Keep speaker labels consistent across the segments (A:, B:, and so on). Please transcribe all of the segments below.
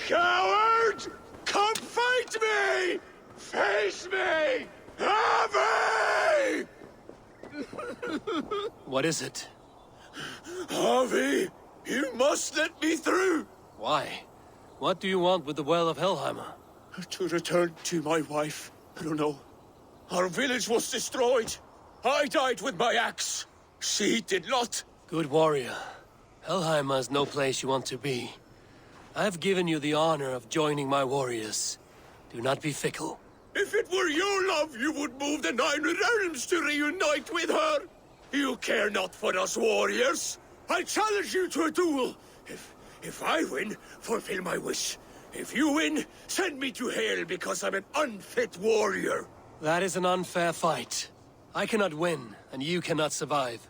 A: Coward! Come fight me! Face me! Harvey!
B: What is it?
A: Harvey, you must let me through!
B: Why? What do you want with the Well of Helheimer?
A: To return to my wife, Bruno. Our village was destroyed. I died with my axe. She did not.
B: Good warrior. Helheimer is no place you want to be. I've given you the honor of joining my warriors. Do not be fickle.
A: If it were your love, you would move the 9 realms to reunite with her. You care not for us warriors. I challenge you to a duel. If I win, fulfill my wish. If you win, send me to hell because I'm an unfit warrior.
B: That is an unfair fight. I cannot win, and you cannot survive.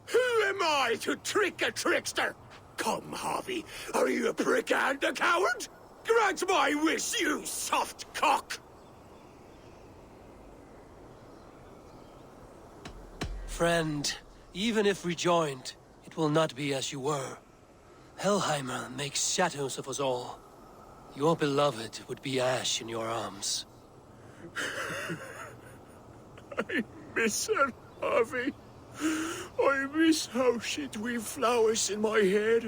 A: Who am I to trick a trickster? Come, Harvey. Are you a prick and a coward? Grant my wish, you soft cock!
B: Friend, even if rejoined, it will not be as you were. Helheimer makes shadows of us all. Your beloved would be ash in your arms.
A: I miss her, Harvey. I miss how she'd weave flowers in my hair.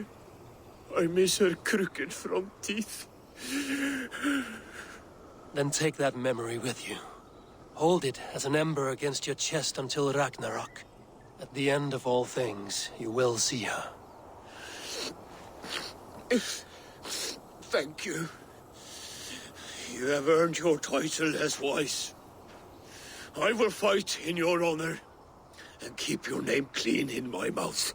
A: I miss her crooked front teeth.
B: Then take that memory with you. Hold it as an ember against your chest until Ragnarok. At the end of all things, you will see her.
A: Thank you. You have earned your title as wise. I will fight in your honor and keep your name clean in my mouth.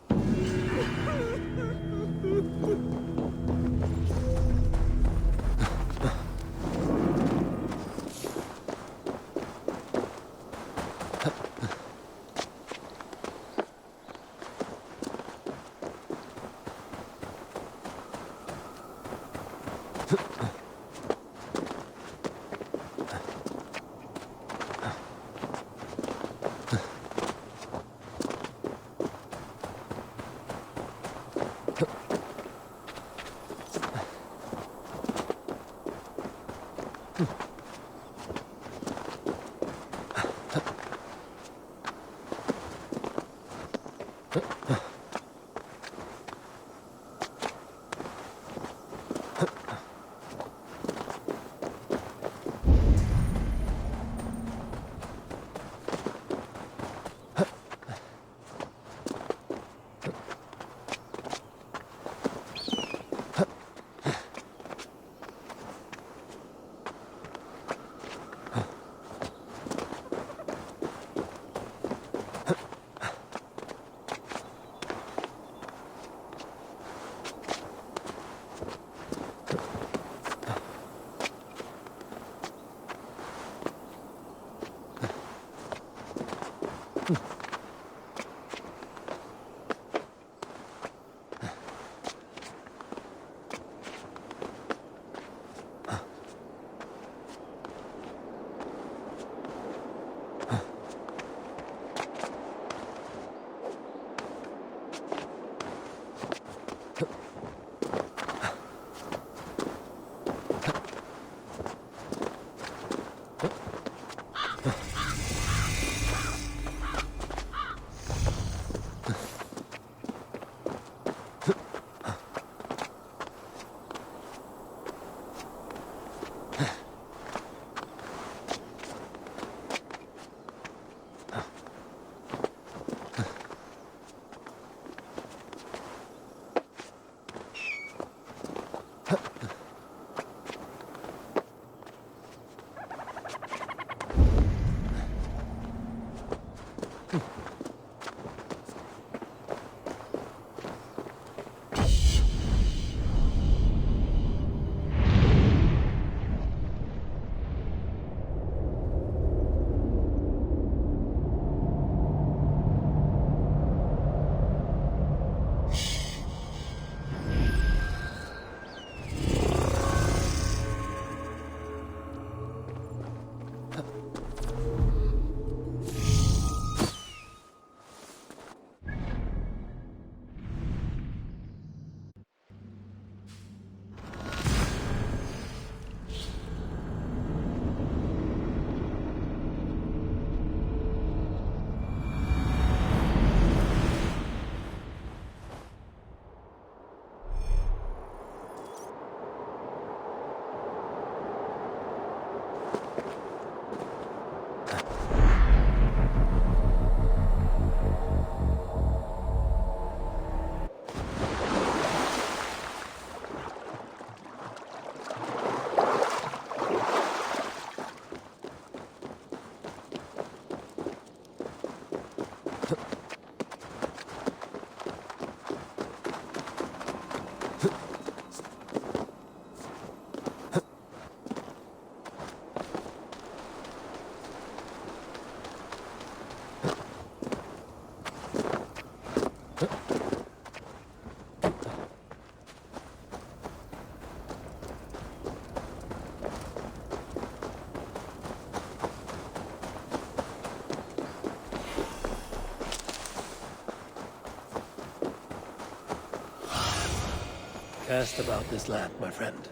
B: Cast about this land, my friend.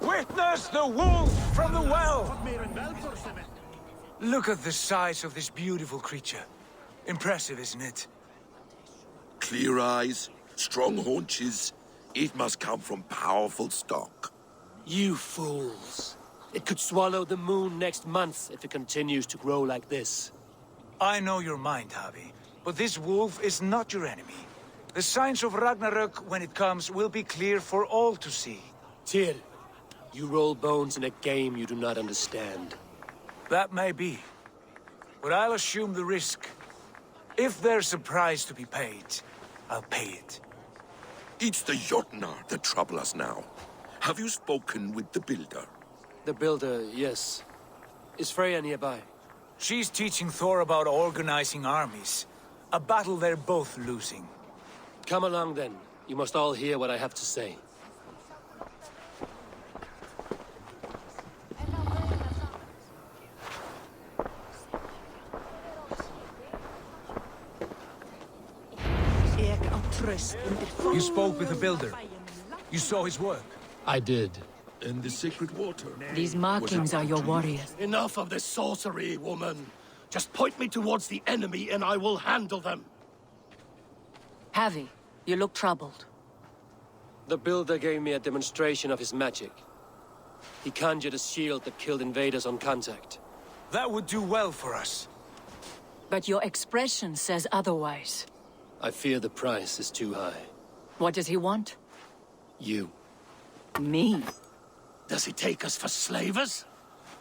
C: Witness the wolf from the well! Look at the size of this beautiful creature. Impressive, isn't it?
A: Clear eyes, strong haunches. It must come from powerful stock.
B: You fools. It could swallow the moon next month if it continues to grow like this.
C: I know your mind, Javi, but this wolf is not your enemy. The signs of Ragnarök, when it comes, will be clear for all to see.
B: Tyr, you roll bones in a game you do not understand.
C: That may be, but I'll assume the risk. If there's a price to be paid, I'll pay it.
A: It's the Jotnar that trouble us now. Have you spoken with the builder?
B: The builder, yes. Is Freya nearby?
C: She's teaching Thor about organizing armies. A battle they're both losing.
B: Come along then. You must all hear what I have to say.
C: You spoke with the builder. You saw his work.
B: I did.
A: And the sacred water.
D: These markings are your warriors.
E: Enough of this sorcery, woman. Just point me towards the enemy and I will handle them.
D: Javi, you look troubled.
B: The builder gave me a demonstration of his magic. He conjured a shield that killed invaders on contact.
C: That would do well for us.
D: But your expression says otherwise.
B: I fear the price is too high.
D: What does he want?
B: You.
D: Me?
E: Does he take us for slavers?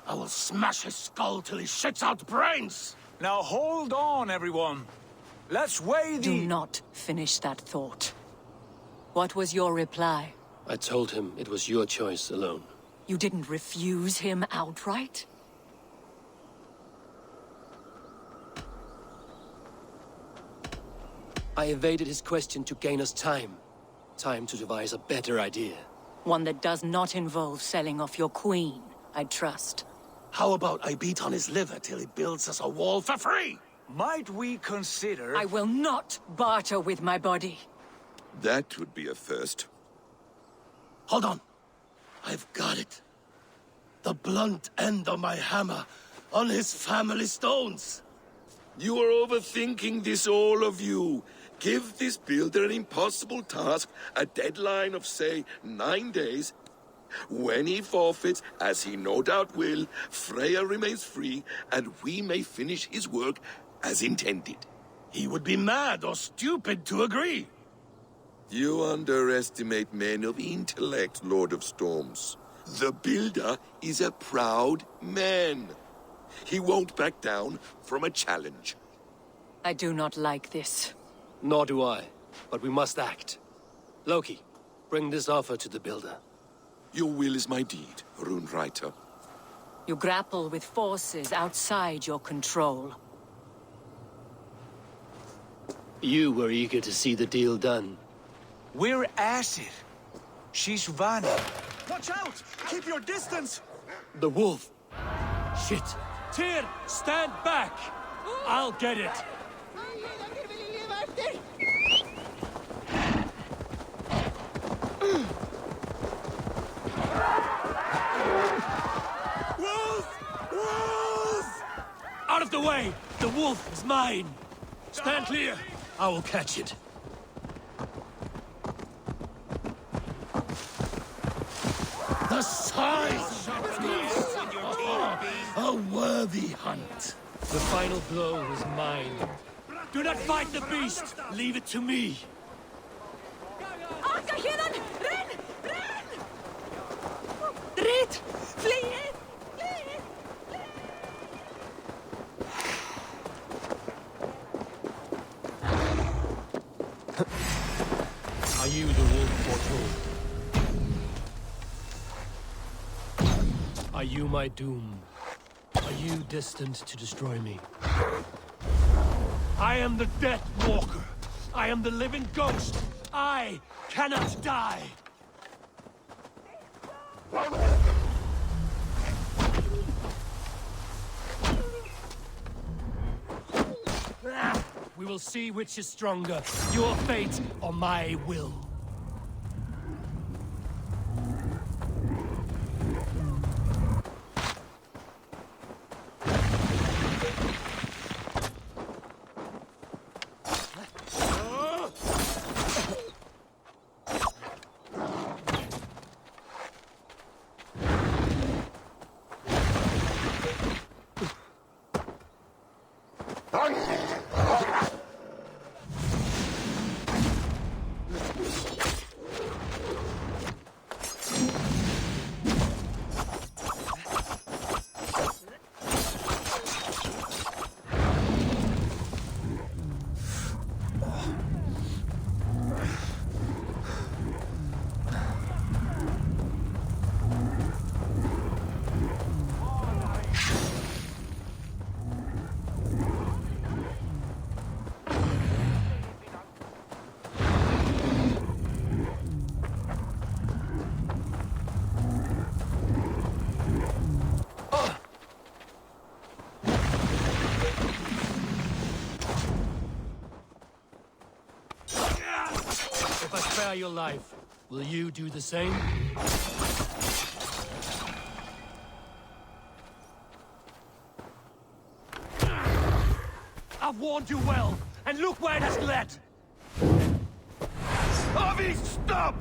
E: I will smash his skull till he shits out brains!
C: Now hold on, everyone. Let's weigh the...
D: Do not finish that thought. What was your reply?
B: I told him it was your choice alone.
D: You didn't refuse him outright?
B: I evaded his question to gain us time. Time to devise a better idea.
D: One that does not involve selling off your queen, I trust.
E: How about I beat on his liver till he builds us a wall for free?
C: Might we consider...
D: I will not barter with my body.
A: That would be a first.
E: Hold on. I've got it. The blunt end of my hammer on his family stones.
A: You are overthinking this, all of you. Give this builder an impossible task, a deadline of, say, 9 days. When he forfeits, as he no doubt will, Freya remains free, and we may finish his work as intended.
E: He would be mad or stupid to agree.
A: You underestimate men of intellect, Lord of Storms. The builder is a proud man. He won't back down from a challenge.
D: I do not like this.
B: Nor do I, but we must act. Loki, bring this offer to the builder.
A: Your will is my deed, Rune Writer.
D: You grapple with forces outside your control.
B: You were eager to see the deal done.
C: We're Aesir. She's Vani.
E: Watch out! Keep your distance!
B: The wolf! Shit! Tyr, stand back! I'll get it!
E: Wolf! Wolf!
B: Out of the way! The wolf is mine! Stand clear! I will catch it.
E: The size of this! A worthy hunt.
B: The final blow is mine. Do not fight the beast! Leave it to me! Are you the wolf foretold? Are you my doom? Are you destined to destroy me? I am the Death Walker. I am the living ghost. I cannot die. We will see which is stronger, your fate or my will. If I spare your life, will you do the same? I've warned you well, and look where it has led!
E: Avi, stop!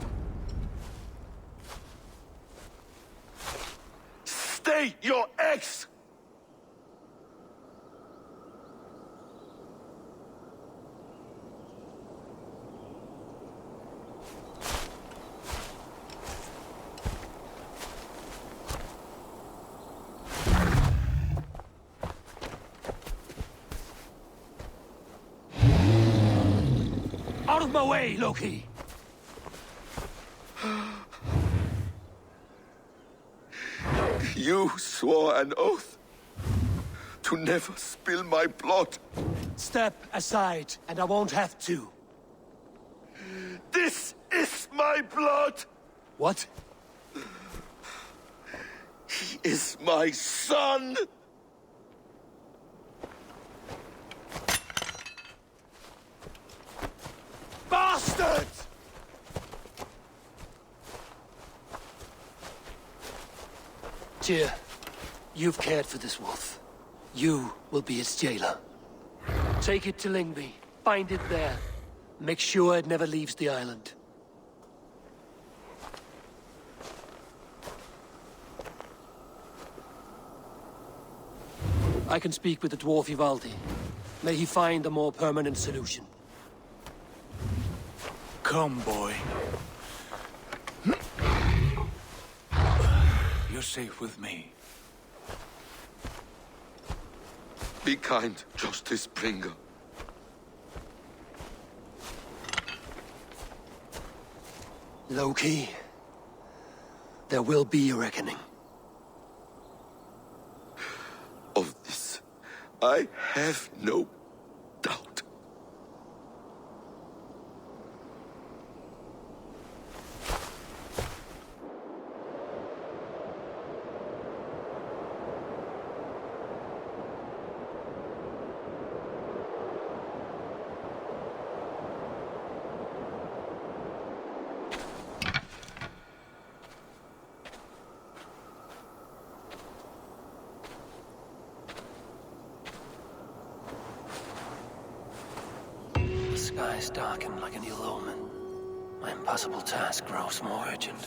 E: Stay your ex!
B: Out of my way, Loki!
E: You swore an oath to never spill my blood.
B: Step aside, and I won't have to.
E: This is my blood!
B: What?
E: He is my son! Bastard!
B: Tyr, you've cared for this wolf. You will be its jailer. Take it to Lyngby. Find it there. Make sure it never leaves the island. I can speak with the dwarf Ivaldi. May he find a more permanent solution.
C: Come, boy. You're safe with me.
E: Be kind, Justice Bringer.
B: Loki, there will be a reckoning.
E: Of this, I have no doubt.
B: The skies darken like an ill omen. My impossible task grows more urgent.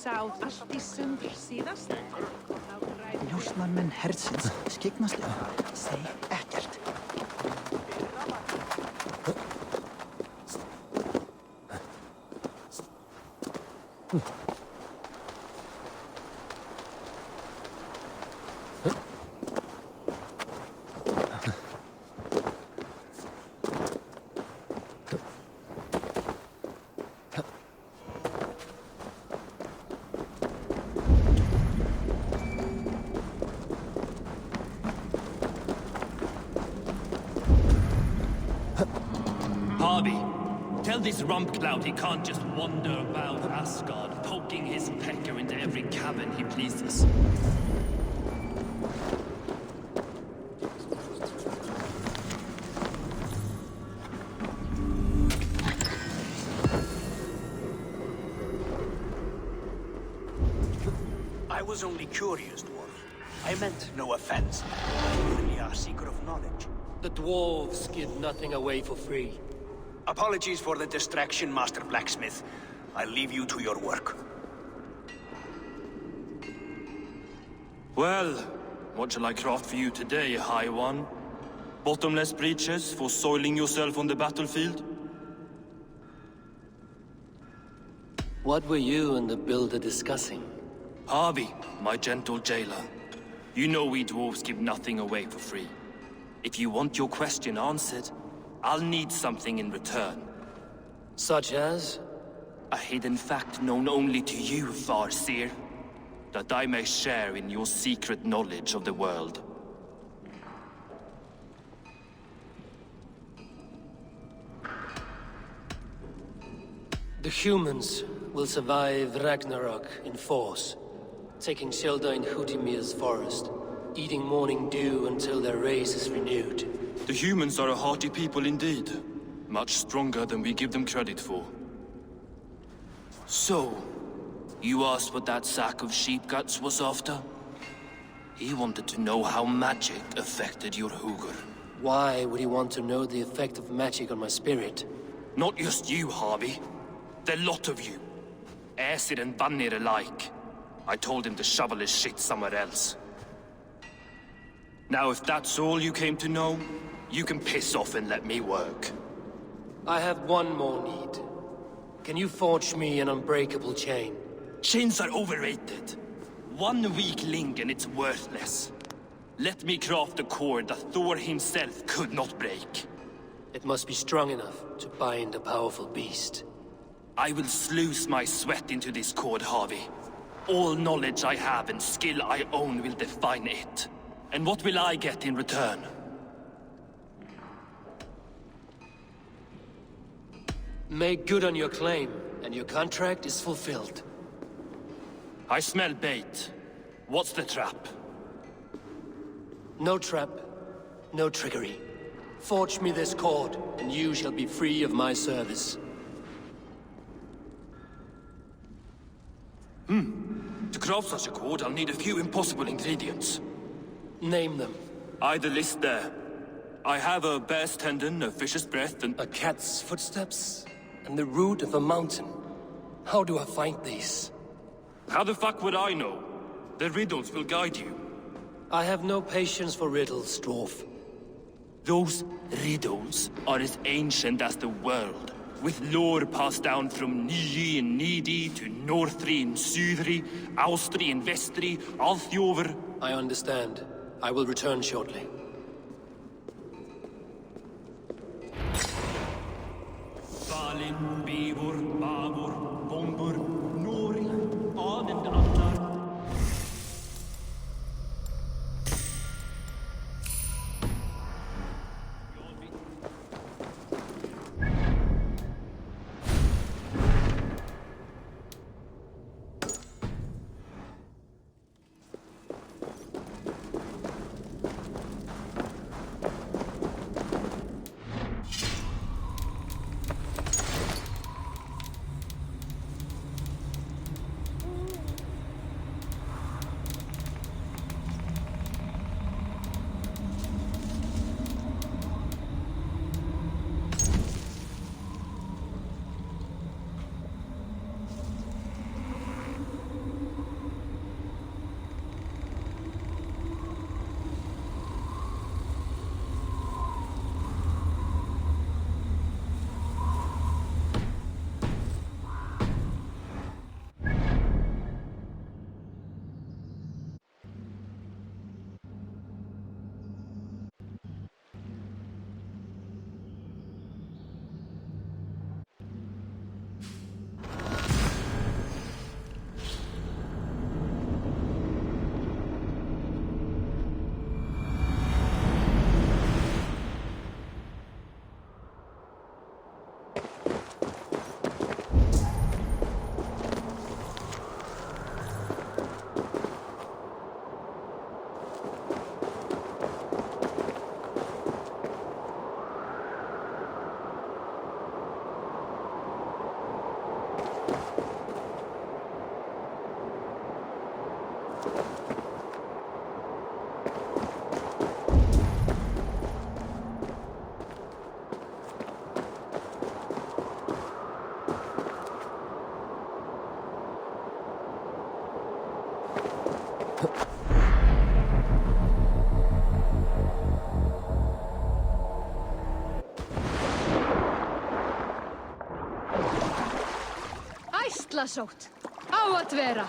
F: Allt í sundur síðast. Njósnarmenn herdsins skyggnaslega. Seg ekkert.
G: Tell this rumpcloud he can't just wander about Asgard, poking his pecker into every cabin he pleases.
H: I was only curious, dwarf. I meant no offense. Only a seeker of knowledge.
B: The dwarves give nothing away for free.
H: Apologies for the distraction, Master Blacksmith. I'll leave you to your work.
G: Well, what shall I craft for you today, High One? Bottomless breeches for soiling yourself on the battlefield?
B: What were you and the builder discussing?
G: Harvey, my gentle jailer. You know we dwarves give nothing away for free. If you want your question answered, I'll need something in return.
B: Such as?
G: A hidden fact known only to you, Farseer. That I may share in your secret knowledge of the world.
B: The humans will survive Ragnarok in force, taking shelter in Hutimir's forest, eating morning dew until their race is renewed.
G: The humans are a hearty people indeed. Much stronger than we give them credit for. So, you asked what that sack of sheep guts was after? He wanted to know how magic affected your Hugr.
B: Why would he want to know the effect of magic on my spirit?
G: Not just you, Harvey. The lot of you. Aesir and Vanir alike. I told him to shovel his shit somewhere else. Now, if that's all you came to know, you can piss off and let me work.
B: I have one more need. Can you forge me an unbreakable chain?
G: Chains are overrated. One weak link and it's worthless. Let me craft a cord that Thor himself could not break.
B: It must be strong enough to bind a powerful beast.
G: I will sluice my sweat into this cord, Harvey. All knowledge I have and skill I own will define it. And what will I get in return?
B: Make good on your claim, and your contract is fulfilled.
G: I smell bait. What's the trap?
B: No trap, no trickery. Forge me this cord, and you shall be free of my service.
G: To craft such a cord, I'll need a few impossible ingredients.
B: Name them.
G: The list there. I have a bear's tendon, a fish's breath, and...
B: A cat's footsteps, and the root of a mountain. How do I find these?
G: How the fuck would I know? The riddles will guide you.
B: I have no patience for riddles, dwarf.
G: Those riddles are as ancient as the world, with lore passed down from Niji and Nidi to Northri and Sudri, Austri and Vestri, Althjover.
B: I understand. I will return shortly.
G: Valin, Beivor, Bavor, Bombur, Nori, An and Annar.
I: Ætlasótt. Á að vera.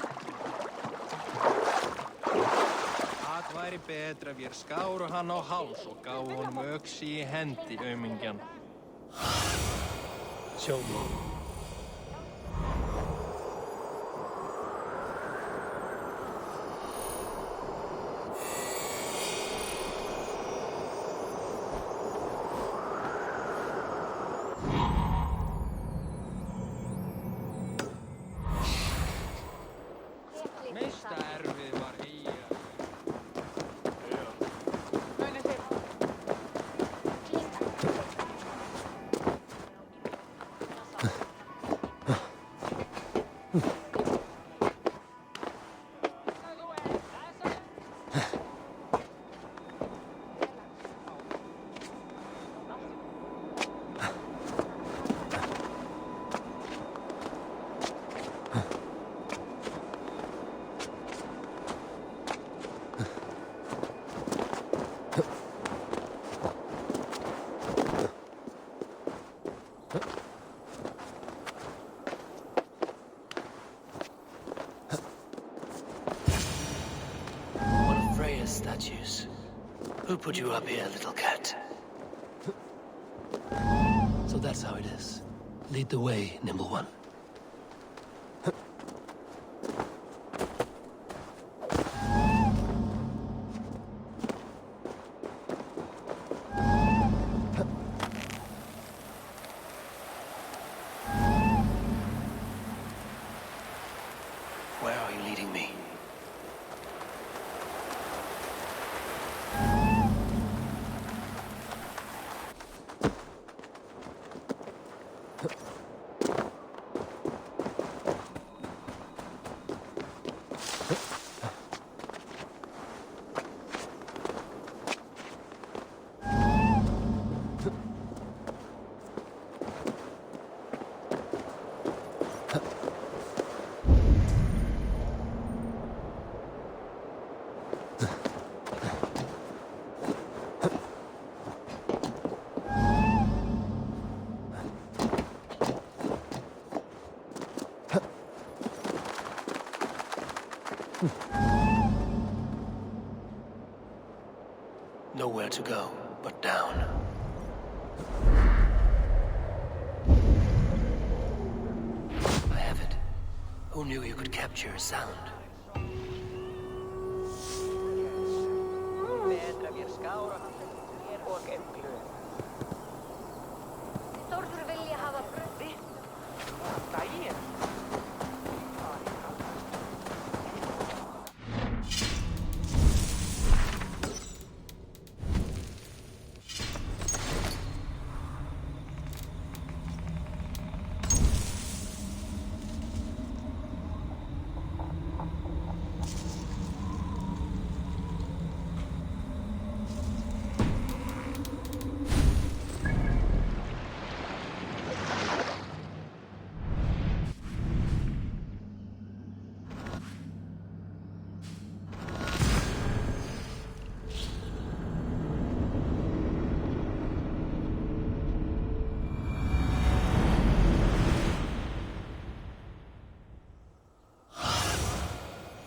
J: Það væri betra ef ég skáru hann á háls og gáfu honum öxi í hendi, aumingjan.
B: Show me.
J: Meista erfið var eiga.
B: Statues. Who put you up here, little cat? So that's how it is. Lead the way, nimble one. Where are you leading me? Nowhere to go but down. I have it. Who knew you could capture a sound?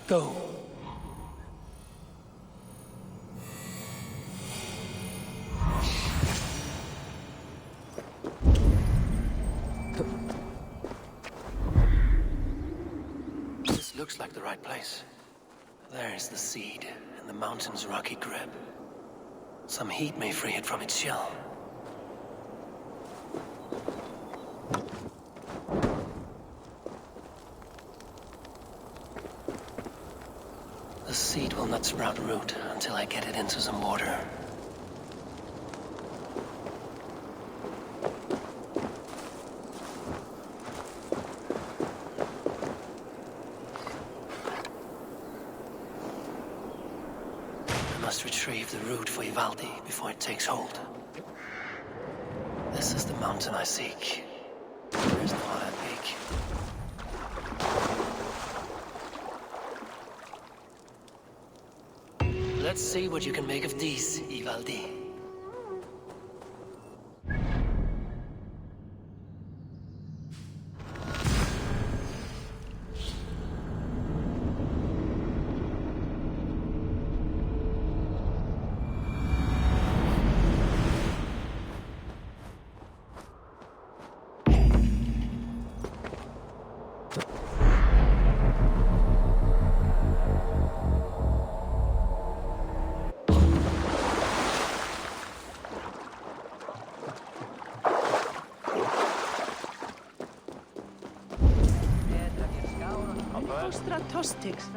B: Go. This looks like the right place. There's the seed and the mountain's rocky grip. Some heat may free it from its shell. The seed will not sprout root until I get it into some water. must retrieve the root for Ivaldi before it takes hold. This is the mountain I seek. Here's the higher peak. Let's see what you can make of these, Ivaldi.
F: Stratostix.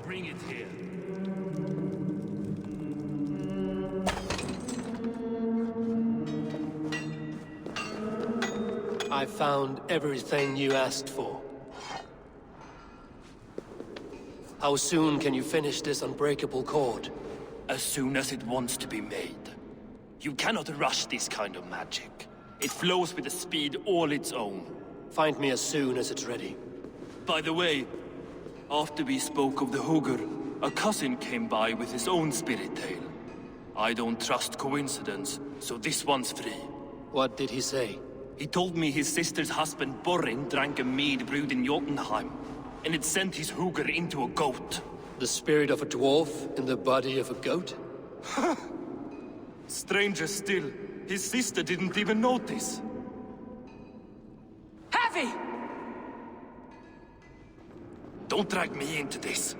G: Bring it here.
B: I found everything you asked for. How soon can you finish this unbreakable cord?
G: As soon as it wants to be made. You cannot rush this kind of magic. It flows with a speed all its own.
B: Find me as soon as it's ready.
G: By the way, after we spoke of the Hugr, a cousin came by with his own spirit tale. I don't trust coincidence, so this one's free.
B: What did he say?
G: He told me his sister's husband Borin drank a mead brewed in Jotunheim, and it sent his Hugr into a goat.
B: The spirit of a dwarf in the body of a goat?
G: Stranger still, his sister didn't even notice.
D: Heavy!
G: Don't drag me into this.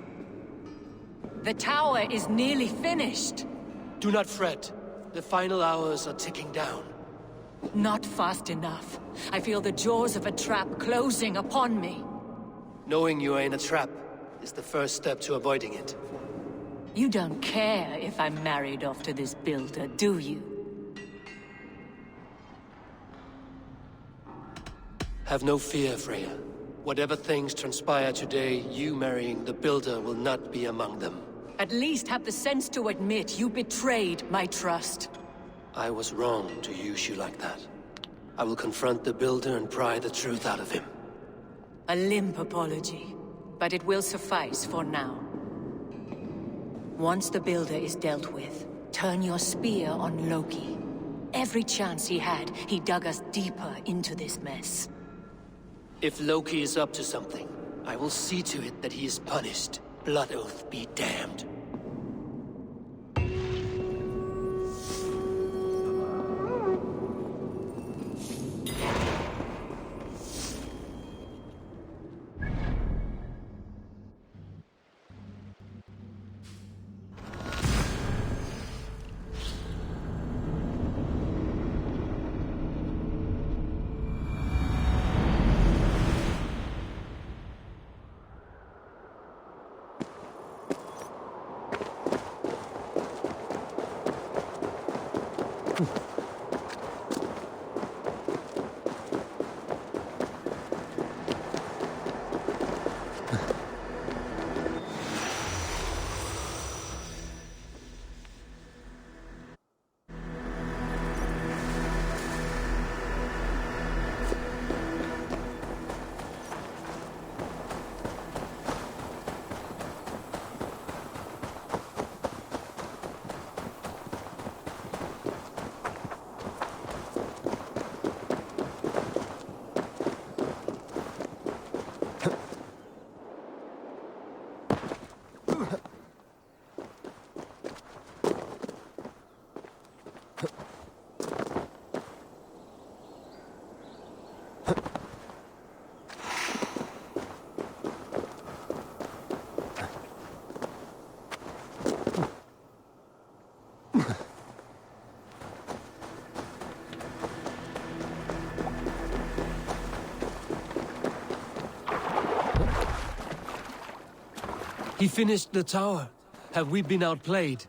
D: The tower is nearly finished.
B: Do not fret. The final hours are ticking down.
D: Not fast enough. I feel the jaws of a trap closing upon me.
B: Knowing you are in a trap is the first step to avoiding it.
D: You don't care if I'm married off to this builder, do you?
B: Have no fear, Freya. Whatever things transpire today, you marrying the builder will not be among them.
D: At least have the sense to admit you betrayed my trust.
B: I was wrong to use you like that. I will confront the builder and pry the truth out of him.
D: A limp apology, but it will suffice for now. Once the builder is dealt with, turn your spear on Loki. Every chance he had, he dug us deeper into this mess.
B: If Loki is up to something, I will see to it that he is punished. Blood Oath be damned. He finished the tower. Have we been outplayed?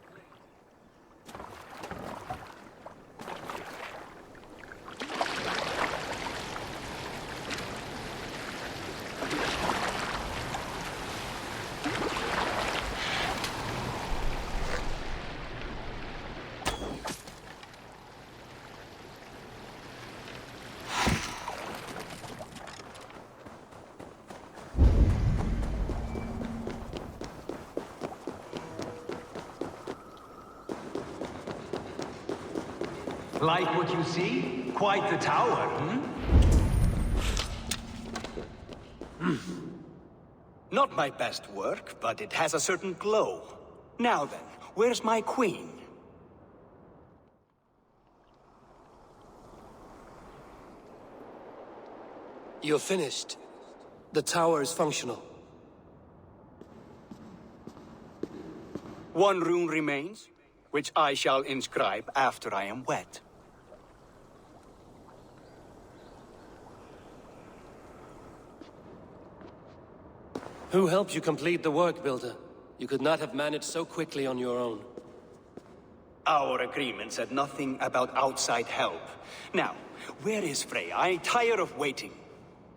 H: Like what you see? Quite the tower, Not my best work, but it has a certain glow. Now then, where's my queen?
B: You're finished. The tower is functional.
H: One rune remains, which I shall inscribe after I am wet.
B: Who helped you complete the work, Builder? You could not have managed so quickly on your own.
H: Our agreement said nothing about outside help. Now, where is Freya? I'm tired of waiting.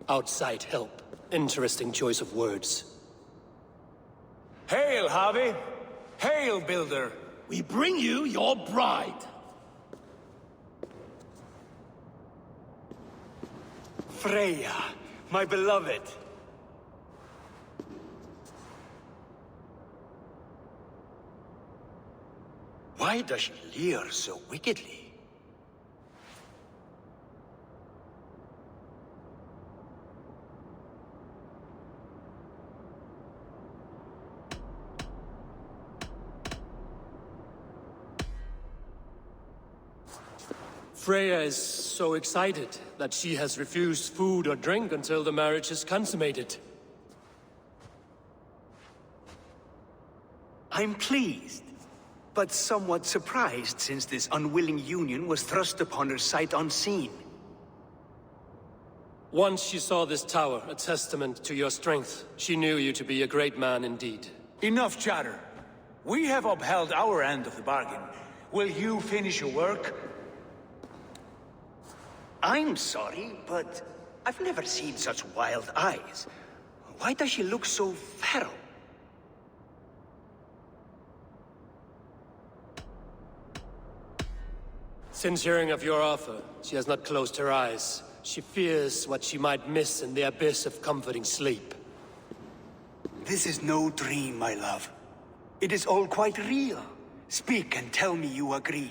B: Outside help. Interesting choice of words.
C: Hail, Javi! Hail, Builder!
E: We bring you your bride.
H: Freya, my beloved. Why does she leer so wickedly?
B: Freya is so excited that she has refused food or drink until the marriage is consummated.
H: I'm pleased, but somewhat surprised since this unwilling union was thrust upon her sight unseen.
B: Once she saw this tower, a testament to your strength, she knew you to be a great man indeed.
C: Enough chatter. We have upheld our end of the bargain. Will you finish your work?
H: I'm sorry, but I've never seen such wild eyes. Why does she look so feral?
B: Since hearing of your offer, she has not closed her eyes. She fears what she might miss in the abyss of comforting sleep.
H: This is no dream, my love. It is all quite real. Speak and tell me you agree.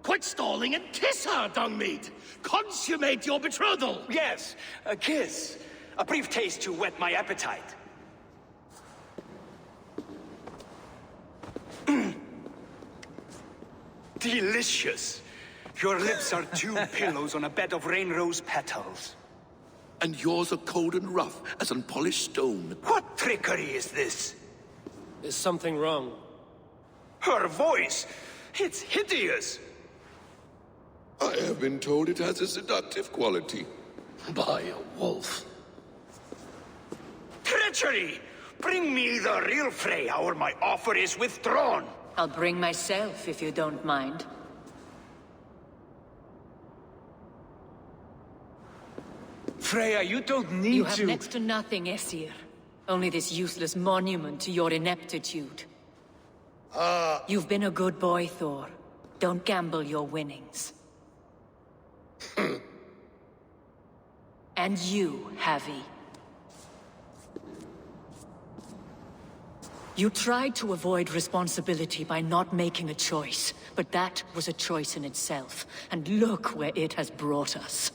E: Quit stalling and kiss her, Dungmeat! Consummate your betrothal!
H: Yes, a kiss. A brief taste to whet my appetite. Delicious. Your lips are two pillows on a bed of rain rose petals.
A: And yours are cold and rough as unpolished stone.
H: What trickery is this?
B: Is something wrong?
H: Her voice! It's hideous!
A: I have been told it has a seductive quality.
E: By a wolf.
H: Treachery! Bring me the real Freya or my offer is withdrawn!
D: I'll bring myself if you don't mind.
C: Freya, you don't need
D: You have
C: to...
D: next to nothing, Aesir. Only this useless monument to your ineptitude. You've been a good boy, Thor. Don't gamble your winnings. And you, Havi. You tried to avoid responsibility by not making a choice, but that was a choice in itself, and look where it has brought us.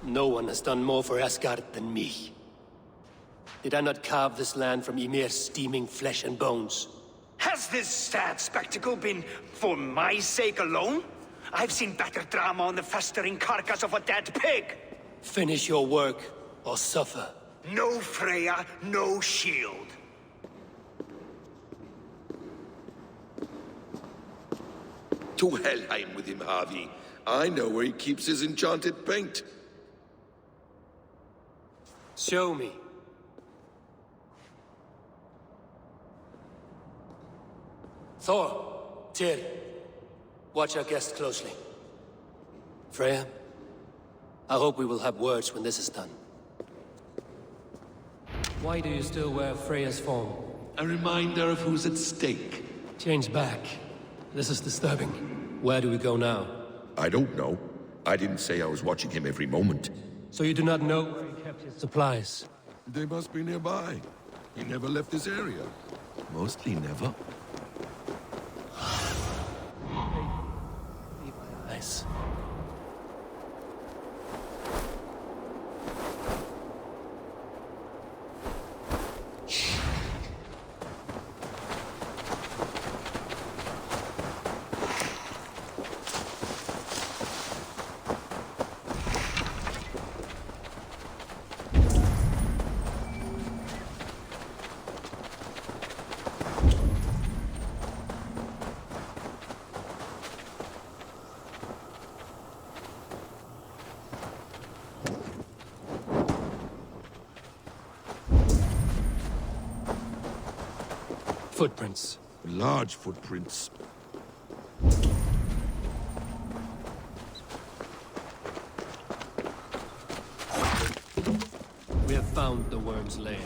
B: No one has done more for Asgard than me. Did I not carve this land from Ymir's steaming flesh and bones?
H: Has this sad spectacle been for my sake alone? I've seen better drama on the festering carcass of a dead pig!
B: Finish your work, or suffer.
H: No Freya, no shield.
A: To Helheim with him, Harvey. I know where he keeps his enchanted paint.
B: Show me. Thor, Tyr, watch our guest closely. Freya, I hope we will have words when this is done. Why do you still wear Freya's form?
A: A reminder of who's at stake.
B: Change back. This is disturbing. Where do we go now?
A: I don't know. I didn't say I was watching him every moment.
B: So you do not know where he kept his supplies?
A: They must be nearby. He never left this area. Mostly never.
B: Nice. Footprints.
A: Large footprints.
B: We have found the worm's lair.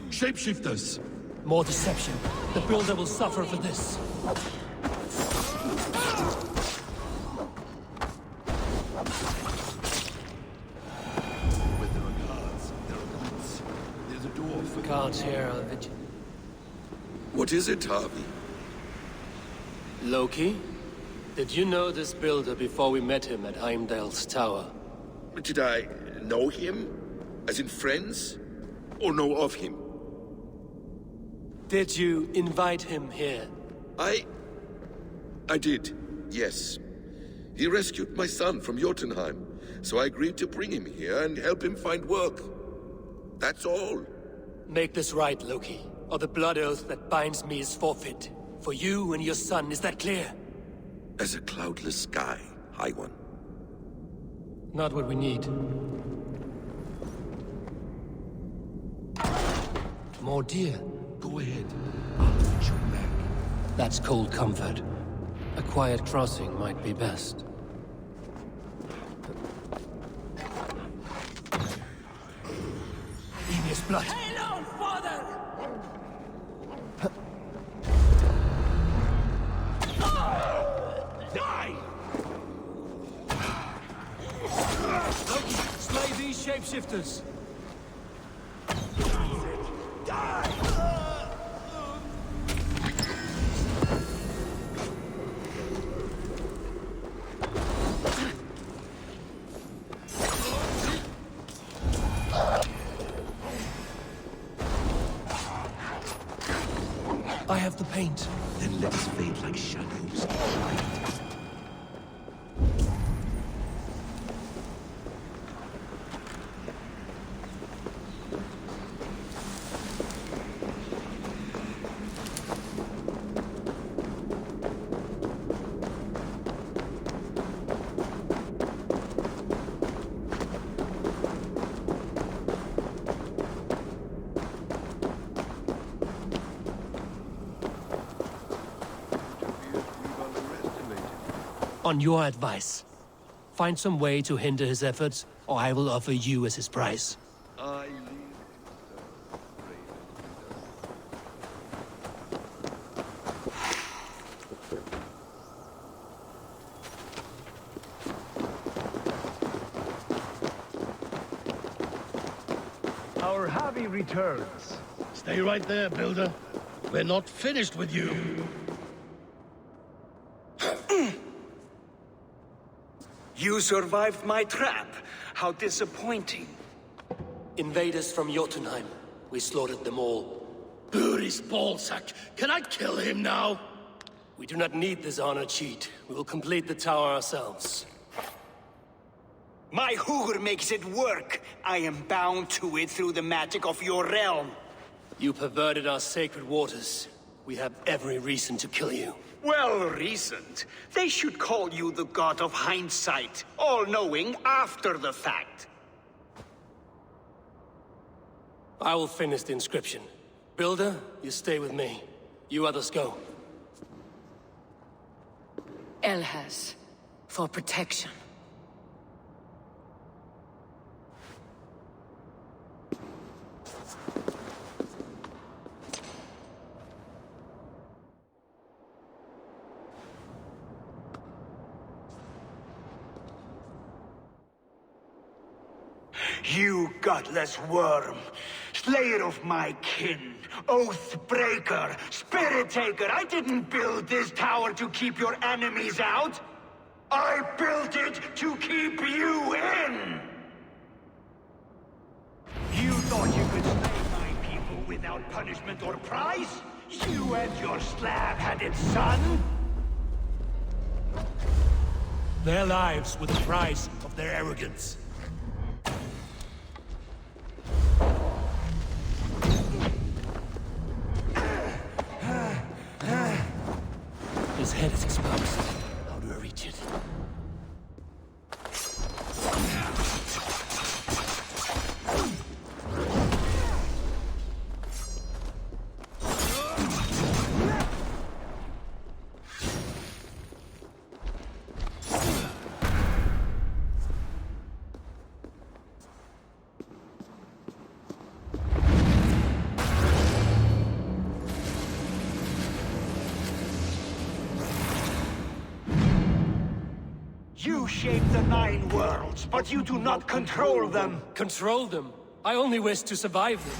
A: Shapeshifters!
B: More deception. The builder will suffer for this.
A: Where there are guards, there are boots. There's a door for...
B: Guards here are vigilant.
A: What is it, Harvey?
B: Loki? Did you know this builder before we met him at Heimdall's tower?
A: Did I know him? As in friends? Or know of him?
B: Did you invite him here?
A: I did, yes. He rescued my son from Jotunheim, so I agreed to bring him here and help him find work. That's all.
B: Make this right, Loki, or the blood oath that binds me is forfeit. For you and your son, is that clear?
A: As a cloudless sky, High One.
B: Not what we need. More deer.
A: Go ahead. I'll watch your back.
B: That's cold comfort. A quiet crossing might be best. Evious blood.
F: Hello, father!
A: Die!
B: Loki, slay these shapeshifters. I have the paint.
A: Then let us fade like shadows.
B: On your advice, find some way to hinder his efforts, or I will offer you as his prize.
C: Our Javi returns.
E: Stay right there, Builder. We're not finished with you.
H: You survived my trap. How disappointing.
B: Invaders from Jotunheim. We slaughtered them all.
E: Buri's ballsack. Can I kill him now?
B: We do not need this honor cheat. We will complete the tower ourselves.
H: My Hugur makes it work. I am bound to it through the magic of your realm.
B: You perverted our sacred waters. We have every reason to kill you.
H: Well reasoned. They should call you the god of hindsight, all-knowing after the fact.
B: I will finish the inscription. Builder, you stay with me. You others go.
D: Elhas, for protection.
H: You gutless worm, slayer of my kin, oath breaker, spirit taker, I didn't build this tower to keep your enemies out. I built it to keep you in! You thought you could slay my people without punishment or prize? You and your slab-headed son?
E: Their lives were the price of their arrogance.
B: His head is exposed. How do I reach it?
H: You shape the 9 worlds, but you do not control them.
B: Control them? I only wish to survive them.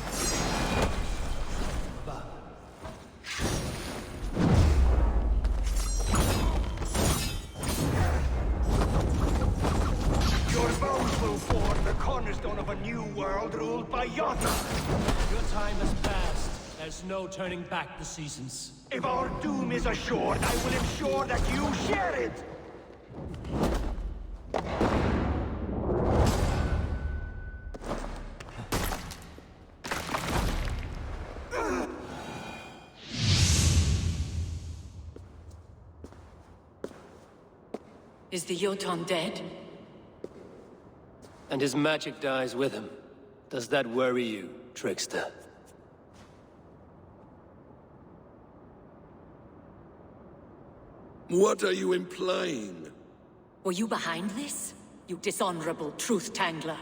H: Your bones will form the cornerstone of a new world ruled by Yota.
B: Your time has passed. There's no turning back the seasons.
H: If our doom is assured, I will ensure that you share it.
D: Is the Jotun dead?
B: And his magic dies with him. Does that worry you, trickster?
A: What are you implying?
D: Were you behind this? You dishonorable truth-tangler.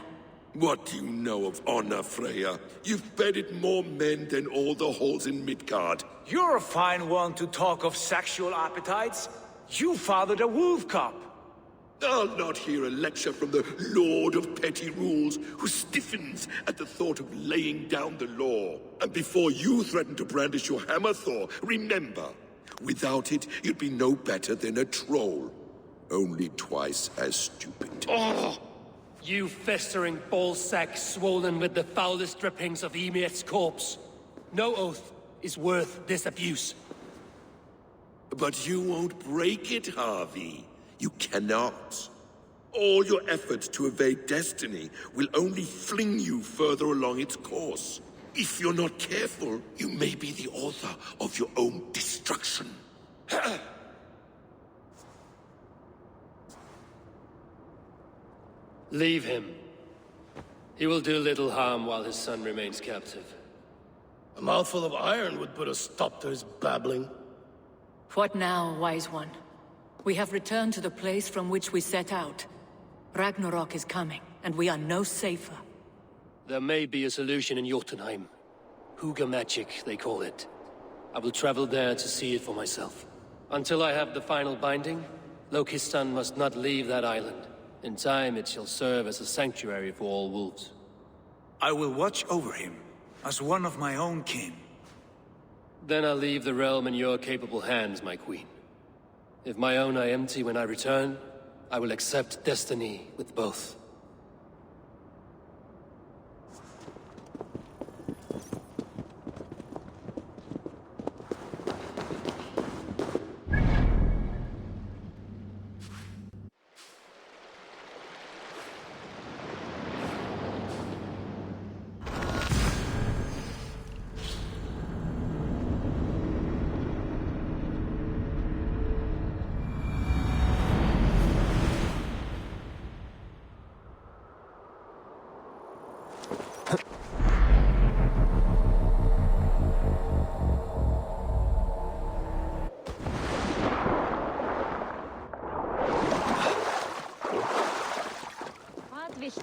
A: What do you know of honor, Freya? You've bedded more men than all the halls in Midgard.
C: You're a fine one to talk of sexual appetites. You fathered a wolf cub.
A: I'll not hear a lecture from the Lord of Petty Rules, who stiffens at the thought of laying down the law. And before you threaten to brandish your hammer, Thor, remember, without it, you'd be no better than a troll. Only twice as stupid.
B: Oh! You festering ballsack swollen with the foulest drippings of Ymir's corpse. No oath is worth this abuse.
A: But you won't break it, Harvey. You cannot. All your efforts to evade destiny will only fling you further along its course. If you're not careful, you may be the author of your own destruction.
B: Leave him. He will do little harm while his son remains captive.
E: A mouthful of iron would put a stop to his babbling.
D: What now, wise one? We have returned to the place from which we set out. Ragnarok is coming, and we are no safer.
B: There may be a solution in Jotunheim. Hugger magic, they call it. I will travel there to see it for myself. Until I have the final binding, Loki's son must not leave that island. In time, it shall serve as a sanctuary for all wolves.
C: I will watch over him, as one of my own kin.
B: Then I'll leave the realm in your capable hands, my queen. If my own are empty when I return, I will accept destiny with both.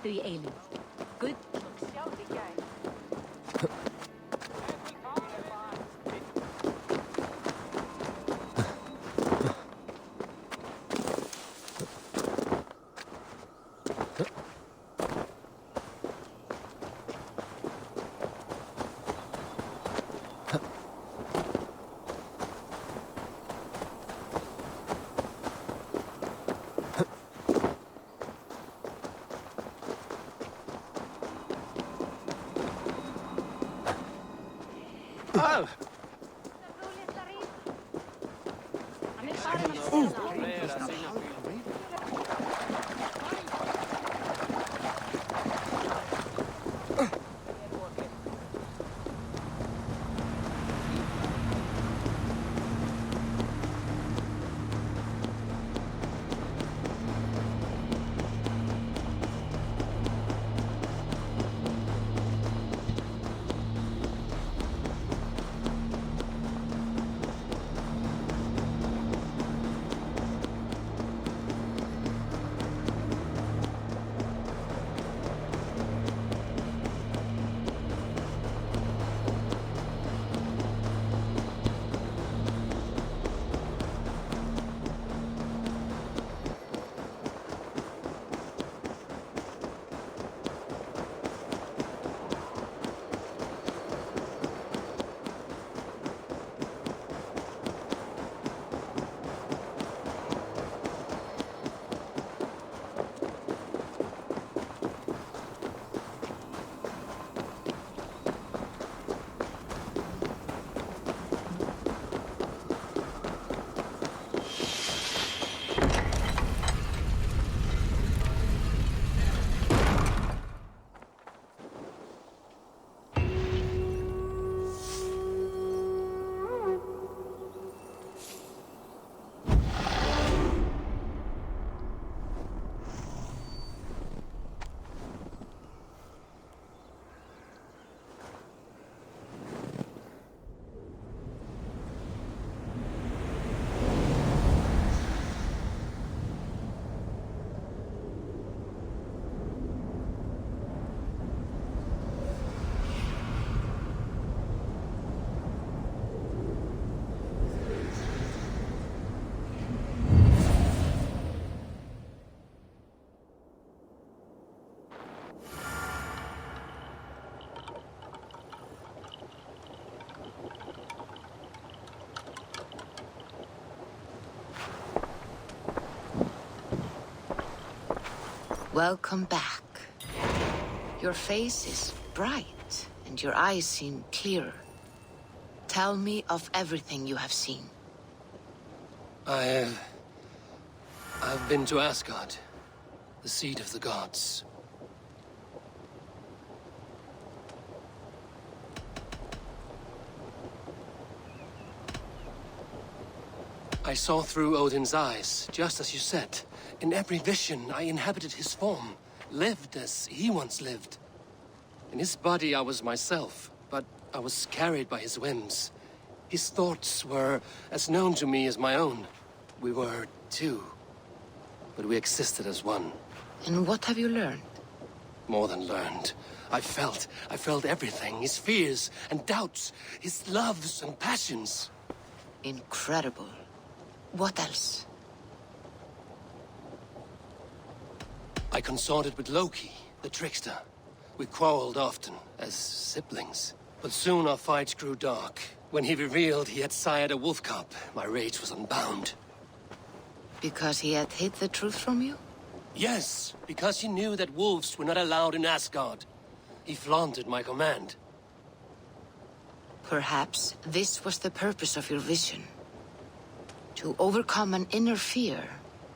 F: ertu í eilífð. Guð.
I: Welcome back. Your face is bright, and your eyes seem clearer. Tell me of everything you have seen.
B: I've been to Asgard, the seat of the gods. I saw through Odin's eyes, just as you said. In every vision, I inhabited his form, lived as he once lived. In his body, I was myself, but I was carried by his whims. His thoughts were as known to me as my own. We were two, but we existed as one.
I: And what have you learned?
B: More than learned. I felt everything. His fears and doubts, his loves and passions.
I: Incredible. What else?
B: I consorted with Loki, the trickster. We quarreled often, as siblings. But soon our fights grew dark. When he revealed he had sired a wolf cub, my rage was unbound.
I: Because he had hid the truth from you?
B: Yes, because he knew that wolves were not allowed in Asgard. He flaunted my command.
I: Perhaps this was the purpose of your vision. To overcome an inner fear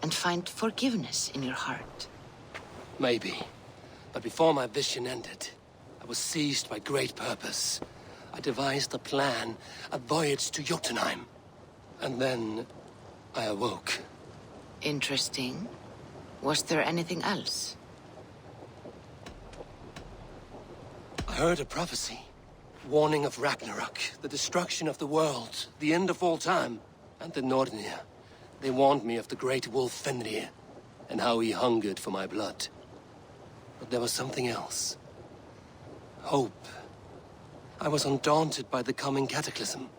I: and find forgiveness in your heart.
B: Maybe. But before my vision ended, I was seized by great purpose. I devised a plan, a voyage to Jotunheim. And then I awoke.
I: Interesting. Was there anything else?
B: I heard a prophecy. Warning of Ragnarok, the destruction of the world, the end of all time. And the Nornir. They warned me of the great wolf Fenrir, and how he hungered for my blood. But there was something else. Hope. I was undaunted by the coming cataclysm.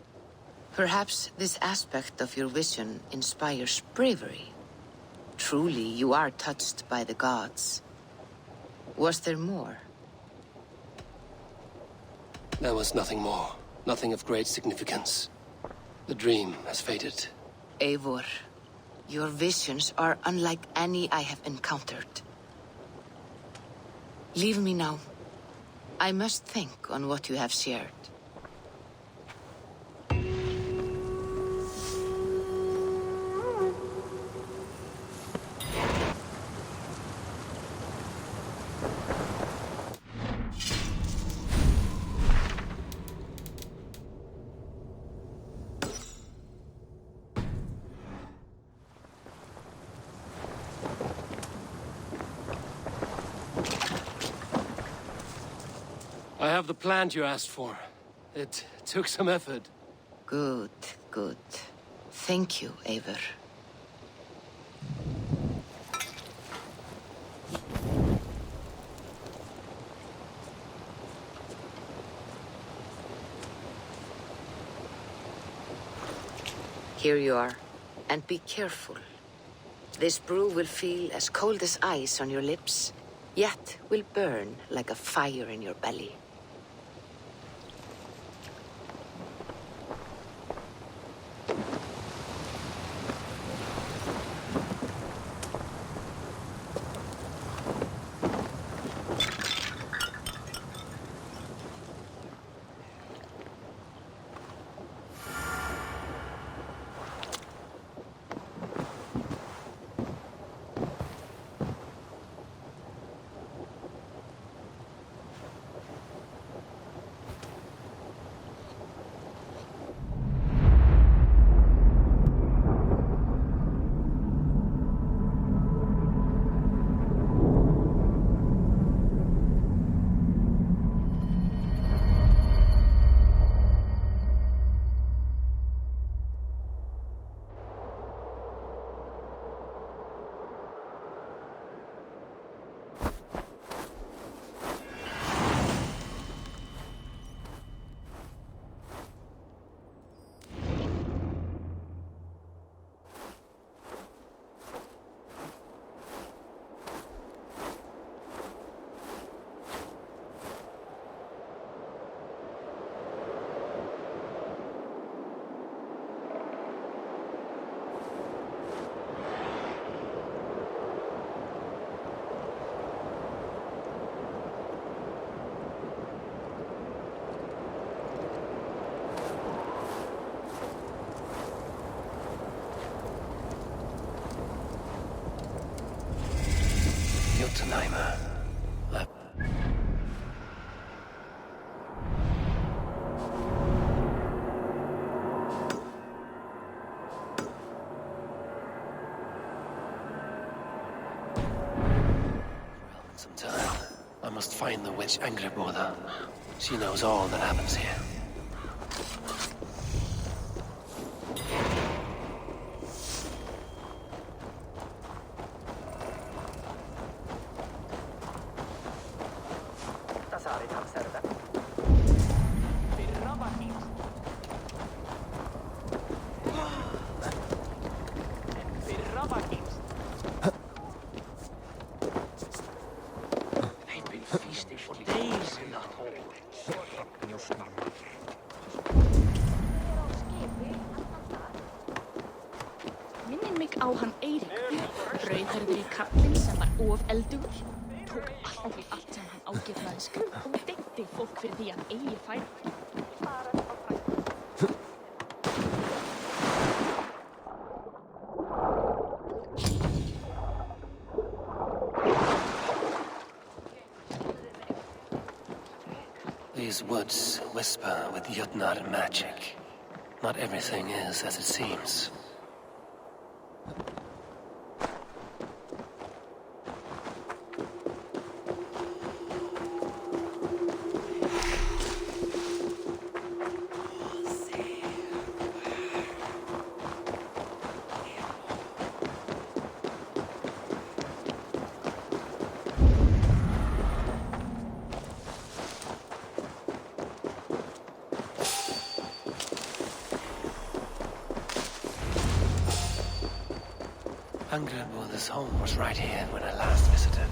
I: Perhaps this aspect of your vision inspires bravery. Truly, you are touched by the gods. Was there more?
B: There was nothing more. Nothing of great significance. The dream has faded.
I: Eivor, your visions are unlike any I have encountered. Leave me now. I must think on what you have shared.
B: I have the plant you asked for. It took some effort.
I: Good, good. Thank you, Eivor. Here you are. And be careful. This brew will feel as cold as ice on your lips, yet will burn like a fire in your belly.
B: I must find the witch Angreboda. She knows all that happens here.
F: Minnir mig á hann Eirík, rauðhærður í kallinn sem var of eldugur, tók allt sem hann ágifnaðist og deyddi fólk fyrir því að eigi færi.
B: These woods whisper with Jötnar magic. Not everything is as it seems. Angreboda's home was right here when I last visited.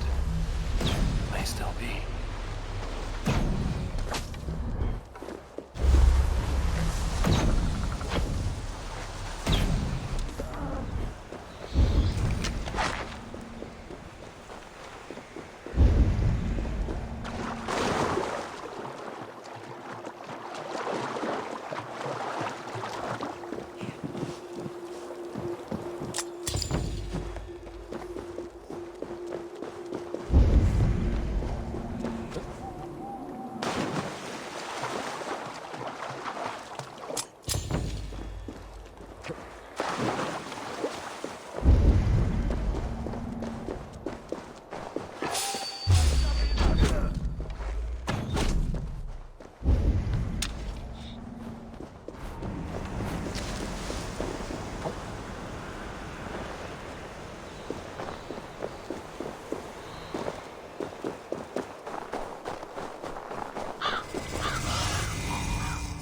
B: May still be.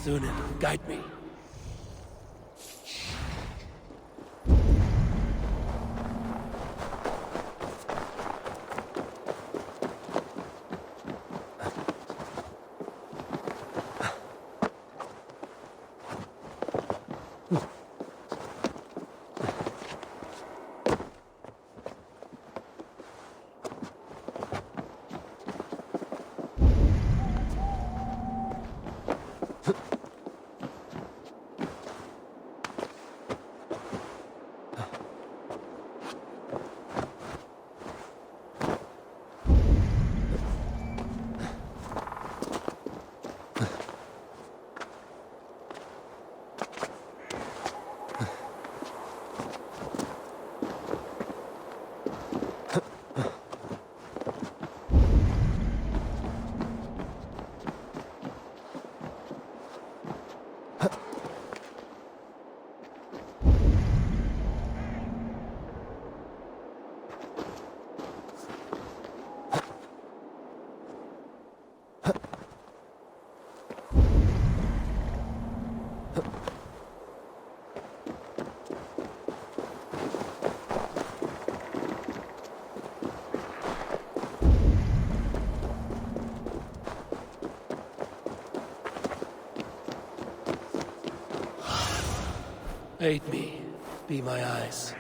B: Zunin, guide me. Aid me. Be my eyes.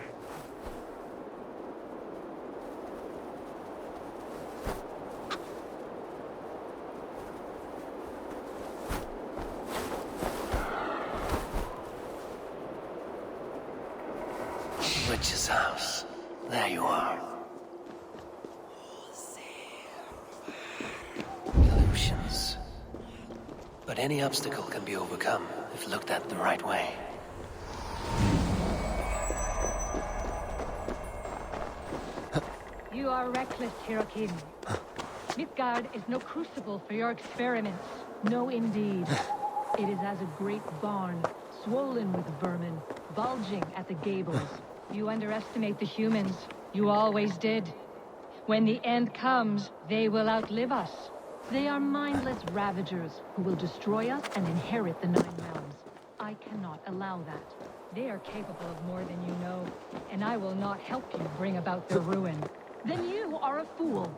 B: Witch's house. There you are. Illusions. But any obstacle can be overcome if looked at the right way.
K: You are reckless, Hirokin. Midgard is no crucible for your experiments. No, indeed. It is as a great barn, swollen with vermin, bulging at the gables. You underestimate the humans. You always did. When the end comes, they will outlive us. They are mindless ravagers who will destroy us and inherit the Nine Realms. I cannot allow that. They are capable of more than you know, and I will not help you bring about their ruin. Then you are a fool.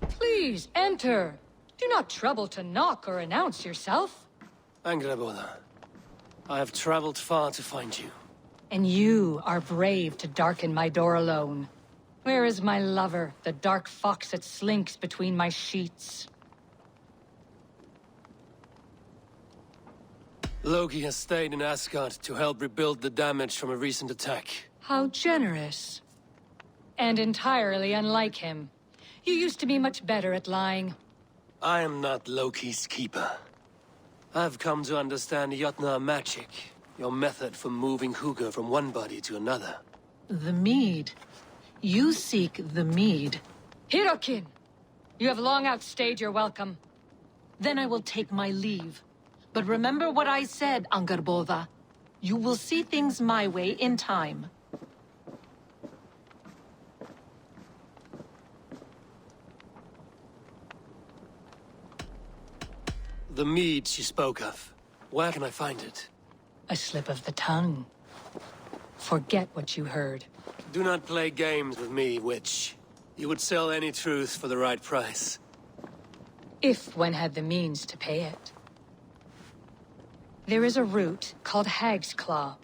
D: Please, enter. Do not trouble to knock or announce yourself.
B: Angreboda, I have traveled far to find you.
D: And you are brave to darken my door alone. Where is my lover, the dark fox that slinks between my sheets?
B: Loki has stayed in Asgard to help rebuild the damage from a recent attack.
D: How generous. And entirely unlike him. You used to be much better at lying.
B: I am not Loki's keeper. I've come to understand Jotnar magic, your method for moving Hugr from one body to another.
K: The mead. You seek the mead.
D: Hirokin! You have long outstayed your welcome.
K: Then I will take my leave. But remember what I said, Angrboda. You will see things my way in time.
B: The mead she spoke of. Where can I find it?
K: A slip of the tongue. Forget what you heard.
B: Do not play games with me, witch. You would sell any truth for the right price.
K: If one had the means to pay it. There is a root called Hag's Claw.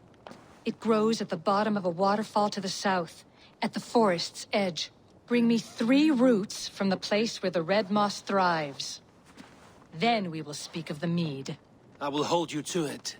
K: It grows at the bottom of a waterfall to the south, at the forest's edge. Bring me 3 roots from the place where the red moss thrives. Then we will speak of the mead.
B: I will hold you to it.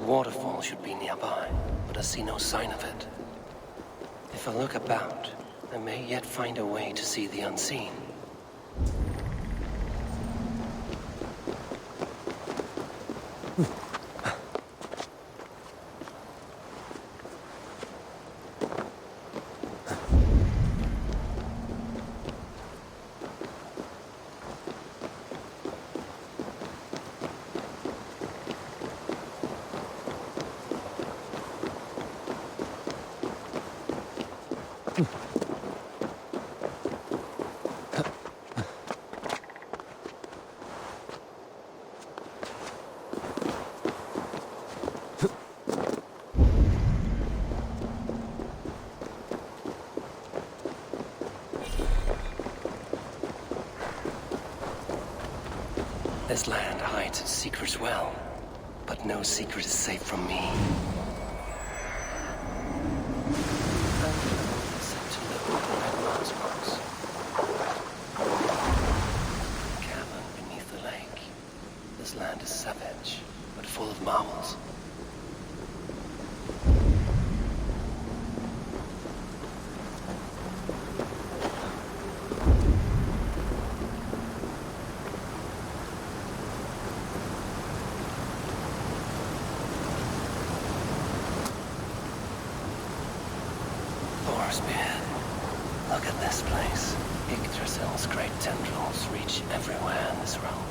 B: Waterfall should be nearby, but I see no sign of it. If I look about, I may yet find a way to see the unseen. This land hides its secrets well, but no secret is safe from me. Cavern beneath the lake. This land is savage, but full of marvels. Look at this place. Yggdrasil's great tendrils reach everywhere in this realm.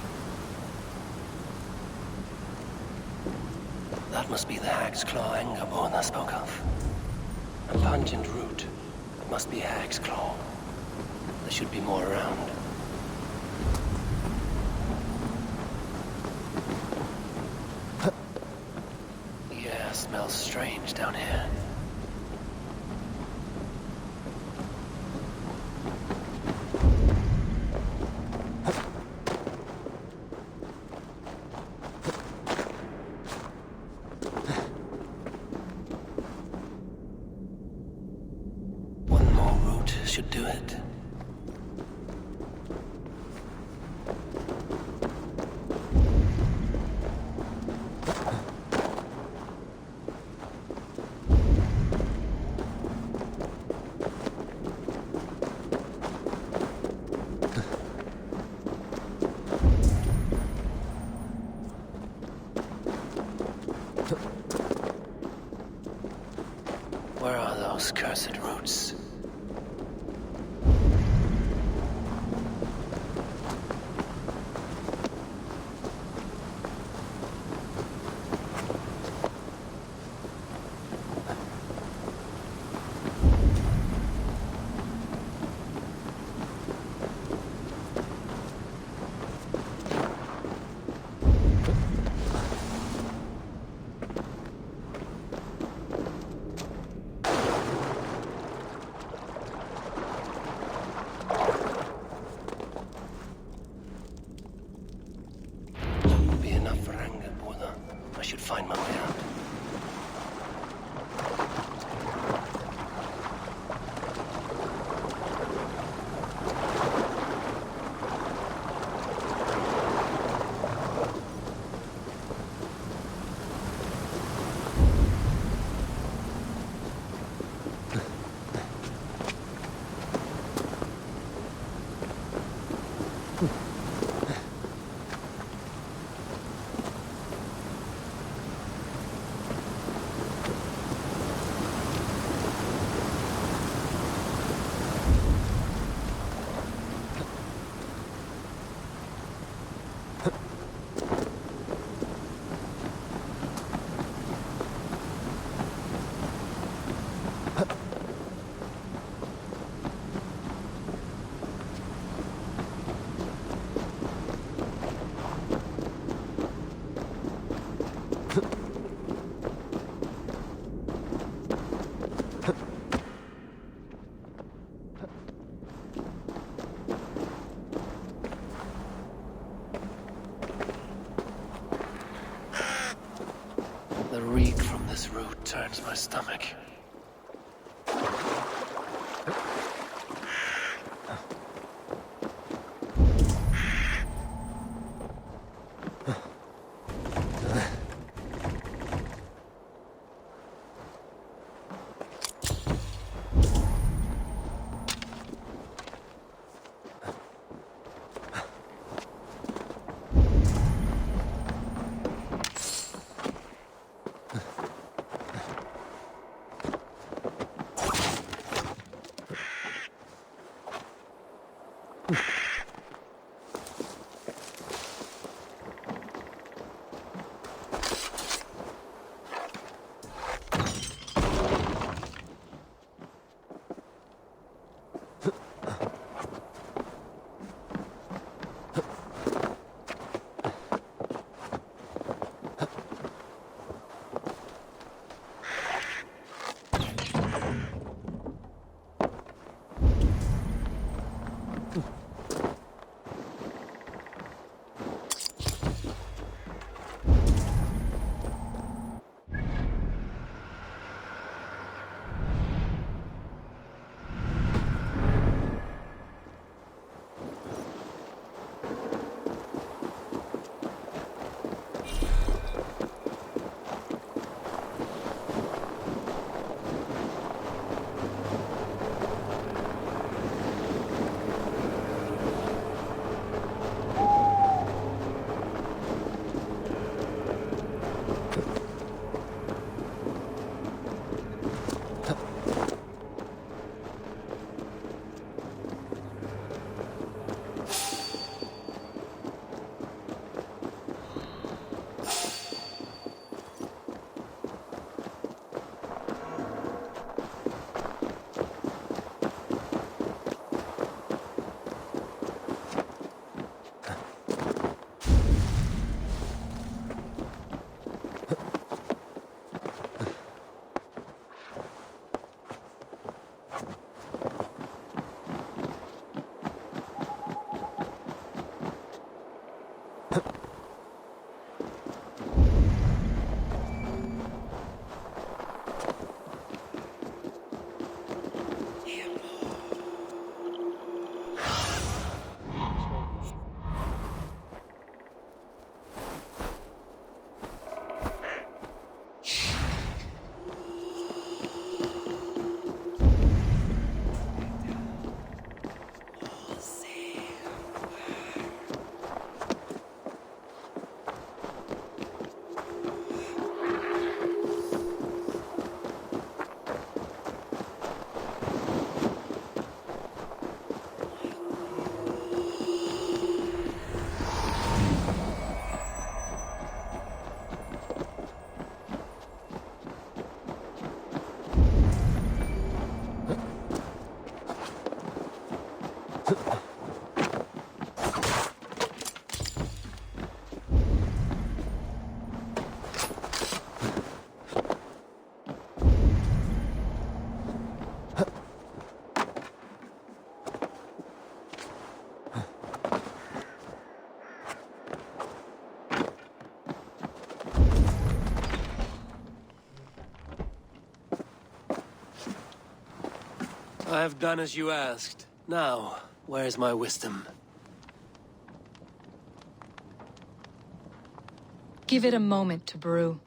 B: That must be the Hag's Claw Engerborn I spoke of. A pungent root. It must be Hag's Claw. There should be more around. The air smells strange down here. Should do it. Where are those cursed roots? should find my way out. The reek from this root turns my stomach. I have done as you asked. Now, where's my wisdom?
K: Give it a moment to brew.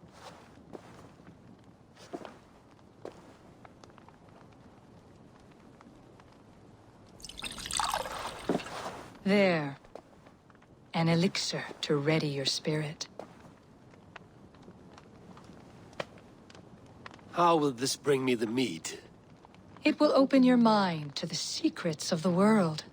K: There. An elixir to ready your spirit.
B: How will this bring me the mead?
K: It will open your mind to the secrets of the world.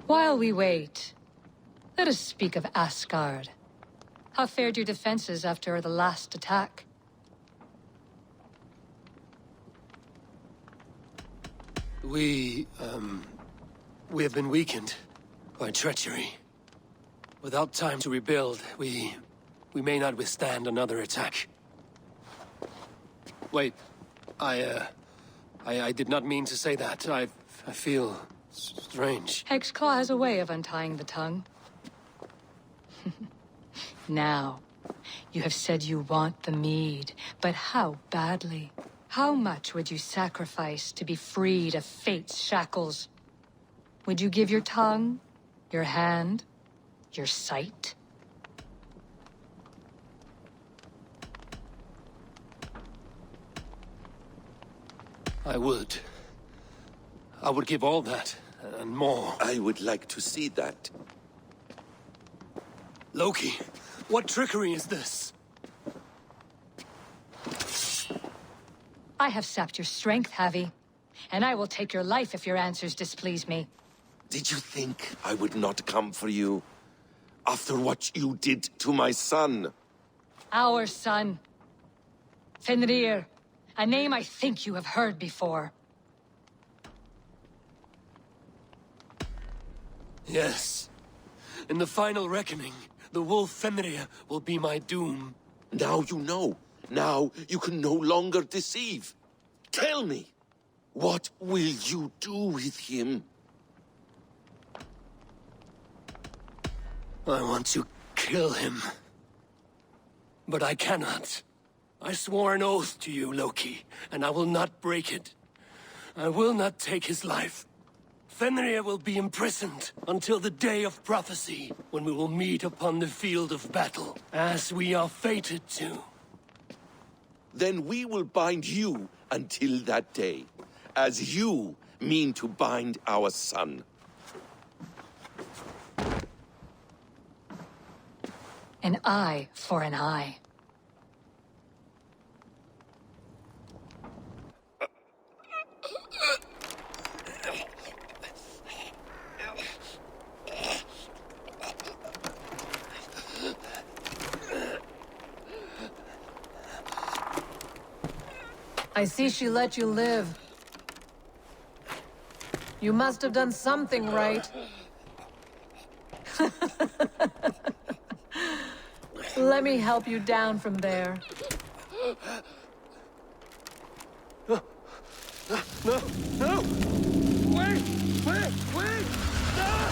K: While we wait, let us speak of Asgard. How fared your defenses after the last attack?
B: We have been weakened by treachery. Without time to rebuild, we may not withstand another attack. Wait, I did not mean to say that. I feel strange.
K: Hexclaw has a way of untying the tongue. Now, you have said you want the mead, but how badly? How much would you sacrifice to be freed of fate's shackles? Would you give your tongue, your hand, your sight?
B: I would. I would give all that, and more.
E: I would like to see that.
B: Loki, what trickery is this?
K: I have sapped your strength, Havi. And I will take your life if your answers displease me.
E: Did you think I would not come for you? After what you did to my son?
K: Our son. Fenrir. A name I think you have heard before.
B: Yes. In the final reckoning, the wolf Fenrir will be my doom.
E: Now you know. Now you can no longer deceive. Tell me, what will you do with him?
B: I want to kill him. But I cannot. I swore an oath to you, Loki, and I will not break it. I will not take his life. Fenrir will be imprisoned until the day of prophecy, when we will meet upon the field of battle, as we are fated to.
E: Then we will bind you until that day, as you mean to bind our son.
K: An eye for an eye.
L: I see she let you live. You must have done something right. Let me help you down from there.
B: No! No! Wait! Wait! No!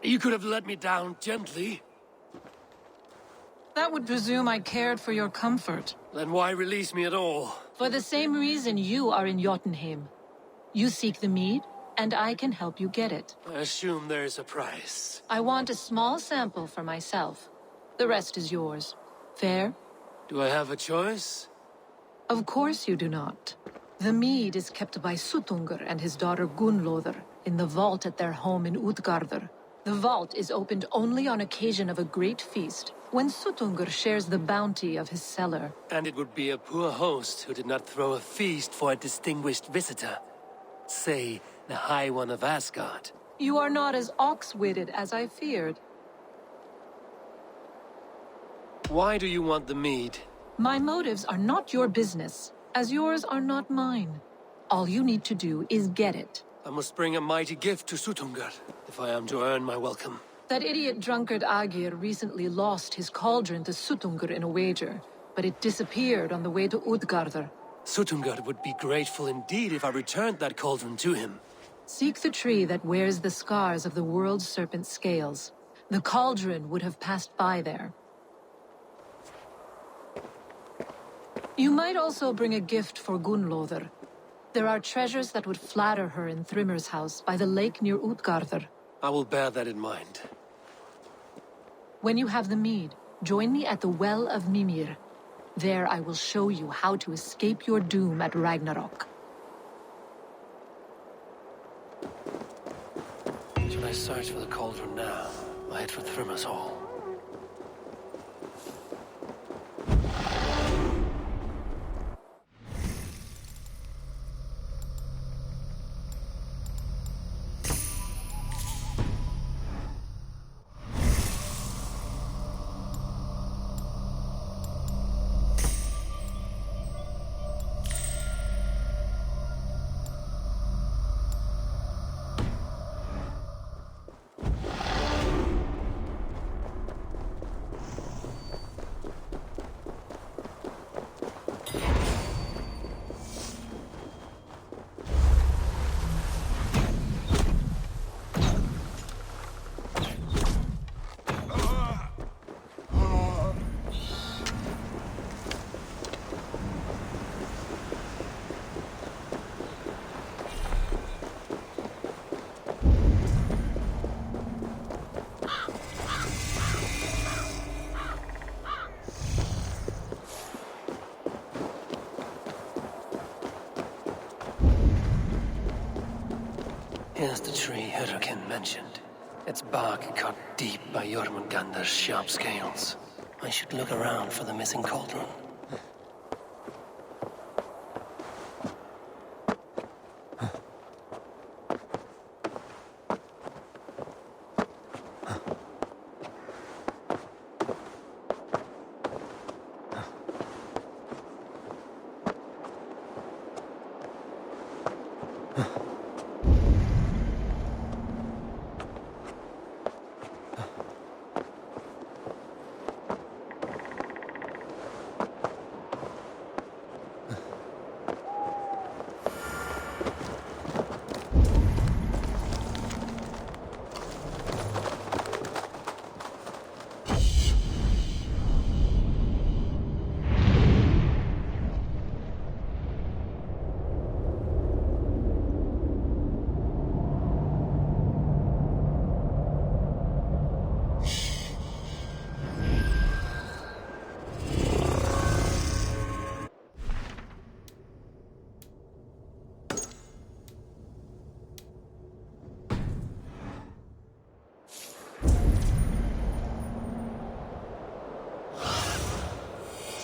B: You could have let me down gently.
L: That would presume I cared for your comfort.
B: Then why release me at all?
L: For the same reason you are in Jotunheim. You seek the mead, and I can help you get it.
B: I assume there's a price.
L: I want a small sample for myself. The rest is yours. Fair?
B: Do I have a choice?
L: Of course you do not. The mead is kept by Suttungr and his daughter Gunnlóðr in the vault at their home in Utgardr. The vault is opened only on occasion of a great feast, when Suttungr shares the bounty of his cellar.
B: And it would be a poor host who did not throw a feast for a distinguished visitor. Say, the High One of Asgard.
L: You are not as ox-witted as I feared.
B: Why do you want the mead?
L: My motives are not your business, as yours are not mine. All you need to do is get it.
B: I must bring a mighty gift to Suttungr, if I am to earn my welcome.
L: That idiot drunkard Agir recently lost his cauldron to Suttungr in a wager, but it disappeared on the way to Utgardr.
B: Suttungr would be grateful indeed if I returned that cauldron to him.
L: Seek the tree that wears the scars of the world's serpent scales. The cauldron would have passed by there. You might also bring a gift for Gunnlóðr. There are treasures that would flatter her in Thrimmer's house by the lake near Utgardr.
B: I will bear that in mind.
L: When you have the mead, join me at the Well of Mimir. There I will show you how to escape your doom at Ragnarok.
B: Should I search for the cauldron now? I head for Thrimmer's hall. Here's the tree Hurricane mentioned. Its bark cut deep by Jormungandr's sharp scales. I should look around for the missing cauldron.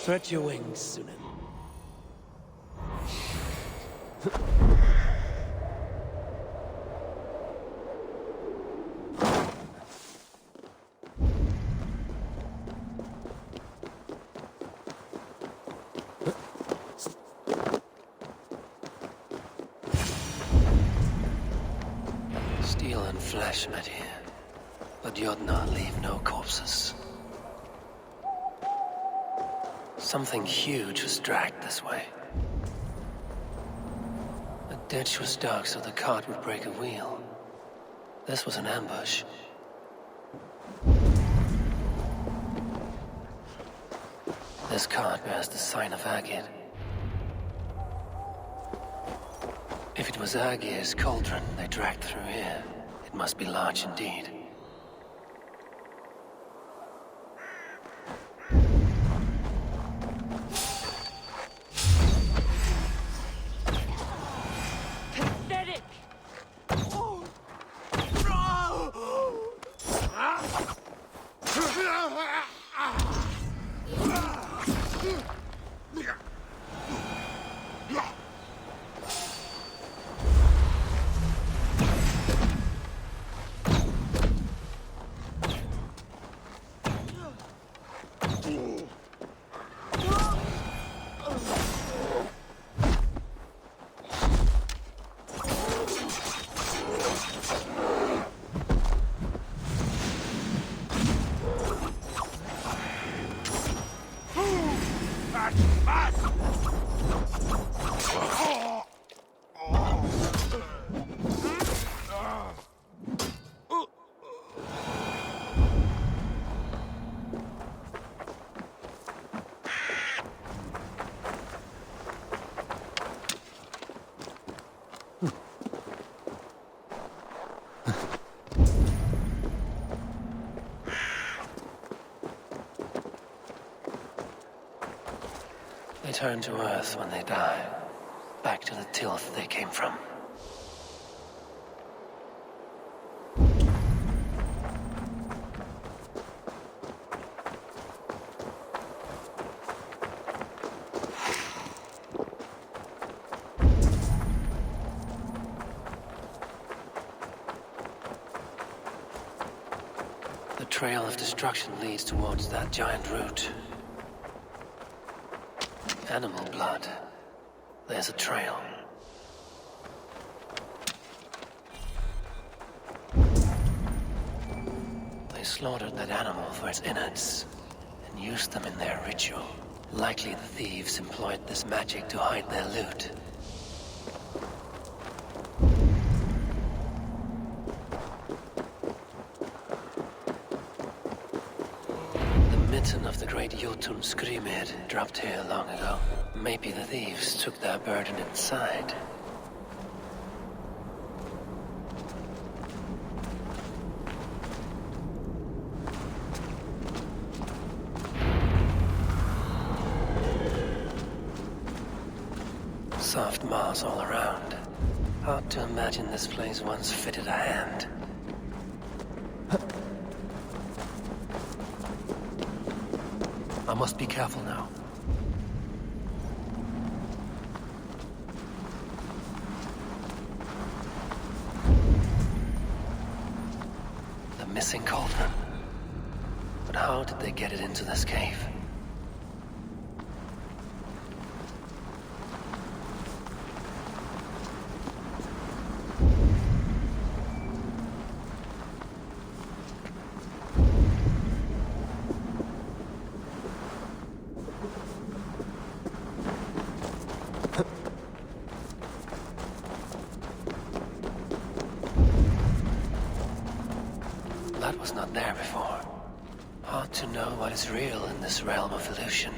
B: Stretch your wings, Sunan. Steel and flesh met here, but Jotnar leave no corpses. Something huge was dragged this way. The ditch was dark, so the cart would break a wheel. This was an ambush. This cart bears the sign of Agir. If it was Agir's cauldron they dragged through here, it must be large indeed. They turn to Earth when they die. Back to the tilth they came from. The trail of destruction leads towards that giant root. Animal blood. There's a trail. They slaughtered that animal for its innards and used them in their ritual. Likely the thieves employed this magic to hide their loot. Of the great Jotun Skrimir dropped here long ago. Maybe the thieves took their burden inside. Soft moss all around. Hard to imagine this place once fitted a hand. I must be careful now. The missing cauldron. But how did they get it into this cave? That was not there before. Hard to know what is real in this realm of illusion.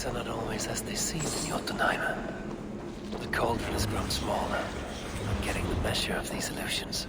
B: Things are not always as they seem in Jotunheim. The cauldron has grown smaller. I'm getting the measure of these illusions.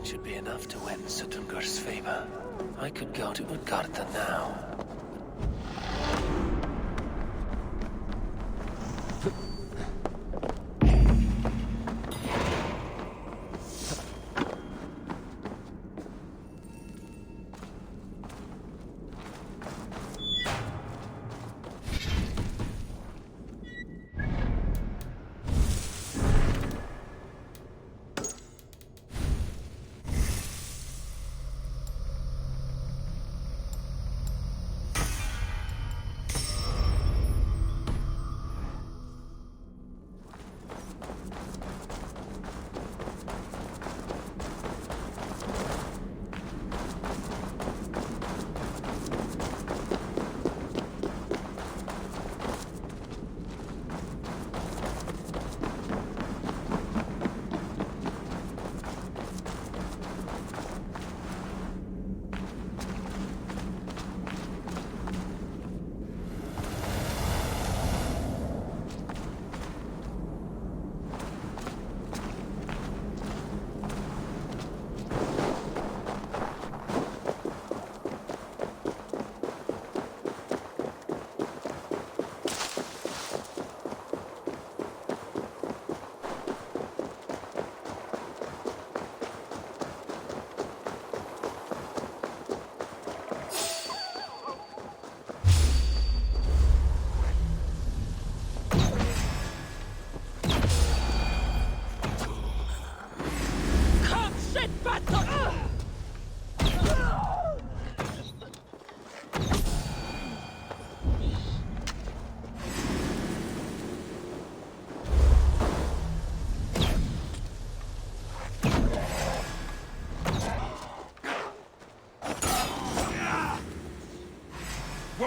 B: Should be enough to win Suttungur's favor. I could go to Utgarda now.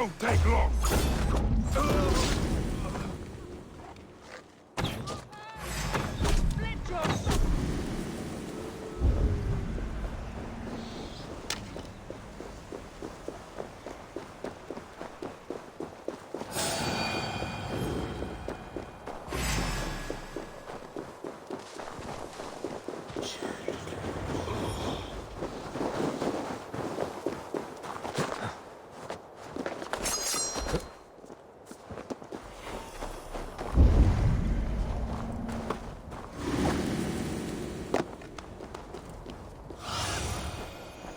A: won't take long.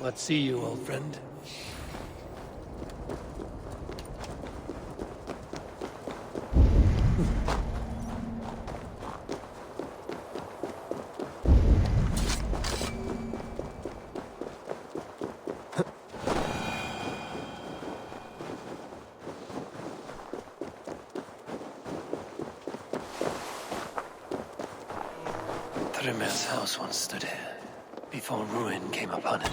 B: Let's see you, old friend. Thrymir's house once stood here, before ruin came upon it.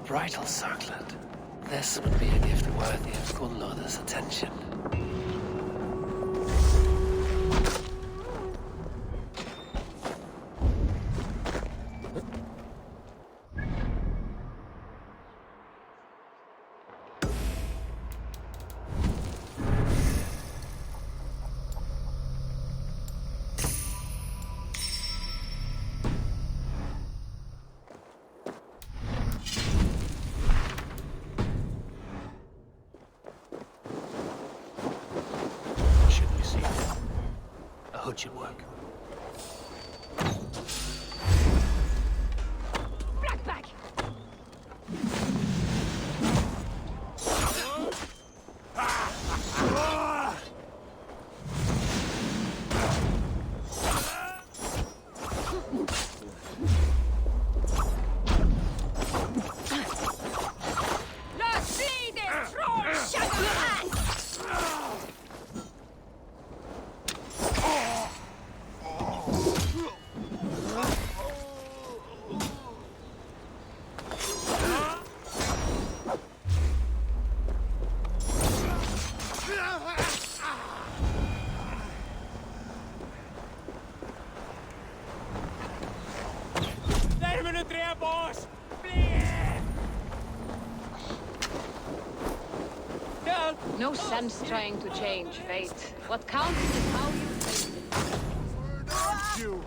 B: Bridal circlet. This would be a gift worthy of Gunnlodr's attention. Should work.
F: Back!
I: No sense trying to change fate. What counts is how you face it.
A: You.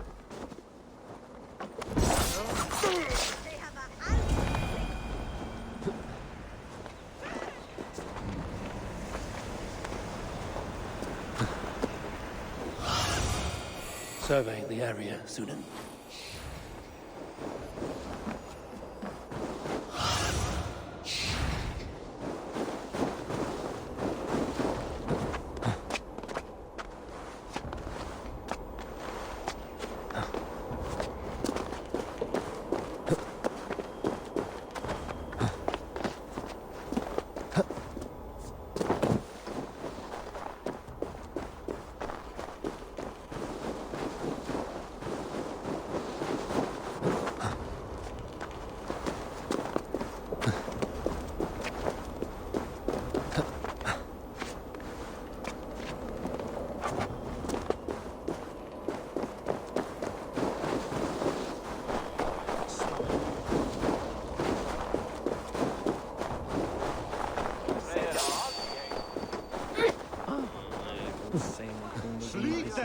B: Survey the area, Sunan.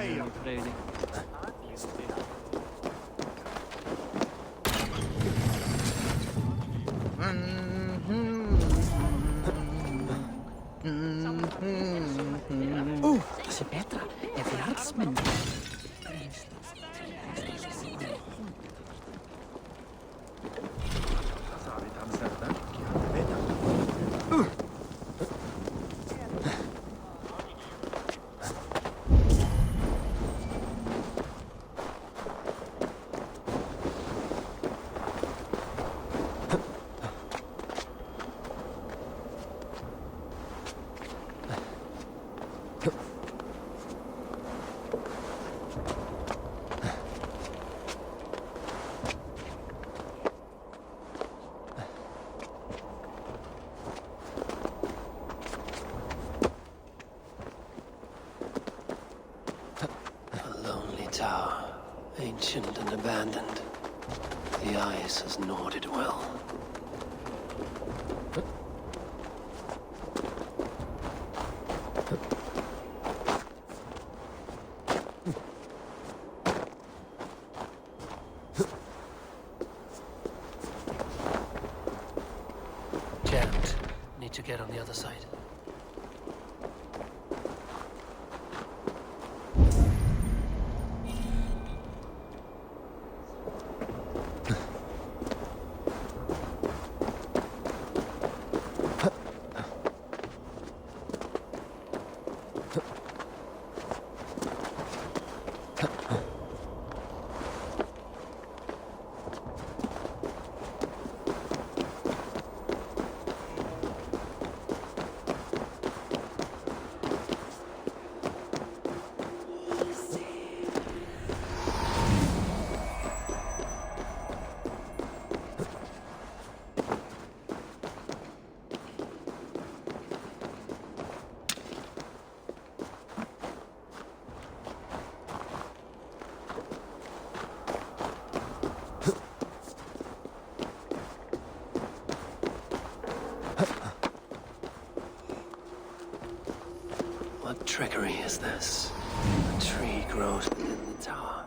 J: lämna mig i fred.
M: Se Petra är världsmän.
B: Ancient and abandoned. The ice has gnawed it well. Jammed. Need to get on the other side. What trickery is this? A tree grows within the tower.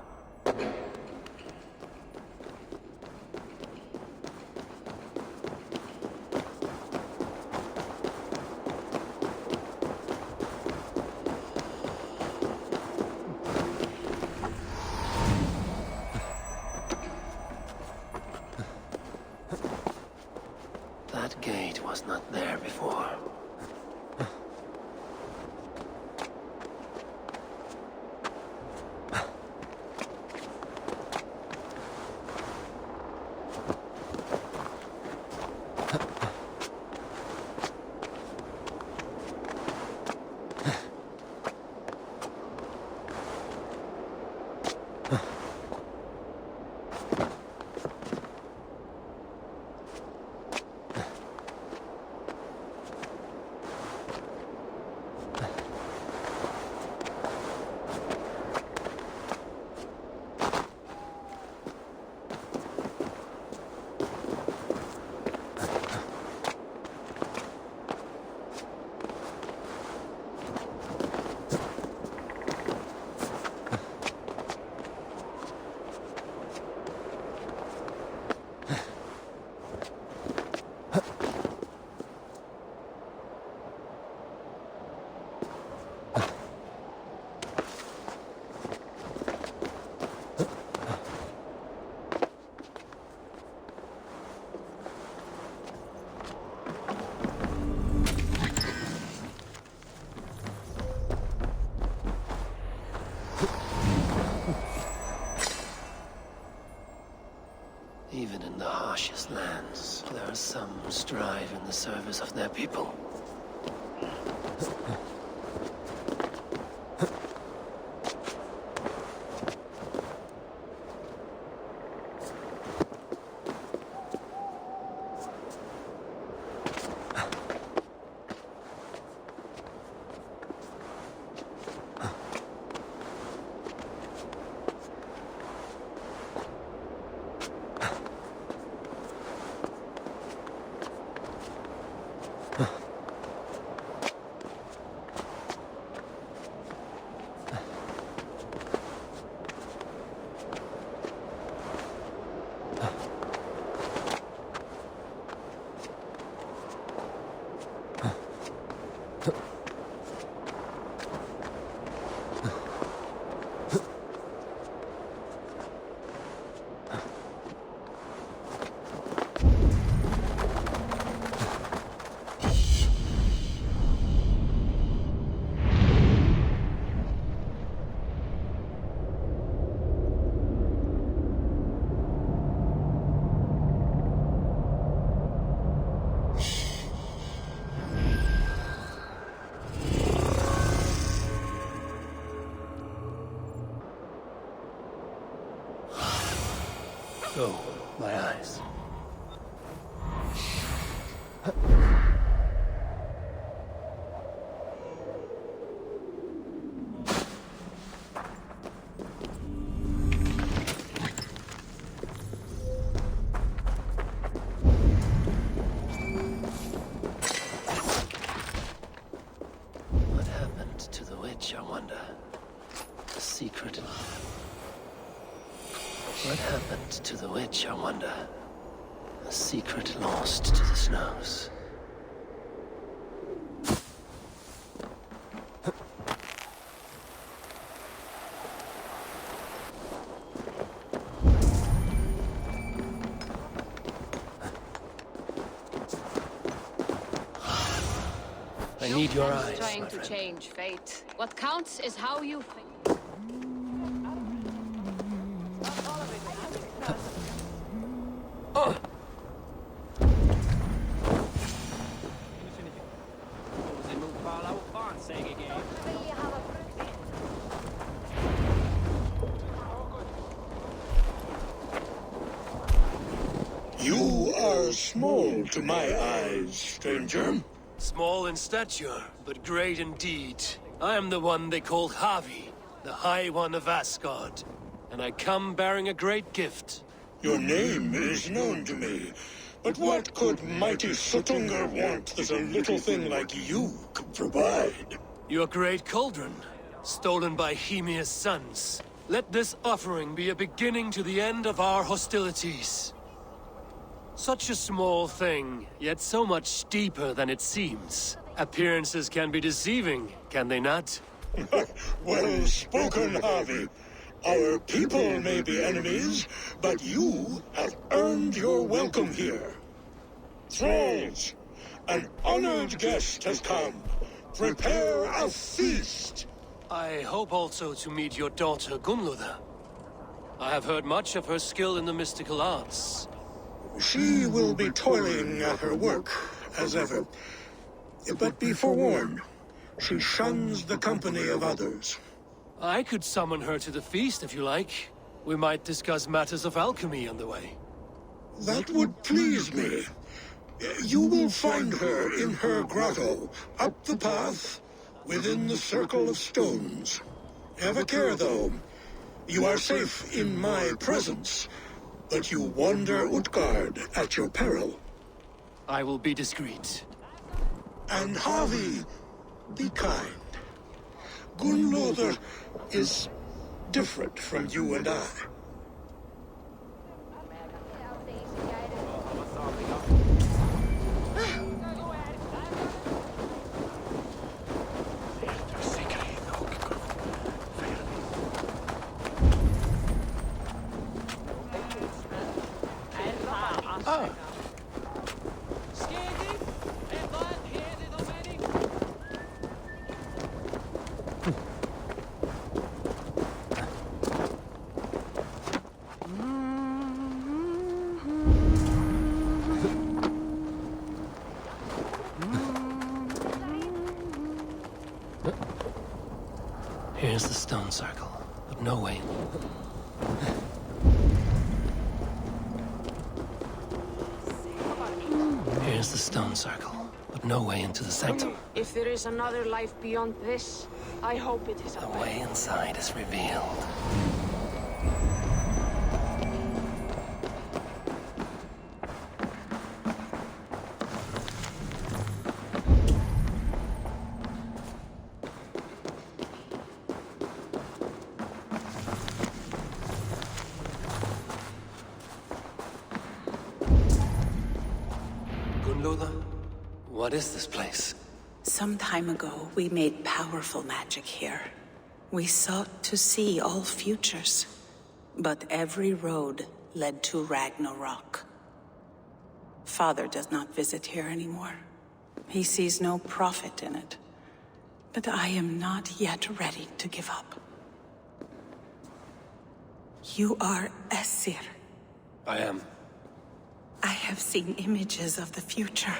B: That gate was not there before. Even in the harshest lands, there are some who strive in the service of their people. Go, my eyes. What happened to the witch, I wonder? A secret. What happened to the witch, I wonder? A secret lost to the snows. I need your eyes,
I: Trying
B: my
I: to
B: friend.
I: change fate. What counts is how you think.
A: You are small to my eyes, stranger.
B: Small in stature, but great in deed. I am the one they call Havi, the High One of Asgard. And I come bearing a great gift.
A: Your name is known to me. But what could mighty Suttungr want that a little thing like you could provide?
B: Your great cauldron, stolen by Hymir's sons. Let this offering be a beginning to the end of our hostilities. Such a small thing, yet so much deeper than it seems. Appearances can be deceiving, can they not?
A: Well spoken, Harvey. Our people may be enemies, but you have earned your welcome here. Thralls, an honored guest has come. Prepare a feast.
B: I hope also to meet your daughter Gunnlóða. I have heard much of her skill in the mystical arts.
A: She will be toiling at her work, as ever. But be forewarned, she shuns the company of others.
B: I could summon her to the feast if you like. We might discuss matters of alchemy on the way.
A: That would please me. You will find her in her grotto, up the path, within the circle of stones. Have a care, though. You are safe in my presence, but you wander Utgard at your peril.
B: I will be discreet.
A: And Havi, be kind. Gunnlóður is different from you and I.
B: Here's the stone circle, but no way. Here's the stone circle, but no way into the sanctum.
N: If there is another life beyond this, I hope it is
B: The way inside is revealed. Gunnlóða, what is this place?
O: Some time ago, we made powerful magic here. We sought to see all futures, but every road led to Ragnarok. Father does not visit here anymore. He sees no profit in it. But I am not yet ready to give up. You are Æsir.
B: I am.
O: I have seen images of the future,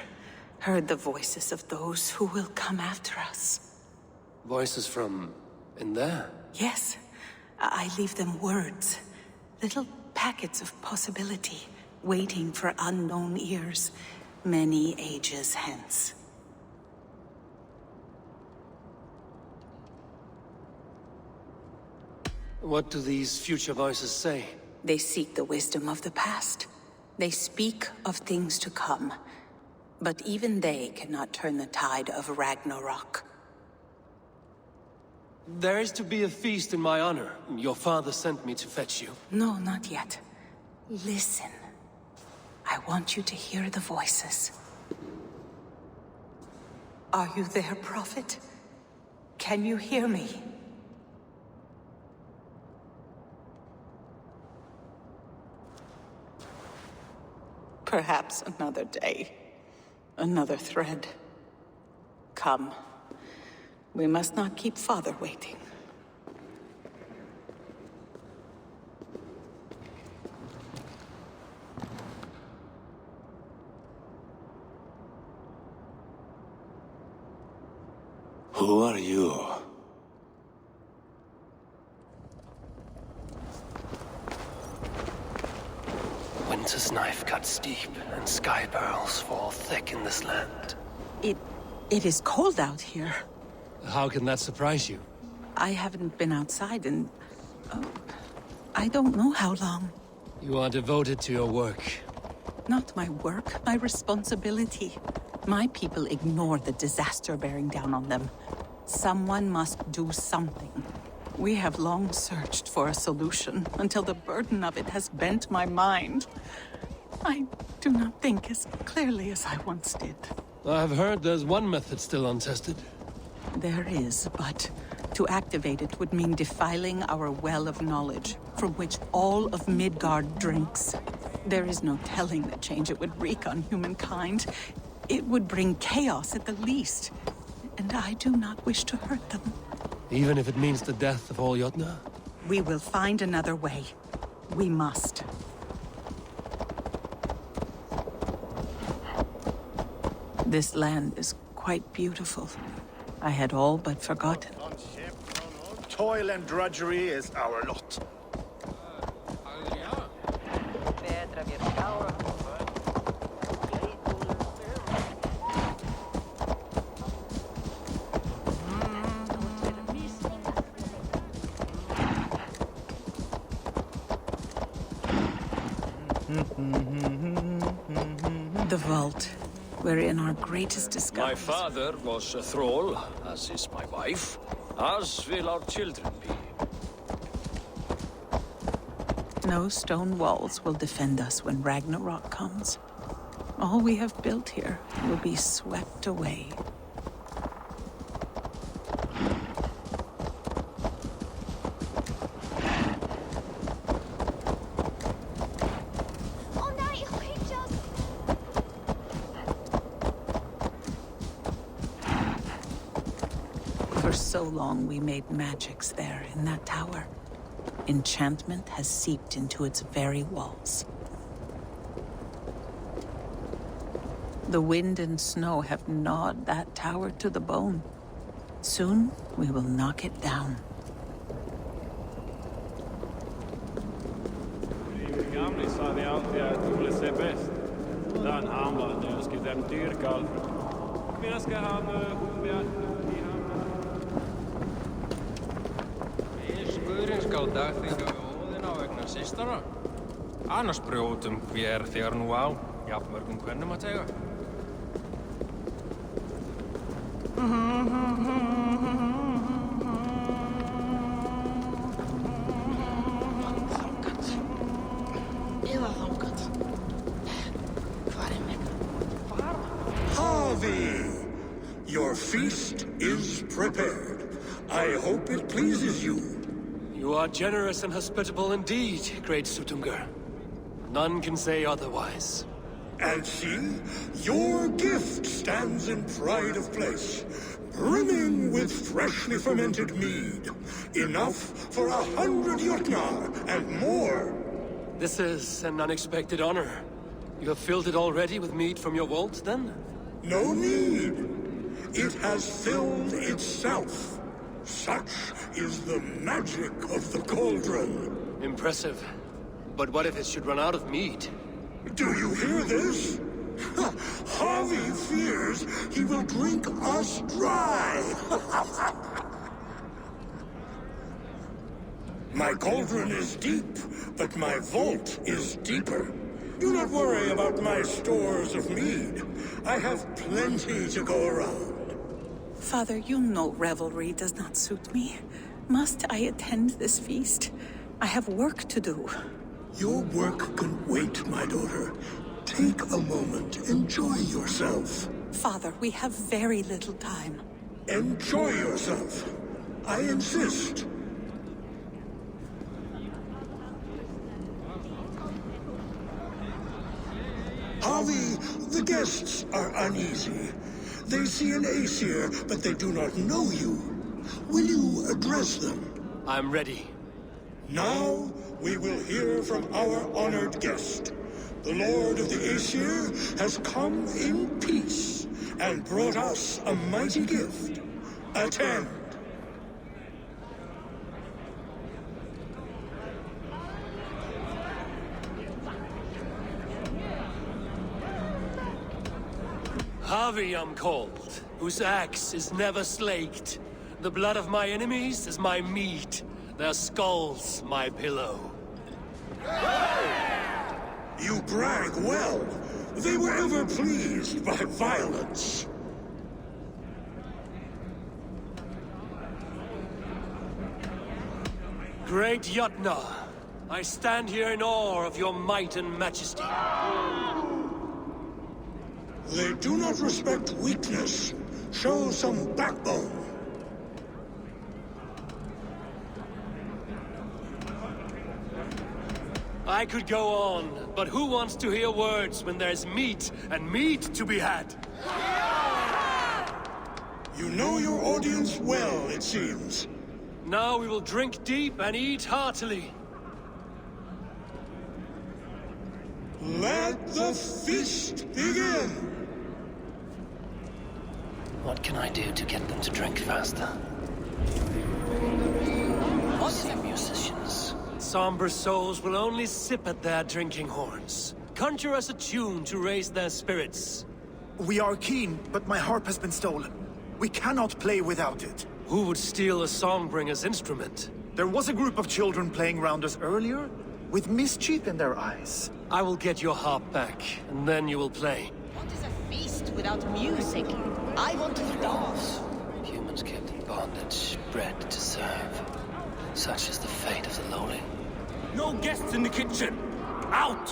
O: heard the voices of those who will come after us.
B: Voices from in there?
O: Yes, I leave them words, little packets of possibility, waiting for unknown ears, many ages hence.
B: What do these future voices say?
O: They seek the wisdom of the past. They speak of things to come. But even they cannot turn the tide of Ragnarok.
B: There is to be a feast in my honor. Your father sent me to fetch you.
O: No, not yet. Listen. I want you to hear the voices. Are you there, Prophet? Can you hear me? Perhaps another day. Another thread. Come. We must not keep Father waiting.
E: Who are you?
B: Winter's knife cuts deep, and sky pearls fall thick in this land.
O: It is cold out here.
B: How can that surprise you?
O: I haven't been outside in... I don't know how long.
B: You are devoted to your work.
O: Not my work, my responsibility. My people ignore the disaster bearing down on them. Someone must do something. We have long searched for a solution, until the burden of it has bent my mind. I do not think as clearly as I once did.
B: I've heard there's one method still untested.
O: There is, but to activate it would mean defiling our well of knowledge, from which all of Midgard drinks. There is no telling the change it would wreak on humankind. It would bring chaos at the least, and I do not wish to hurt them.
B: Even if it means the death of all Jotna?
O: We will find another way. We must. This land is quite beautiful. I had all but forgotten.
P: Toil and drudgery is our lot.
O: The vault, wherein our greatest discovery.
Q: My father was a thrall, as is my wife, as will our children be.
O: No stone walls will defend us when Ragnarok comes. All we have built here will be swept away. For so long we made magics there in that tower. Enchantment has seeped into its very walls. The wind and snow have gnawed that tower to the bone. Soon, we will knock it down.
R: Gamli sa vi alltid att du skulle se bäst. Den hamnade jag skulle den dyrkal. Men jag ska ha
J: Guðrinn skal dagþinga Óðina vegna systara. Annars brjótum hver þegar nú á, jafnmörgum kvennum að tega.
E: Eða þangað. Hvar minn?
A: Harvey! Your feast is prepared. I hope it pleases you.
B: You are generous and hospitable indeed, great Suttungr. None can say otherwise.
A: And see, your gift stands in pride of place, brimming with freshly fermented mead. Enough for 100 Jotnar and more.
B: This is an unexpected honor. You have filled it already with mead from your vault, then?
A: No need. It has filled itself. Such is the magic of the cauldron.
B: Impressive. But what if it should run out of mead?
A: Do you hear this? Harvey fears he will drink us dry. My cauldron is deep, but my vault is deeper. Do not worry about my stores of mead. I have plenty to go around.
O: Father, you know revelry does not suit me. Must I attend this feast? I have work to do.
A: Your work can wait, my daughter. Take a moment. Enjoy yourself.
O: Father, we have very little time.
A: Enjoy yourself. I insist. Harvey, the guests are uneasy. They see an Aesir, but they do not know you. Will you address them?
B: I'm ready.
A: Now, we will hear from our honored guest. The Lord of the Aesir has come in peace and brought us a mighty gift. Attend.
B: Harvey I'm called, whose axe is never slaked. The blood of my enemies is my meat, their skulls my pillow.
A: You brag well. They were ever pleased by violence.
B: Great Jotna, I stand here in awe of your might and majesty.
A: They do not respect weakness. Show some backbone.
B: I could go on, but who wants to hear words when there's meat and meat to be had?
A: You know your audience well, it seems.
B: Now we will drink deep and eat heartily.
A: Let the feast begin!
B: What can I do to get them to drink faster? The musicians. Somber souls will only sip at their drinking horns. Conjure us a tune to raise their spirits.
P: We are keen, but my harp has been stolen. We cannot play without it.
B: Who would steal a songbringer's instrument?
P: There was a group of children playing around us earlier, with mischief in their eyes.
B: I will get your harp back, and then you will play.
S: What is a feast without music? I want to dance.
B: Humans kept in bondage, bred to serve. Such is the fate of the lowly.
E: No guests in the kitchen! Out!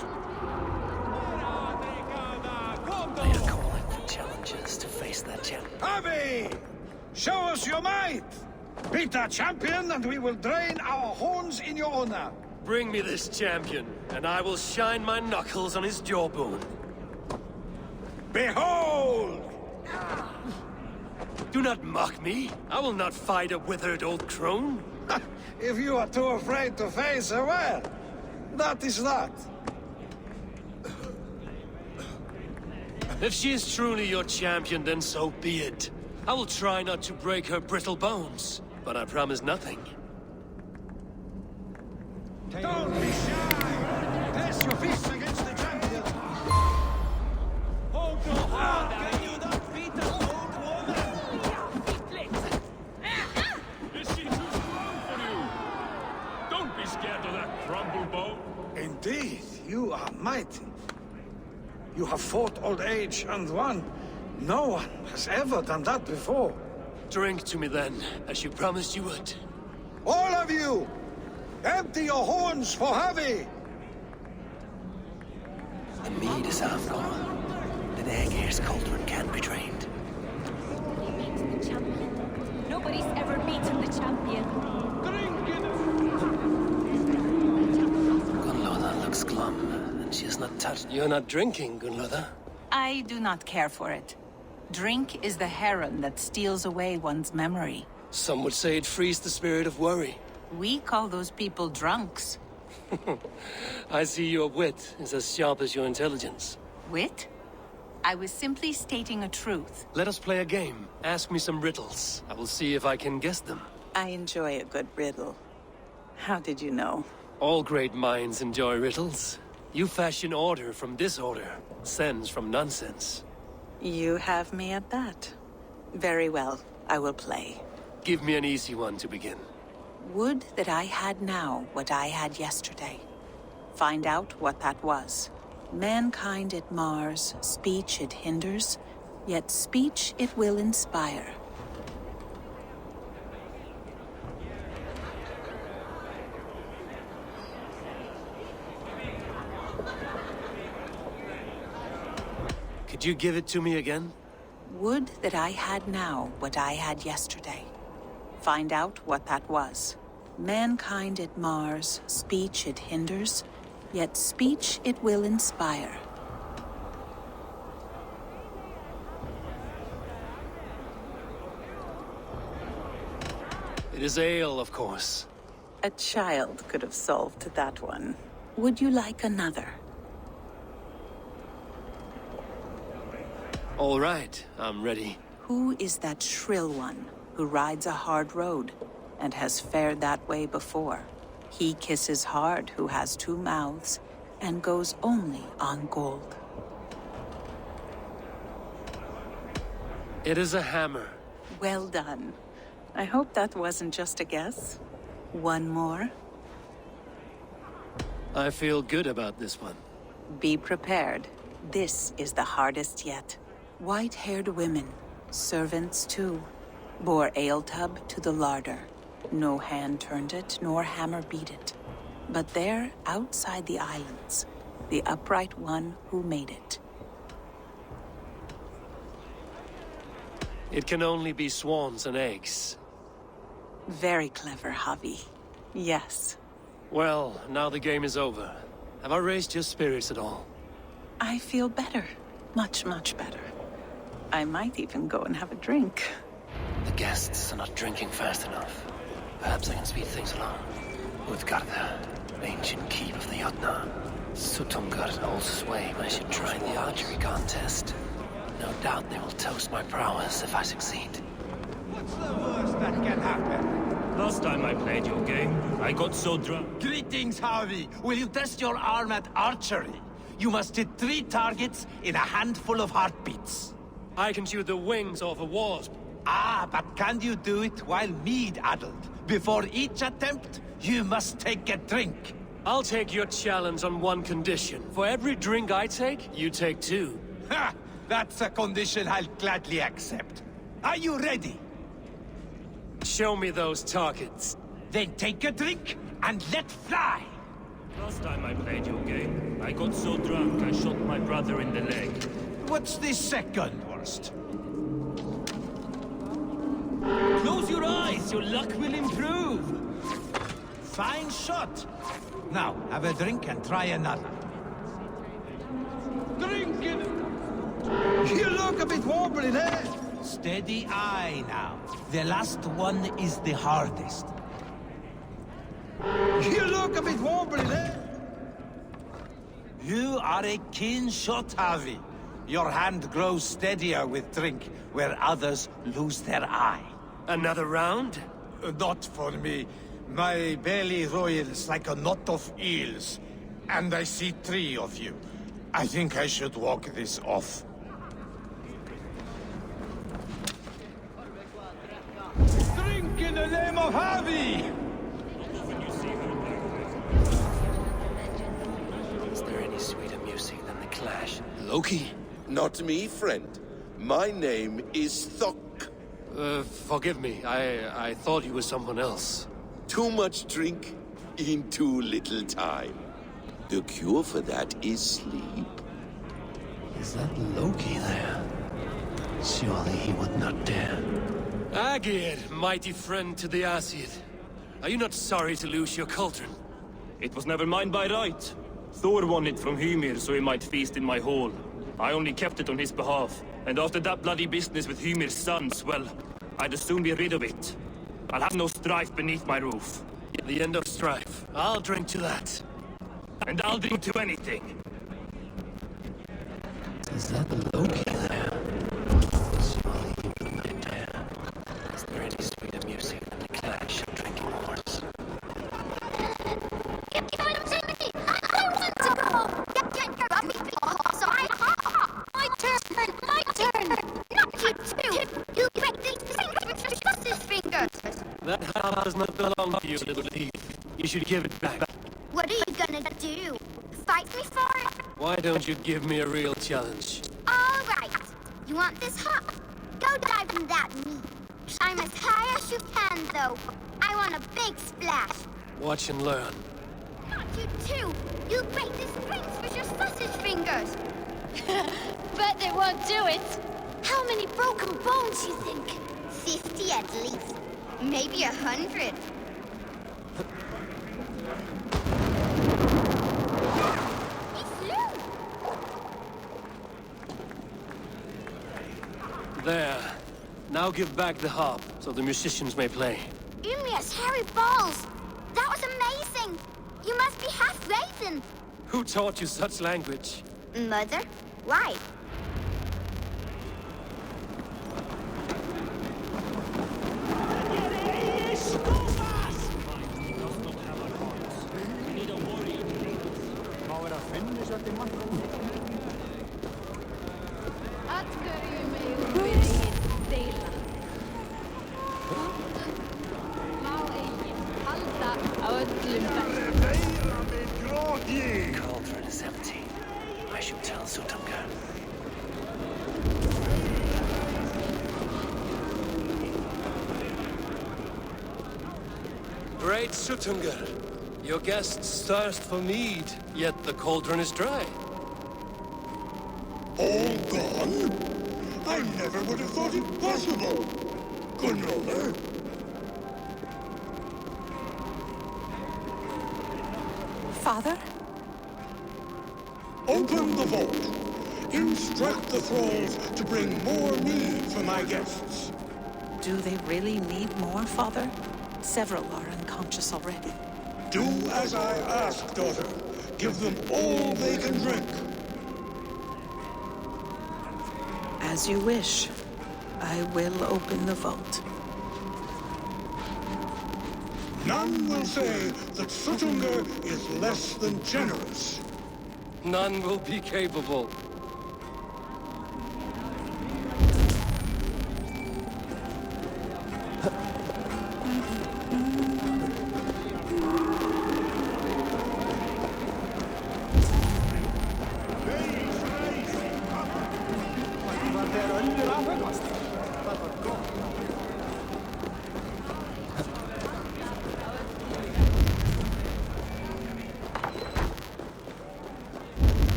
B: They are calling for challengers to face their champion.
T: Harvey! Show us your might! Beat our champion and we will drain our horns in your honor.
B: Bring me this champion, and I will shine my knuckles on his jawbone.
T: Behold!
B: Do not mock me. I will not fight a withered old crone.
T: If you are too afraid to face her, well, that is that.
B: If she is truly your champion, then so be it. I will try not to break her brittle bones, but I promise nothing.
T: Don't be shy! Press your fists against the champion!
E: Hold your heart, can you not beat an old woman?
R: Is she too strong for you? Don't be scared of that crumble bone.
T: Indeed, you are mighty. You have fought old age and won. No one has ever done that before.
B: Drink to me then, as you promised you would.
T: All of you! Empty your horns for Harvey!
B: The mead is half gone. The Aegir's cauldron can be drained.
F: Nobody beats the champion. Nobody's ever beaten the champion.
B: Gunloda looks glum, and she has not touched. You're not drinking, Gunloda.
O: I do not care for it. Drink is the heron that steals away one's memory.
B: Some would say it frees the spirit of worry.
O: We call those people drunks.
B: I see your wit is as sharp as your intelligence.
O: Wit? I was simply stating a truth.
B: Let us play a game. Ask me some riddles. I will see if I can guess them.
O: I enjoy a good riddle. How did you know?
B: All great minds enjoy riddles. You fashion order from disorder, sense from nonsense.
O: You have me at that. Very well, I will play.
B: Give me an easy one to begin.
O: Would that I had now what I had yesterday. Find out what that was. Mankind it mars, speech it hinders, yet speech it will inspire.
B: Could you give it to me again?
O: Would that I had now what I had yesterday. Find out what that was. Mankind it mars, speech it hinders, yet speech it will inspire.
B: It is ale, of course.
O: A child could have solved that one. Would you like another?
B: All right, I'm ready.
O: Who is that shrill one who rides a hard road and has fared that way before? He kisses hard who has two mouths and goes only on gold.
B: It is a hammer.
O: Well done. I hope that wasn't just a guess. One more?
B: I feel good about this one.
O: Be prepared. This is the hardest yet. White-haired women, servants too, bore ale tub to the larder. No hand turned it, nor hammer beat it. But there, outside the islands, the upright one who made it.
B: It can only be swans and eggs.
O: Very clever, Javi. Yes.
B: Well, now the game is over. Have I raised your spirits at all?
O: I feel better. Much, much better. I might even go and have a drink.
B: The guests are not drinking fast enough. Perhaps I can speed things along. Utgarda, ancient keep of the Jotnar. Sutungar, old sway. I should try the archery contest. No doubt they will toast my prowess if I succeed.
U: What's the worst that can happen?
G: Last time I played your game, I got so drunk.
U: Greetings, Harvey. Will you test your arm at archery? You must hit 3 targets in a handful of heartbeats.
B: I can shoot the wings off a wasp.
U: Ah, but can you do it while mead-addled? Before each attempt, you must take a drink.
B: I'll take your challenge on one condition. For every drink I take, you take 2.
U: Ha! That's a condition I'll gladly accept. Are you ready?
B: Show me those targets.
U: Then take a drink and let fly!
G: Last time I played your game, I got so drunk I shot my brother in the leg.
U: What's the second worst?
G: Close your eyes, your luck will improve!
U: Fine shot! Now, have a drink and try another. Drink it! You look a bit wobbly there! Steady eye now. The last one is the hardest. You look a bit wobbly there! You are a keen shot, Javi. Your hand grows steadier with drink, where others lose their eye.
B: Another round?
U: Not for me. My belly roils like a knot of eels. And I see 3 of you. I think I should walk this off. Drink in the name of Javi!
B: Is there any sweeter music than the clash?
A: Loki? Not me, friend. My name is Thok.
B: Forgive me. I thought you were someone else.
A: Too much drink in too little time. The cure for that is sleep.
B: Is that Loki there? Surely he would not dare. Agir, mighty friend to the Aesir. Are you not sorry to lose your cauldron?
G: It was never mine by right. Thor won it from Hymir so he might feast in my hall. I only kept it on his behalf. And after that bloody business with Hymir's sons, well, I'd as soon be rid of it. I'll have no strife beneath my roof.
B: The end of strife. I'll drink to that.
G: And I'll drink to anything.
B: Is that Loki there? Surely he would not dare. Is there any sweeter music than the clash of drinking horns? harp does not belong to you, little thief. You should give it back.
H: What are you gonna do? Fight me for it?
B: Why don't you give me a real challenge?
H: All right. You want this harp? Go dive in that meat. Climb as high as you can, though. I want a big splash.
B: Watch and learn.
H: Not you too. You'll break the springs with your sausage fingers. But they won't do it. How many broken bones, you think? 50 at least. Maybe 100.
B: There. Now give back the harp, so the musicians may play.
H: Ymir's hairy balls! That was amazing! You must be half Raven!
B: Who taught you such language?
H: Mother? Why?
B: Cauldron is empty. I should tell Sutunga. Great Sutunga, your guests thirst for mead, yet the cauldron is dry.
A: All gone? I never would have thought it possible. Gunlover?
O: Father?
A: Open the vault. Instruct the thralls to bring more mead for my guests.
O: Do they really need more, Father? Several are unconscious already.
A: Do as I ask, daughter. Give them all they can drink.
O: As you wish. I will open the vault.
A: None will say that Sutunga is less than generous.
B: None will be capable.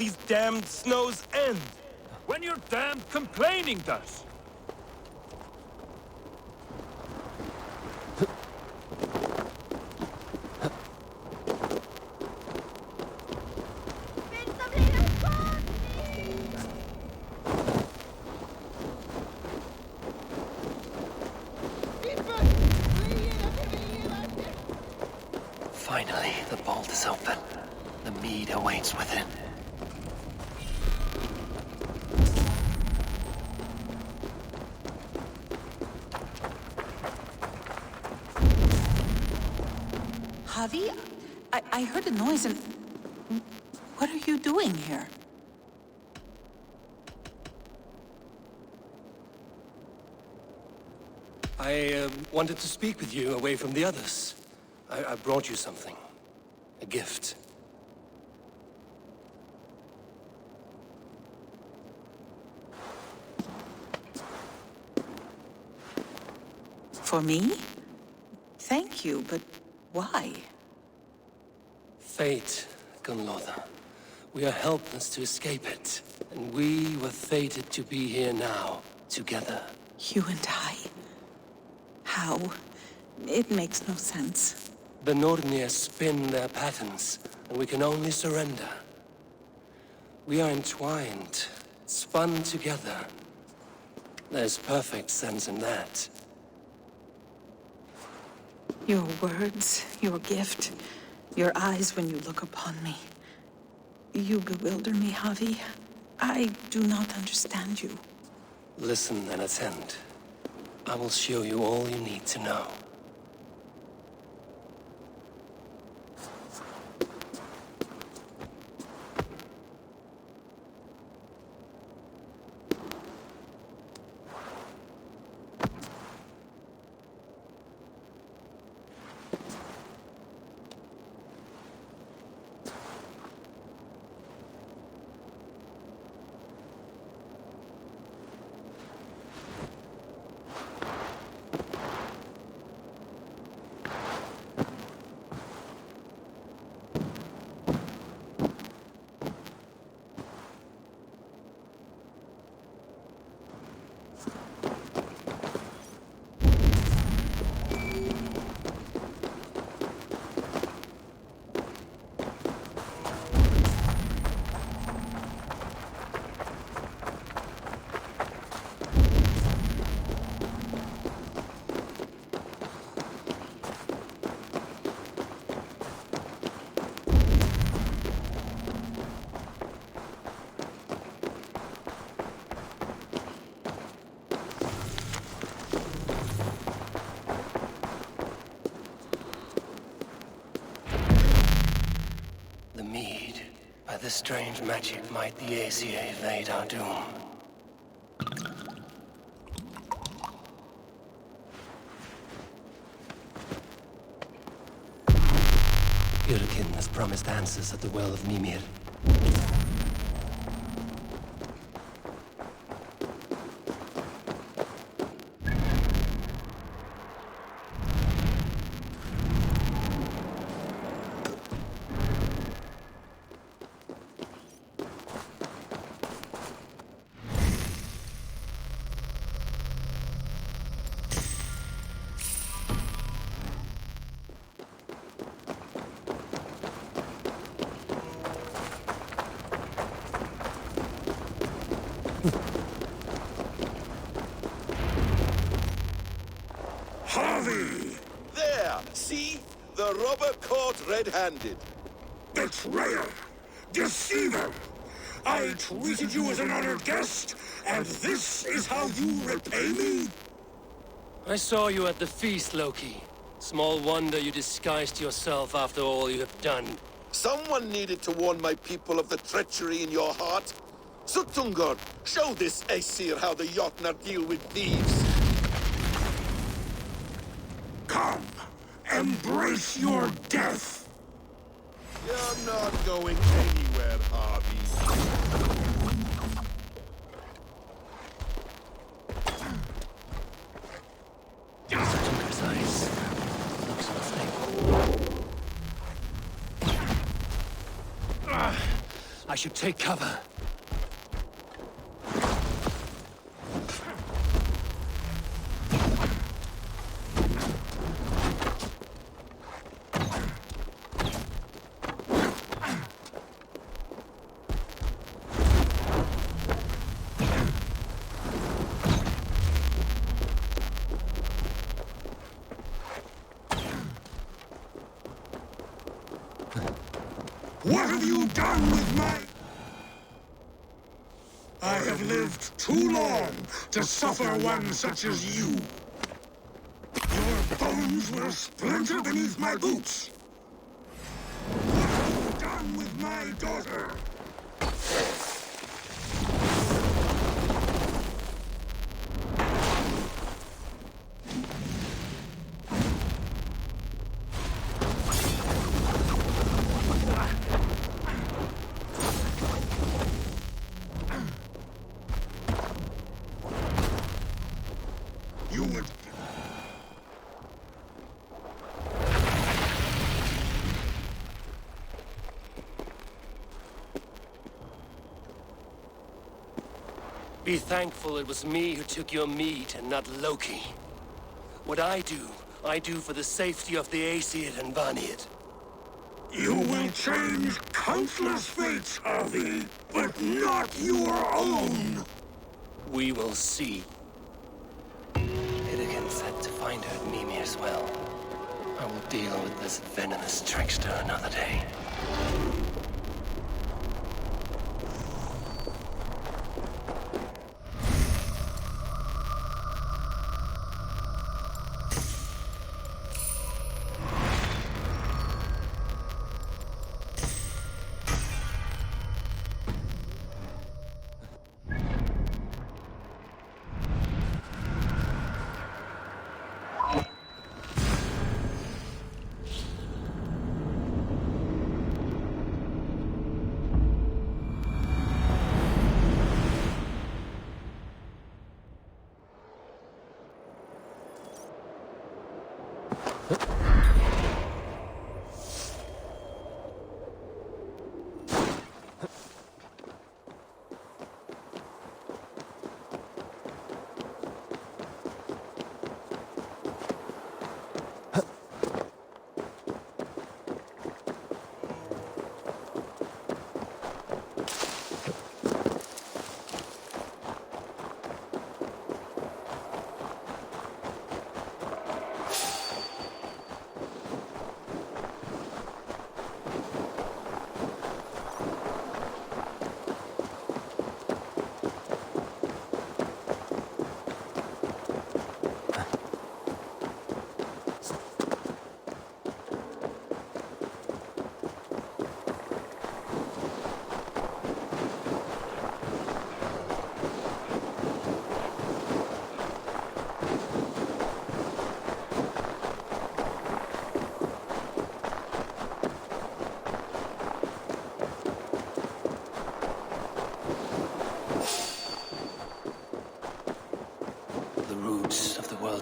C: these damned snows end?
Q: When your damned complaining does.
B: Finally, the vault is open. The mead awaits within.
O: Javi, I heard a noise and... What are you doing here?
B: I wanted to speak with you away from the others. I brought you something. A gift.
O: For me? Thank you, but why?
B: Fate, Gunlother. We are helpless to escape it. And we were fated to be here now, together.
O: You and I? How? It makes no sense.
B: The Nornir spin their patterns, and we can only surrender. We are entwined, spun together. There's perfect sense in that.
O: Your words, your gift, your eyes when you look upon me. You bewilder me, Javi. I do not understand you.
B: Listen and attend. I will show you all you need to know. The strange magic might the ACA evade our doom. Irkin has promised answers at the Well of Mimir.
V: There! See? The robber caught red-handed.
A: Betrayer! Deceiver! I treated you as an honored guest, and this is how you repay me?
B: I saw you at the feast, Loki. Small wonder you disguised yourself after all you have done.
V: Someone needed to warn my people of the treachery in your heart. Suttungr, show this Aesir how the Jotnar deal with thieves.
A: Come, embrace your death!
V: You're not going anywhere, Harvey.
B: Suttungr's eyes. Looks unstable. I should take cover.
A: What have you done with my... I have lived too long to suffer one such as you. Your bones will splinter beneath my boots. What have you done with my daughter? You would...
B: Be thankful it was me who took your meat and not Loki. What I do for the safety of the Aesir and Vanir.
A: You will change countless fates, Harvey, but not your own.
B: We will see. Hidegan said to find her at Mimir's well. I will deal with this venomous trickster another day.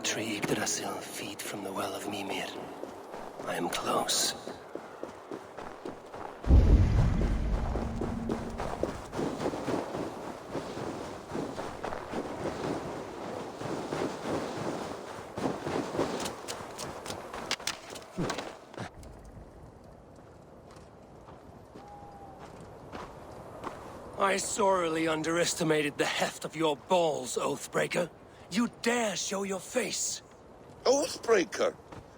B: Tree Yggdrasil feed from the well of Mimir. I am close. I sorely underestimated the heft of your balls, Oathbreaker. You dare show your face?
V: Oathbreaker,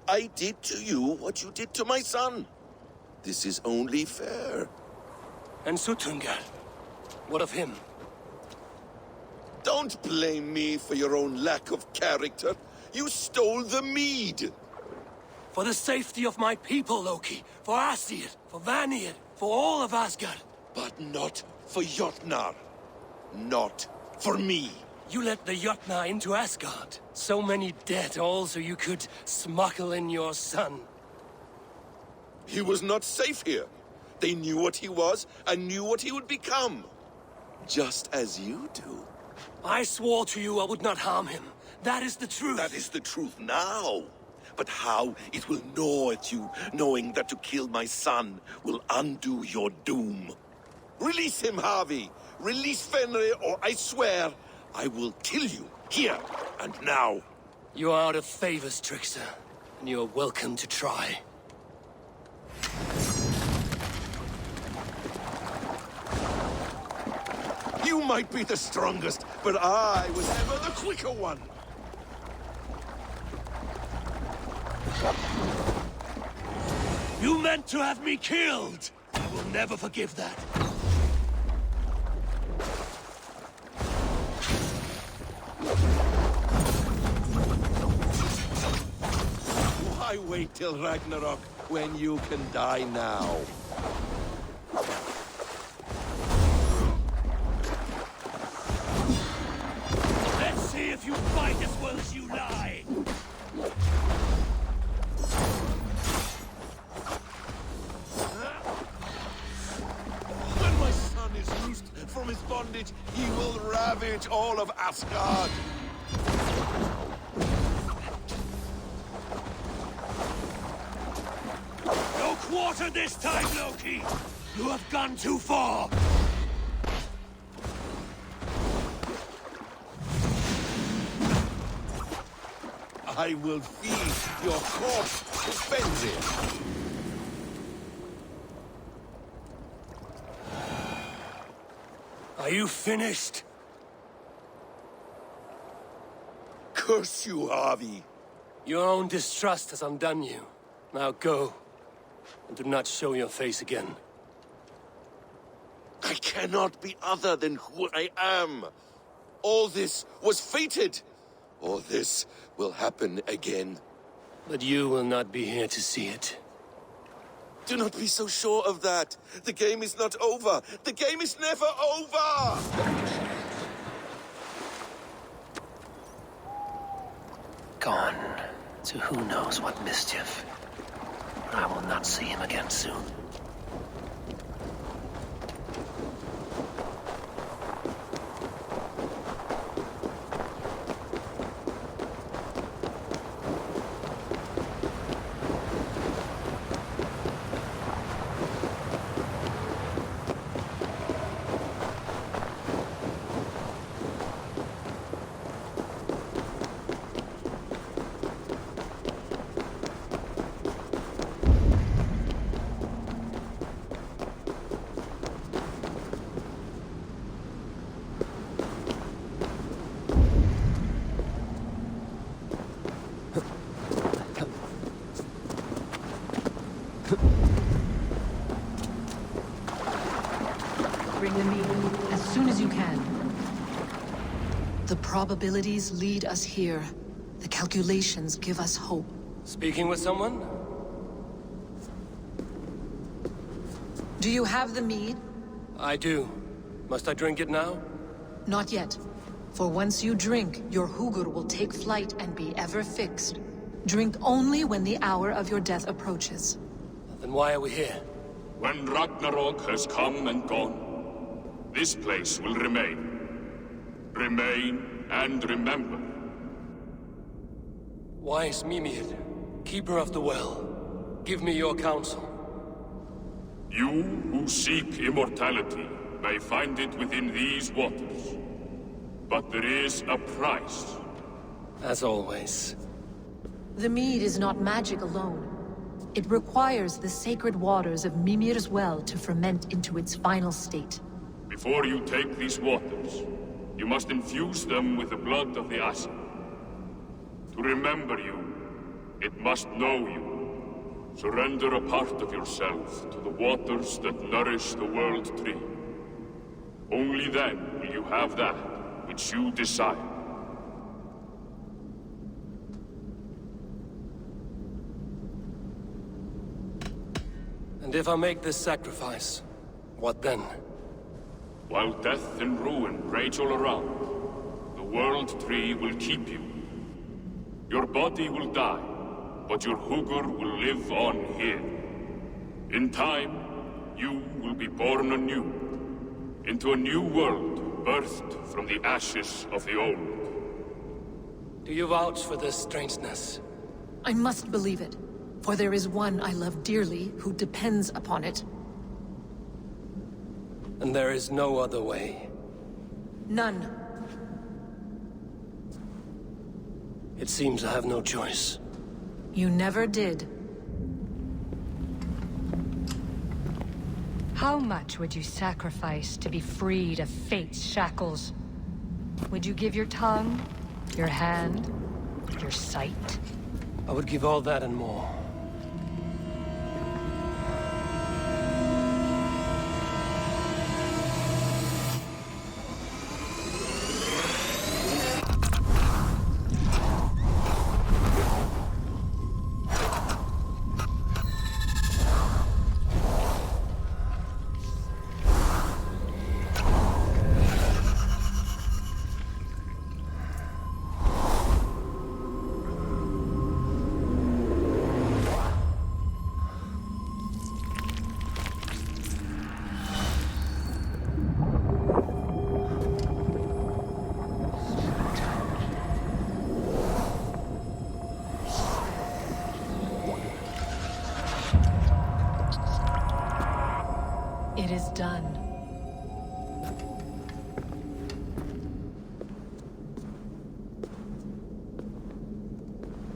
V: I did to you what you did to my son. This is only fair.
B: And Suttungr? What of him?
V: Don't blame me for your own lack of character. You stole the mead.
B: For the safety of my people, Loki. For Aesir, for Vanir, for all of Asgard.
V: But not for Jotnar. Not for me.
B: You let the Jotnar into Asgard. So many dead, all so you could smuggle in your son.
V: He was not safe here. They knew what he was and knew what he would become. Just as you do.
B: I swore to you I would not harm him. That is the truth.
V: That is the truth now. But how it will gnaw at you, knowing that to kill my son will undo your doom. Release him, Harvey! Release Fenrir, or I swear, I will kill you, here and now!
B: You are out of favors, trickster, and you are welcome to try.
V: You might be the strongest, but I was ever the quicker one!
A: You meant to have me killed! I will never forgive that.
V: Why wait till Ragnarok when you can die now?
A: Let's see if you fight as well as you lie!
V: When my son is loosed from his bondage, he will ravage all of Asgard!
A: No quarter this time, Loki! You have gone too far!
V: I will feed your corpse to Fenrir!
A: Are you finished?
V: Curse you, Harvey!
B: Your own distrust has undone you. Now go, and do not show your face again.
V: I cannot be other than who I am. All this was fated. All this will happen again.
B: But you will not be here to see it.
V: Do not be so sure of that. The game is not over. The game is never over!
E: Gone to who knows what mischief. I will not see him again soon.
L: Bring the meat as soon as you can. The probabilities lead us here. The calculations give us hope.
B: Speaking with someone?
L: Do you have the mead?
B: I do. Must I drink it now?
L: Not yet. For once you drink, your Hugur will take flight and be ever fixed. Drink only when the hour of your death approaches.
B: Then why are we here?
D: When Ragnarok has come and gone, this place will remain. Remain and remember.
B: Wise Mimir, keeper of the well, give me your counsel.
D: You who seek immortality may find it within these waters. But there is a price.
B: As always.
L: The mead is not magic alone. It requires the sacred waters of Mimir's well to ferment into its final state.
D: Before you take these waters, you must infuse them with the blood of the Assassin. To remember you, it must know you. Surrender a part of yourself to the waters that nourish the World Tree. Only then will you have that which you desire.
B: And if I make this sacrifice, what then?
D: While death and ruin rage all around, the World Tree will keep you. Your body will die, but your Hugur will live on here. In time, you will be born anew, into a new world birthed from the ashes of the old.
B: Do you vouch for this strangeness?
L: I must believe it, for there is one I love dearly who depends upon it.
B: And there is no other way.
L: None.
B: It seems I have no choice.
L: You never did.
K: How much would you sacrifice to be freed of fate's shackles? Would you give your tongue, your hand, your sight?
B: I would give all that and more.
L: It is done.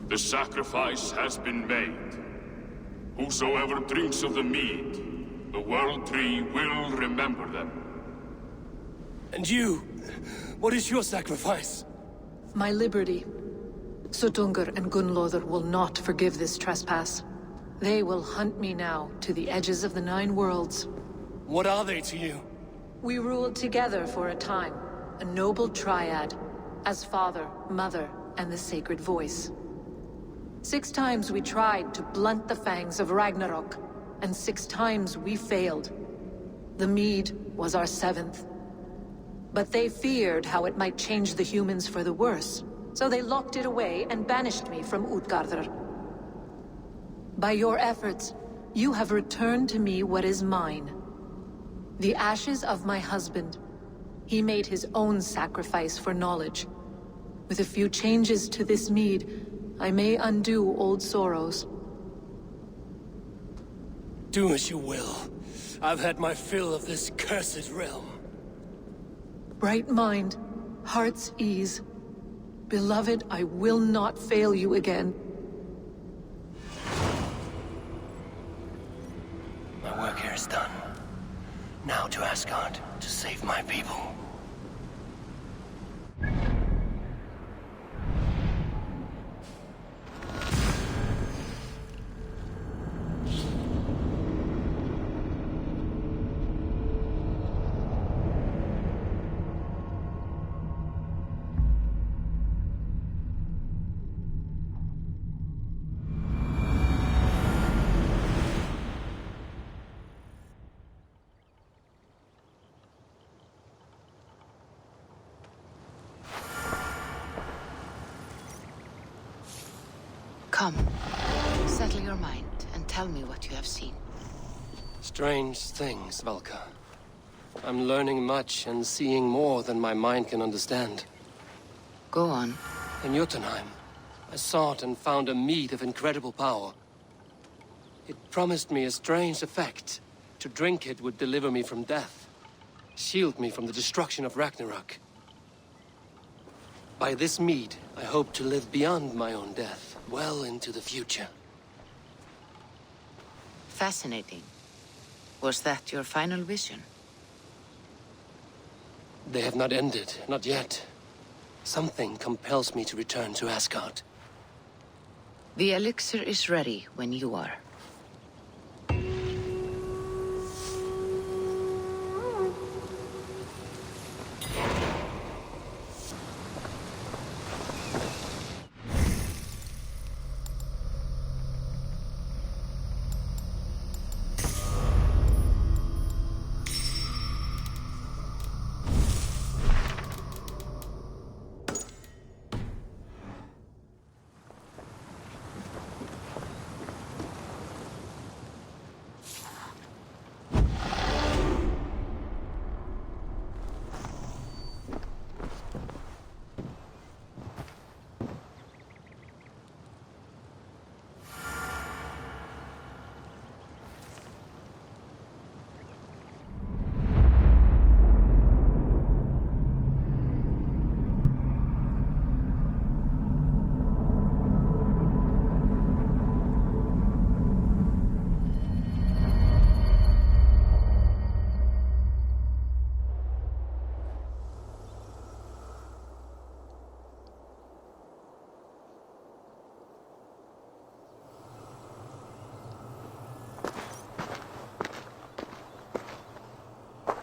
D: The sacrifice has been made. Whosoever drinks of the mead, the World Tree will remember them.
B: And you? What is your sacrifice?
L: My liberty. Suttungr and Gunnlóðr will not forgive this trespass. They will hunt me now to the edges of the 9 worlds.
B: What are they to you?
L: We ruled together for a time, a noble triad, as father, mother, and the sacred voice. 6 times we tried to blunt the fangs of Ragnarok, and 6 times we failed. The mead was our 7th. But they feared how it might change the humans for the worse, so they locked it away and banished me from Utgardr. By your efforts, you have returned to me what is mine. The ashes of my husband. He made his own sacrifice for knowledge. With a few changes to this mead, I may undo old sorrows.
B: Do as you will. I've had my fill of this cursed realm.
L: Bright mind, heart's ease. Beloved, I will not fail you again.
B: My work here is done. Now to Asgard, to save my people.
I: Come, settle your mind and tell me what you have seen.
B: Strange things, Valka. I'm learning much and seeing more than my mind can understand.
I: Go on.
B: In Jotunheim, I sought and found a mead of incredible power. It promised me a strange effect. To drink it would deliver me from death, shield me from the destruction of Ragnarok. By this mead, I hope to live beyond my own death, well into the future.
I: Fascinating. Was that your final vision?
B: They have not ended, not yet. Something compels me to return to Asgard.
I: The elixir is ready when you are.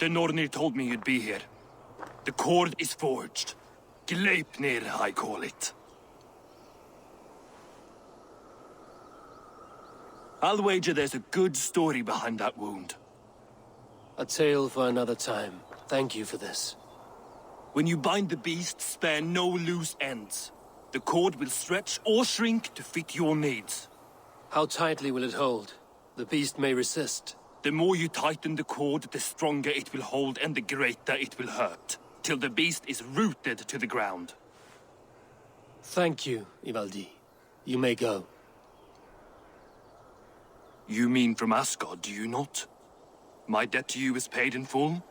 G: The Nornir told me you'd be here. The cord is forged. Gleipnir, I call it. I'll wager there's a good story behind that wound.
B: A tale for another time. Thank you for this.
G: When you bind the beast, spare no loose ends. The cord will stretch or shrink to fit your needs.
B: How tightly will it hold? The beast may resist.
G: The more you tighten the cord, the stronger it will hold and the greater it will hurt, till the beast is rooted to the ground.
B: Thank you, Ivaldi. You may go.
G: You mean from Asgard, do you not? My debt to you is paid in full?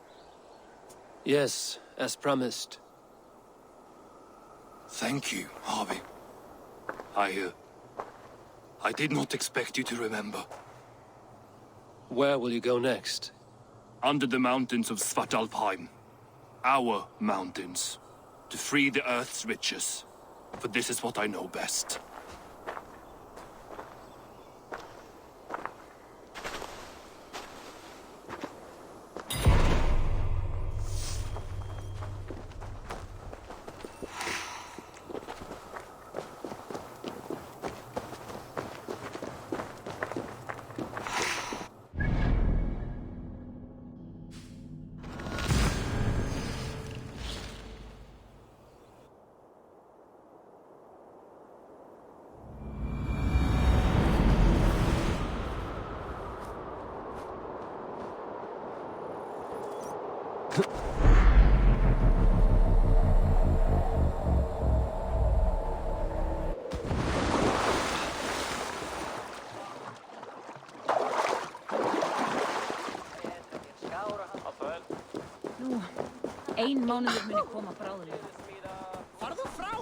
B: Yes, as promised.
G: Thank you, Harvey. I did not expect you to remember.
B: Where will you go next?
G: Under the mountains of Svartalfheim. Our mountains. To free the Earth's riches. For this is what I know best.
F: Ein mánuður muni koma bráðlega.
S: Farðu frá!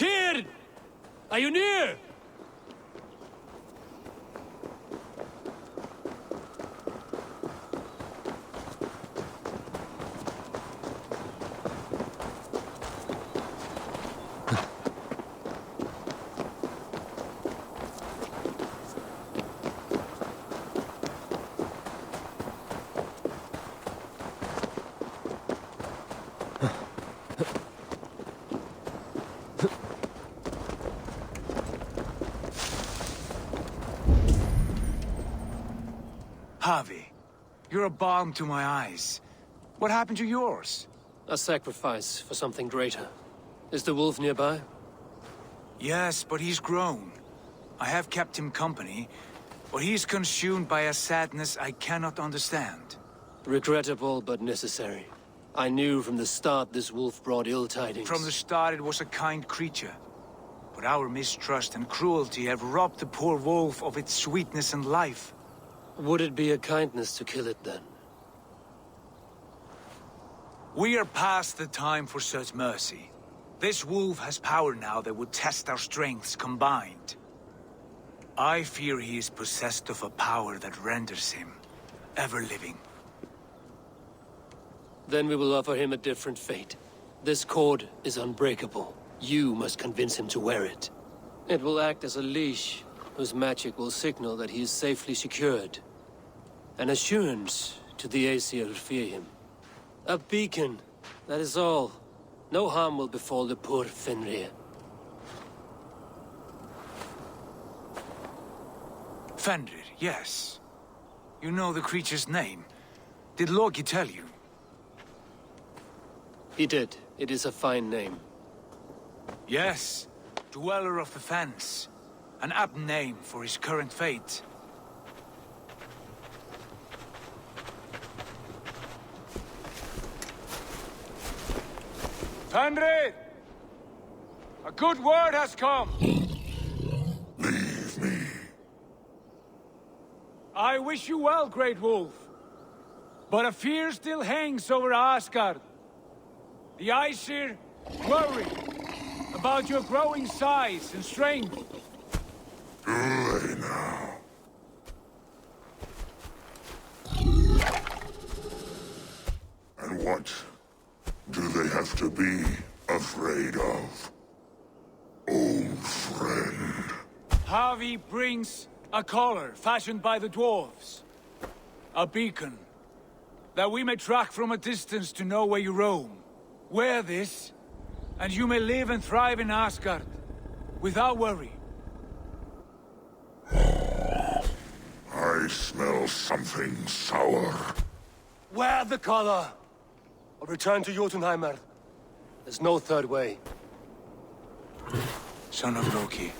B: Tyr! Are you near?
M: Harvey, you're a balm to my eyes. What happened to yours?
B: A sacrifice for something greater. Is the wolf nearby?
M: Yes, but he's grown. I have kept him company. or he's consumed by a sadness I cannot understand.
B: Regrettable, but necessary. I knew from the start this wolf brought ill tidings.
M: From the start it was a kind creature. But our mistrust and cruelty have robbed the poor wolf of its sweetness and life.
B: Would it be a kindness to kill it, then?
M: We are past the time for such mercy. This wolf has power now that would test our strengths combined. I fear he is possessed of a power that renders him ever-living.
B: Then we will offer him a different fate. This cord is unbreakable. You must convince him to wear it. It will act as a leash, whose magic will signal that he is safely secured. An assurance to the Aesir who fear him. A beacon, that is all. No harm will befall the poor Fenrir.
M: Fenrir, yes. You know the creature's name. Did Loki tell you?
B: He did. It is a fine name.
M: Yes. Dweller of the Fens. An apt name for his current fate.
C: Fenrir! A good word has come!
U: Leave me.
C: I wish you well, Great Wolf. But a fear still hangs over Asgard. The Aesir worry about your growing size and strength.
U: Do they now? And what do they have to be afraid of? Old friend.
C: Havi brings a collar fashioned by the dwarves. A beacon, that we may track from a distance to know where you roam. Wear this, and you may live and thrive in Asgard, without worry.
U: I smell something sour.
B: Wear the collar! Or return to Jotunheimer. There's no third way.
M: Son of Loki,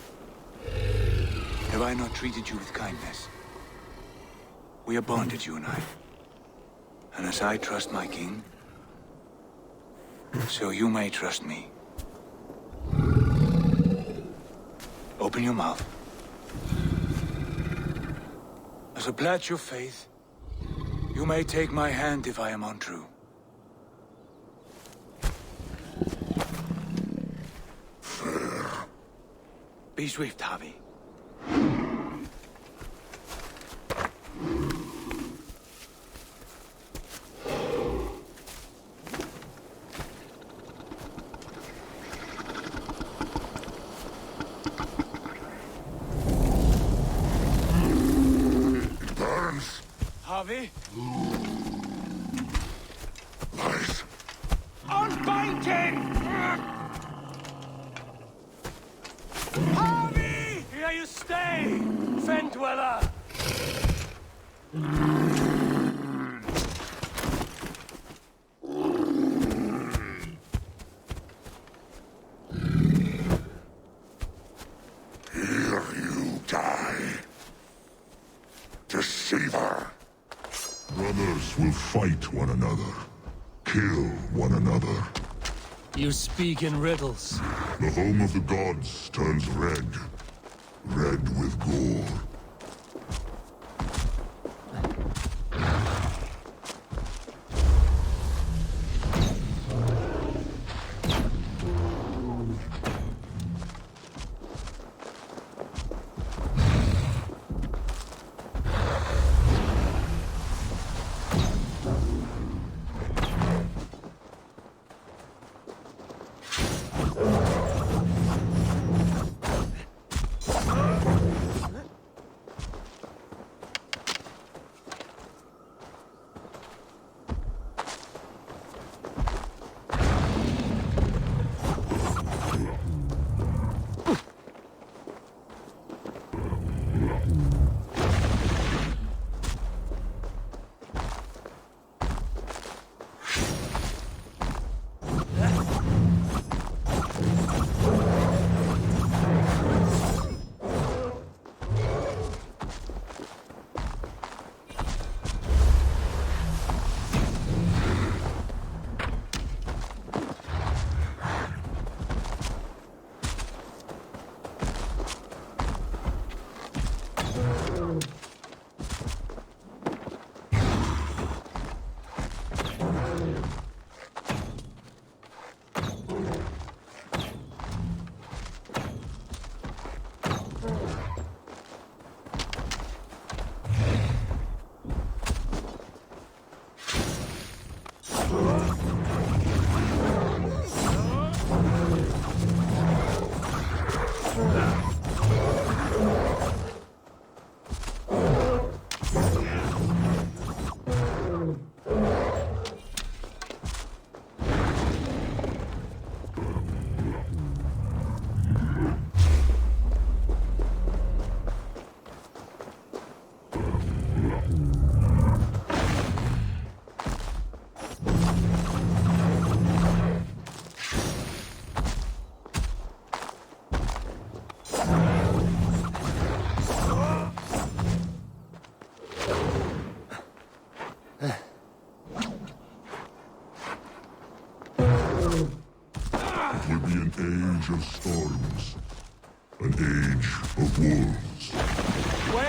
M: have I not treated you with kindness? We are bonded, you and I. And as I trust my king, so you may trust me. Open your mouth. As a pledge of faith, you may take my hand if I am untrue.
U: Fair.
M: Be swift, Havi.
U: It burns.
C: Havi?
U: Lies.
C: Unbind him! Havi!
B: Here you stay, Fen Dweller!
U: Here you die. Deceiver. Brothers will fight one another. Kill one another.
B: You speak in riddles.
U: The home of the gods turns red. Red with gore.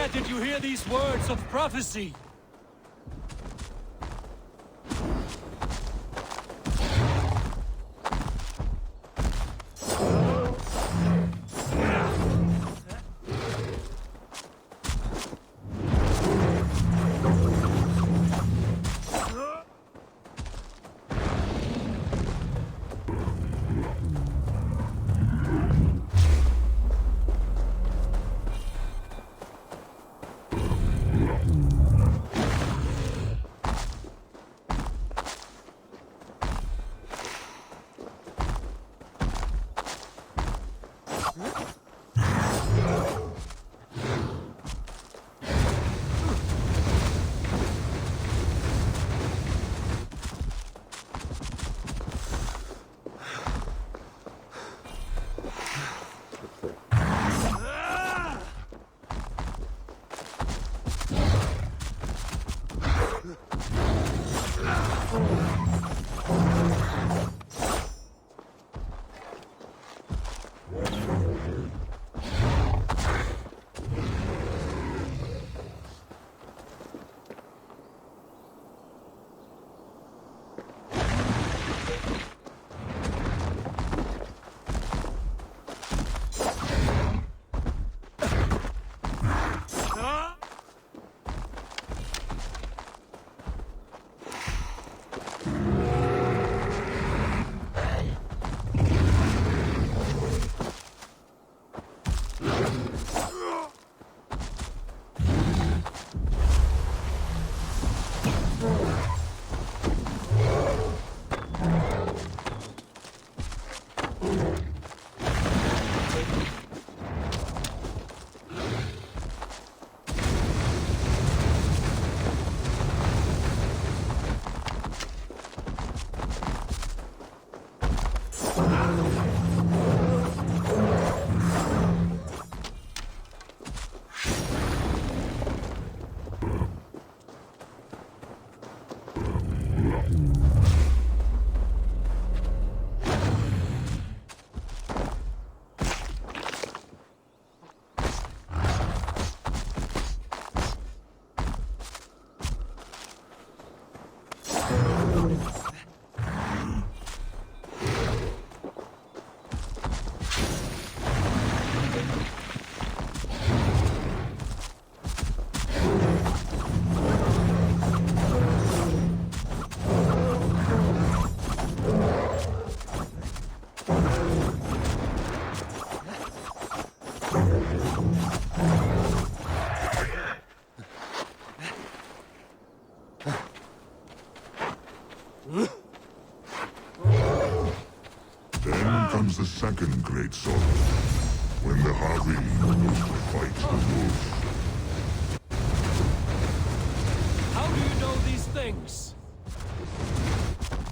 B: Where did you hear these words of prophecy?
J: comes the second great sorrow, when the Harvey goes to fight the wolf.
B: How do you know these things?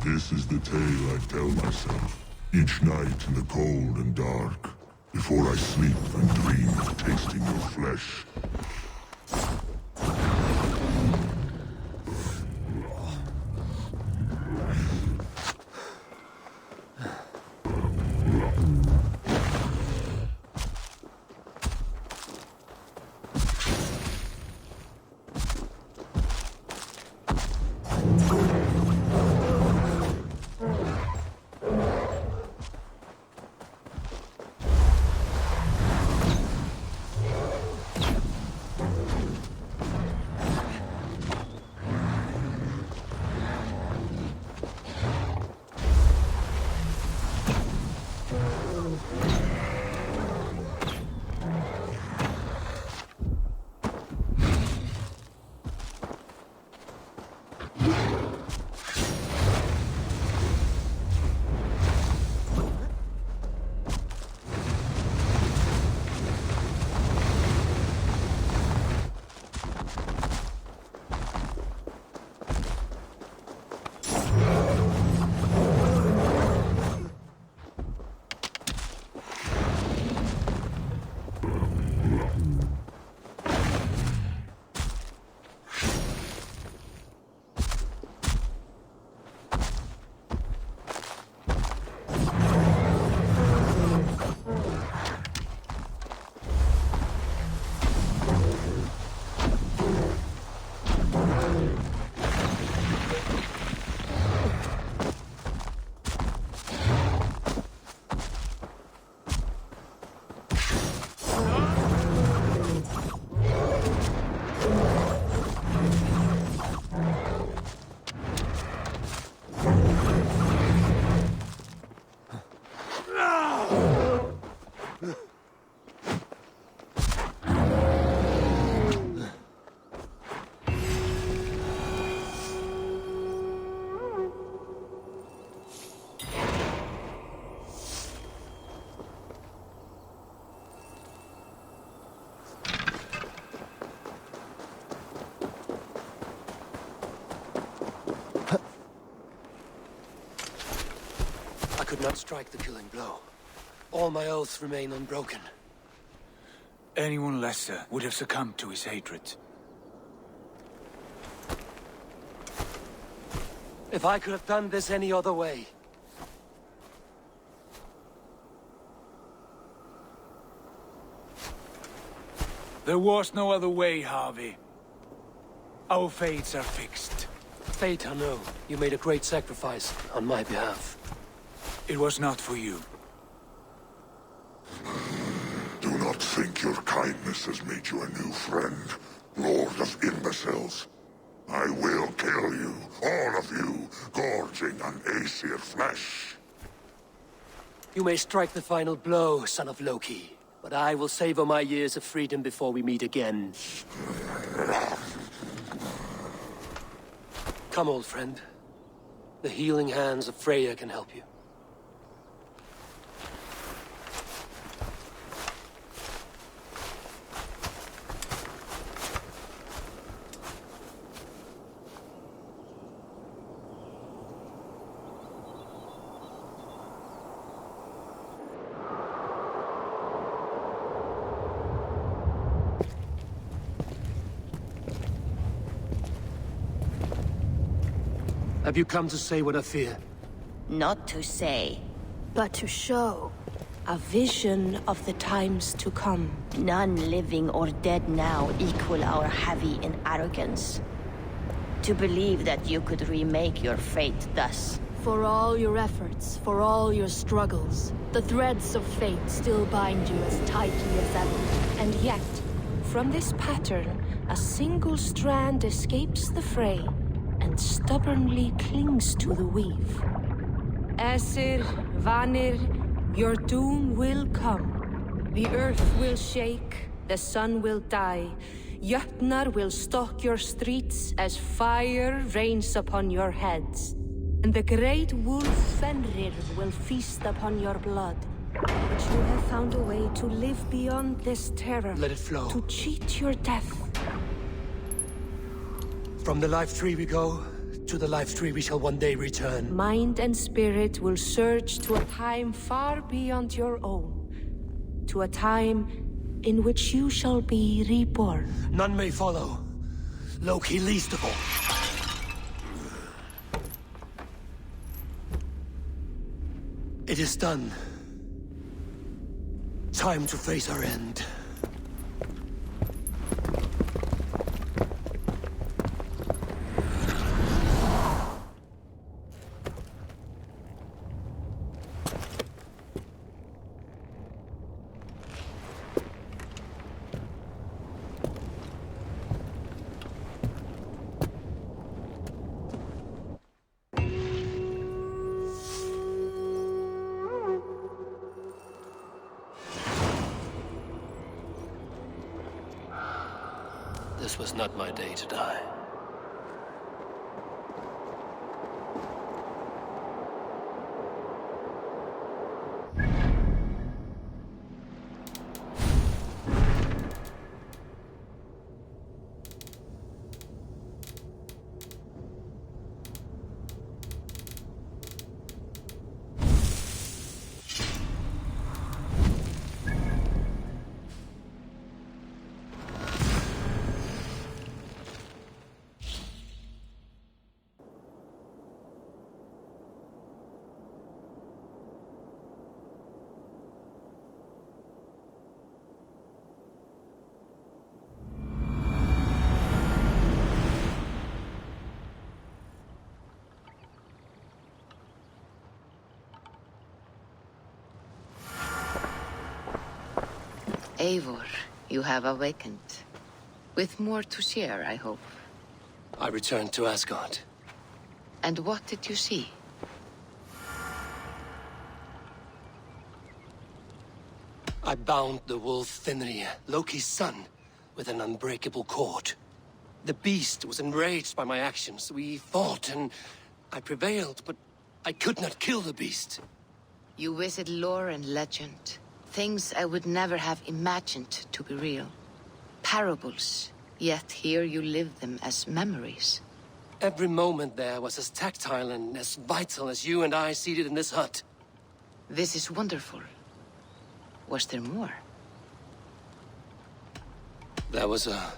J: This is the tale I tell myself, each night in the cold and dark, before I sleep and dream of tasting your flesh.
B: did not strike the killing blow. All my oaths remain unbroken.
C: Anyone lesser would have succumbed to his hatred.
B: If I could have done this any other way.
C: There was no other way, Harvey. Our fates are fixed.
B: Fate, I know. You made a great sacrifice on my behalf.
C: It was not for you.
J: Do not think your kindness has made you a new friend, Lord of Imbeciles. I will kill you, all of you, gorging on Aesir flesh.
B: You may strike the final blow, son of Loki, but I will savor my years of freedom before we meet again. Come, old friend. The healing hands of Freya can help you. Have you come to say what I fear?
S: Not to say,
N: but to show.
S: A vision of the times to come. None living or dead now equal our heavy in arrogance. To believe that you could remake your fate thus.
N: For all your efforts, for all your struggles, the threads of fate still bind you as tightly as ever.
L: And yet, from this pattern, a single strand escapes the fray and stubbornly clings to the weave. Aesir, Vanir, your doom will come. The earth will shake, the sun will die. Jötnar will stalk your streets as fire rains upon your heads. And the great wolf Fenrir will feast upon your blood. But you have found a way to live beyond this terror.
B: Let it flow.
L: To cheat your death.
B: From the life tree we go, to the life tree we shall one day return.
L: Mind and spirit will surge to a time far beyond your own. To a time in which you shall be reborn.
B: None may follow. Loki least of all. It is done. Time to face our end. This was not my day to die.
I: Eivor, you have awakened. With more to share, I hope.
B: I returned to Asgard.
I: And what did you see?
B: I bound the wolf Fenrir, Loki's son, with an unbreakable cord. The beast was enraged by my actions. We fought and I prevailed, but I could not kill the beast.
I: You visit lore and legend. Things I would never have imagined to be real. Parables, yet here you live them as memories.
B: Every moment there was as tactile and as vital as you and I seated in this hut.
I: This is wonderful. Was there more?
B: There was a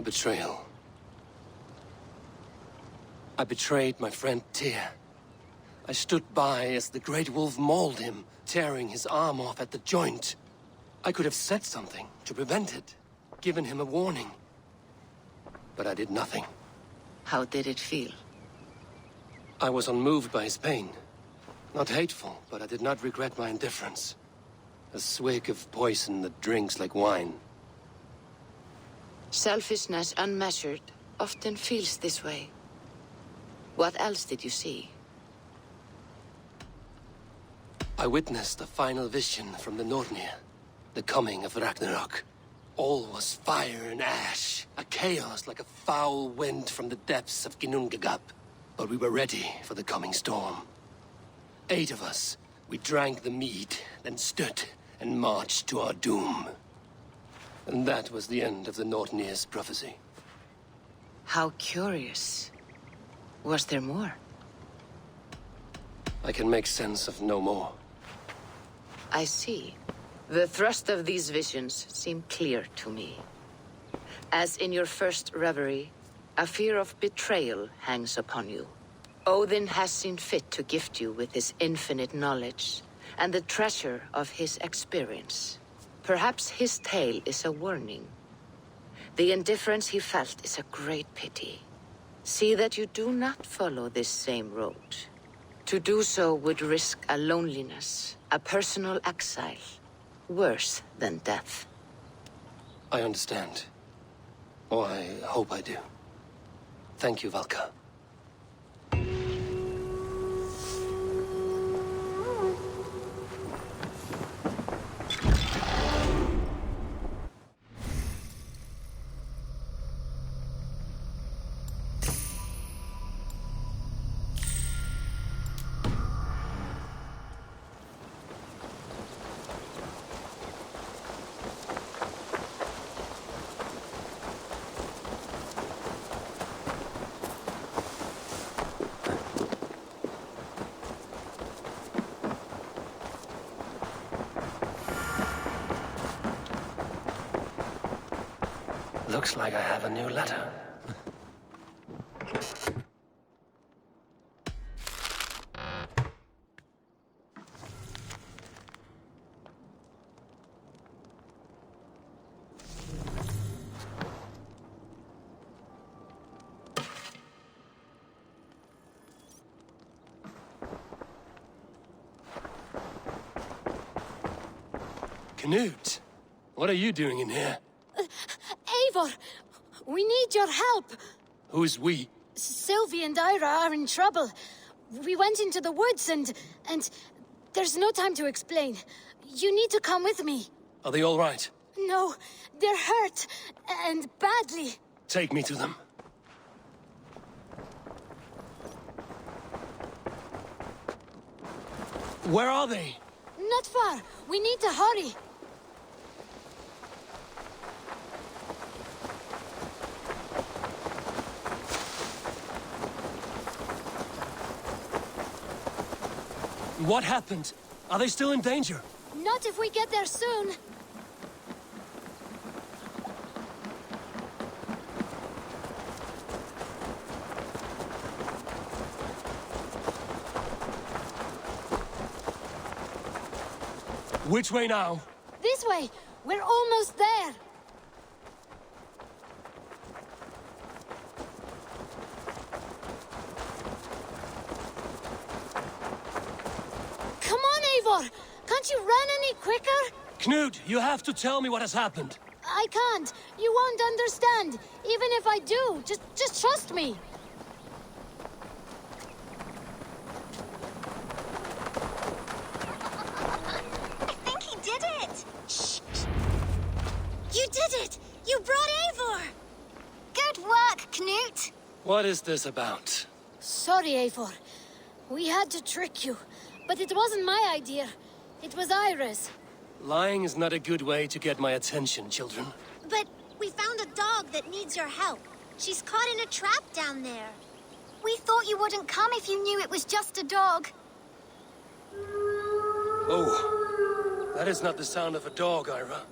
B: betrayal. I betrayed my friend Tyr. I stood by as the Great Wolf mauled him, tearing his arm off at the joint. I could have said something to prevent it, given him a warning. But I did nothing.
I: How did it feel?
B: I was unmoved by his pain. Not hateful, but I did not regret my indifference. A swig of poison that drinks like wine.
I: Selfishness unmeasured often feels this way. What else did you see?
B: I witnessed a final vision from the Nornir. The coming of Ragnarok. All was fire and ash. A chaos like a foul wind from the depths of Ginnungagap. But we were ready for the coming storm. 8 of us. We drank the mead, then stood and marched to our doom. And that was the end of the Nornir's prophecy.
I: How curious. Was there more?
B: I can make sense of no more.
I: I see. The thrust of these visions seem clear to me. As in your first reverie, a fear of betrayal hangs upon you. Odin has seen fit to gift you with his infinite knowledge and the treasure of his experience. Perhaps his tale is a warning. The indifference he felt is a great pity. See that you do not follow this same road. To do so would risk a loneliness, a personal exile, worse than death.
B: I understand. Or I hope I do. Thank you, Valka. Looks like I have a new letter. Knut, what are you doing in here?
N: Eivor, we need your help.
B: Who's we?
N: Sylvie and Ira are in trouble. We went into the woods and there's no time to explain. You need to come with me.
B: Are they all right?
N: No, they're hurt, and badly.
B: Take me to them. Where are they?
N: Not far. We need to hurry.
B: What happened? Are they still in danger?
N: Not if we get there soon.
B: Which way now?
N: This way. We're almost there. Come on, Eivor! Can't you run any quicker?
B: Knut, you have to tell me what has happened.
N: I can't. You won't understand. Even if I do, just trust me.
H: I think he did it! Shh! You did it! You brought Eivor! Good work, Knut!
B: What is this about?
N: Sorry, Eivor. We had to trick you. But it wasn't my idea. It was Ira's.
B: Lying is not a good way to get my attention, children.
H: But we found a dog that needs your help. She's caught in a trap down there. We thought you wouldn't come if you knew it was just a dog.
B: Oh, that is not the sound of a dog, Ira.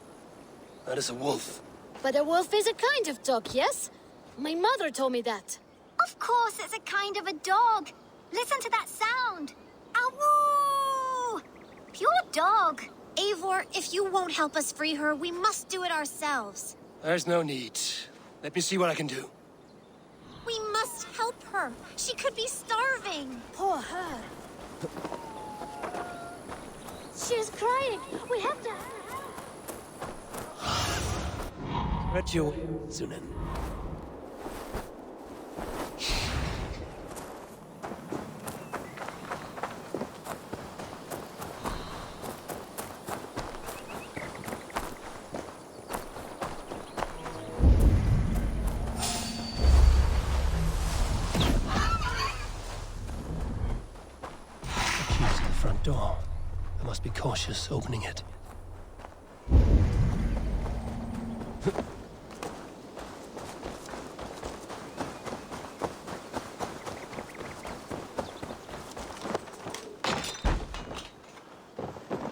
B: That is a wolf.
N: But a wolf is a kind of dog, yes? My mother told me that.
H: Of course it's a kind of a dog. Listen to that sound. Awoo! Pure dog. Eivor, if you won't help us free her, we must do it ourselves.
B: There's no need. Let me see what I can do.
H: We must help her. She could be starving.
N: Poor her. She's crying. We have to...
B: Retio Sunan. Door. I must be cautious opening it.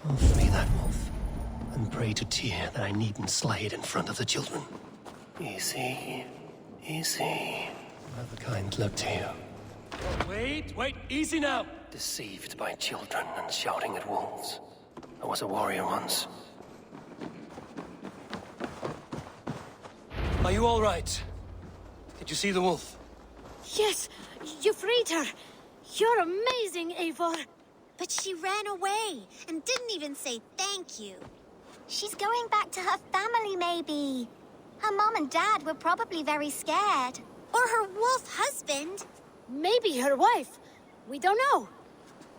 B: I'll free that wolf and pray to Tyr that I needn't slay it in front of the children. Easy, easy. Have a kind look to you. Wait, easy now! Deceived by children and shouting at wolves. I was a warrior once. Are you all right? Did you see the wolf?
N: Yes, you freed her. You're amazing, Eivor.
H: But she ran away and didn't even say thank you. She's going back to her family, maybe. Her mom and dad were probably very scared. Or her wolf husband.
N: Maybe her wife. We don't know.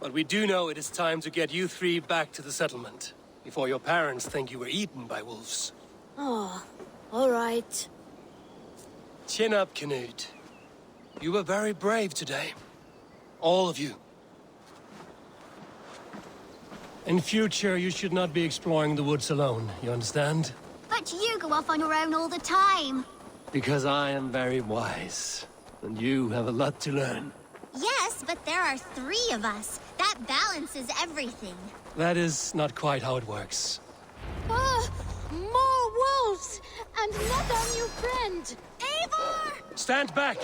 B: But we do know it is time to get you three back to the settlement, before your parents think you were eaten by wolves.
N: Oh, all right.
B: Chin up, Canute. You were very brave today. All of you. In future, you should not be exploring the woods alone, you understand?
H: But you go off on your own all the time.
B: Because I am very wise, and you have a lot to learn.
H: Yes, but there are 3 of us. That balances everything.
B: That is not quite how it works.
N: Oh, more wolves! And not our new friend!
H: Eivor!
B: Stand back!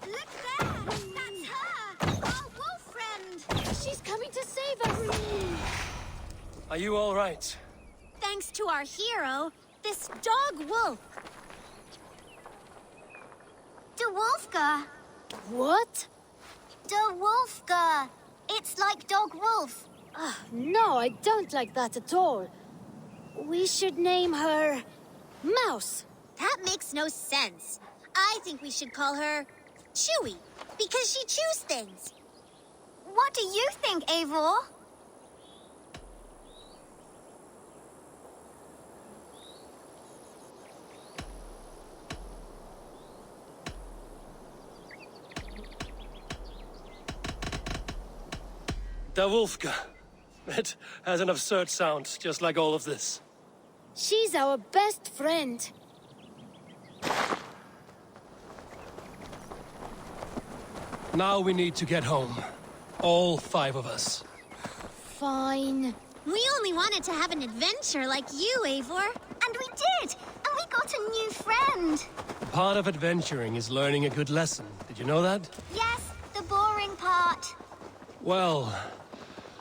H: Look there! That's her! Our wolf friend!
N: She's coming to save us!
B: Are you all right?
H: Thanks to our hero, this dog wolf. De Wolfga.
N: What?
H: De Wolfga. It's like dog wolf.
N: No, I don't like that at all. We should name her... Mouse.
H: That makes no sense. I think we should call her... Chewy, because she chews things. What do you think, Eivor?
B: Da Wolfga. It has an absurd sound, just like all of this.
N: She's our best friend.
B: Now we need to get home. All 5 of us.
N: Fine.
H: We only wanted to have an adventure like you, Eivor. And we did! And we got a new friend!
B: Part of adventuring is learning a good lesson. Did you know that?
H: Yes, the boring part.
B: Well,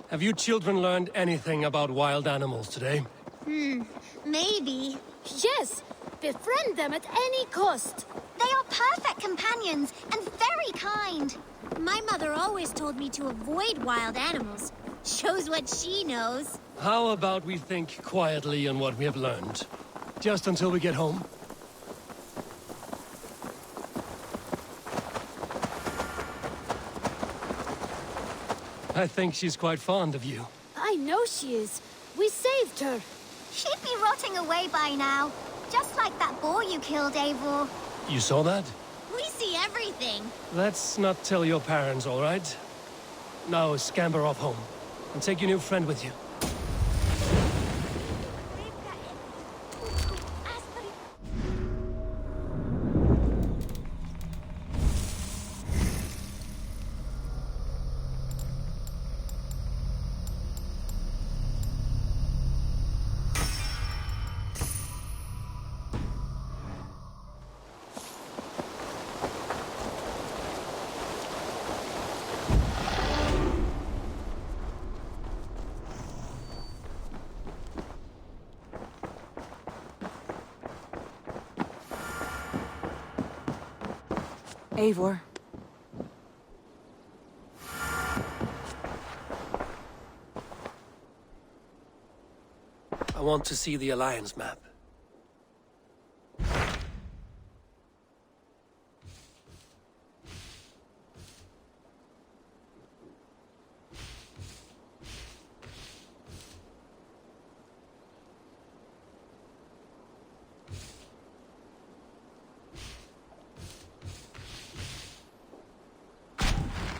B: have you children learned anything about wild animals today?
H: Maybe.
N: Yes! Befriend them at any cost!
H: They are perfect companions and very kind. My mother always told me to avoid wild animals. Shows what she knows.
B: How about we think quietly on what we have learned? Just until we get home? I think she's quite fond of you.
N: I know she is. We saved her.
H: She'd be rotting away by now. Just like that boar you killed, Eivor.
B: You saw that?
H: We see everything.
B: Let's not tell your parents, all right? Now scamper off home. And take your new friend with you.
P: Eivor.
B: I want to see the Alliance map.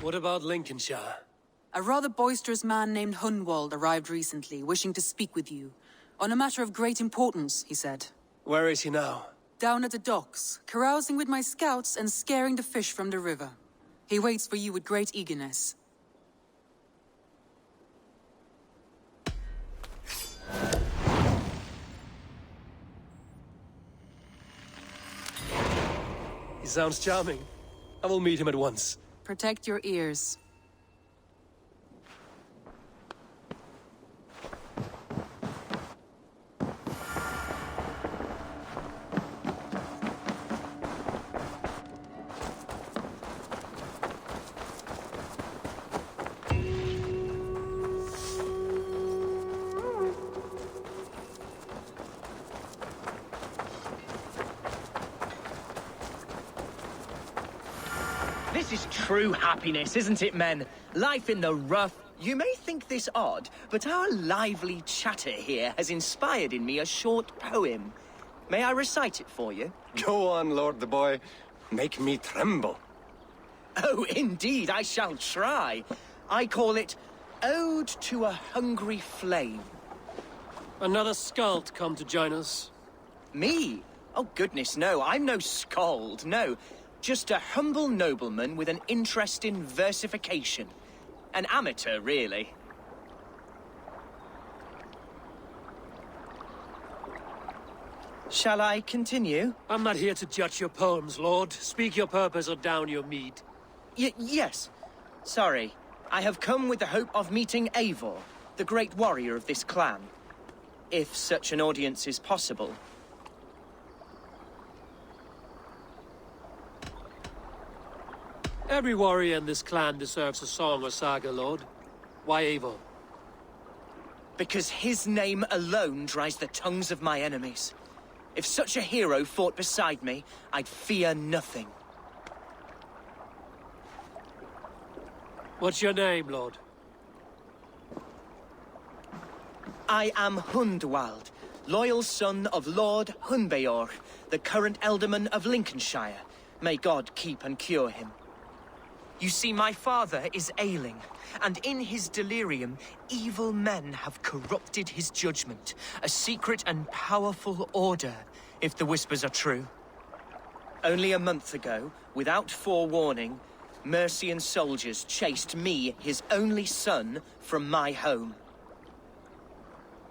B: What about Lincolnshire?
P: A rather boisterous man named Hunwald arrived recently, wishing to speak with you. On a matter of great importance, he said.
B: Where is he now?
P: Down at the docks, carousing with my scouts and scaring the fish from the river. He waits for you with great eagerness.
B: He sounds charming. I will meet him at once.
P: Protect your ears.
R: This is true happiness, isn't it, men? Life in the rough. You may think this odd, but our lively chatter here has inspired in me a short poem. May I recite it for you?
W: Go on, Lord the Boy. Make me tremble.
R: Oh, indeed, I shall try. I call it Ode to a Hungry Flame.
B: Another skald come to join us?
R: Me? Oh, goodness, no. I'm no skald, no. Just a humble nobleman with an interest in versification. An amateur, really. Shall I continue?
B: I'm not here to judge your poems, Lord. Speak your purpose or down your mead.
R: Yes. Sorry. I have come with the hope of meeting Eivor, the great warrior of this clan. If such an audience is possible.
B: Every warrior in this clan deserves a song or saga, Lord. Why Eivor?
R: Because his name alone dries the tongues of my enemies. If such a hero fought beside me, I'd fear nothing.
B: What's your name, Lord?
R: I am Hundwald, loyal son of Lord Hunbeor, the current Elderman of Lincolnshire. May God keep and cure him. You see, my father is ailing, and in his delirium, evil men have corrupted his judgment. A secret and powerful order, if the whispers are true. Only a month ago, without forewarning, Mercian soldiers chased me, his only son, from my home.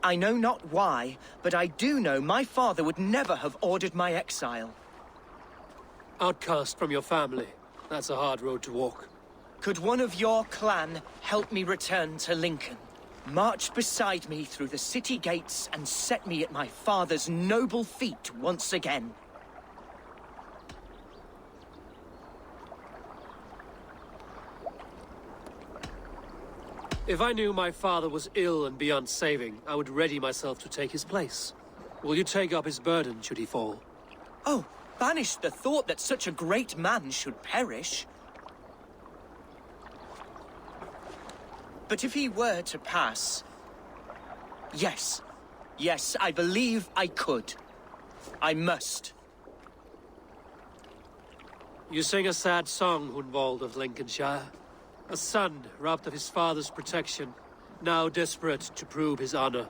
R: I know not why, but I do know my father would never have ordered my exile.
B: Outcast from your family. That's a hard road to walk.
R: Could one of your clan help me return to Lincoln? March beside me through the city gates and set me at my father's noble feet once again.
B: If I knew my father was ill and beyond saving, I would ready myself to take his place. Will you take up his burden should he fall?
R: Oh, banish the thought that such a great man should perish. But if he were to pass... Yes, I believe I could. I must.
B: You sing a sad song, Hunwald of Lincolnshire. A son robbed of his father's protection, now desperate to prove his honor.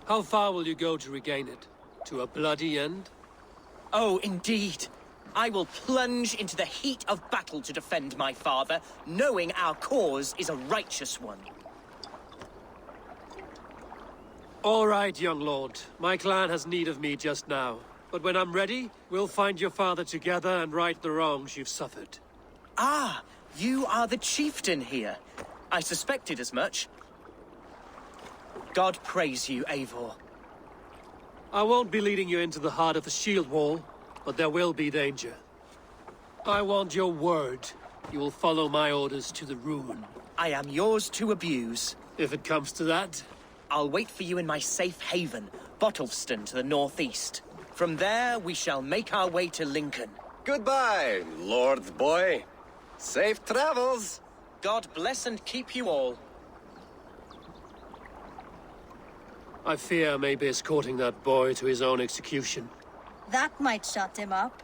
B: How far will you go to regain it? To a bloody end?
R: Oh, indeed. I will plunge into the heat of battle to defend my father, knowing our cause is a righteous one.
B: All right, young lord. My clan has need of me just now. But when I'm ready, we'll find your father together and right the wrongs you've suffered.
R: Ah, you are the chieftain here. I suspected as much. God praise you, Eivor.
B: I won't be leading you into the heart of the shield wall, but there will be danger. I want your word. You will follow my orders to the ruin.
R: I am yours to abuse.
B: If it comes to that.
R: I'll wait for you in my safe haven, Bottleston to the northeast. From there, we shall make our way to Lincoln.
W: Goodbye, Lord Boy. Safe travels.
R: God bless and keep you all.
B: I fear I may be escorting that boy to his own execution.
O: That might shut him up.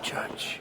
B: church.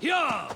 B: Yeah!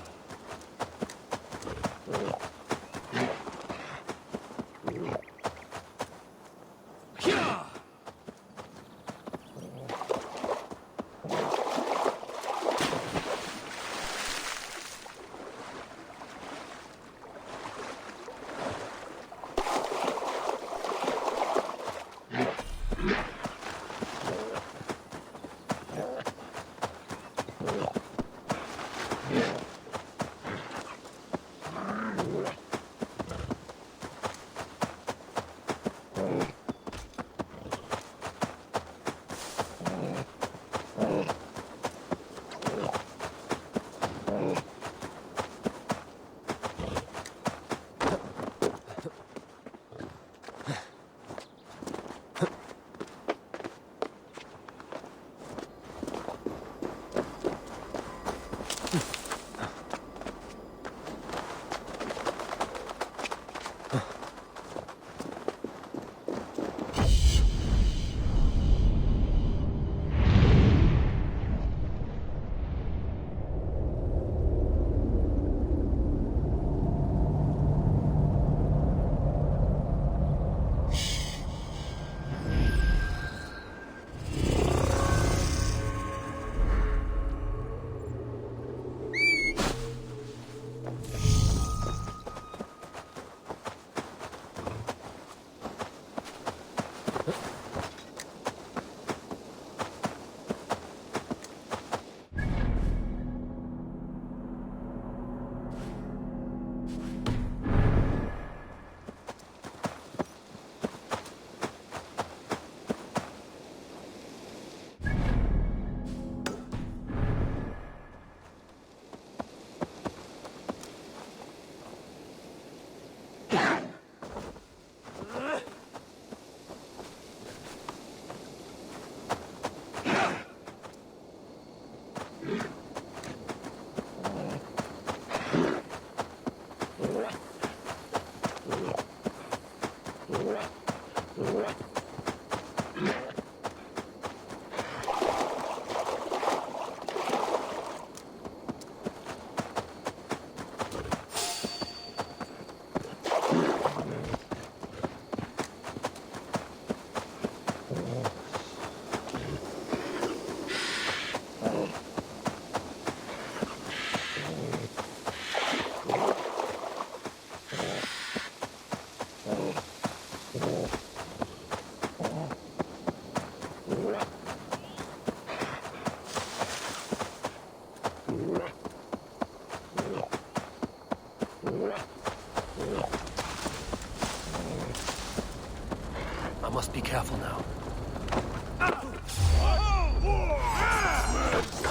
B: I must be careful now.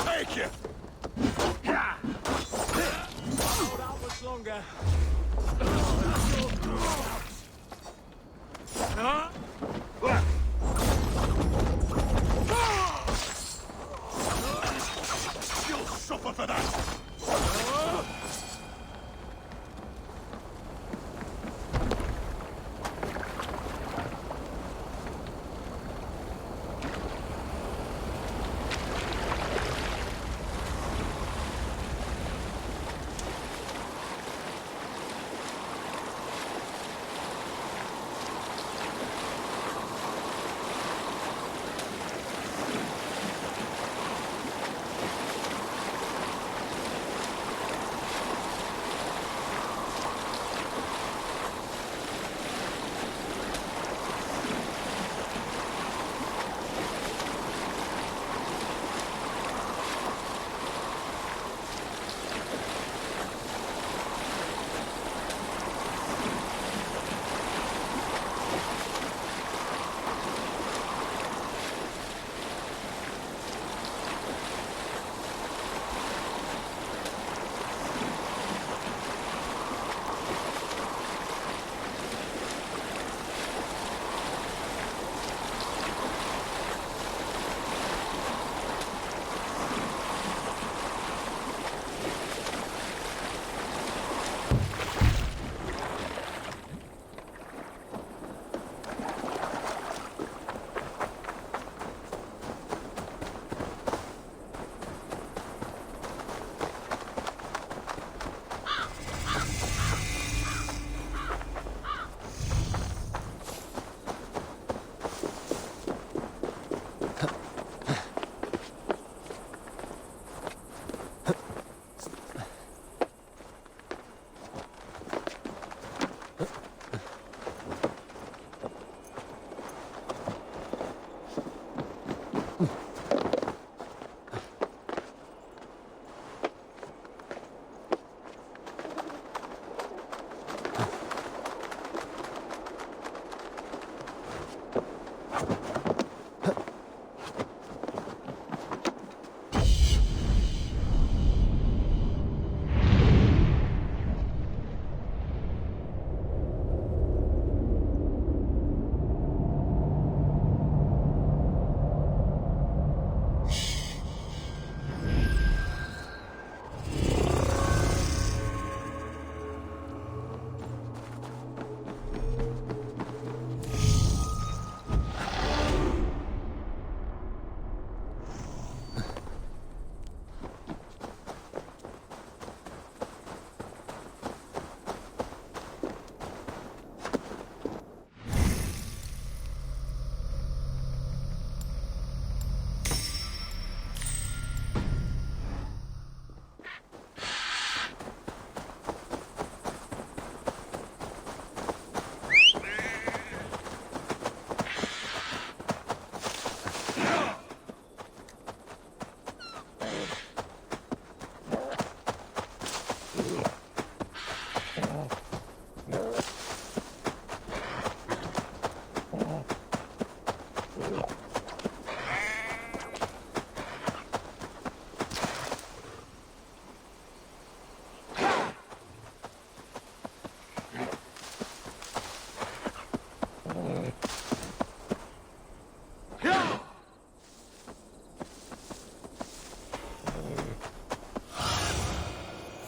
U: Take it!
C: Hold out much longer. Huh?
U: You'll suffer for that!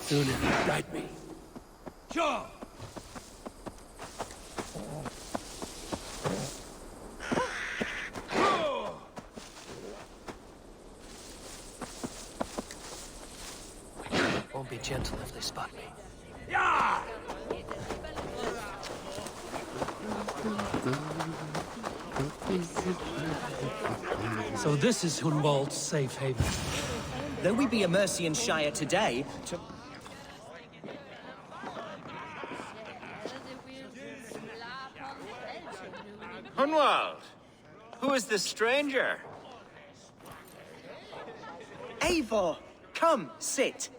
B: Thunin, guide me.
C: Sure.
B: Won't be gentle if they spot me.
C: Yeah!
B: So this is Hunwald's safe haven.
R: Though we be a Mercian Shire today,
A: Hunwald! Who is this stranger?
R: Eivor, come, sit.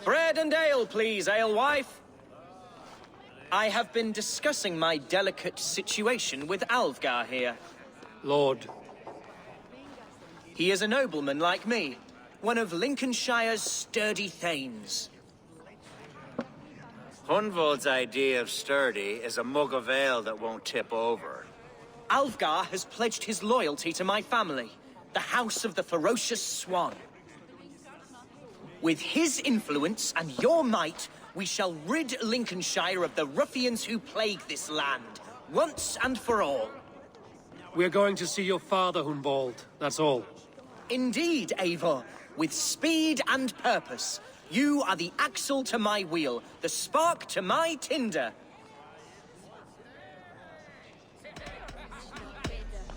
R: Bread and ale, please, alewife. I have been discussing my delicate situation with Alfgar here.
B: Lord.
R: He is a nobleman like me, one of Lincolnshire's sturdy thanes.
A: Hunwald's idea of sturdy is a mug of ale that won't tip over.
R: Alfgar has pledged his loyalty to my family, the House of the Ferocious Swan. With his influence and your might, we shall rid Lincolnshire of the ruffians who plague this land, once and for all.
B: We're going to see your father, Hunwald. That's all.
R: Indeed, Eivor. With speed and purpose. You are the axle to my wheel, the spark to my tinder.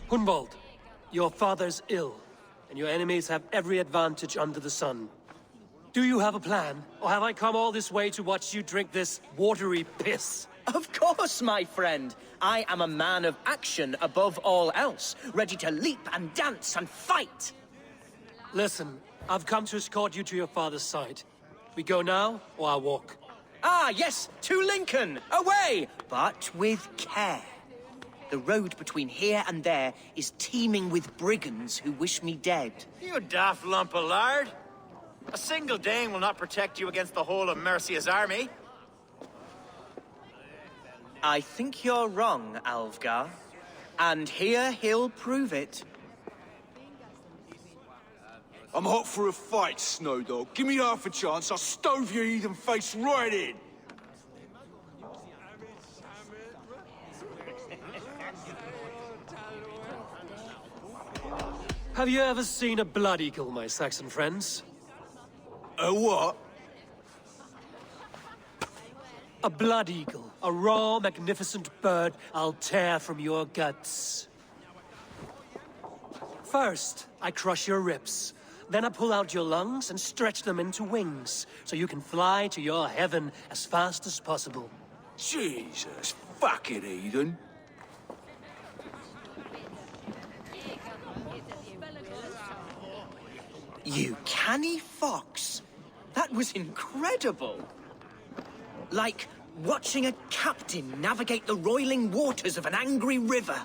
B: Hunwald, your father's ill, and your enemies have every advantage under the sun. Do you have a plan, or have I come all this way to watch you drink this watery piss?
R: Of course, my friend. I am a man of action above all else, ready to leap and dance and fight.
B: Listen, I've come to escort you to your father's side. We go now, or I'll walk?
R: Ah, yes, to Lincoln! Away! But with care. The road between here and there is teeming with brigands who wish me dead.
A: You daft lump of lard! A single Dane will not protect you against the whole of Mercia's army.
R: I think you're wrong, Alfgar. And here he'll prove it.
C: I'm hot for a fight, Snowdog. Give me half a chance, I'll stove your heathen face right in.
B: Have you ever seen a blood eagle, my Saxon friends?
C: A what?
B: A blood eagle. A raw, magnificent bird I'll tear from your guts. First, I crush your ribs. Then I pull out your lungs and stretch them into wings, so you can fly to your heaven as fast as possible.
C: Jesus, fucking heathen.
R: You canny fox. That was incredible. Like watching a captain navigate the roiling waters of an angry river.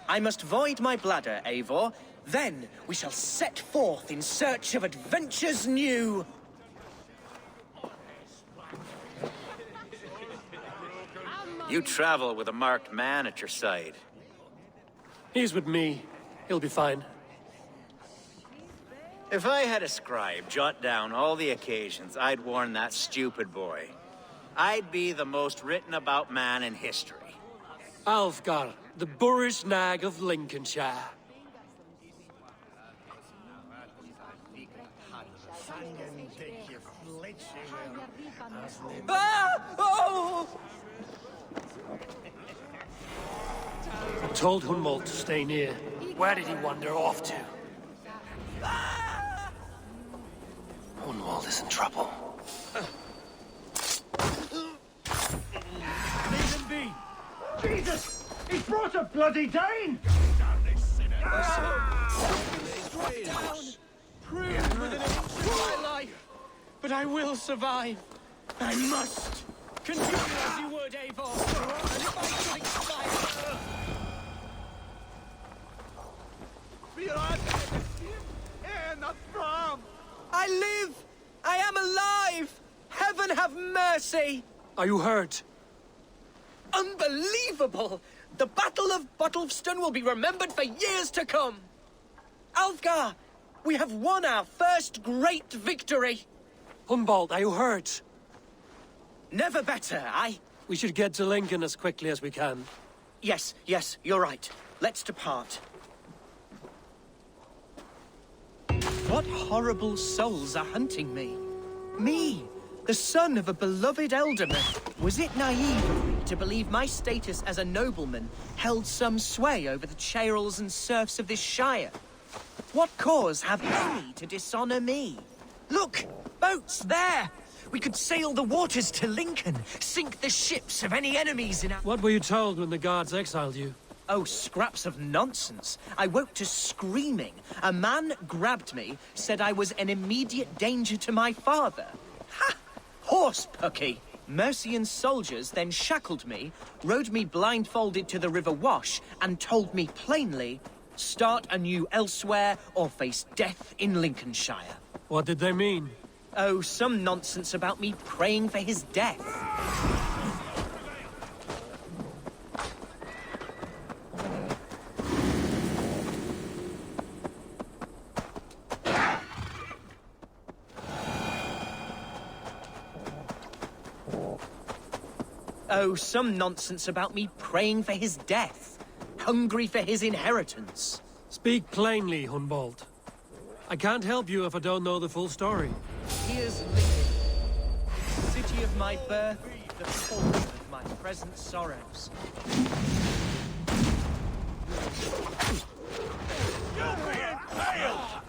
R: I must void my bladder, Eivor. Then we shall set forth in search of adventures new.
A: You travel with a marked man at your side.
B: He's with me. He'll be fine.
A: If I had a scribe jot down all the occasions I'd warn that stupid boy, I'd be the most written about man in history.
B: Alfgar, the boorish nag of Lincolnshire.
R: Ah! Oh!
B: I told Hunwald to stay near. Where did he wander off to? Hunwald is in trouble.
U: Leave him be! Jesus! He's brought a bloody Dane!
R: Prove within an inch of my life, but I will survive. I must. Continue as you would, Eivor. And if I strike fire... I live! I am alive! Heaven have mercy!
B: Are you hurt?
R: unbelievable! The Battle of Bottlefston will be remembered for years to come! Alfgar, we have won our first great victory!
B: Hunwald, are you hurt?
R: Never better,
B: We should get to Lincoln as quickly as we can.
R: Yes, you're right. Let's depart. What horrible souls are hunting me? Me, the son of a beloved elderman. Was it naive of me to believe my status as a nobleman held some sway over the churls and serfs of this shire? What cause have any to dishonor me? Look! Boats there! We could sail the waters to Lincoln, sink the ships of any enemies in our...
B: What were you told when the guards exiled you?
R: Oh, scraps of nonsense. I woke to screaming. A man grabbed me, said I was an immediate danger to my father. Ha! Horse-pucky! Mercian soldiers then shackled me, rode me blindfolded to the River Wash, and told me plainly, start anew elsewhere or face death in Lincolnshire.
B: What did they mean?
R: Oh, some nonsense about me praying for his death. Oh, some nonsense about me praying for his death. Hungry for his inheritance.
B: Speak plainly, Hunwald. I can't help you if I don't know the full story.
R: Here's Lincoln, city of my birth, the portion of my present sorrows.
C: You'll be impaled!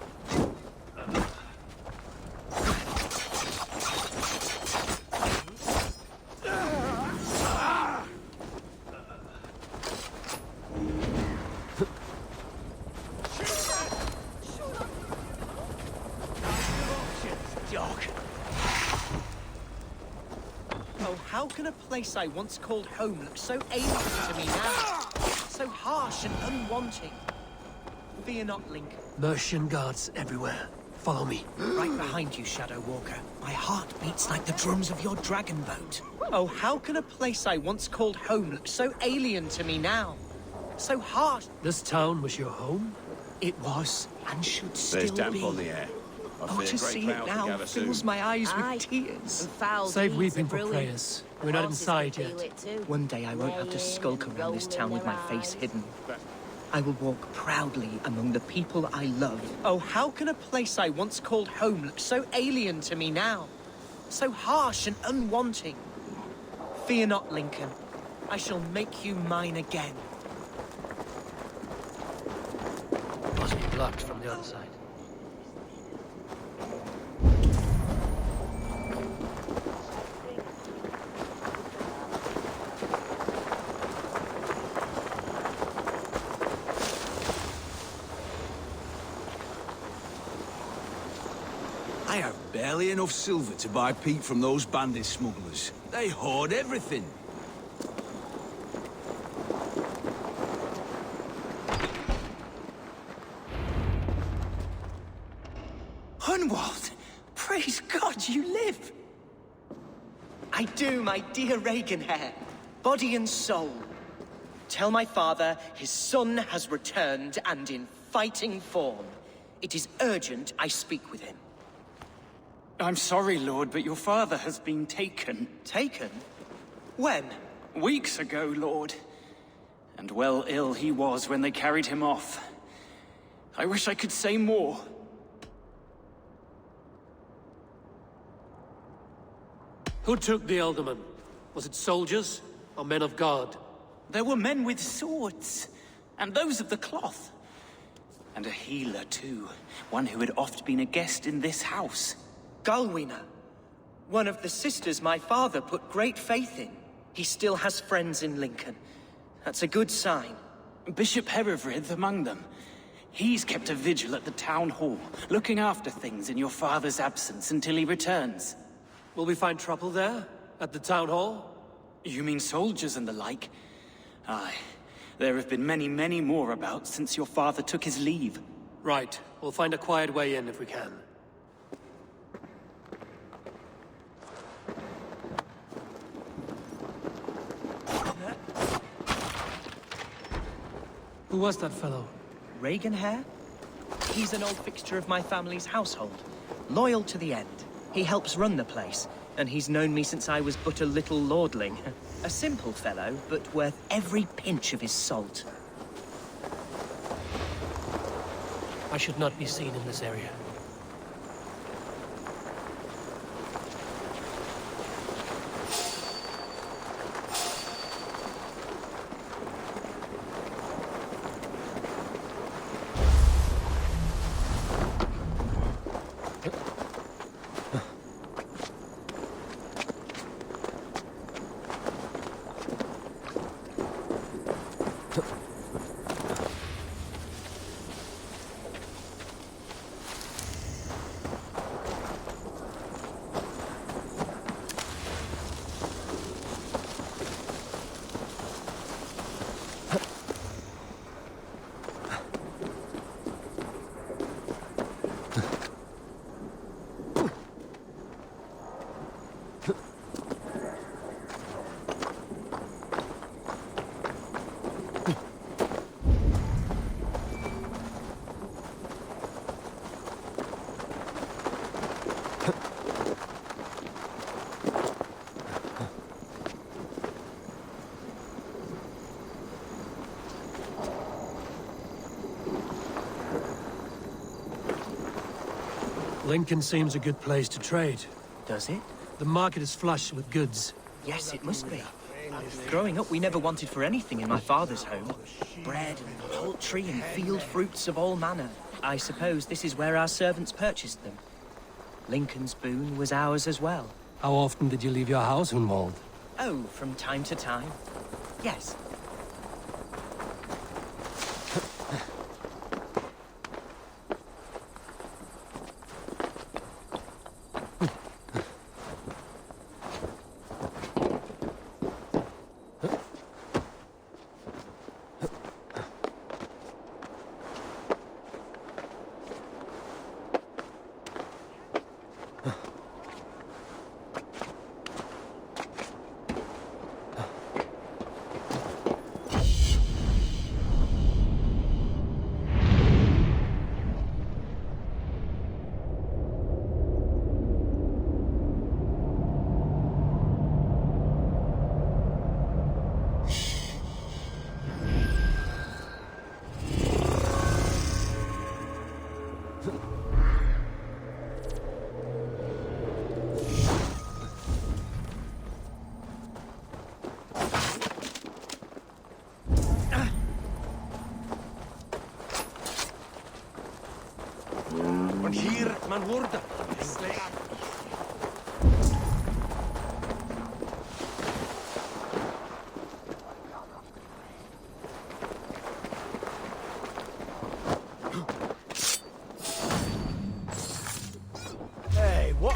R: How can a place I once called home look so alien to me now? So harsh and unwanting. Fear not, Lincoln.
B: Mercian guards everywhere. Follow me.
R: Right behind you, Shadow Walker. My heart beats like the drums of your dragon boat. Oh, how can a place I once called home look so alien to me now? So harsh.
B: This town was your home?
R: It was, and should still
Q: There's damp
R: be.
Q: on the air.
R: Oh, to see it now fills my eyes with tears.
B: Save weeping for prayers. We're not inside yet.
R: One day I won't have to skulk around this town with my face hidden. I will walk proudly among the people I love. Oh, how can a place I once called home look so alien to me now? So harsh and unwanting. Fear not, Lincoln. I shall make you mine again.
B: Must be blocked from the other side.
C: I have barely enough silver to buy peat from those bandit smugglers. They hoard everything.
R: Hunwald! Praise God you live! I do, my dear Reaganhair. Body and soul. Tell my father his son has returned and in fighting form. It is urgent I speak with him.
G: I'm sorry, Lord, but your father has been taken.
R: Taken? When?
G: Weeks ago, Lord. And well ill he was when they carried him off. I wish I could say more.
B: Who took the Elderman? Was it soldiers or men of God?
G: There were men with swords, and those of the cloth. And a healer, too. One who had oft been a guest in this house.
R: Galwina. One of the sisters my father put great faith in. He still has friends in Lincoln. That's a good sign.
G: Bishop Herefrith among them. He's kept a vigil at the town hall, looking after things in your father's absence until he returns.
B: Will we find trouble there? At the town hall?
G: You mean soldiers and the like? Aye. There have been many, many more about since your father took his leave.
B: Right. We'll find a quiet way in if we can. was that fellow?
R: Reagan Hare? He's an old fixture of my family's household. Loyal to the end. He helps run the place, and he's known me since I was but a little lordling. A simple fellow, but worth every pinch of his salt.
B: I should not be seen in this area. Lincoln seems a good place to trade.
R: Does it?
B: The market is flush with goods.
R: Yes, it must be. Growing up, we never wanted for anything in my father's home. Bread and poultry and field fruits of all manner. I suppose this is where our servants purchased them. Lincoln's boon was ours as well.
B: How often did you leave your house, Hunwald?
R: Oh, from time to time. Yes.
U: Und hier, man wurde. Hey, what?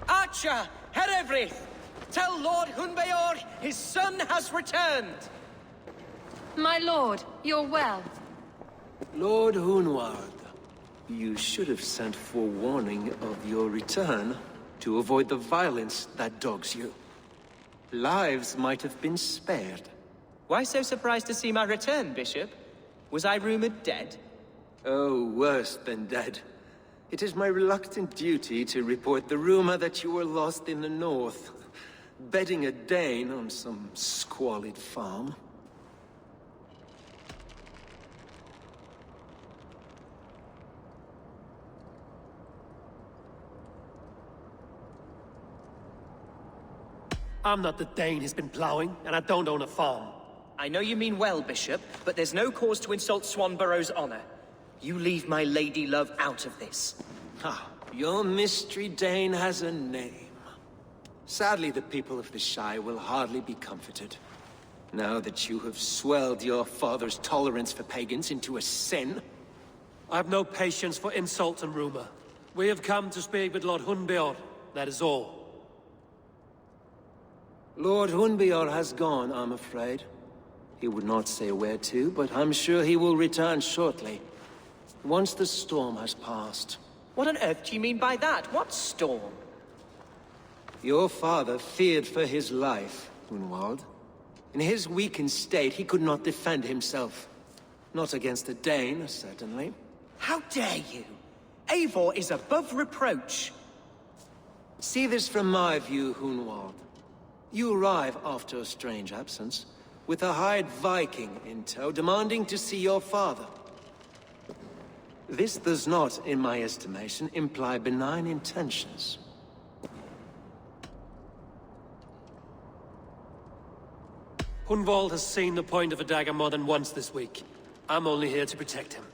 R: Archer, Herevri, tell Lord Hunbeor his son has returned.
K: My lord, you're well.
Q: Lord Hunwald, you should have sent forewarning of your return to avoid the violence that dogs you. Lives might have been spared.
R: Why so surprised to see my return, Bishop? Was I rumored dead?
Q: Oh, worse than dead. It is my reluctant duty to report the rumor that you were lost in the north, bedding a Dane on some squalid farm.
B: I'm not the Dane he's been plowing, and I don't own a farm.
R: I know you mean well, Bishop, but there's no cause to insult Swanborough's honor. You leave my lady love out of this.
Q: Ah, your mystery Dane has a name. Sadly, the people of the Shire will hardly be comforted. Now that you have swelled your father's tolerance for pagans into a sin.
B: I have no patience for insult and rumor. We have come to speak with Lord Hunbeor, that is all.
Q: Lord Hunbeor has gone, I'm afraid. He would not say where to, but I'm sure he will return shortly. Once the storm has passed.
R: What on earth do you mean by that? What storm?
Q: Your father feared for his life, Hunwald. In his weakened state, he could not defend himself. Not against a Dane, certainly.
R: How dare you? Eivor is above reproach.
Q: See this from my view, Hunwald. You arrive after a strange absence, with a hired Viking in tow, demanding to see your father. This does not, in my estimation, imply benign intentions.
B: Hunwald has seen the point of a dagger more than once this week. I'm only here to protect him.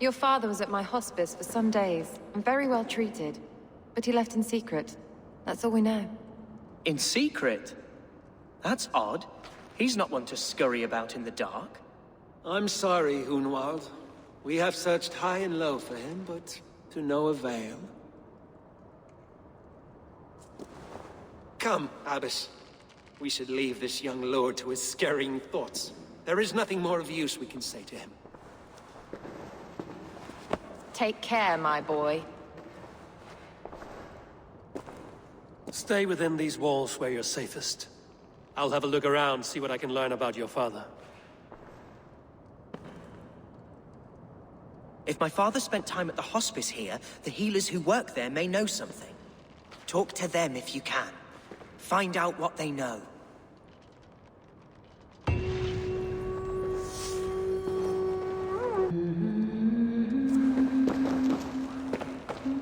E: Your father was at my hospice for some days, and very well treated. But he left in secret. That's all we know.
R: In secret? That's odd. He's not one to scurry about in the dark.
Q: I'm sorry, Hunwald. We have searched high and low for him, but to no avail. Come, Abbess. We should leave this young lord to his scurrying thoughts. There is nothing more of use we can say to him.
E: Take care, my boy.
B: Stay within these walls where you're safest. I'll have a look around, see what I can learn about your father.
R: If my father spent time at the hospice here, the healers who work there may know something. Talk to them if you can. Find out what they know.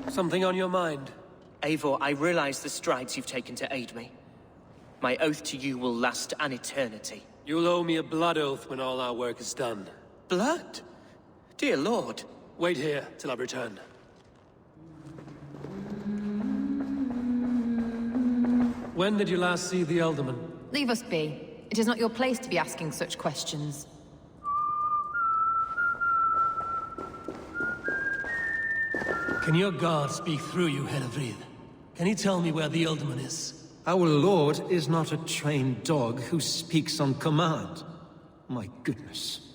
B: Something on your mind?
R: Eivor, I realize the strides you've taken to aid me. My oath to you will last an eternity.
B: You'll owe me a blood oath when all our work is done.
R: Blood? Dear Lord.
B: Wait here till I return. When did you last see the Elderman?
E: Leave us be. It is not your place to be asking such questions.
B: Can your guard speak through you, Henevrid? Can he tell me where the Elderman is?
Q: Our lord is not a trained dog who speaks on command. My goodness.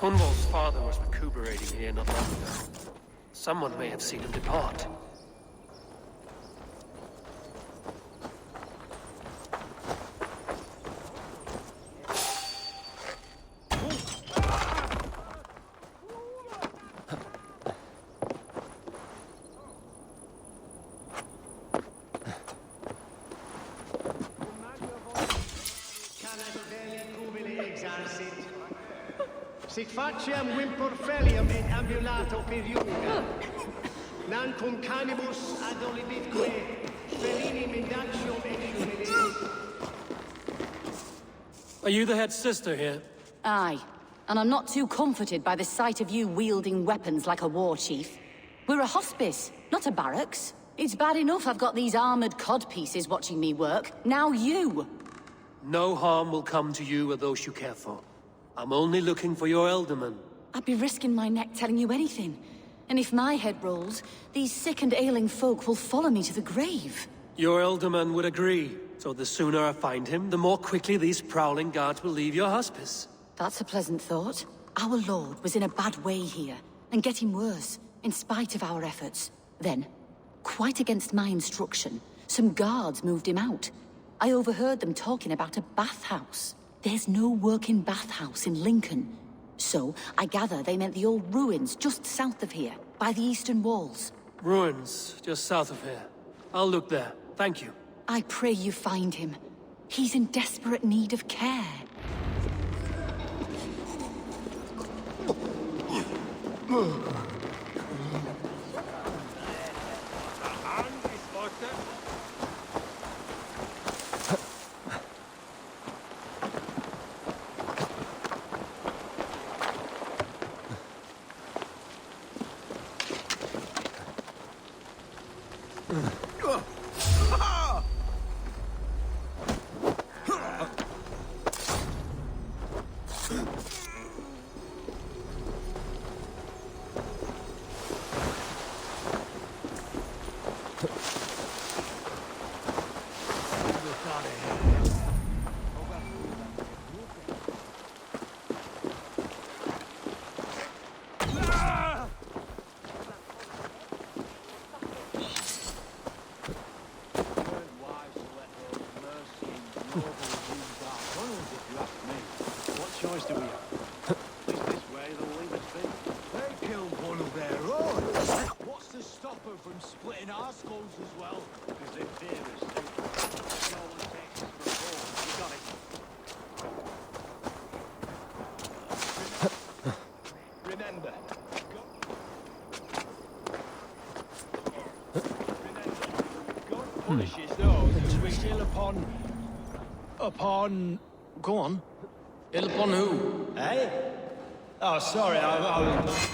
B: Hunwald's father was recuperating here not long ago. Someone may have seen him depart.
T: Sic faciem Wimporfelium et ambulato per iuga. Non cum canibus adolibitque, felini mendacium et humilis.
B: Are you the head sister here?
V: Aye. And I'm not too comforted by the sight of you wielding weapons like a war chief. We're a hospice, not a barracks. It's bad enough I've got these armored codpieces watching me work. Now you!
B: No harm will come to you or those you care for. I'm only looking for your Elderman.
V: I'd be risking my neck telling you anything. And if my head rolls, these sick and ailing folk will follow me to the grave.
B: Your Elderman would agree. So the sooner I find him, the more quickly these prowling guards will leave your hospice.
V: That's a pleasant thought. Our lord was in a bad way here, and getting worse, in spite of our efforts. Then, quite against my instruction, some guards moved him out. I overheard them talking about a bathhouse. There's no working bathhouse in Lincoln. So, I gather they meant the old ruins just south of here, by the eastern walls.
B: Ruins, just south of here. I'll look there. Thank you.
V: I pray you find him. He's in desperate need of care.
T: as well, because they fear us too. No one takes us for gold. You got it. Remember. God punishes those who wish ill upon... Go on.
D: Ill upon who?
T: Eh? Oh, sorry, I was...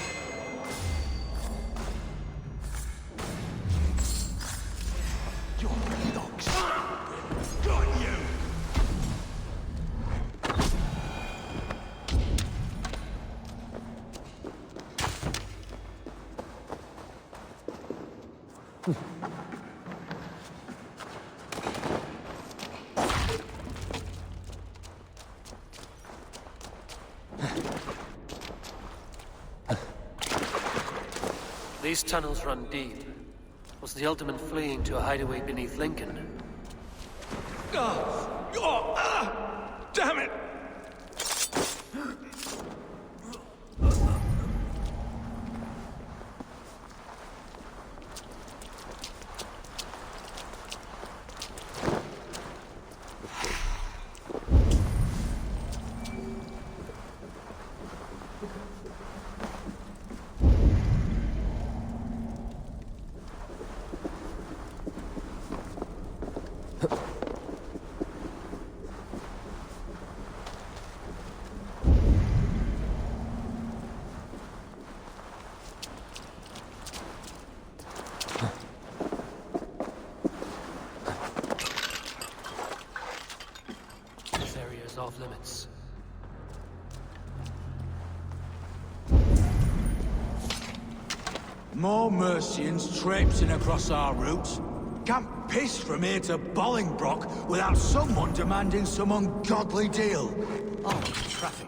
T: Your locks. Got you!
B: These tunnels run deep. Was the Ultimate fleeing to a hideaway beneath Lincoln?
T: Damn it!
B: Off limits.
C: More Mercians traipsing across our routes. Can't piss from here to Bolingbroke without someone demanding some ungodly deal. Oh, traffic.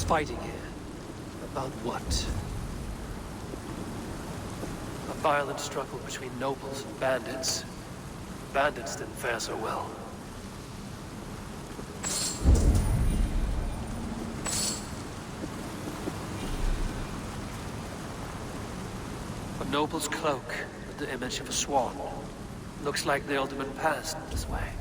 B: Fighting here. About what? A violent struggle between nobles and bandits. Bandits didn't fare so well. A noble's cloak with the image of a swan. Looks like the Ultimate passed this way.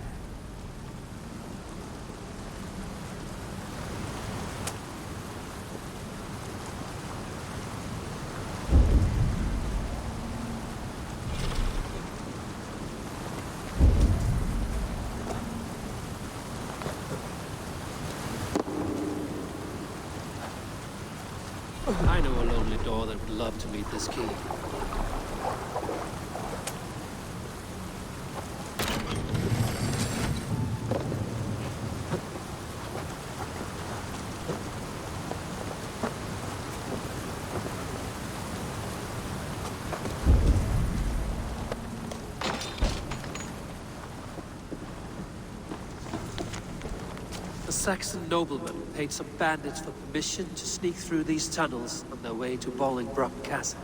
B: I know a lonely door that would love to meet this key. A Saxon nobleman paid some bandits for permission to sneak through these tunnels on their way to Bolingbroke Castle.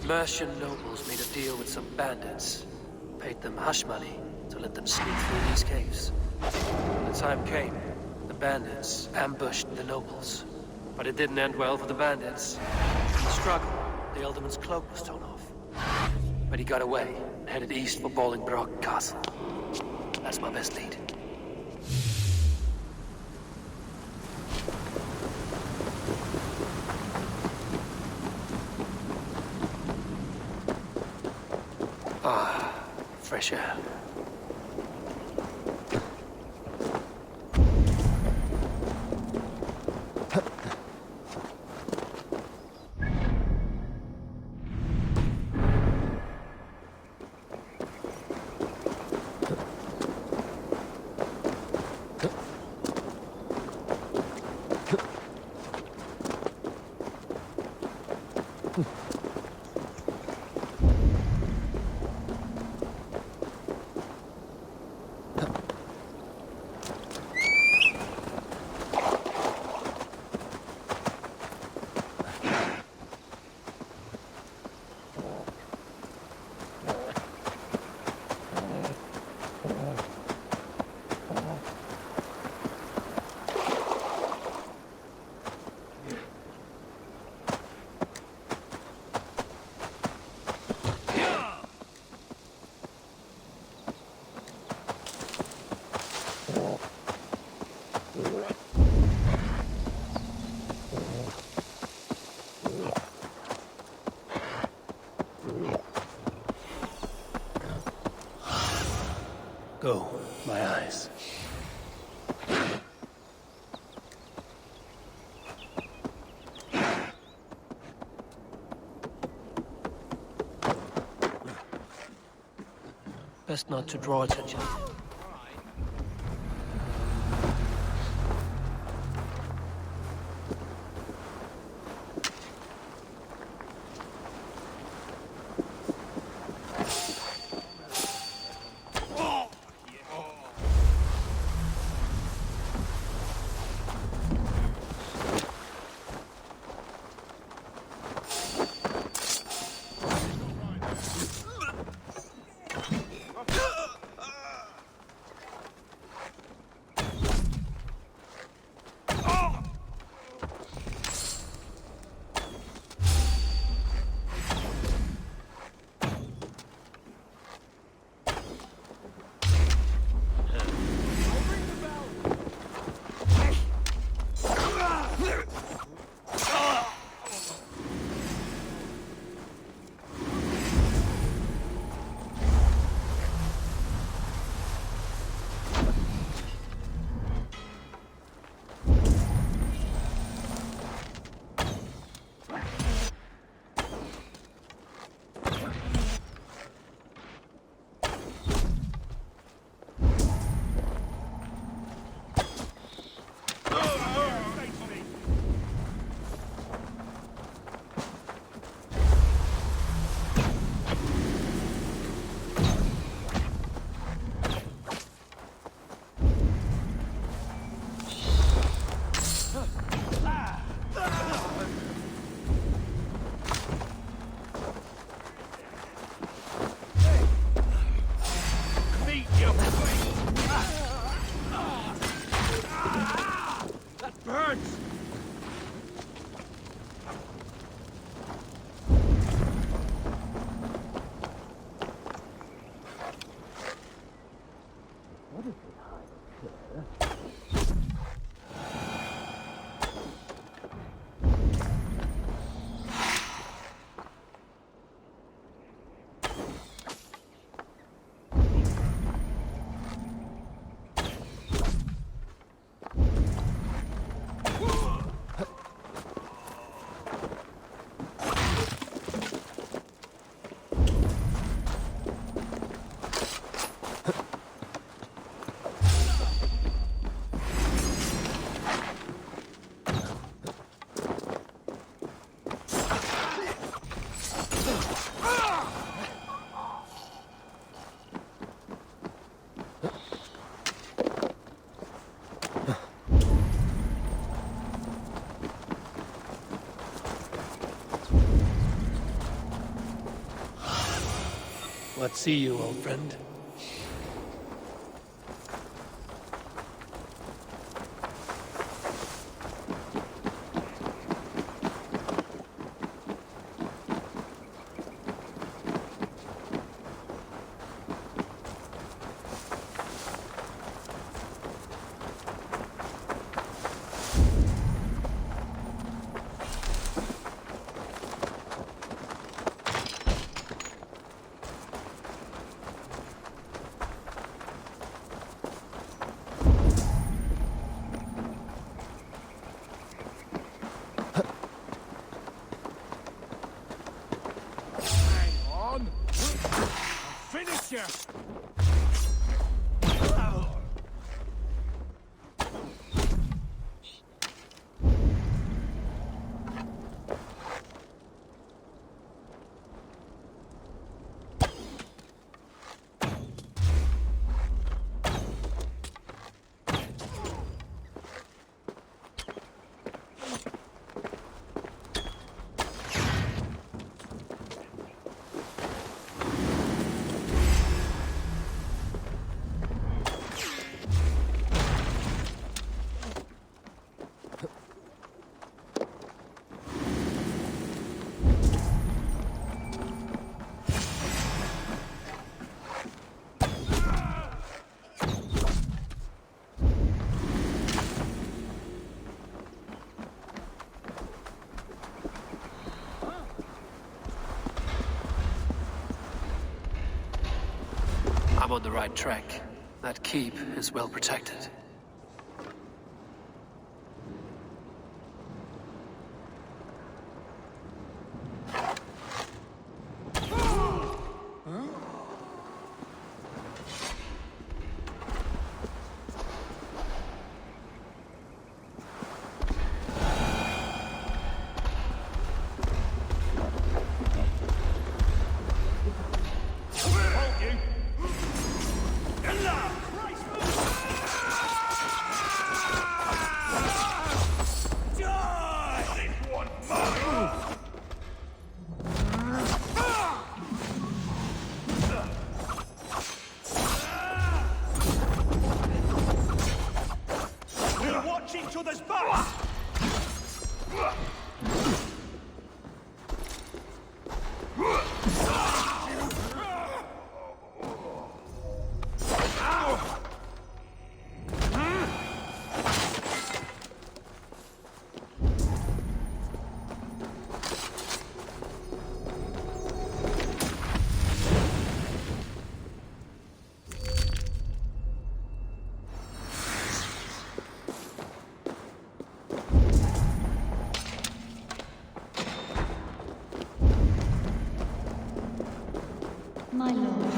B: Mercian nobles made a deal with some bandits, paid them hush money to let them sneak through these caves. When the time came, the bandits ambushed the nobles. But it didn't end well for the bandits. In the struggle, the Elderman's cloak was torn off. But he got away and headed east for Bolingbroke Castle. That's my best lead. Ah, fresh air. Go, my eyes. Best not to draw attention. What see you, old friend?
C: Finish ya!
B: I'm on the right track. That keep is well protected.
V: My lord,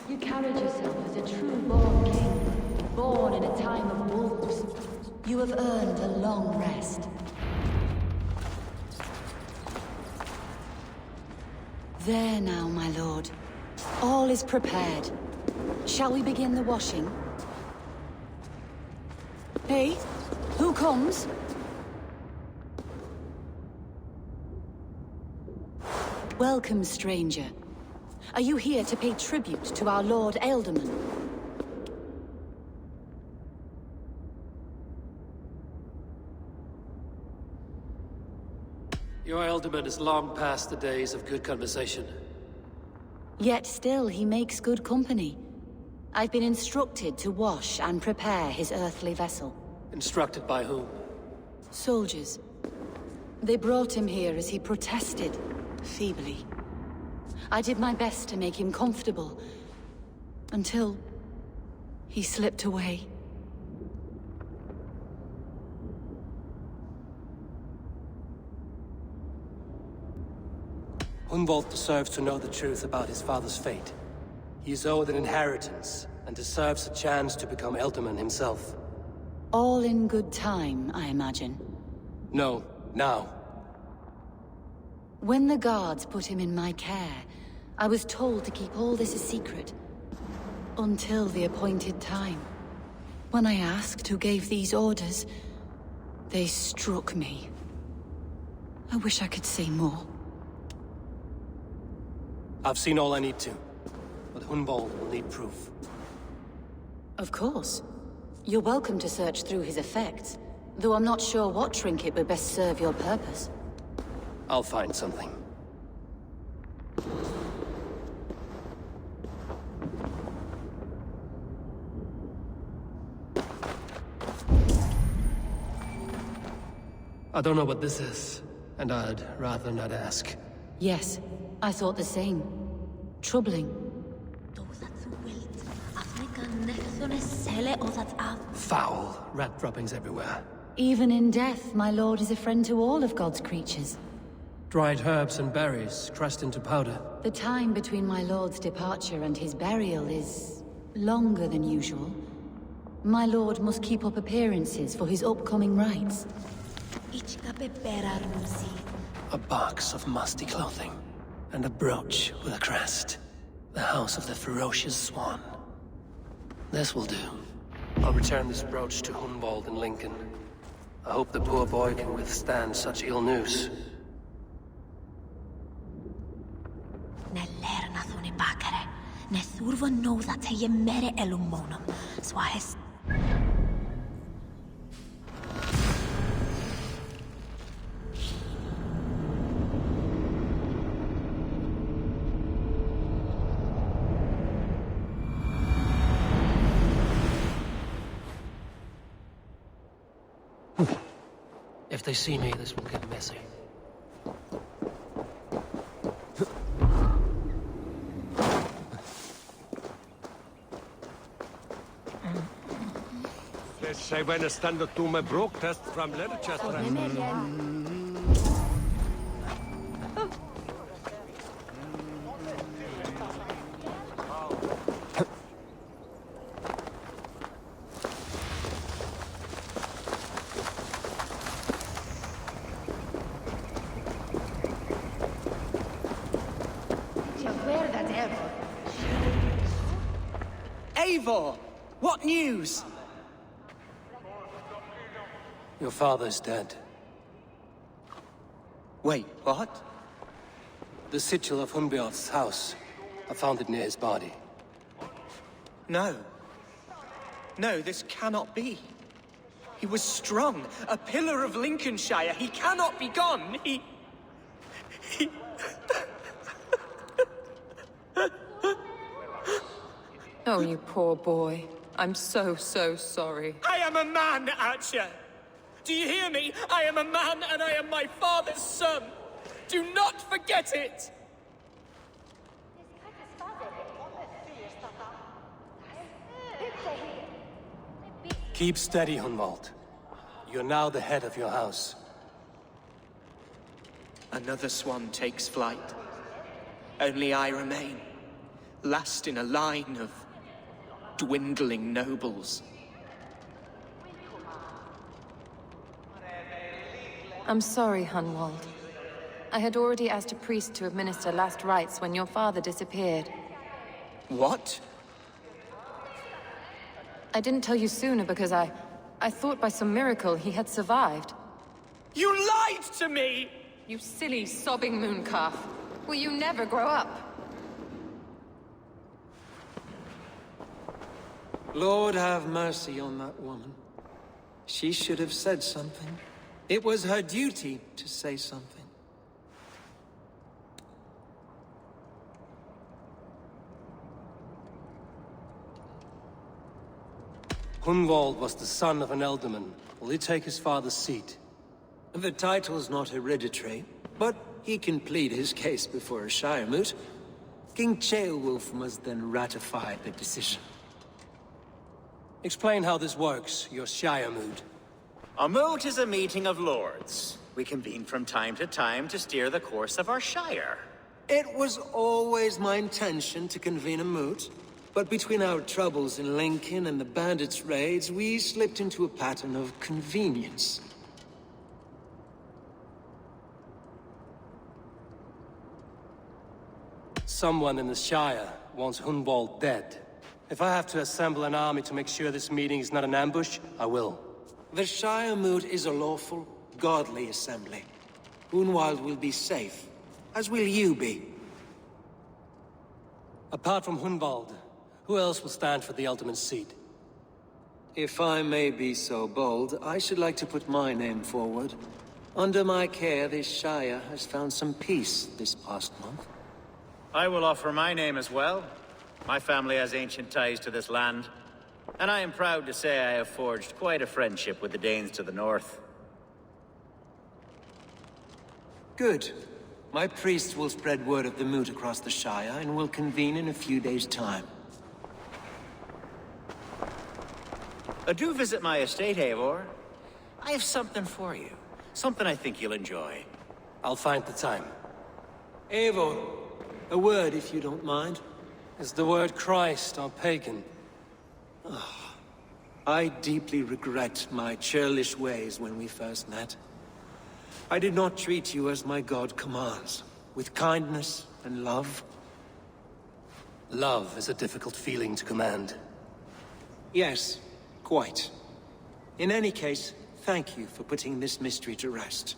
V: you carried yourself as a true-born king, born in a time of wolves. You have earned a long rest. There now, my lord. All is prepared. Shall we begin the washing? Hey, who comes? Welcome, stranger. Are you here to pay tribute to our Lord Ealdorman?
B: Your Ealdorman is long past the days of good conversation.
V: Yet still he makes good company. I've been instructed to wash and prepare his earthly vessel.
B: Instructed by whom?
V: Soldiers. They brought him here as he protested, feebly. I did my best to make him comfortable, until he slipped away.
B: Hunwald deserves to know the truth about his father's fate. He is owed an inheritance, and deserves a chance to become Ealdorman himself.
V: All in good time, I imagine.
B: No, now.
V: When the guards put him in my care, I was told to keep all this a secret. Until the appointed time. When I asked who gave these orders, they struck me. I wish I could say more.
B: I've seen all I need to. but Hunwald will need proof.
V: Of course. You're welcome to search through his effects, though I'm not sure what trinket would best serve your purpose.
B: I'll find something. I don't know what this is, and I'd rather not ask.
V: Yes, I thought the same. Troubling.
B: Foul. Rat droppings everywhere.
V: Even in death, my lord is a friend to all of God's creatures.
B: Dried herbs and berries, crushed into powder.
V: The time between my lord's departure and his burial is longer than usual. My lord must keep up appearances for his upcoming rites.
B: A box of musty clothing, and a brooch with a crest. The house of the ferocious swan. This will do. I'll return this brooch to Hunwald in Lincoln. I hope the poor boy can withstand such ill news. If they see me, this will get messy.
U: Zij bijna standen toen mijn brooktest from Leicester.
R: Eivor! What news?
B: Your father's dead.
R: Wait, what?
B: The sigil of Hunbjorn's house. I found it near his body.
R: No. No, this cannot be. He was strong, a pillar of Lincolnshire. He cannot be gone. He...
E: Oh, you poor boy. I'm so sorry.
R: I am a man, Archer! Do you hear me? I am a man and I am my father's son! Do not forget it!
B: Keep steady, Hunwald. You're now the head of your house.
R: Another swan takes flight. Only I remain, last in a line of dwindling nobles.
E: I'm sorry, Hunwald. I had already asked a priest to administer last rites when your father disappeared.
R: What?
E: I didn't tell you sooner because I thought by some miracle he had survived.
R: You lied to me!
E: You silly, sobbing mooncalf. Will you never grow up?
Q: Lord have mercy on that woman. She should have said something. It was her duty to say something.
B: Hunwald was the son of an ealdorman. Will he take his father's seat?
Q: The title's not hereditary, but he can plead his case before a Shire moot. King Ceolwulf must then ratify the decision.
B: Explain how this works, your Shire moot.
A: A moot is a meeting of lords. We convene from time to time to steer the course of our Shire.
Q: It was always my intention to convene a moot, but between our troubles in Lincoln and the bandits' raids, we slipped into a pattern of convenience.
B: Someone in the Shire wants Hunwald dead. If I have to assemble an army to make sure this meeting is not an ambush, I will.
Q: The Shire moot is a lawful, godly assembly. Hunwald will be safe, as will you be.
B: Apart from Hunwald, who else will stand for the ultimate seat?
Q: If I may be so bold, I should like to put my name forward. Under my care, this Shire has found some peace this past month.
A: I will offer my name as well. My family has ancient ties to this land, and I am proud to say I have forged quite a friendship with the Danes to the north.
Q: Good. My priests will spread word of the moot across the Shire and will convene in a few days' time.
A: Do visit my estate, Eivor. I have something for you. Something I think you'll enjoy.
B: I'll find the time.
Q: Eivor, a word if you don't mind.
B: Is the word Christ or pagan?
Q: I deeply regret my churlish ways when we first met. I did not treat you as my god commands, with kindness and love.
B: Love is a difficult feeling to command.
Q: Yes, quite. In any case, thank you for putting this mystery to rest.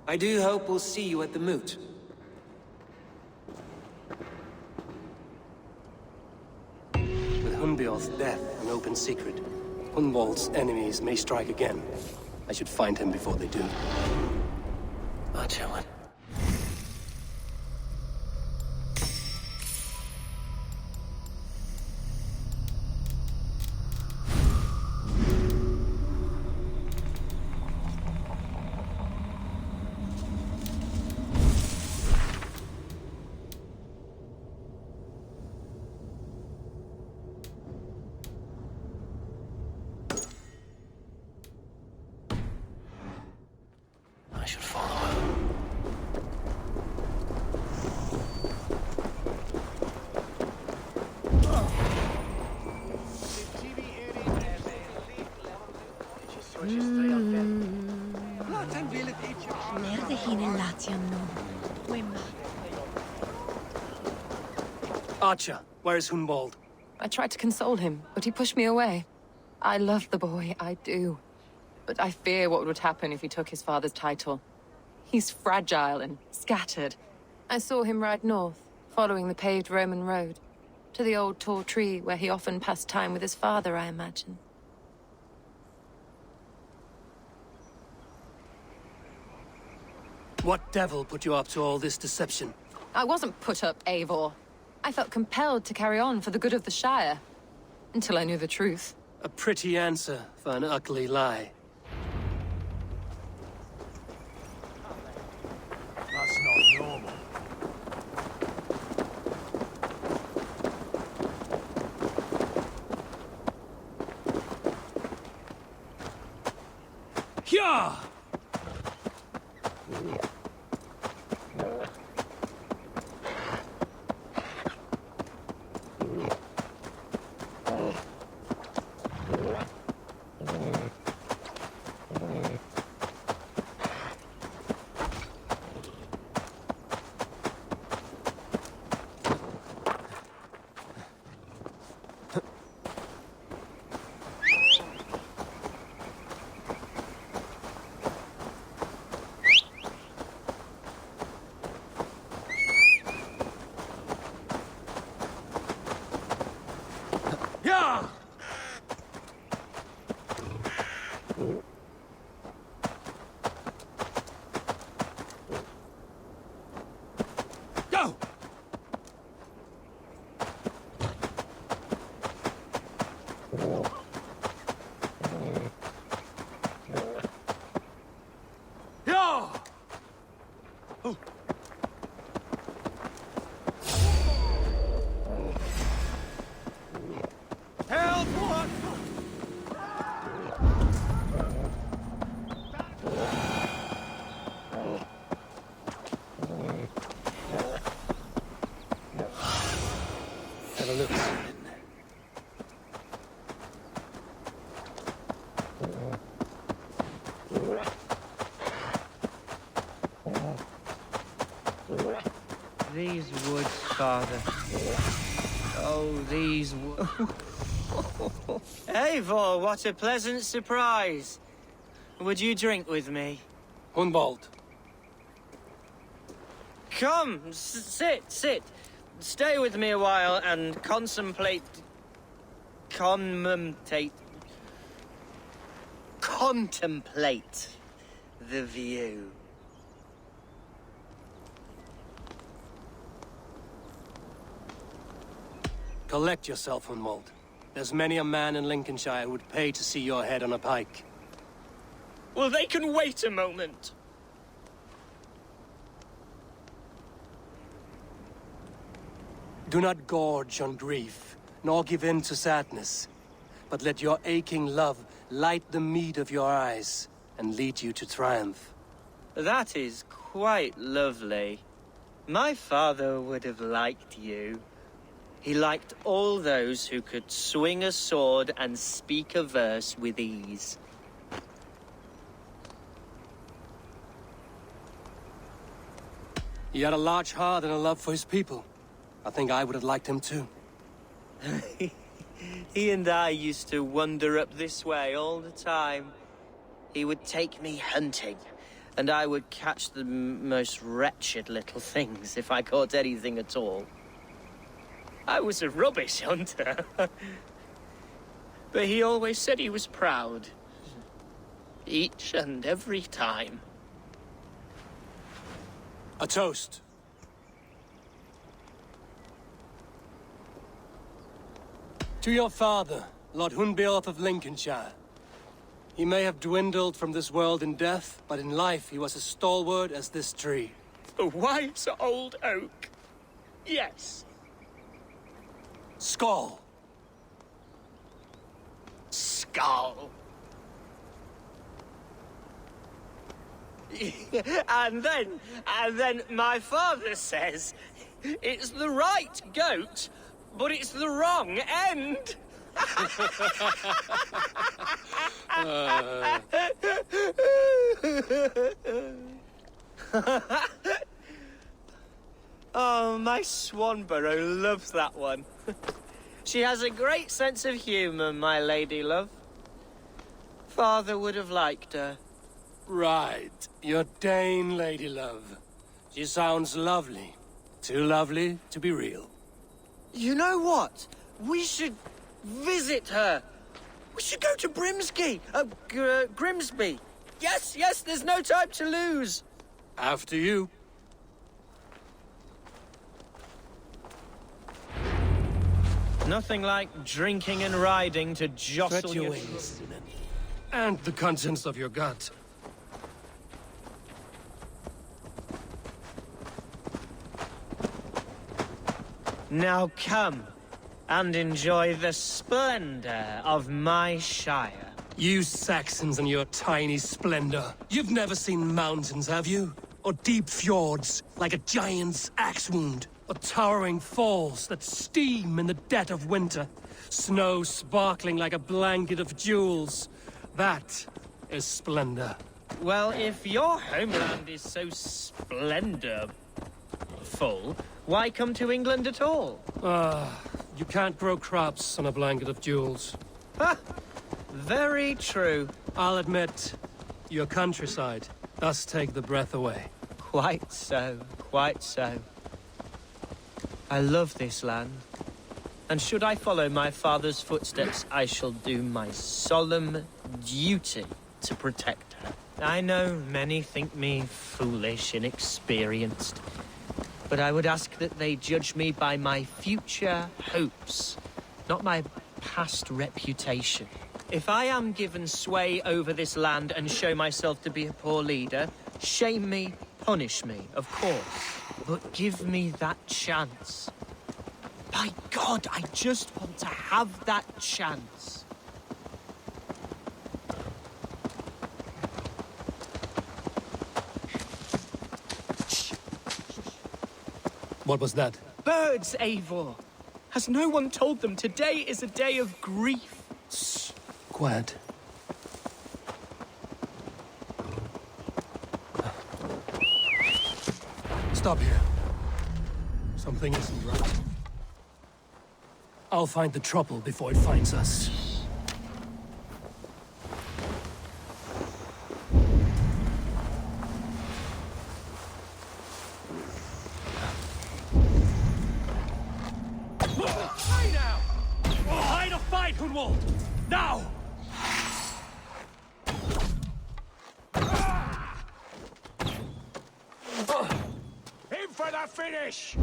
Q: I do hope we'll see you at the moot.
B: With Hunbjorn's death an open secret, Hunwald's enemies may strike again. I should find him before they do. Archer, what? I should follow her. Archer, where is Hunwald?
E: I tried to console him, but he pushed me away. I love the boy, I do. But I fear what would happen if he took his father's title. He's fragile and scattered. I saw him ride north, following the paved Roman road. To the old tall tree where he often passed time with his father, I imagine.
B: What devil put you up to all this deception?
E: I wasn't put up, Eivor. I felt compelled to carry on for the good of the Shire. Until I knew the truth.
B: A pretty answer for an ugly lie.
U: That's not normal.
B: Yeah! Go!
U: Yeah!
B: Oh.
U: Help! What?
B: Have a look.
R: These woods, Father. Oh, these woods. Eivor, what a pleasant surprise. Would you drink with me?
B: Hunwald.
R: Come, sit. stay with me a while and contemplate the view.
B: Collect yourself, Hunwald. There's many a man in Lincolnshire who would pay to see your head on a pike.
R: Well, they can wait a moment.
B: Do not gorge on grief, nor give in to sadness, but let your aching love light the mead of your eyes and lead you to triumph.
R: That is quite lovely. My father would have liked you. He liked all those who could swing a sword and speak a verse with ease.
B: He had a large heart and a love for his people. I think I would have liked him too.
R: He and I used to wander up this way all the time. He would take me hunting, and I would catch the most wretched little things if I caught anything at all. I was a rubbish hunter. But he always said he was proud. Each and every time.
B: A toast. To your father, Lord Hunbeorth of Lincolnshire. He may have dwindled from this world in death, but in life he was as stalwart as this tree.
R: A wise old oak. Yes.
B: Skull.
R: Skull. And then my father says, it's the right goat, but it's the wrong end. Oh, my Swanborough loves that one. She has a great sense of humor, my lady love. Father would have liked her.
B: Right. Your Dane lady love. She sounds lovely. Too lovely to be real.
R: You know what? We should visit her. We should go to Grimsby. Yes, there's no time to lose.
B: After you.
R: Nothing like drinking and riding to jostle
B: Stretch your wings. And the contents of your gut.
R: Now come and enjoy the splendor of my shire.
B: You Saxons and your tiny splendor. You've never seen mountains, have you? Or deep fjords, like a giant's axe wound. Or towering falls that steam in the dead of winter. Snow sparkling like a blanket of jewels. That is splendor.
R: Well, if your homeland is so splendorful, why come to England at all?
B: You can't grow crops on a blanket of jewels.
R: Ha! Very true.
B: I'll admit, your countryside does take the breath away.
R: Quite so, quite so. I love this land. And should I follow my father's footsteps, I shall do my solemn duty to protect her. I know many think me foolish, inexperienced, but I would ask that they judge me by my future hopes, not my past reputation. If I am given sway over this land and show myself to be a poor leader, shame me, punish me, of course, but give me that chance. By God, I just want to have that chance.
B: What was that?
R: Birds, Eivor. Has no one told them today is a day of grief?
B: Shh. Quiet. Stop here. Something isn't right. I'll find the trouble before it finds us.
C: Hey now! Fight a fight, Hunwald! Now!
U: Aim for the finish!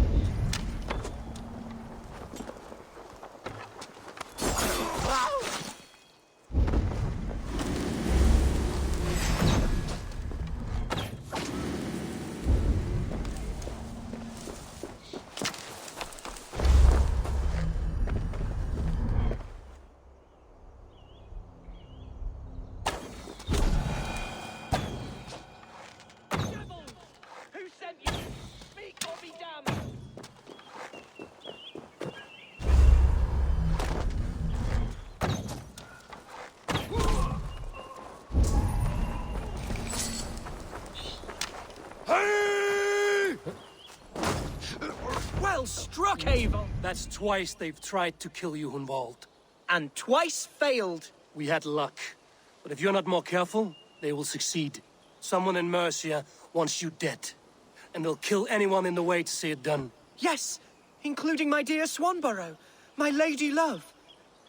R: Who sent you? Speak or be damned! Well struck, Eivor!
B: That's twice they've tried to kill you, Hunwald.
R: And twice failed.
B: We had luck. But if you're not more careful, they will succeed. Someone in Mercia wants you dead. And they'll kill anyone in the way to see it done.
R: Yes, including my dear Swanborough, my lady love.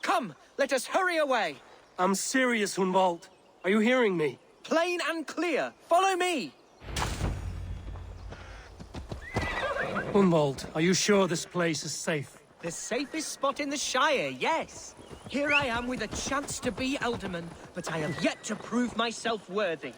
R: Come, let us hurry away.
B: I'm serious, Hunwald. Are you hearing me?
R: Plain and clear. Follow me.
B: Hunwald, are you sure this place is safe?
R: The safest spot in the Shire, yes. Here I am with a chance to be Alderman, but I have yet to prove myself worthy.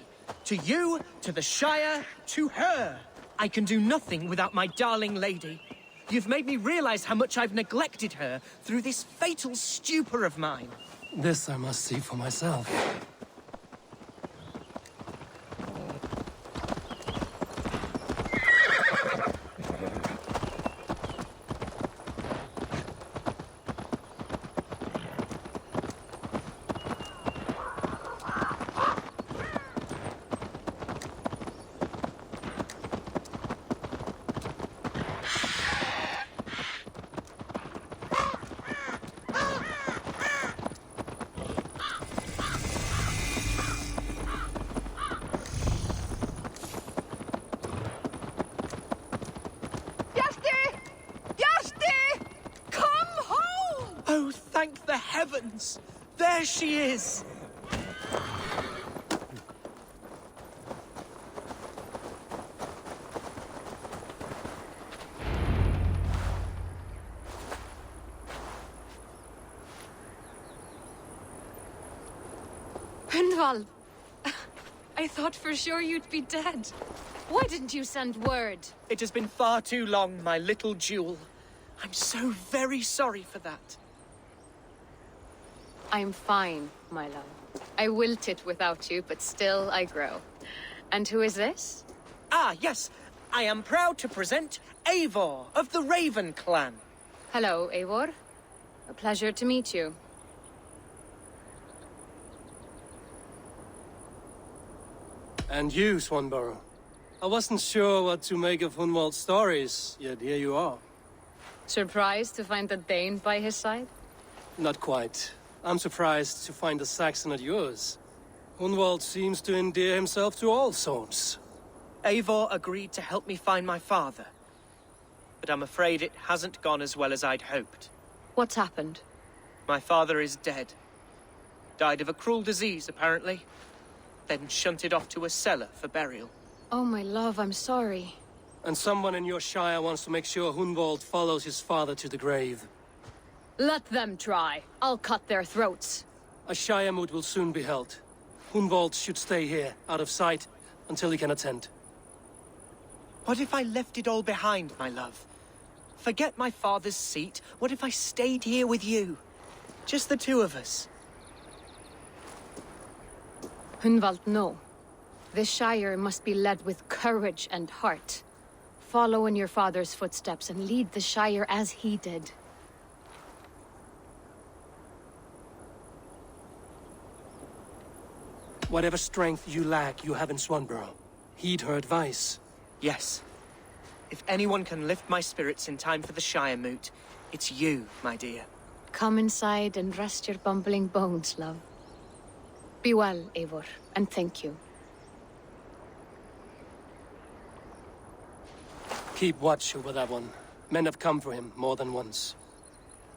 R: To you, to the Shire, to her. I can do nothing without my darling lady. You've made me realize how much I've neglected her through this fatal stupor of mine.
B: This I must see for myself.
R: Oh, thank the heavens! There she is!
E: Hunwald! I thought for sure you'd be dead. Why didn't you send word?
R: It has been far too long, my little jewel. I'm so very sorry for that.
E: I'm fine, my love. I wilted without you, but still I grow. And who is this?
R: Ah, yes. I am proud to present Eivor of the Raven clan.
E: Hello, Eivor. A pleasure to meet you.
B: And you, Swanborough. I wasn't sure what to make of Hunwald's stories, yet here you are.
E: Surprised to find a Dane by his side?
B: Not quite. I'm surprised to find a Saxon at yours. Hunwald seems to endear himself to all sorts.
R: Eivor agreed to help me find my father. But I'm afraid it hasn't gone as well as I'd hoped.
E: What's happened?
R: My father is dead. Died of a cruel disease, apparently. Then shunted off to a cellar for burial.
E: Oh, my love, I'm sorry.
B: And someone in your shire wants to make sure Hunwald follows his father to the grave.
E: Let them try. I'll cut their throats.
B: A shire moot will soon be held. Hunwald should stay here, out of sight, until he can attend.
R: What if I left it all behind, my love? Forget my father's seat. What if I stayed here with you? Just the two of us.
E: Hunwald, no. This Shire must be led with courage and heart. Follow in your father's footsteps and lead the Shire as he did.
B: Whatever strength you lack, you have in Swanborough. Heed her advice.
R: Yes. If anyone can lift my spirits in time for the Shire moot, it's you, my dear.
E: Come inside and rest your bumbling bones, love. Be well, Eivor, and thank you.
B: Keep watch over that one. Men have come for him more than once.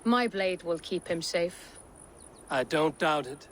F: My blade will keep him safe.
B: I don't doubt it.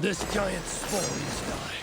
B: This giant spawn must die.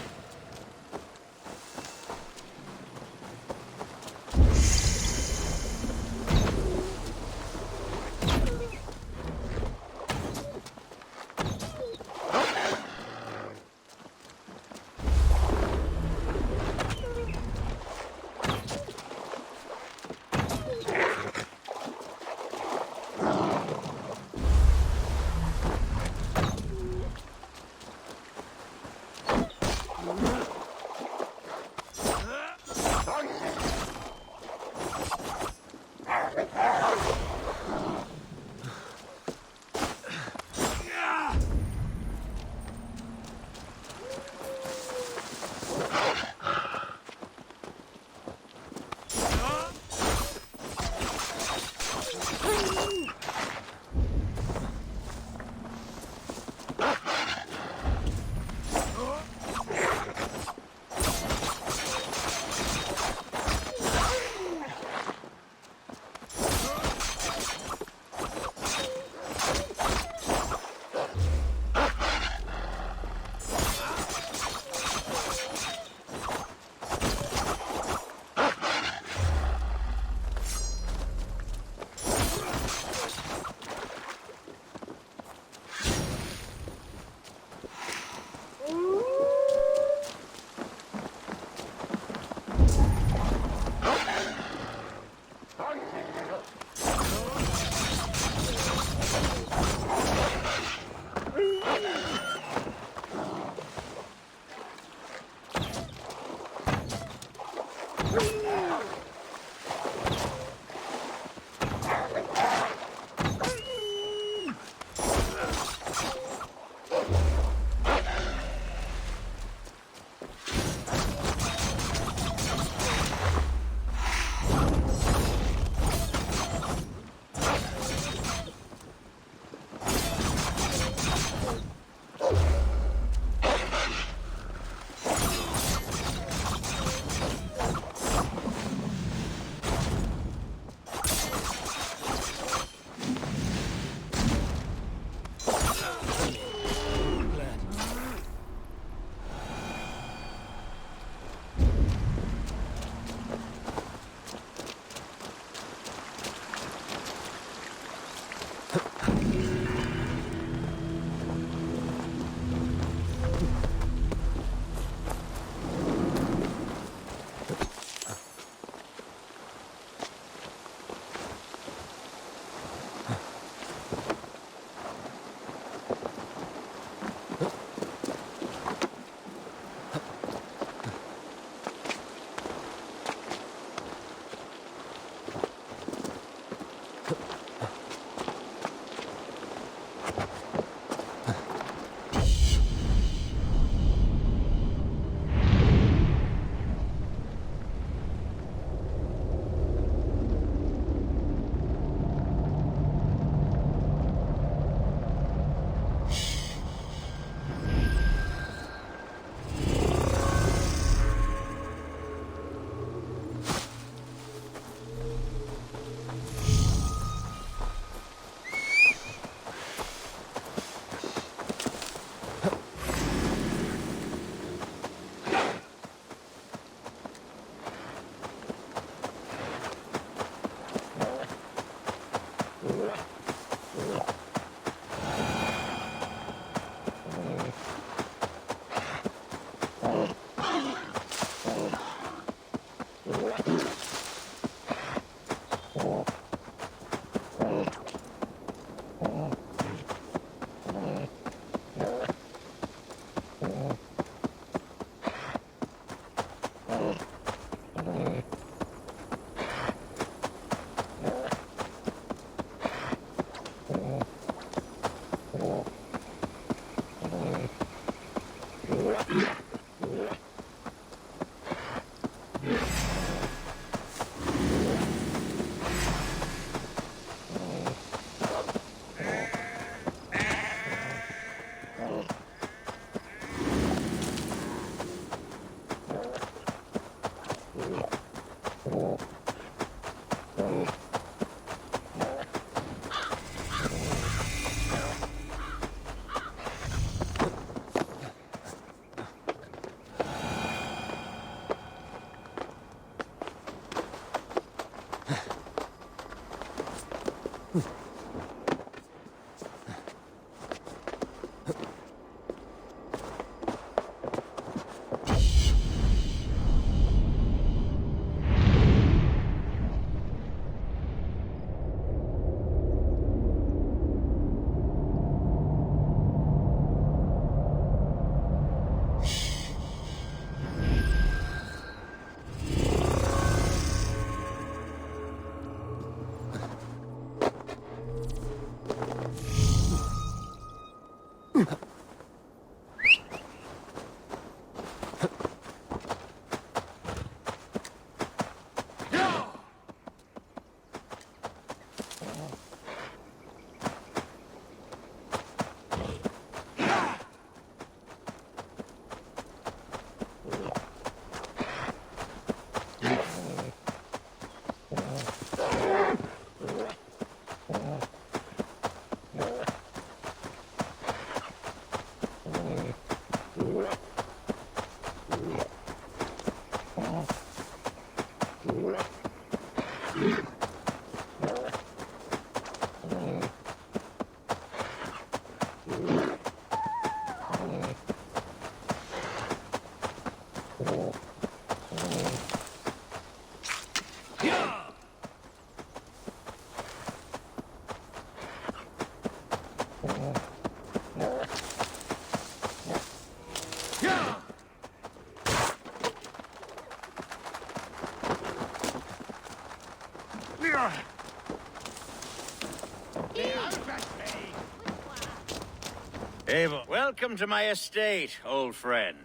A: Eivor, welcome to my estate, old friend.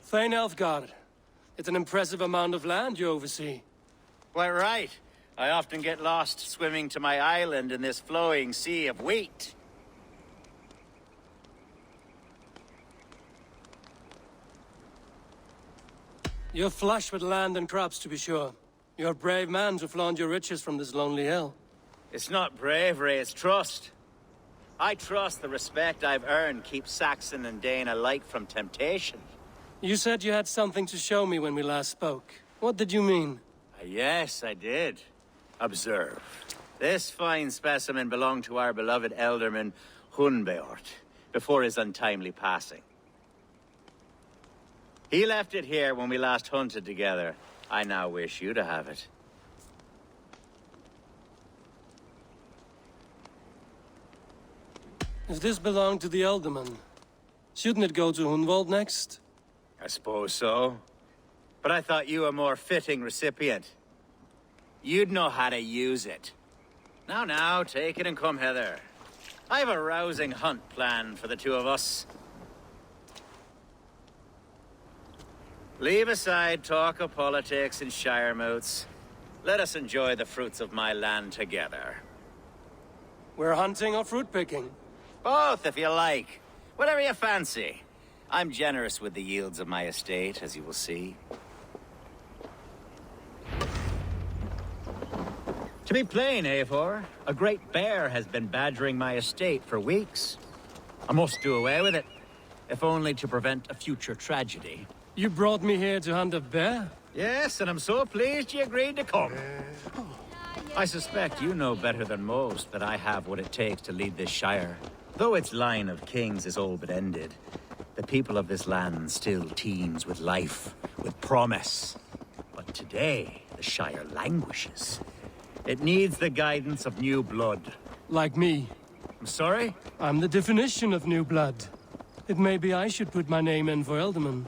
B: Thane Elfgard. It's an impressive amount of land you oversee.
A: Quite right. I often get lost swimming to my island in this flowing sea of wheat.
B: You're flush with land and crops, to be sure. You're a brave man to flaunt your riches from this lonely hill.
A: It's not bravery, it's trust. I trust the respect I've earned keeps Saxon and Dane alike from temptation.
B: You said you had something to show me when we last spoke. What did you mean?
A: Yes, I did. Observe. This fine specimen belonged to our beloved elderman, Hunbeort, before his untimely passing. He left it here when we last hunted together. I now wish you to have it.
B: If this belonged to the Elderman, shouldn't it go to Hunwald next?
A: I suppose so. But I thought you a more fitting recipient. You'd know how to use it. Now, take it and come hither. I've a rousing hunt planned for the two of us. Leave aside talk of politics and shire moots. Let us enjoy the fruits of my land together.
B: We're hunting or fruit picking?
A: Both, if you like. Whatever you fancy. I'm generous with the yields of my estate, as you will see. To be plain, Eivor, a great bear has been badgering my estate for weeks. I must do away with it, if only to prevent a future tragedy.
B: You brought me here to hunt a bear?
A: Yes, and I'm so pleased you agreed to come. I suspect you know better than most that I have what it takes to lead this shire. Though its line of kings is all but ended, the people of this land still teems with life, with promise. But today, the shire languishes. It needs the guidance of new blood.
B: Like me.
A: I'm sorry?
B: I'm the definition of new blood. It may be I should put my name in for Elderman.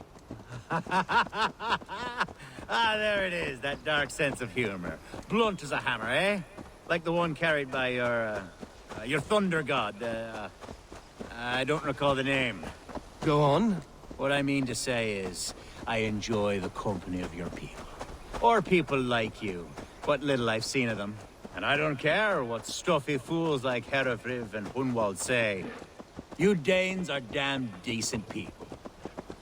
A: There it is, that dark sense of humor. Blunt as a hammer, eh? Like the one carried by your thunder god. I don't recall the name.
B: Go on.
A: What I mean to say is, I enjoy the company of your people. Or people like you. What little I've seen of them. And I don't care what stuffy fools like Herefriv and Hunwald say. You Danes are damn decent people.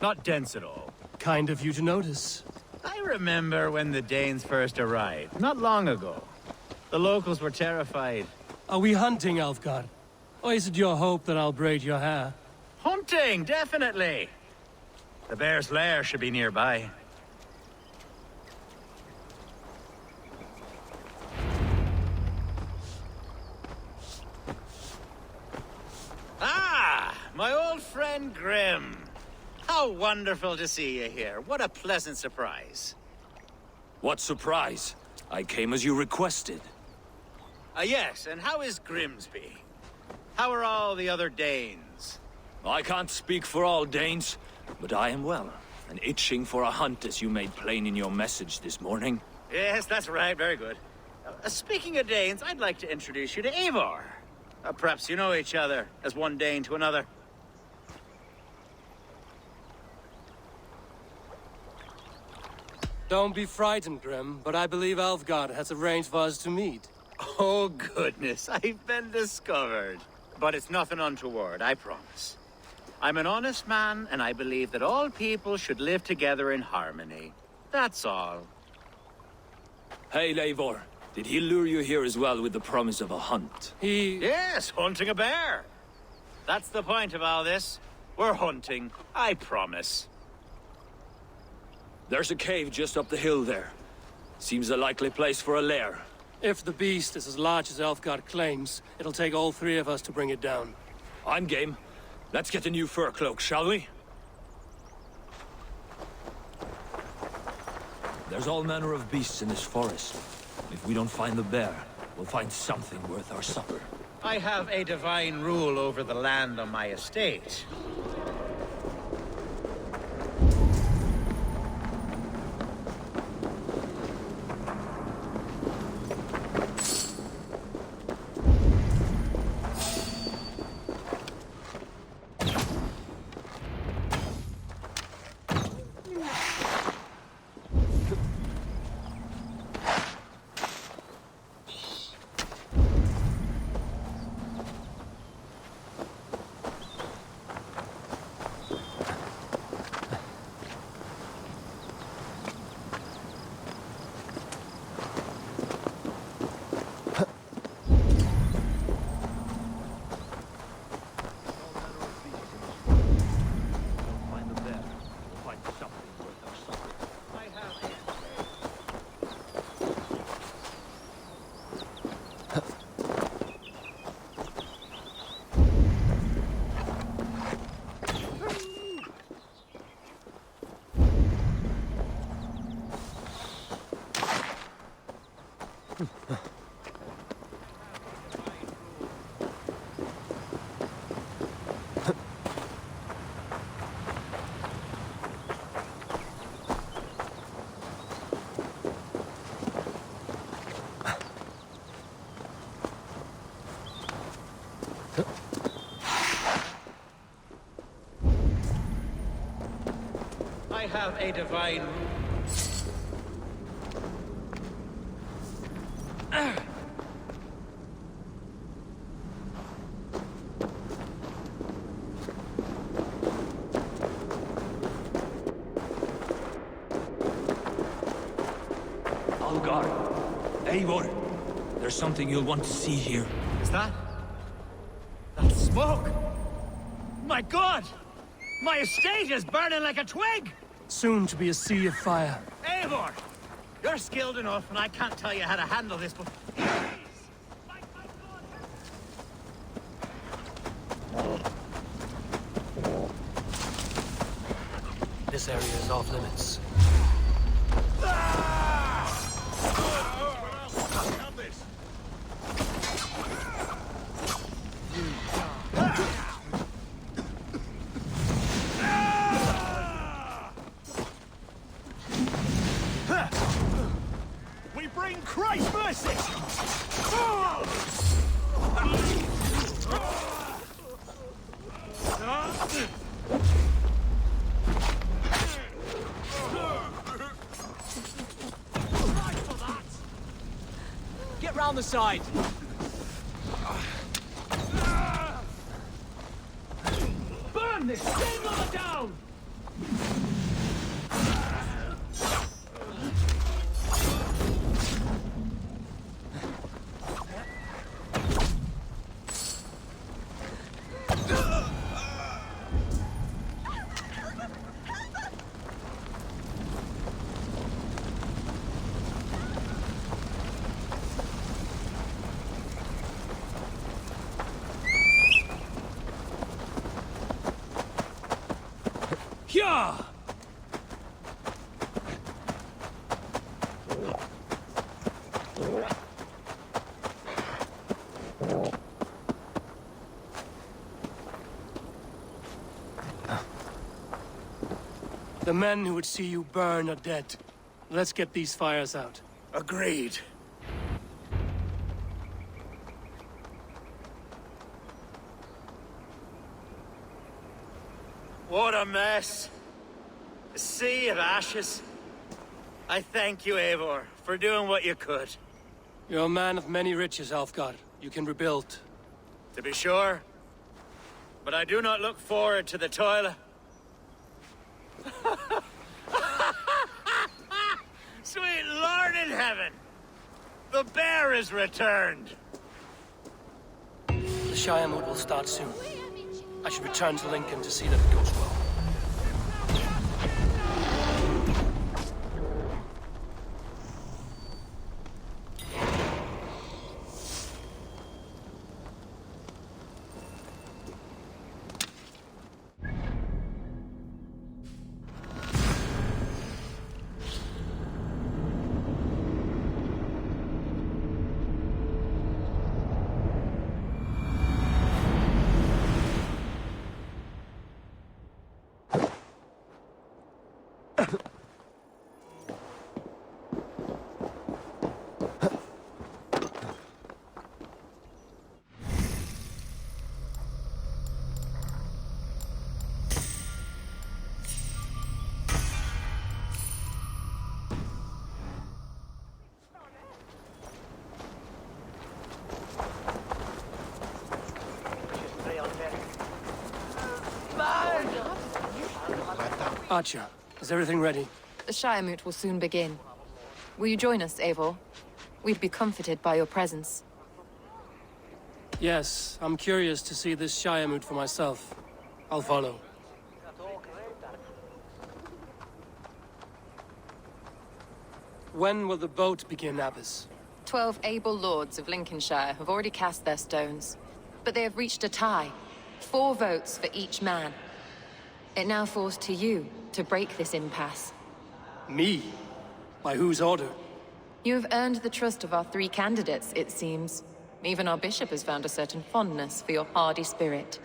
A: Not dense at all.
B: Kind of you to notice.
A: I remember when the Danes first arrived, not long ago. The locals were terrified.
B: Are we hunting, Alfgard? Or is it your hope that I'll braid your hair?
A: Hunting, definitely! The bear's lair should be nearby. My old friend Grim. How wonderful to see you here. What a pleasant surprise.
G: What surprise? I came as you requested.
A: Yes, and how is Grimsby? How are all the other Danes?
G: I can't speak for all Danes, but I am well, and itching for a hunt as you made plain in your message this morning.
A: Yes, that's right. Very good. Speaking of Danes, I'd like to introduce you to Eivor. Perhaps you know each other, as one Dane to another.
B: Don't be frightened, Grim, but I believe Alfgard has arranged for us to meet.
A: Oh, goodness, I've been discovered. But it's nothing untoward, I promise. I'm an honest man, and I believe that all people should live together in harmony. That's all.
G: Hey, Eivor. Did he lure you here as well with the promise of a hunt?
A: Yes, hunting a bear. That's the point of all this. We're hunting, I promise.
G: There's a cave just up the hill there. Seems a likely place for a lair.
B: If the beast is as large as Alfgard claims, it'll take all three of us to bring it down.
G: I'm game. Let's get a new fur cloak, shall we? There's all manner of beasts in this forest. If we don't find the bear, we'll find something worth our supper.
A: I have a divine rule over the land on my estate. I have a divine rule.
G: Algar, Eivor, there's something you'll want to see here.
A: Is that smoke? My God! My estate is burning like a twig!
B: Soon to be a sea of fire.
A: Eivor! You're skilled enough, and I can't tell you how to handle this, but...
B: This area is off limits.
C: We bring Christ's mercy!
R: Get round the side!
C: Burn this thing on down!
B: Hyah! The men who would see you burn are dead. Let's get these fires out.
A: Agreed. What a mess. A sea of ashes. I thank you, Eivor, for doing what you could.
B: You're a man of many riches, Alfgar. You can rebuild.
A: To be sure. But I do not look forward to the toil. Sweet Lord in heaven! The bear is returned!
B: The Shire mood will start soon. I should return to Lincoln to see that it goes well. Archer, is everything ready?
E: The Shire moot will soon begin. Will you join us, Eivor? We'd be comforted by your presence.
B: Yes, I'm curious to see this Shire moot for myself. I'll follow. When will the boat begin, Abbess?
E: 12 able lords of Lincolnshire have already cast their stones, but they have reached a tie. 4 votes for each man. It now falls to you to break this impasse.
B: Me? By whose order?
E: You have earned the trust of our 3 candidates, it seems. Even our bishop has found a certain fondness for your hardy spirit.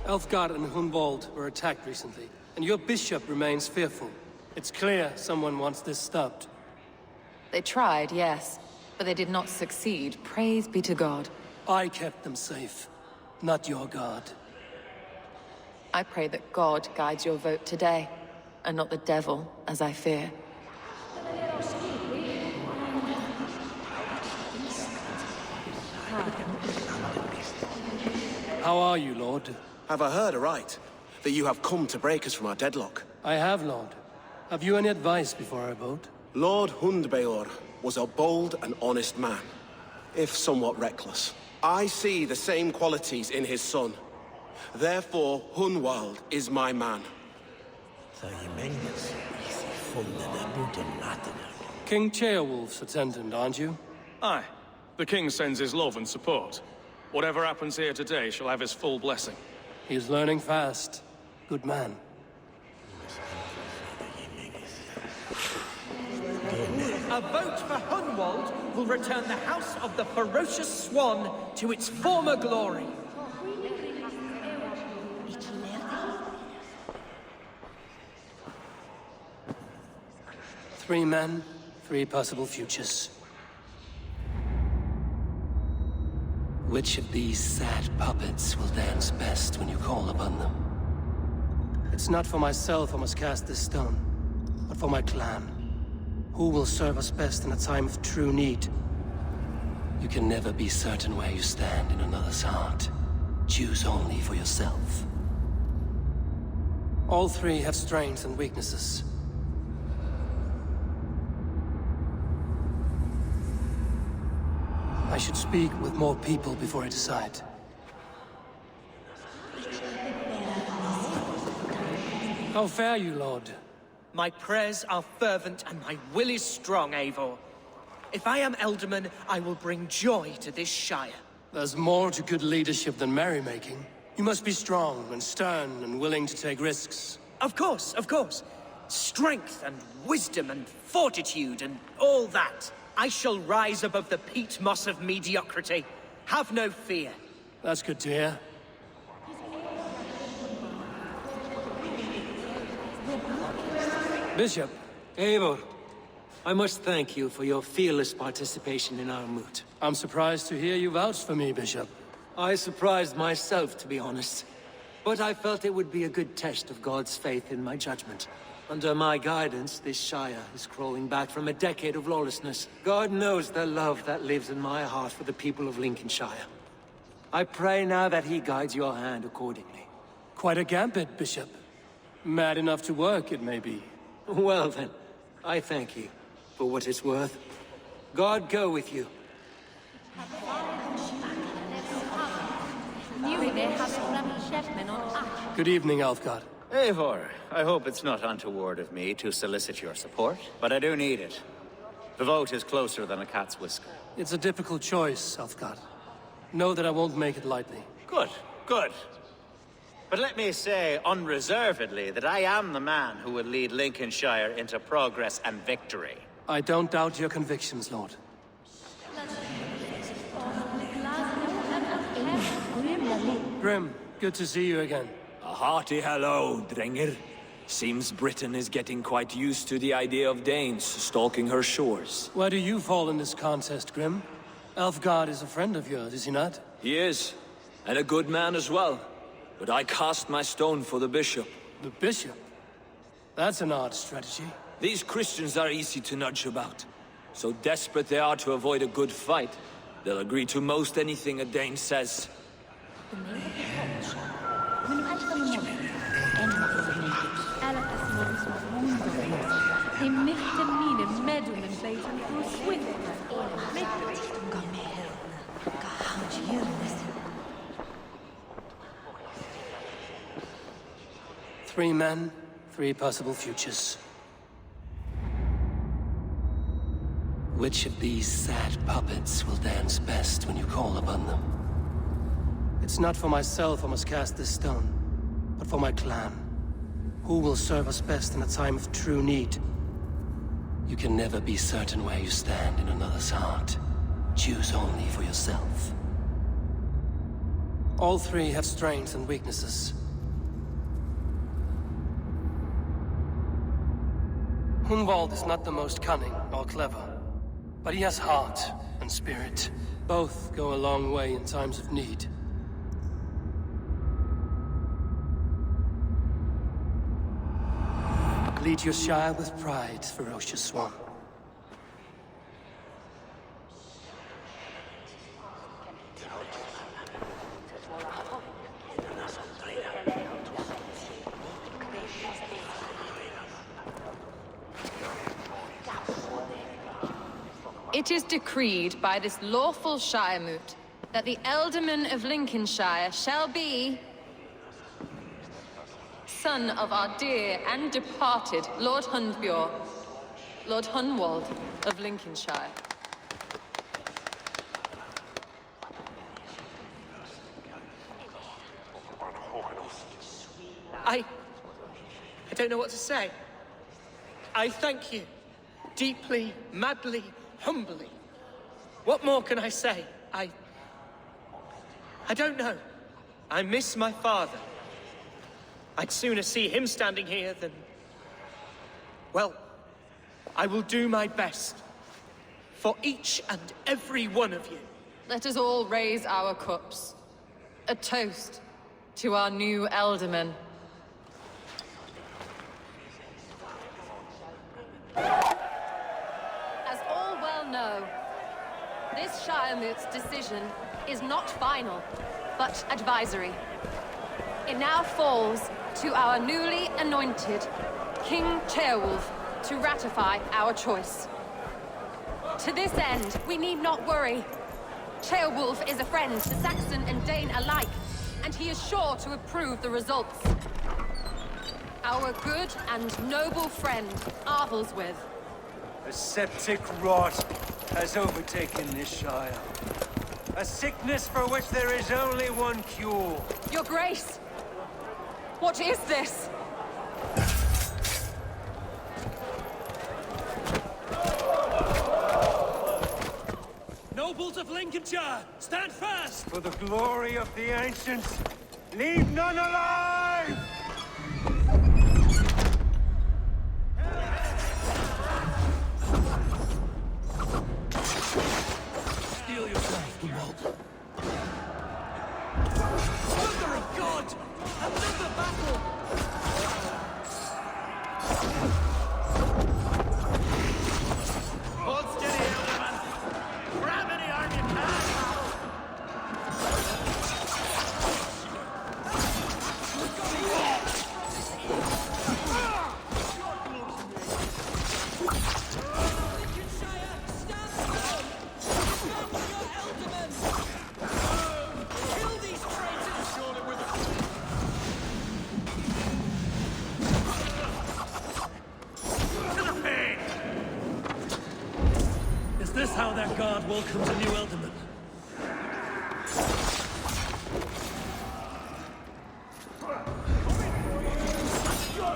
B: Elfgar and Hunwald were attacked recently, and your bishop remains fearful. It's clear someone wants this stopped.
E: They tried, yes, but they did not succeed. Praise be to God.
B: I kept them safe, not your god.
E: I pray that God guides your vote today, and not the devil, as I fear.
B: How are you, Lord?
J: Have I heard aright? That you have come to break us from our deadlock?
B: I have, Lord. Have you any advice before I vote?
J: Lord Hundbeor was a bold and honest man, if somewhat reckless. I see the same qualities in his son. Therefore, Hunwald is my man.
B: King Ceolwulf's attendant, aren't you?
M: Aye. The king sends his love and support. Whatever happens here today shall have his full blessing.
B: He is learning fast. Good man.
S: A vote for Hunwald will return the House of the Ferocious Swan to its former glory.
B: Three men, 3 possible futures. Which of these sad puppets will dance best when you call upon them? It's not for myself I must cast this stone, but for my clan. Who will serve us best in a time of true need? You can never be certain where you stand in another's heart. Choose only for yourself. All 3 have strengths and weaknesses. I should speak with more people before I decide. How fare you, Lord?
S: My prayers are fervent and my will is strong, Eivor.
R: If I am Elderman, I will bring joy to this Shire.
B: There's more to good leadership than merrymaking. You must be strong and stern and willing to take risks.
R: Of course, of course. Strength and wisdom and fortitude and all that. I shall rise above the peat moss of mediocrity. Have no fear.
B: That's good to hear. Bishop.
Q: Eivor, I must thank you for your fearless participation in our moot.
B: I'm surprised to hear you vouch for me, Bishop.
Q: I surprised myself, to be honest. But I felt it would be a good test of God's faith in my judgment. Under my guidance, this Shire is crawling back from a decade of lawlessness. God knows the love that lives in my heart for the people of Lincolnshire. I pray now that he guides your hand accordingly.
B: Quite a gambit, Bishop. Mad enough to work, it may be.
Q: Well then, I thank you for what it's worth. God go with you.
B: Good evening, Alfgard.
A: Eivor, I hope it's not untoward of me to solicit your support, but I do need it. The vote is closer than a cat's whisker.
B: It's a difficult choice, Alfgard. Know that I won't make it lightly.
A: Good, good. But let me say unreservedly that I am the man who will lead Lincolnshire into progress and victory.
B: I don't doubt your convictions, Lord. Grim, good to see you again.
I: A hearty hello, Drenger. Seems Britain is getting quite used to the idea of Danes stalking her shores.
B: Where do you fall in this contest, Grim? Alfgard is a friend of yours, is he not?
I: He is, and a good man as well. But I cast my stone for the bishop.
B: The bishop? That's an odd strategy.
I: These Christians are easy to nudge about. So desperate they are to avoid a good fight, they'll agree to most anything a Dane says.
B: Three men, three possible futures. Which of these sad puppets will dance best when you call upon them? It's not for myself I must cast this stone, but for my clan. Who will serve us best in a time of true need? You can never be certain where you stand in another's heart. Choose only for yourself. All three have strengths and weaknesses. Hunwald is not the most cunning or clever, but he has heart and spirit. Both go a long way in times of need. Lead your Shire with pride, ferocious Swan.
E: It is decreed by this lawful Shire moot that the Ealdorman of Lincolnshire shall be son of our dear and departed Lord Hundbjorn, Lord Hunwald of Lincolnshire.
R: I don't know what to say. I thank you. Deeply, madly, humbly. What more can I say? I don't know. I miss my father. I'd sooner see him standing here than... Well, I will do my best. For each and every one of you.
E: Let us all raise our cups. A toast to our new Ealdorman. As all well know, this Shire moot's decision is not final, but advisory. It now falls to our newly anointed King Ceolwulf to ratify our choice. To this end, we need not worry. Ceolwulf is a friend to Saxon and Dane alike, and he is sure to approve the results. Our good and noble friend, Arthelswith.
L: The septic rot.
H: has overtaken this Shire. A sickness for which there is only one cure.
E: Your Grace! What is this?
H: Nobles of Lincolnshire, stand fast! For the glory of the ancients, leave none alive!
B: Steel yourself, Gunwald.
H: Mother of God! Another battle!
A: Hold steady, Elderman. Grab any arm you can.
B: Is this how that guard welcomes a new Elderman?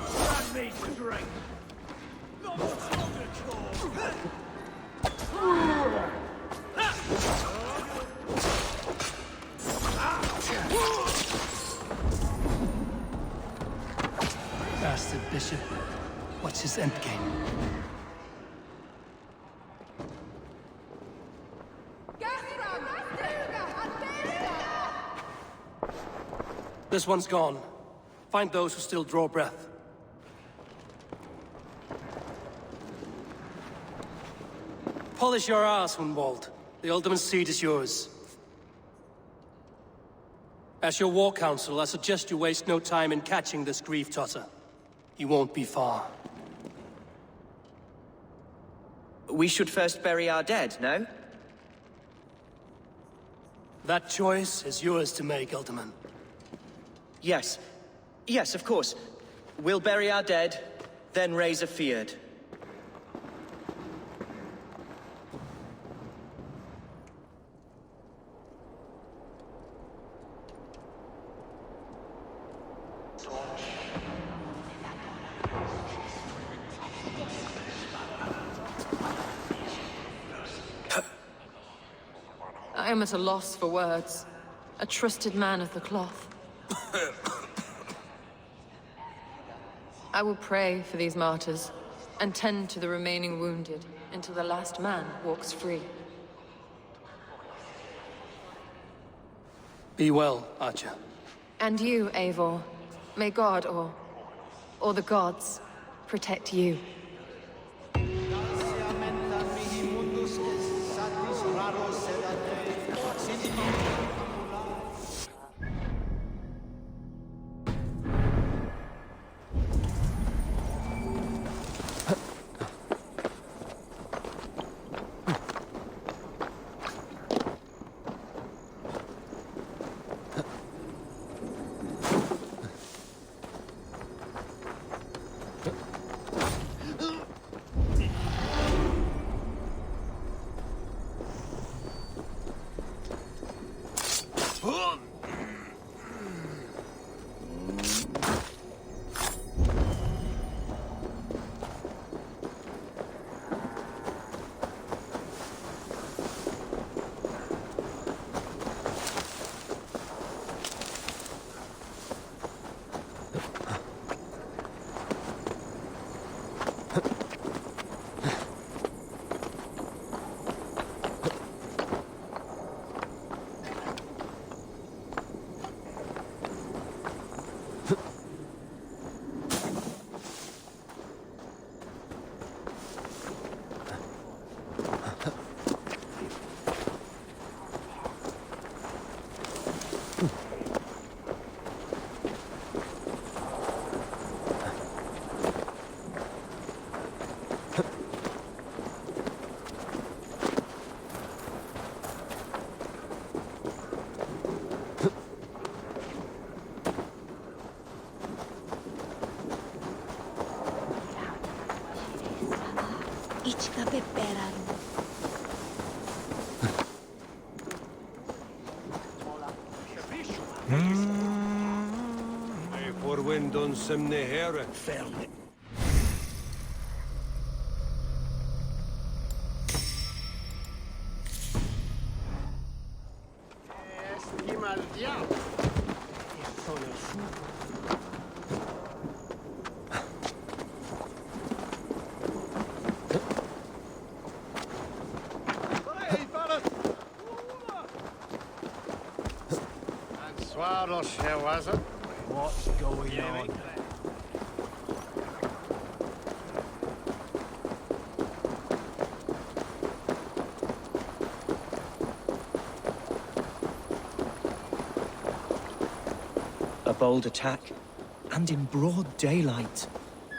H: Grant me strength! Not much longer, Claw!
B: Bastard Bishop. What's his endgame? This one's gone. Find those who still draw breath. Polish your ass, Hunwald. The Alderman's seat is yours. As your war council, I suggest you waste no time in catching this grief-tosser. He won't be far.
R: We should first bury our dead, no?
B: That choice is yours to make, Alderman.
R: Yes. Yes, of course. We'll bury our dead, then raise a feared.
E: I am at a loss for words. A trusted man of the cloth. I will pray for these martyrs, and tend to the remaining wounded until the last man walks free.
B: Be well, Archer.
E: And you, Eivor. May God, or the gods, protect you.
H: done some here.
Q: Fairly.
T: What's going on?
R: A bold attack, and in broad daylight.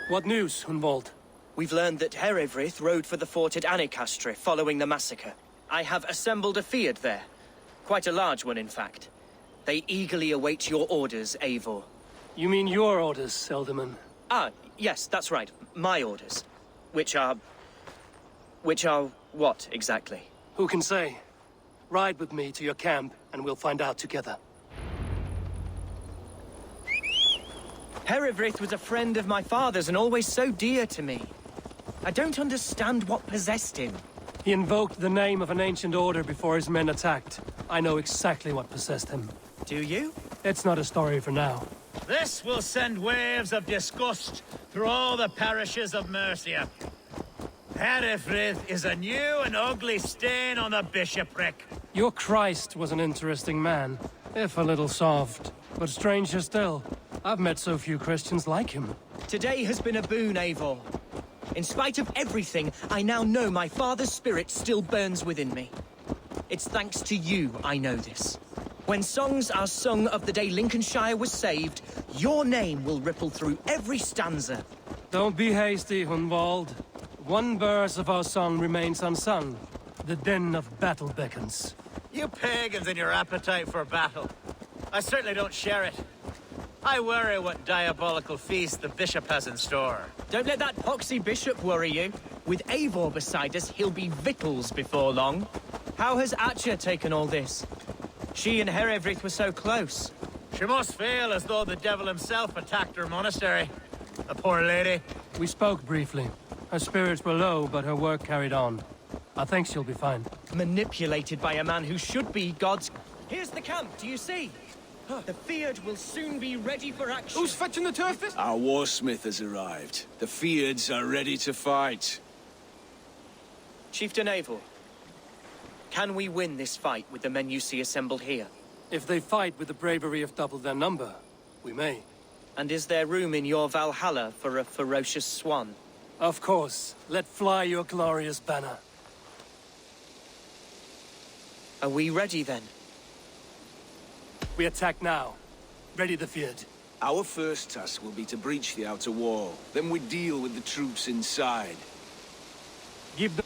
B: What news, Hunwald?
R: We've learned that Herewrith rode for the fort at Annikastre following the massacre. I have assembled a field there. Quite a large one, in fact. They eagerly await your orders, Eivor.
B: You mean your orders, Elderman?
R: Ah, yes, that's right. My orders. Which are what, exactly?
B: Who can say? Ride with me to your camp, and we'll find out together.
R: Herewrith was a friend of my father's and always so dear to me. I don't understand what possessed him.
B: He invoked the name of an ancient order before his men attacked. I know exactly what possessed him.
R: Do you?
B: It's not a story for now.
A: This will send waves of disgust through all the parishes of Mercia. Herewrith is a new and ugly stain on the bishopric.
B: Your Christ was an interesting man, if a little soft. But stranger still, I've met so few Christians like him.
R: Today has been a boon, Eivor. In spite of everything, I now know my father's spirit still burns within me. It's thanks to you I know this. When songs are sung of the day Lincolnshire was saved, your name will ripple through every stanza.
B: Don't be hasty, Hunwald. One verse of our song remains unsung. The din of battle beckons.
A: You pagans and your appetite for battle. I certainly don't share it. I worry what diabolical feast the bishop has in store.
R: Don't let that poxy bishop worry you. With Eivor beside us, he'll be victuals before long. How has Atcha taken all this? She and Herewrith were so close.
A: She must feel as though the devil himself attacked her monastery. The poor lady.
B: We spoke briefly. Her spirits were low, but her work carried on. I think she'll be fine.
R: Manipulated by a man who should be God's... Here's the camp, do you see? The Field will soon be ready for action.
H: Who's fetching the turf?
I: Our warsmith has arrived. The Fields are ready to fight.
R: Chieftain Eivor, can we win this fight with the men you see assembled here?
B: If they fight with the bravery of double their number, we may.
R: And is there room in your Valhalla for a ferocious swan?
B: Of course. Let fly your glorious banner.
R: Are we ready then?
B: We attack now. Ready the field.
I: Our first task will be to breach the outer wall. Then we deal with the troops inside.
B: Give the...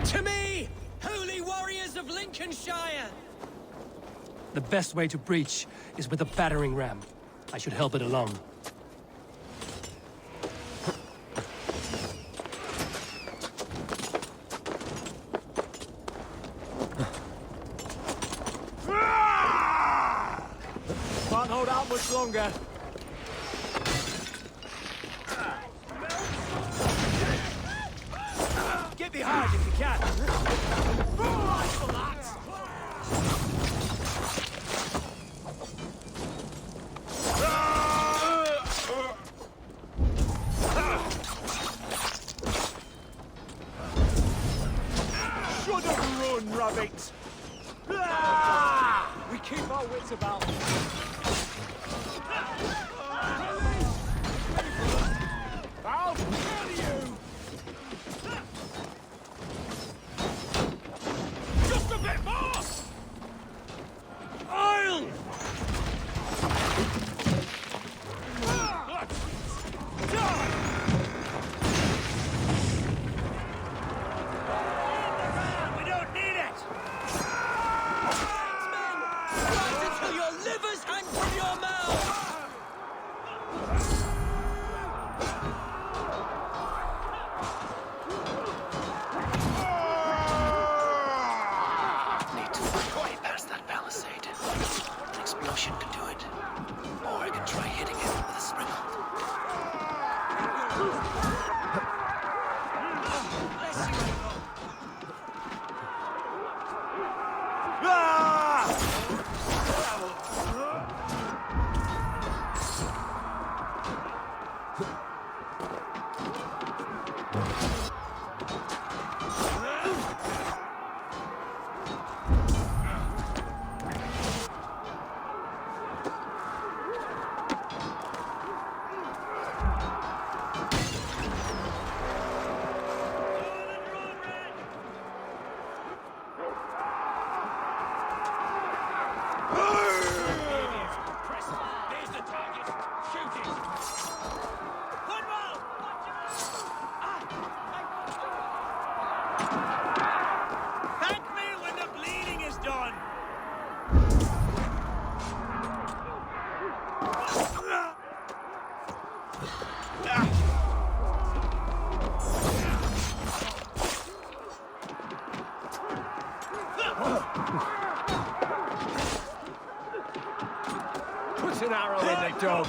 R: To me, holy warriors of Lincolnshire!
B: The best way to breach is with a battering ram. I should help it along.
T: Can't hold out much longer. Get behind if you can. Rifle that! Should have run, rabbit! We keep our wits about. I'll kill you! Just a bit more! I'll
C: the dog.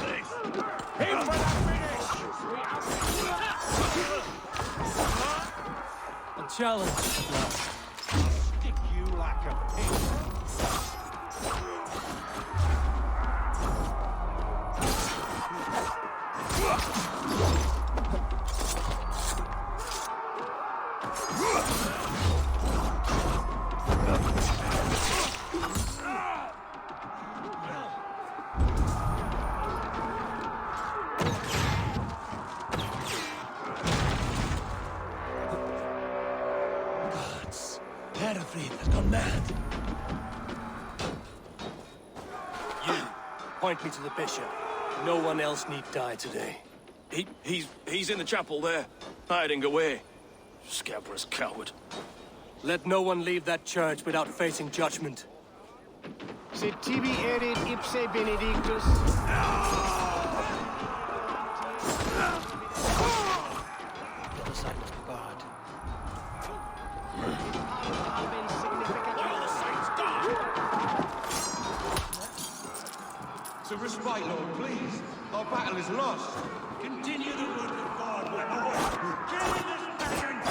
C: Aim for the finish!
B: A challenge.
T: Stick you like a pig.
B: Herfrid has gone mad. You, point me to the bishop. No one else need die today.
M: He's in the chapel there, hiding away. Scabrous coward.
B: Let no one leave that church without facing judgment.
H: Se tibi erit ipse benedictus.
T: So respite, Lord, please. Our battle is lost. Continue the work of God, my boy. Kill this pagan!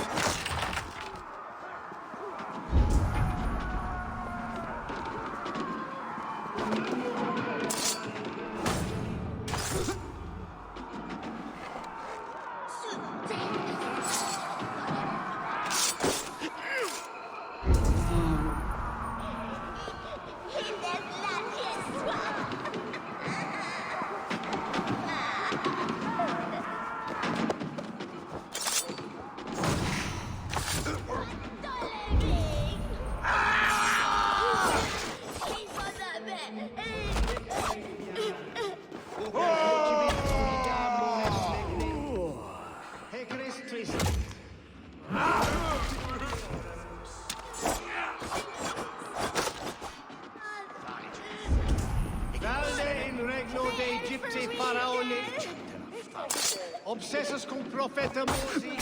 H: Obsessus cum profeta Mosi.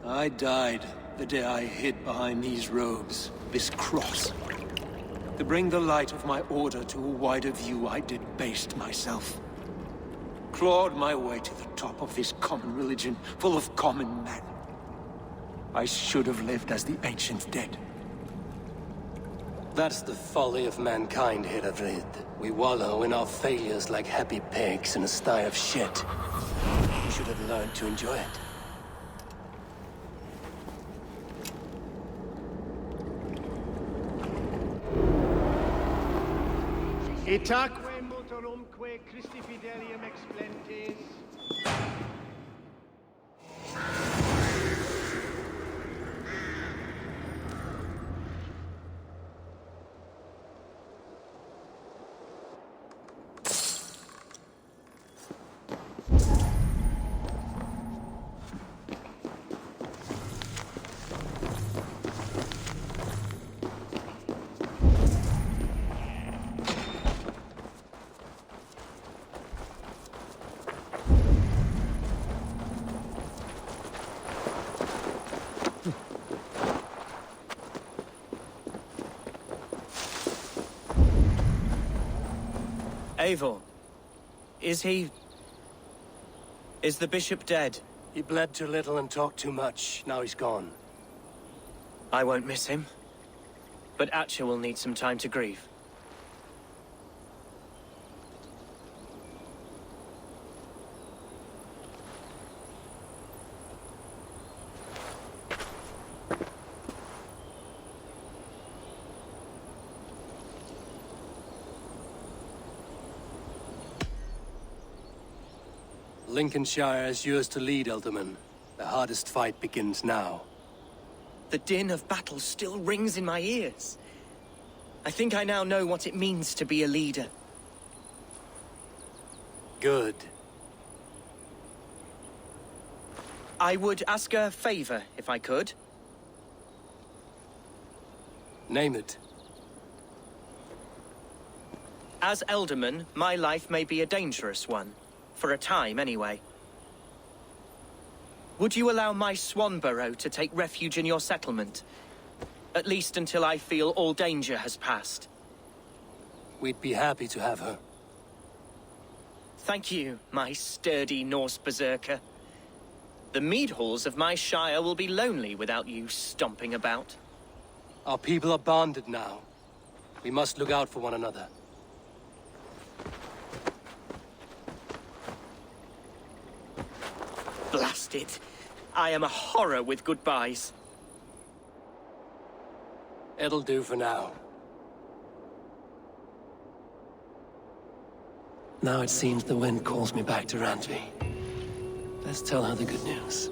B: I died the day I hid behind these robes, this cross. To bring the light of my order to a wider view, I debased myself. Clawed my way to the top of this common religion, full of common men. I should have lived as the ancient dead. That's the folly of mankind, Herfrid. We wallow in our failures like happy pigs in a sty of shit. We should have learned to enjoy it.
H: Itaque motorumque Christi fidelium explentes.
R: Eivor, is the bishop dead?
B: He bled too little and talked too much. Now he's gone.
R: I won't miss him. But Atcha will need some time to grieve.
B: Lincolnshire is yours to lead, Elderman. The hardest fight begins now.
R: The din of battle still rings in my ears. I think I now know what it means to be a leader.
B: Good.
R: I would ask a favor, if I could.
B: Name it.
R: As Elderman, my life may be a dangerous one. For a time, anyway. Would you allow my Swanborough to take refuge in your settlement? At least until I feel all danger has passed.
B: We'd be happy to have her.
R: Thank you, my sturdy Norse berserker. The mead halls of my shire will be lonely without you stomping about.
B: Our people are bonded now. We must look out for one another.
R: Blast it. I am a horror with goodbyes.
B: It'll do for now. Now it seems the wind calls me back to Randvi. Let's tell her the good news.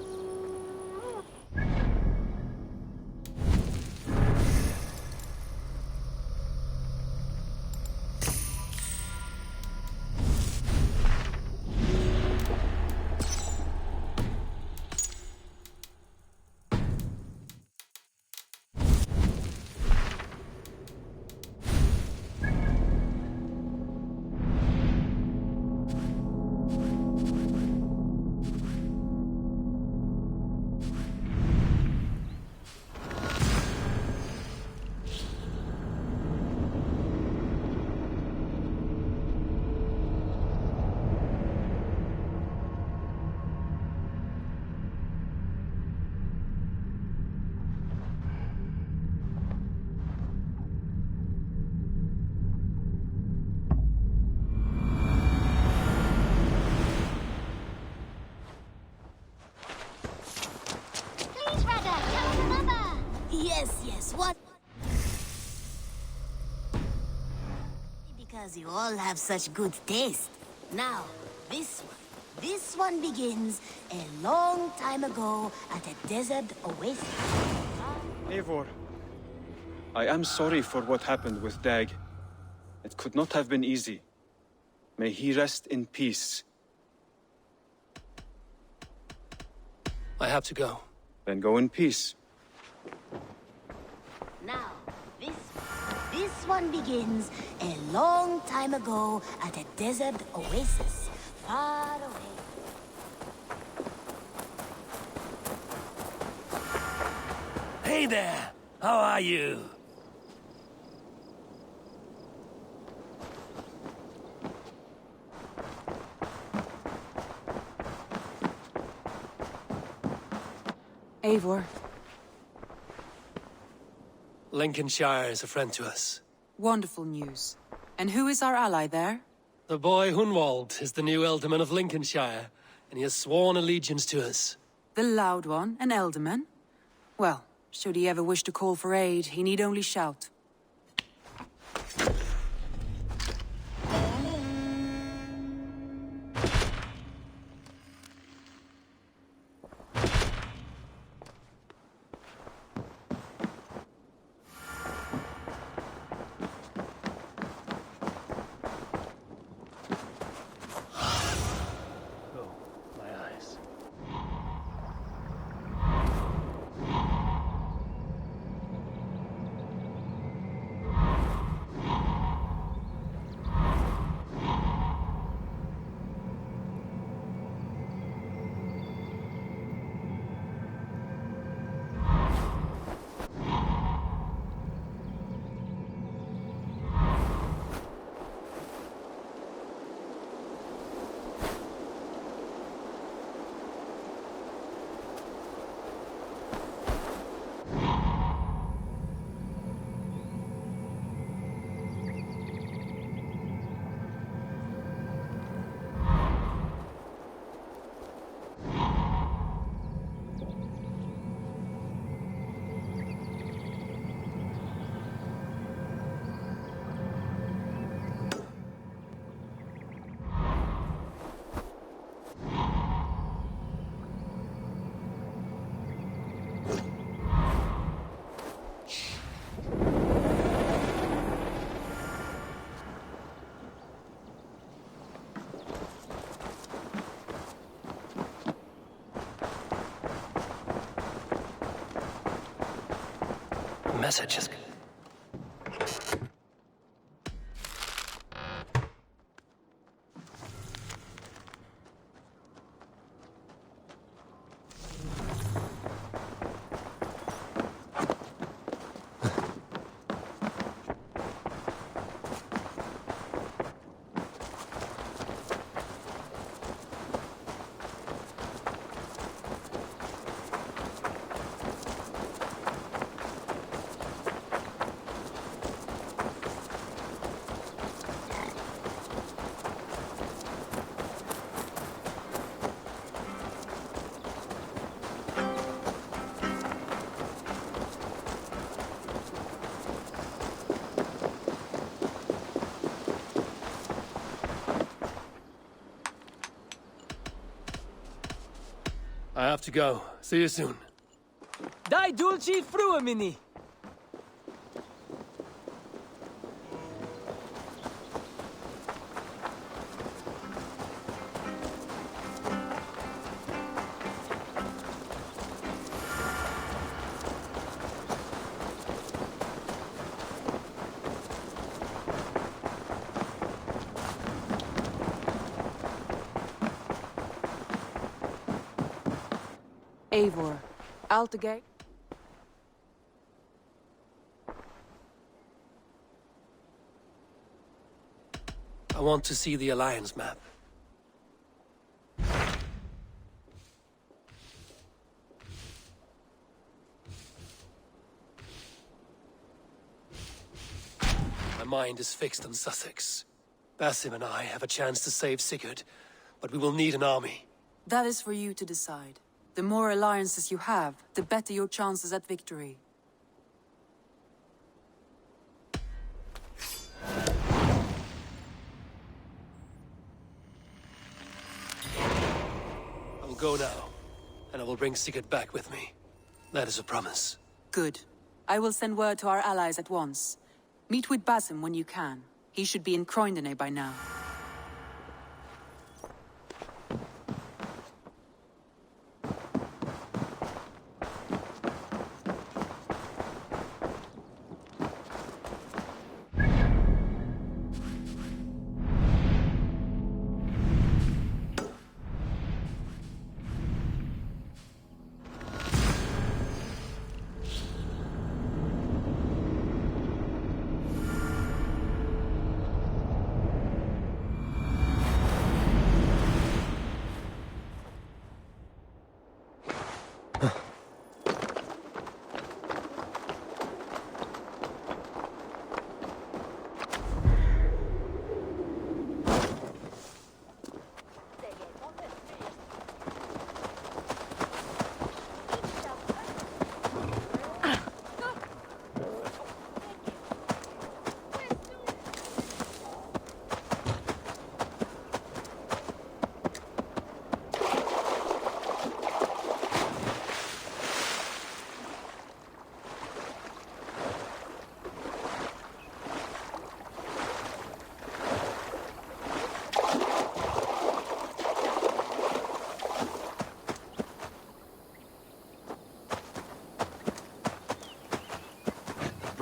L: Yes, what? Because you all have such good taste. Now, this one begins a long time ago at a desert oasis.
N: Eivor, I am sorry for what happened with Dag. It could not have been easy. May he rest in peace.
B: I have to go.
N: Then go in peace.
L: Now, this one begins a long time ago at a desert oasis, far away.
B: Hey there! How are you?
P: Eivor.
B: Lincolnshire is a friend to us.
P: Wonderful news. And who is our ally there?
B: The boy Hunwald is the new Ealdorman of Lincolnshire, and he has sworn allegiance to us.
P: The loud one, an Ealdorman? Well, should he ever wish to call for aid, he need only shout.
B: Messages. I have to go. See you soon.
R: Dai dulci fruamini!
P: Eivor, out the gate.
B: I want to see the Alliance map. My mind is fixed on Sussex. Basim and I have a chance to save Sigurd, but we will need an army.
P: That is for you to decide. The more alliances you have, the better your chances at victory.
B: I will go now, and I will bring Sigurd back with me. That is a promise.
P: Good. I will send word to our allies at once. Meet with Basim when you can. He should be in Croydon by now.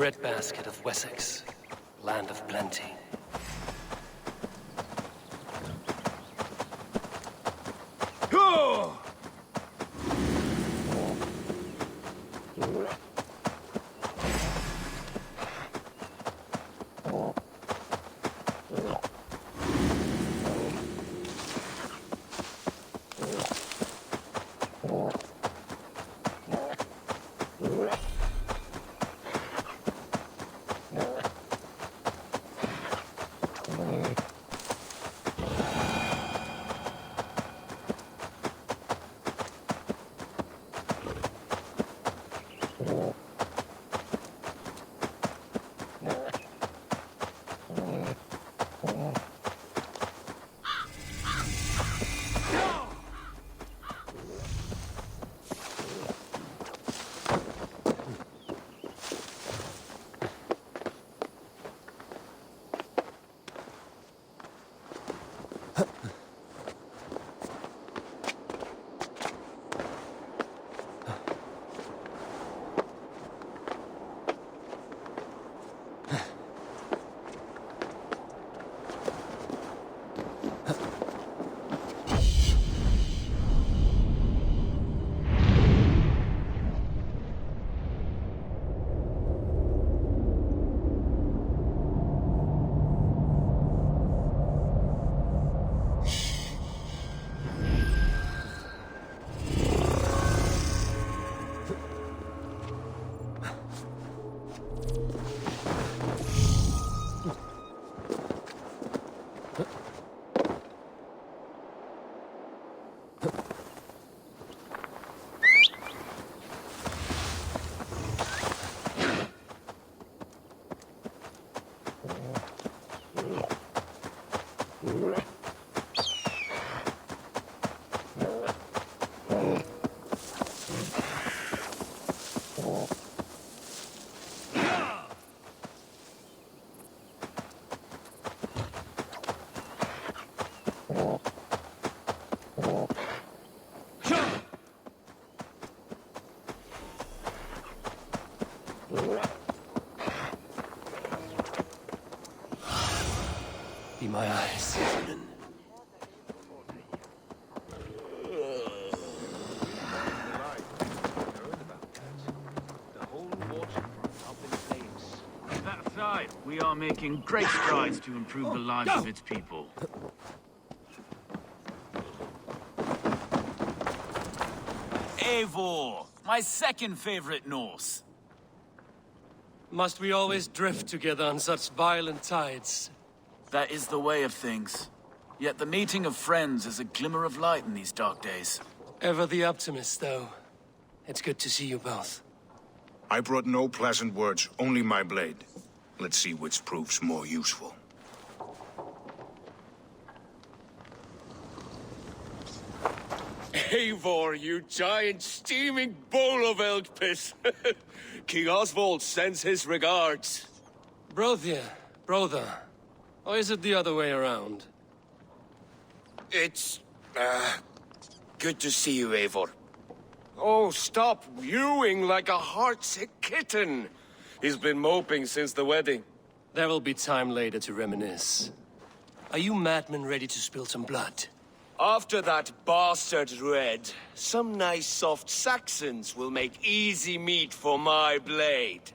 B: Breadbasket of Wessex, land of plenty.
C: Go!
B: Be my eyes.
C: That side, we are making great strides to improve the lives of its people. Eivor, my second favorite Norse.
B: Must we always drift together on such violent tides?
C: That is the way of things. Yet the meeting of friends is a glimmer of light in these dark days.
B: Ever the optimist, though. It's good to see you both.
K: I brought no pleasant words, only my blade. Let's see which proves more useful.
O: Eivor, you giant steaming bowl of elk piss! King Oswald sends his regards.
B: Brother. Or is it the other way around?
O: It's... good to see you, Eivor. Oh, stop mewing like a heartsick kitten. He's been moping since the wedding.
B: There will be time later to reminisce. Are you madmen ready to spill some blood?
O: After that bastard Red, some nice soft Saxons will make easy meat for my blade.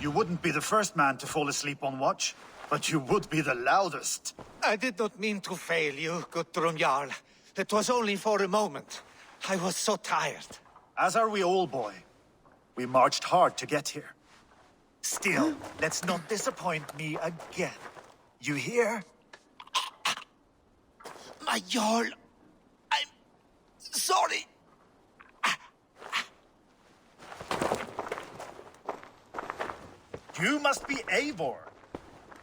W: You wouldn't be the first man to fall asleep on watch, but you would be the loudest.
U: I did not mean to fail you, Guthrum Jarl. It was only for a moment. I was so tired.
W: As are we all, boy. We marched hard to get here. Still, let's not disappoint me again. You hear?
U: My Jarl, I'm sorry.
W: You must be Eivor.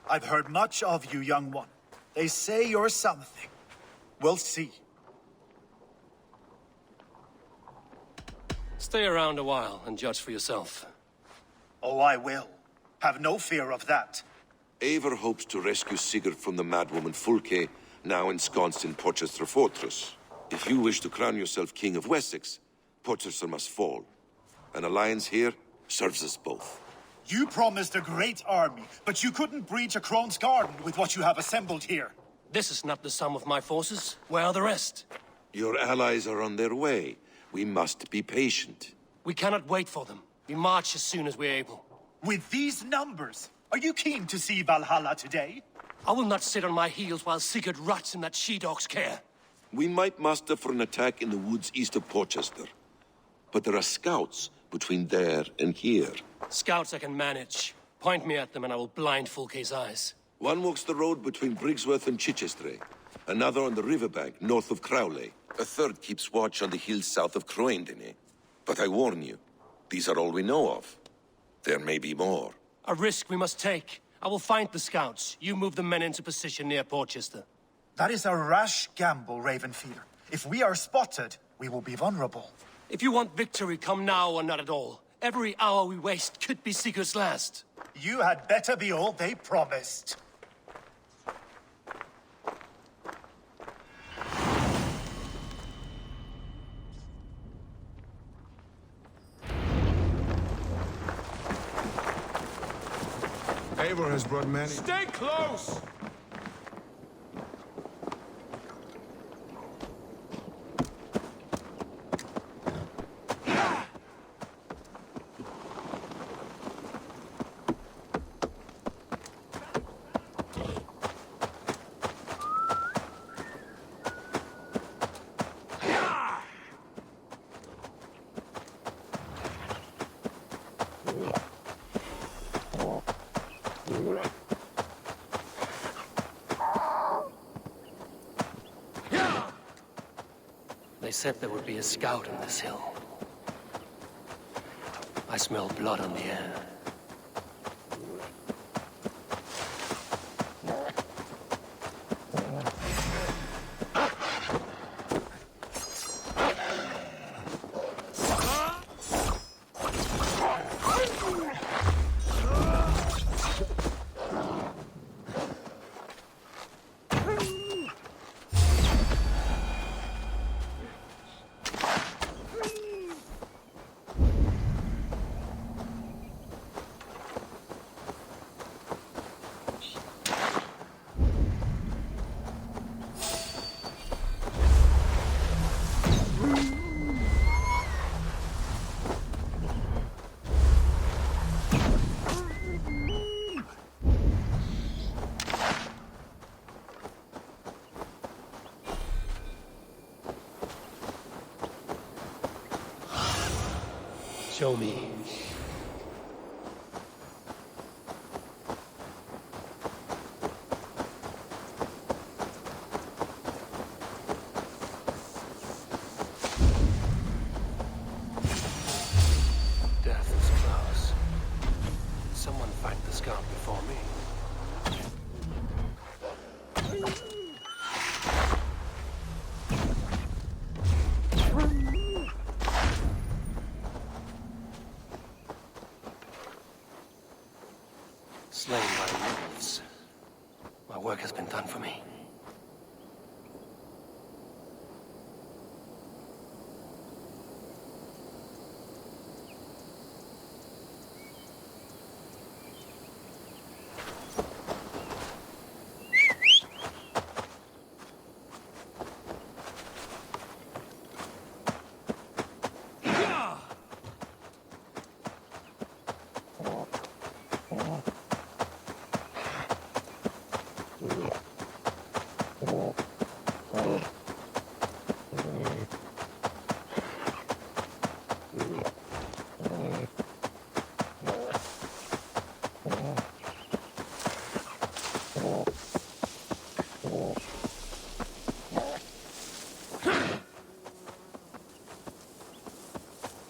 W: I've heard much of you, young one. They say you're something. We'll see.
B: Stay around a while and judge for yourself.
W: Oh, I will. Have no fear of that.
X: Eivor hopes to rescue Sigurd from the madwoman Fulke, now ensconced in Porchester Fortress. If you wish to crown yourself King of Wessex, Porchester must fall. An alliance here serves us both.
W: You promised a great army, but you couldn't breach a Krone's garden with what you have assembled here.
B: This is not the sum of my forces. Where are the rest?
X: Your allies are on their way. We must be patient.
B: We cannot wait for them. We march as soon as we're able.
W: With these numbers, are you keen to see Valhalla today?
B: I will not sit on my heels while Sigurd rots in that she-dog's care.
X: We might muster for an attack in the woods east of Porchester. But there are scouts between there and here.
B: Scouts I can manage. Point me at them and I will blind Fulke's eyes.
X: One walks the road between Briggsworth and Chichester. Another on the riverbank north of Crowley. A third keeps watch on the hills south of Croendene. But I warn you, these are all we know of. There may be more.
B: A risk we must take. I will find the scouts. You move the men into position near Porchester.
W: That is a rash gamble, Ravenfeeder. If we are spotted, we will be vulnerable.
B: If you want victory, come now or not at all. Every hour we waste could be Sigurd's last.
W: You had better be all they promised.
K: Eivor has brought many...
O: Stay close!
B: They said there would be a scout on this hill. I smell blood on the air. Show me. Death is close. Someone find the scout before me. Slain by wolves. My work has been done for me.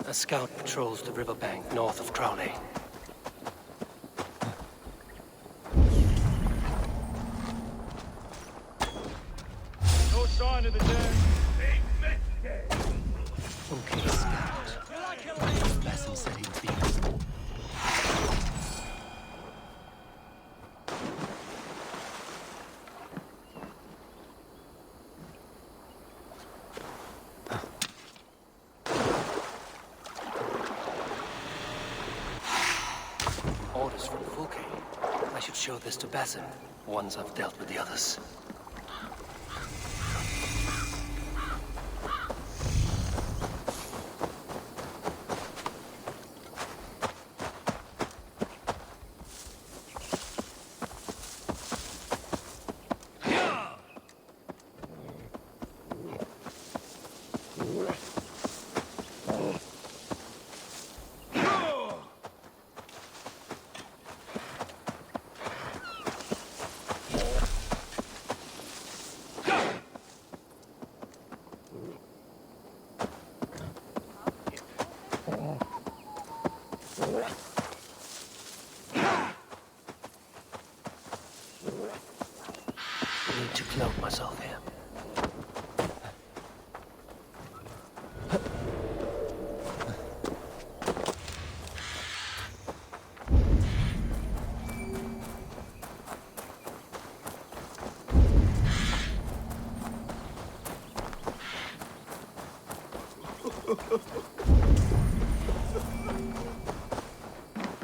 B: A scout patrols the riverbank north of Crowley.
H: No sign of the dead.
B: Okay, scout. Basim said he'd be. Orders from Fulke. I should show this to Basim, once I've dealt with the others. I need to cloak myself here.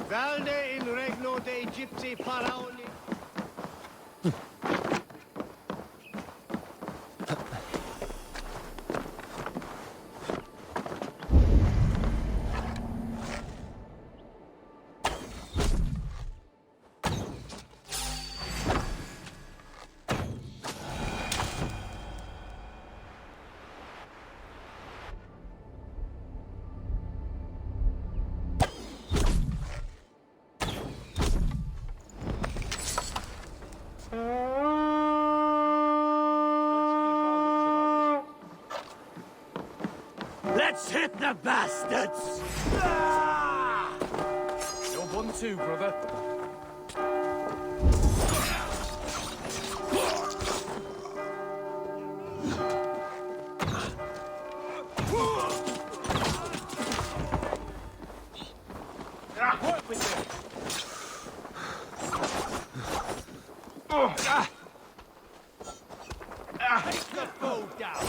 H: Valde in regno de Egypti paraoli.
C: Let's hit the bastards! You're one too, brother. Work with him! Take the foe down!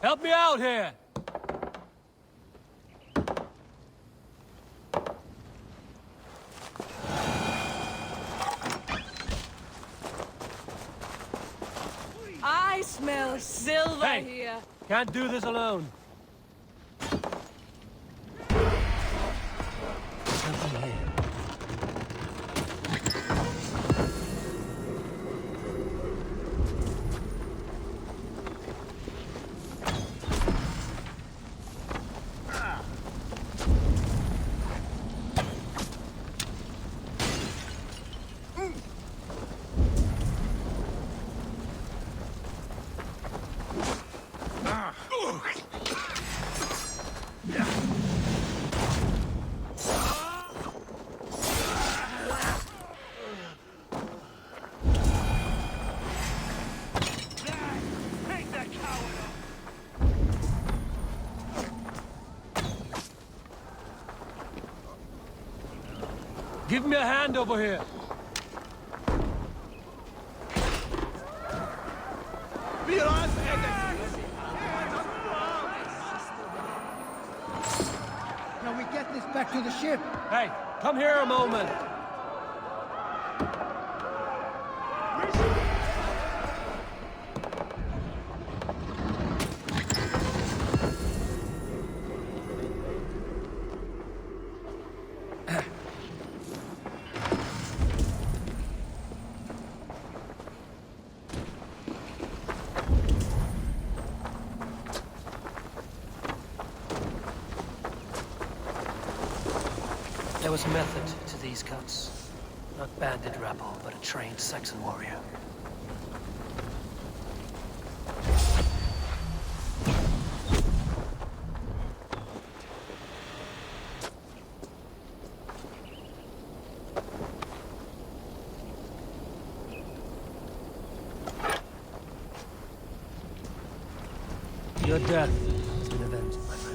B: Help me out here!
D: I smell silver here.
B: Can't do this alone. Something here. Give me a hand over here.
F: Now we get this back to the ship.
B: Hey, come here a moment. There was method to these cuts. Not bandit rabble, but a trained Saxon warrior. Your death has been avenged, my friend.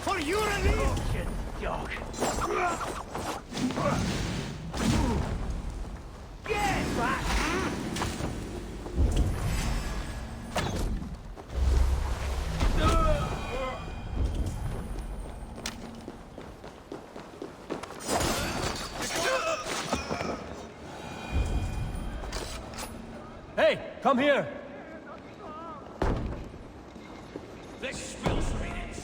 H: For your relief! Dog. Get back!
B: Hey, come here!
H: This spills minutes.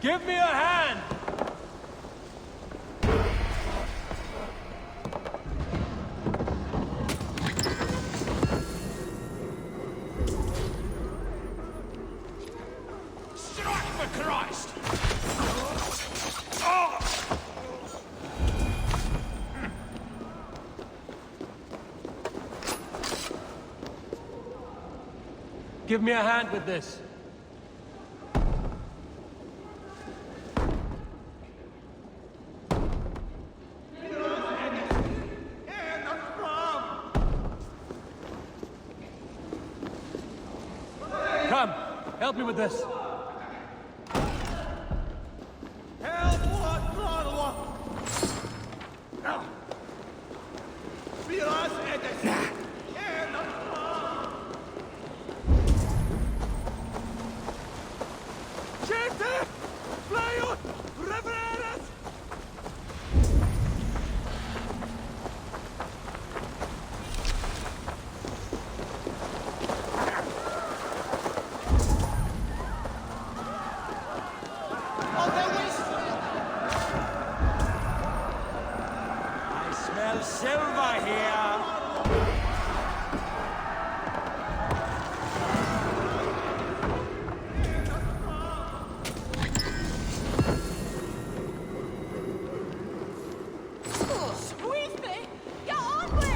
B: Give me a hand!
H: Strike for Christ!
B: Give me a hand with this. Come, help me with this.
C: Silver here!
D: Squeeze me! Get on me!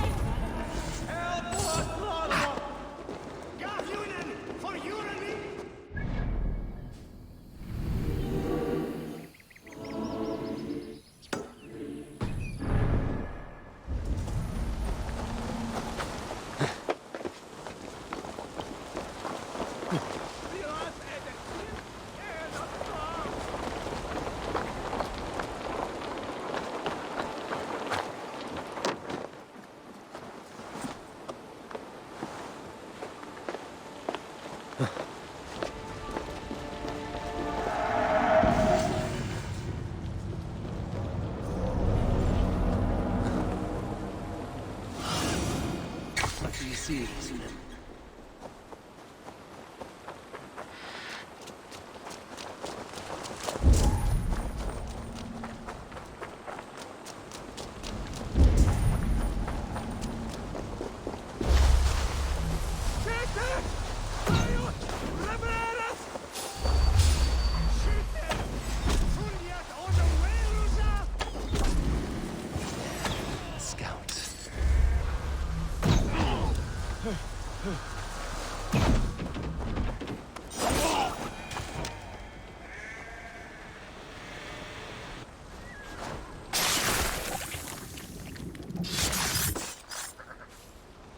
B: What do you see, Sunan? Scouts.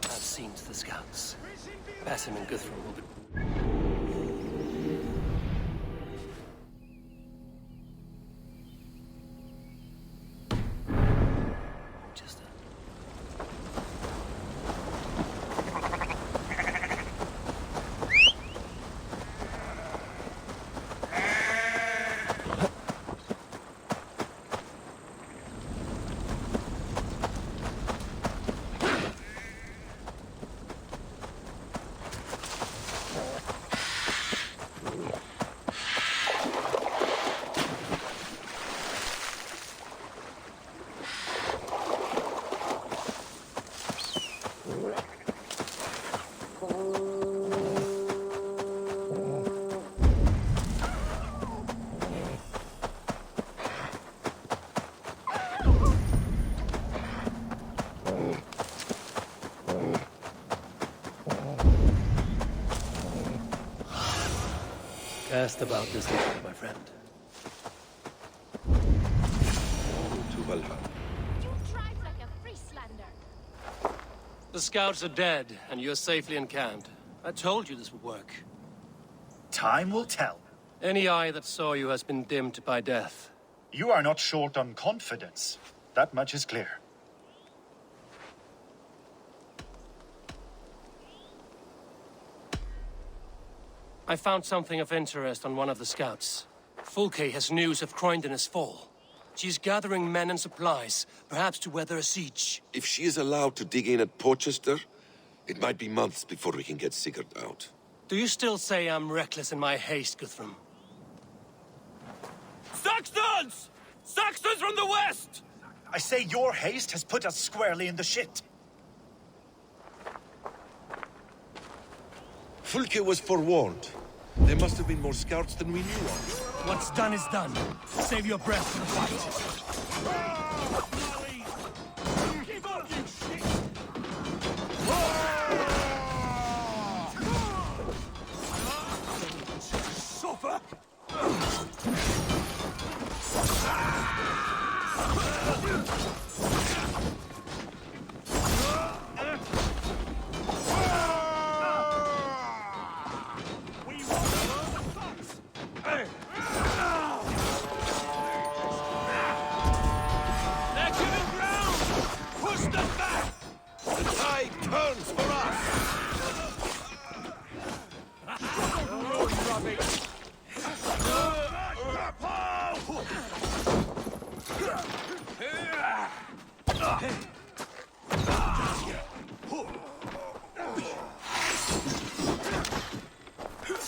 B: I've seen to the scouts. Basim and Guthrum will be... Just Cast about this land, my friend.
X: To Valhalla.
D: You tried like a Frieslander.
B: The scouts are dead, and you're safely encamped. I told you this would work.
W: Time will tell.
B: Any eye that saw you has been dimmed by death.
W: You are not short on confidence. That much is clear.
B: I found something of interest on one of the scouts. Fulke has news of Croydon's fall. She's gathering men and supplies, perhaps to weather a siege.
X: If she is allowed to dig in at Porchester, it might be months before we can get Sigurd out.
B: Do you still say I'm reckless in my haste, Guthrum?
C: Saxons! Saxons from the west!
W: I say your haste has put us squarely in the shit.
X: Fulke was forewarned. There must have been more scouts than we knew of.
B: What's done is done. Save your breath for the fight.
C: Give up, you shit! Suffer!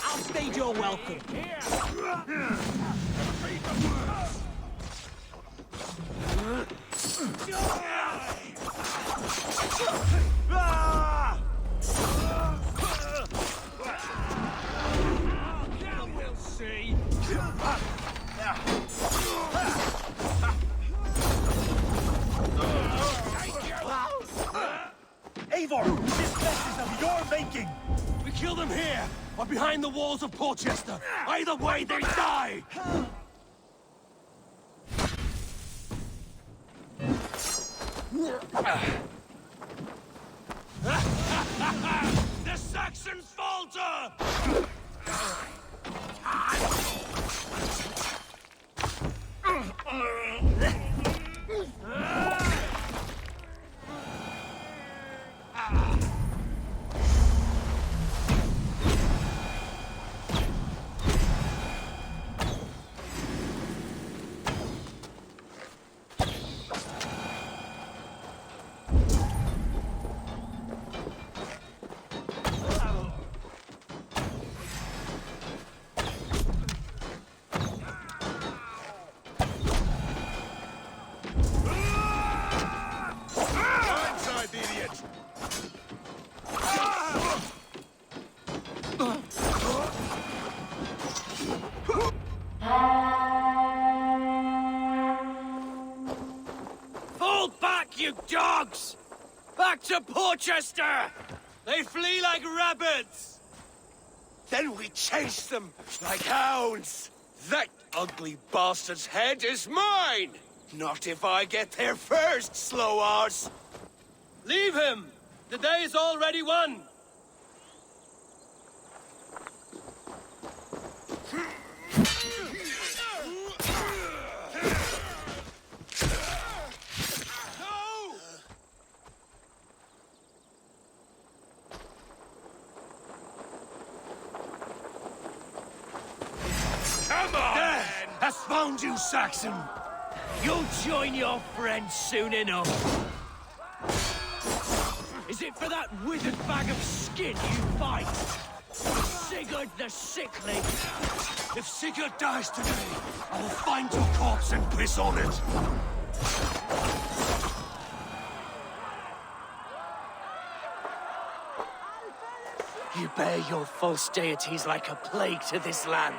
R: I'll stage your welcome.
H: Kill them here, or behind the walls of Portchester. Either way, they die! The Saxons falter!
C: Fall back, you dogs! Back to Portchester! They flee like rabbits!
O: Then we chase them like hounds. That ugly bastard's head is mine! Not if I get there first, slow arse!
B: Leave him! The day is already won!
C: Come on! Death has found you, Saxon! You'll join your friends soon enough! Is it for that withered bag of skin you fight? Sigurd the Sickly? If Sigurd dies today, I'll find your corpse and piss on it!
R: You bear your false deities like a plague to this land.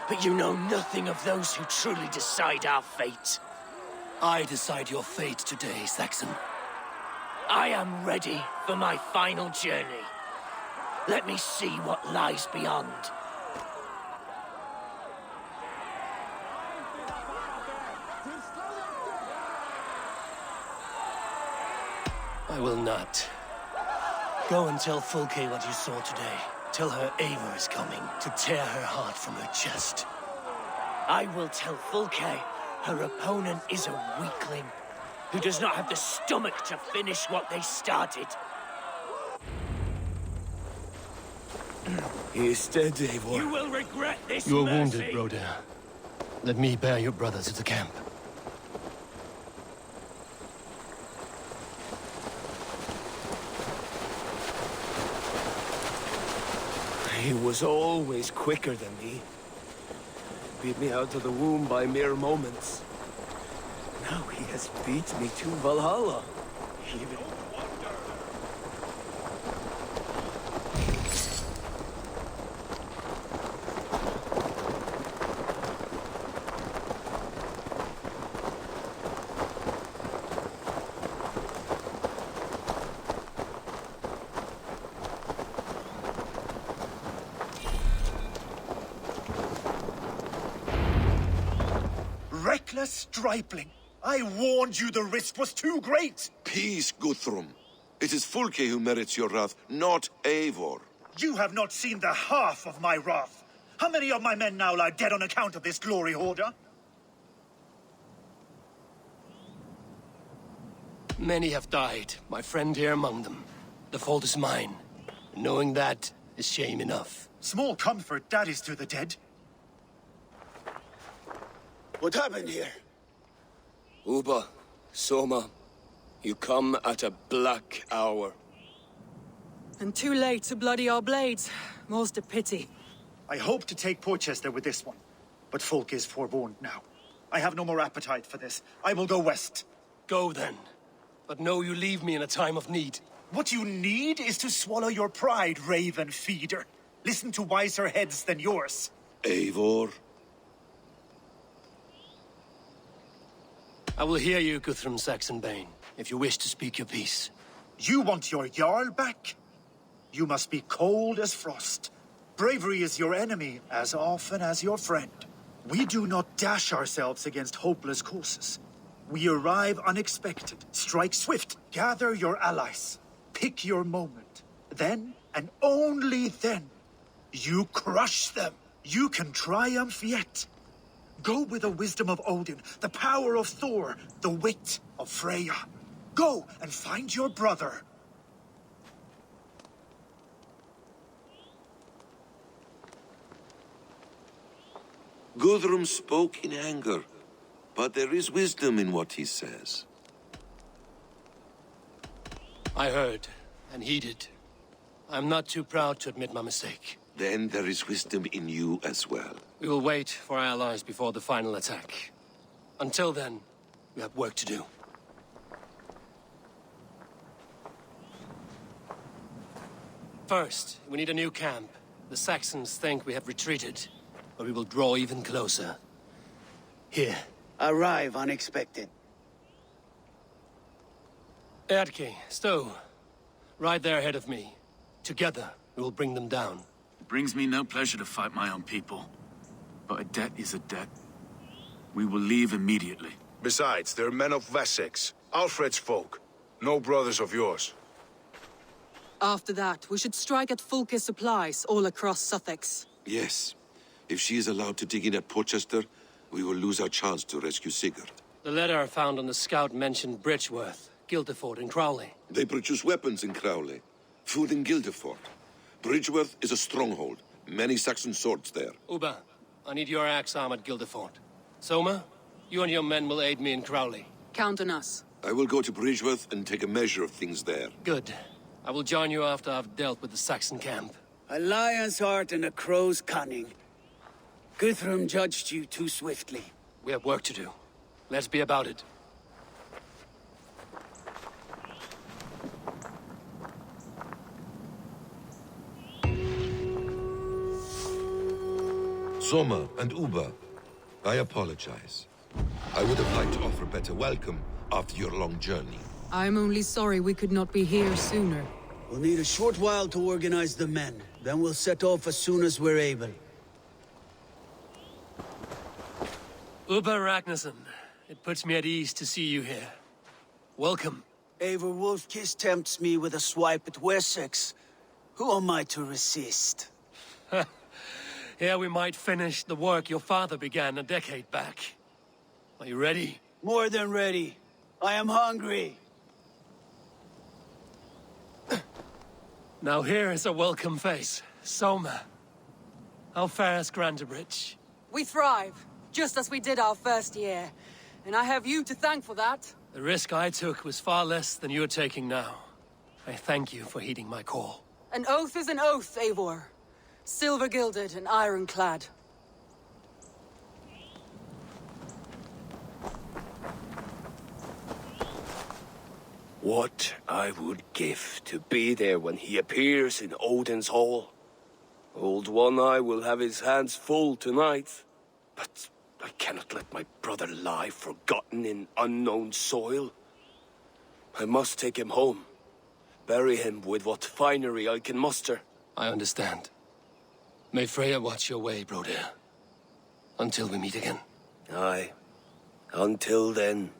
R: But you know nothing of those who truly decide our fate.
B: I decide your fate today, Saxon.
R: I am ready for my final journey. Let me see what lies beyond.
B: I will not. Go and tell Fulke what you saw today. Tell her Eivor is coming to tear her heart from her chest.
R: I will tell Fulke her opponent is a weakling who does not have the stomach to finish what they started.
I: He is dead, Eivor.
C: You will regret this
B: You are
C: mercy.
B: wounded, Broder. Let me bear your brother to the camp.
I: He was always quicker than me. Beat me out of the womb by mere moments. Now he has beat me to Valhalla. Even...
W: Reckless stripling! I warned you the risk was too great!
X: Peace, Guthrum. It is Fulke who merits your wrath, not Eivor.
W: You have not seen the half of my wrath. How many of my men now lie dead on account of this glory hoarder?
B: Many have died, my friend here among them. The fault is mine. Knowing that is shame enough.
W: Small comfort that is to the dead.
O: What happened here? Uba, Soma, you come at a black hour.
P: And too late to bloody our blades. Most a pity.
W: I hope to take Portchester with this one, but Folk is forewarned now. I have no more appetite for this. I will go west.
B: Go then. But know you leave me in a time of need.
W: What you need is to swallow your pride, raven feeder. Listen to wiser heads than yours.
X: Eivor?
B: I will hear you, Guthrum Saxonbane, if you wish to speak your piece.
W: You want your Jarl back? You must be cold as frost. Bravery is your enemy as often as your friend. We do not dash ourselves against hopeless courses. We arrive unexpected, strike swift, gather your allies, pick your moment. Then, and only then, you crush them. You can triumph yet. Go with the wisdom of Odin, the power of Thor, the wit of Freya. Go and find your brother.
X: Guthrum spoke in anger, but there is wisdom in what he says.
B: I heard and heeded. I'm not too proud to admit my mistake.
X: Then there is wisdom in you as well.
B: We will wait for our allies before the final attack. Until then, we have work to do. First, we need a new camp. The Saxons think we have retreated, but we will draw even closer. Here.
G: Arrive unexpected.
B: Eadke, Stowe. Right there ahead of me. Together, we will bring them down.
C: It brings me no pleasure to fight my own people. But a debt is a debt. We will leave immediately.
K: Besides, they're men of Wessex, Alfred's folk. No brothers of yours.
P: After that, we should strike at Fulke's supplies all across Sussex.
X: Yes. If she is allowed to dig in at Portchester, we will lose our chance to rescue Sigurd.
B: The letter found on the scout mentioned Bridgeworth, Guildeford, and Crowley.
X: They produce weapons in Crowley, food in Guildeford. Bridgeworth is a stronghold. Many Saxon swords there.
B: Uba, I need your axe arm at Guildeford. Soma, you and your men will aid me in Crowley.
P: Count on us.
X: I will go to Bridgeworth and take a measure of things there.
B: Good. I will join you after I've dealt with the Saxon camp.
G: A lion's heart and a crow's cunning. Guthrum judged you too swiftly.
B: We have work to do. Let's be about it.
X: Soma and Uba, I apologize. I would have liked to offer better welcome after your long journey.
P: I'm only sorry we could not be here sooner.
G: We'll need a short while to organize the men. Then we'll set off as soon as we're able.
B: Uba Ragnarsson, it puts me at ease to see you here. Welcome.
G: Eivor Wolfkiss tempts me with a swipe at Wessex. Who am I to resist?
B: Here we might finish the work your father began a decade back. Are you ready?
G: More than ready. I am hungry.
B: Now here is a welcome face. Soma. How fares Grantebridge?
P: We thrive, just as we did our first year. And I have you to thank for that.
B: The risk I took was far less than you're taking now. I thank you for heeding my call.
P: An oath is an oath, Eivor. Silver-gilded and ironclad.
O: What I would give to be there when he appears in Odin's hall. Old One-Eye will have his hands full tonight. But I cannot let my brother lie forgotten in unknown soil. I must take him home. Bury him with what finery I can muster.
B: I understand. May Freya watch your way, Broder. Until we meet again.
O: Aye. Until then.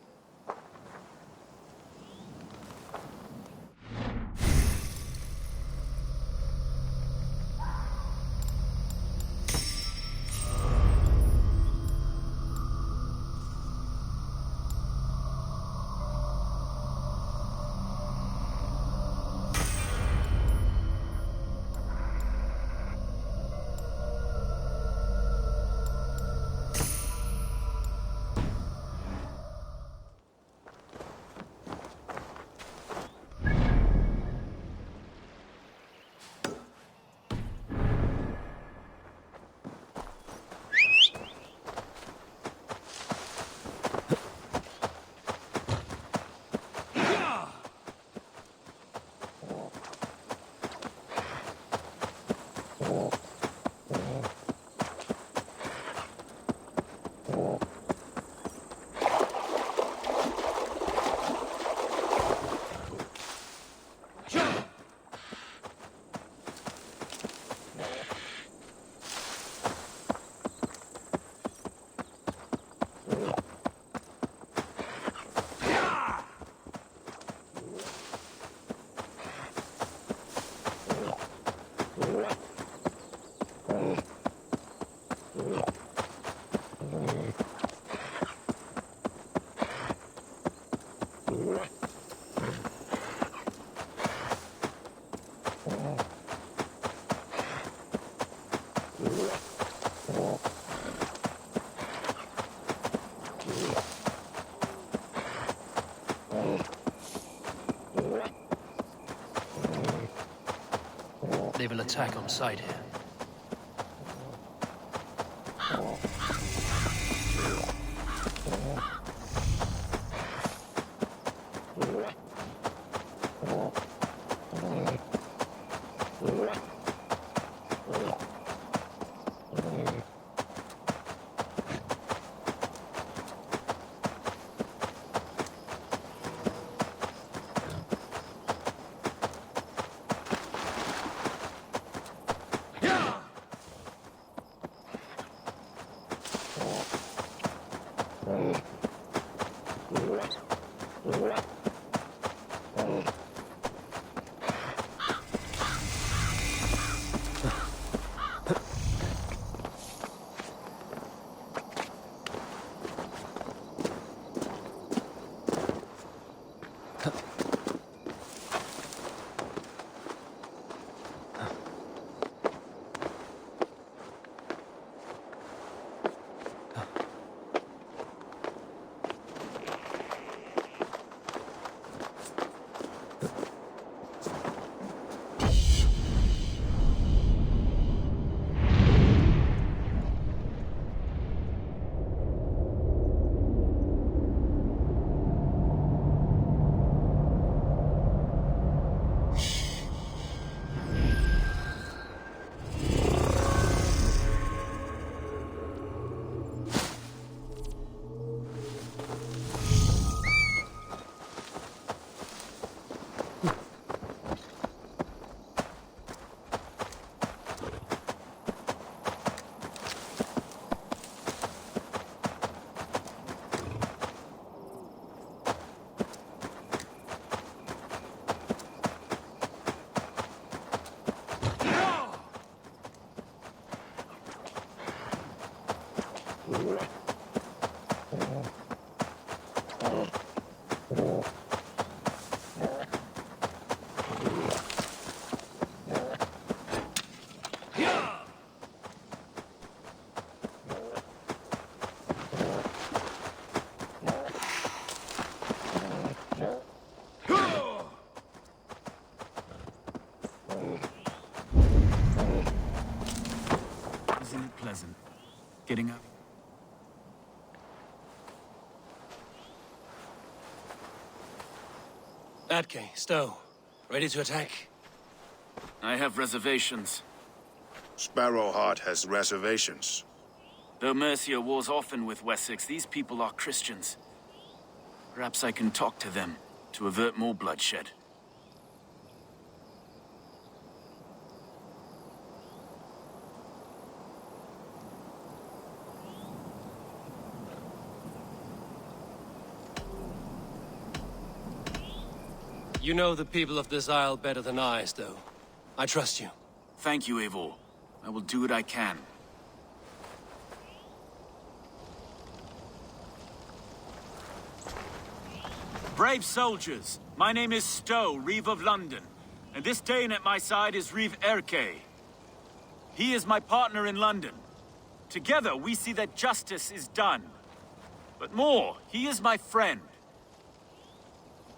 B: They will attack on sight here.
C: Getting up.
B: Atke, Stowe, ready to attack?
A: I have reservations.
K: Sparrowheart has reservations.
A: Though Mercia wars often with Wessex, these people are Christians. Perhaps I can talk to them to avert more bloodshed.
B: You know the people of this isle better than I, Stowe. I trust you.
A: Thank you, Eivor. I will do what I can. Brave soldiers, my name is Stowe, Reeve of London, and this Dane at my side is Reeve Erke. He is my partner in London. Together, we see that justice is done. But more, he is my friend.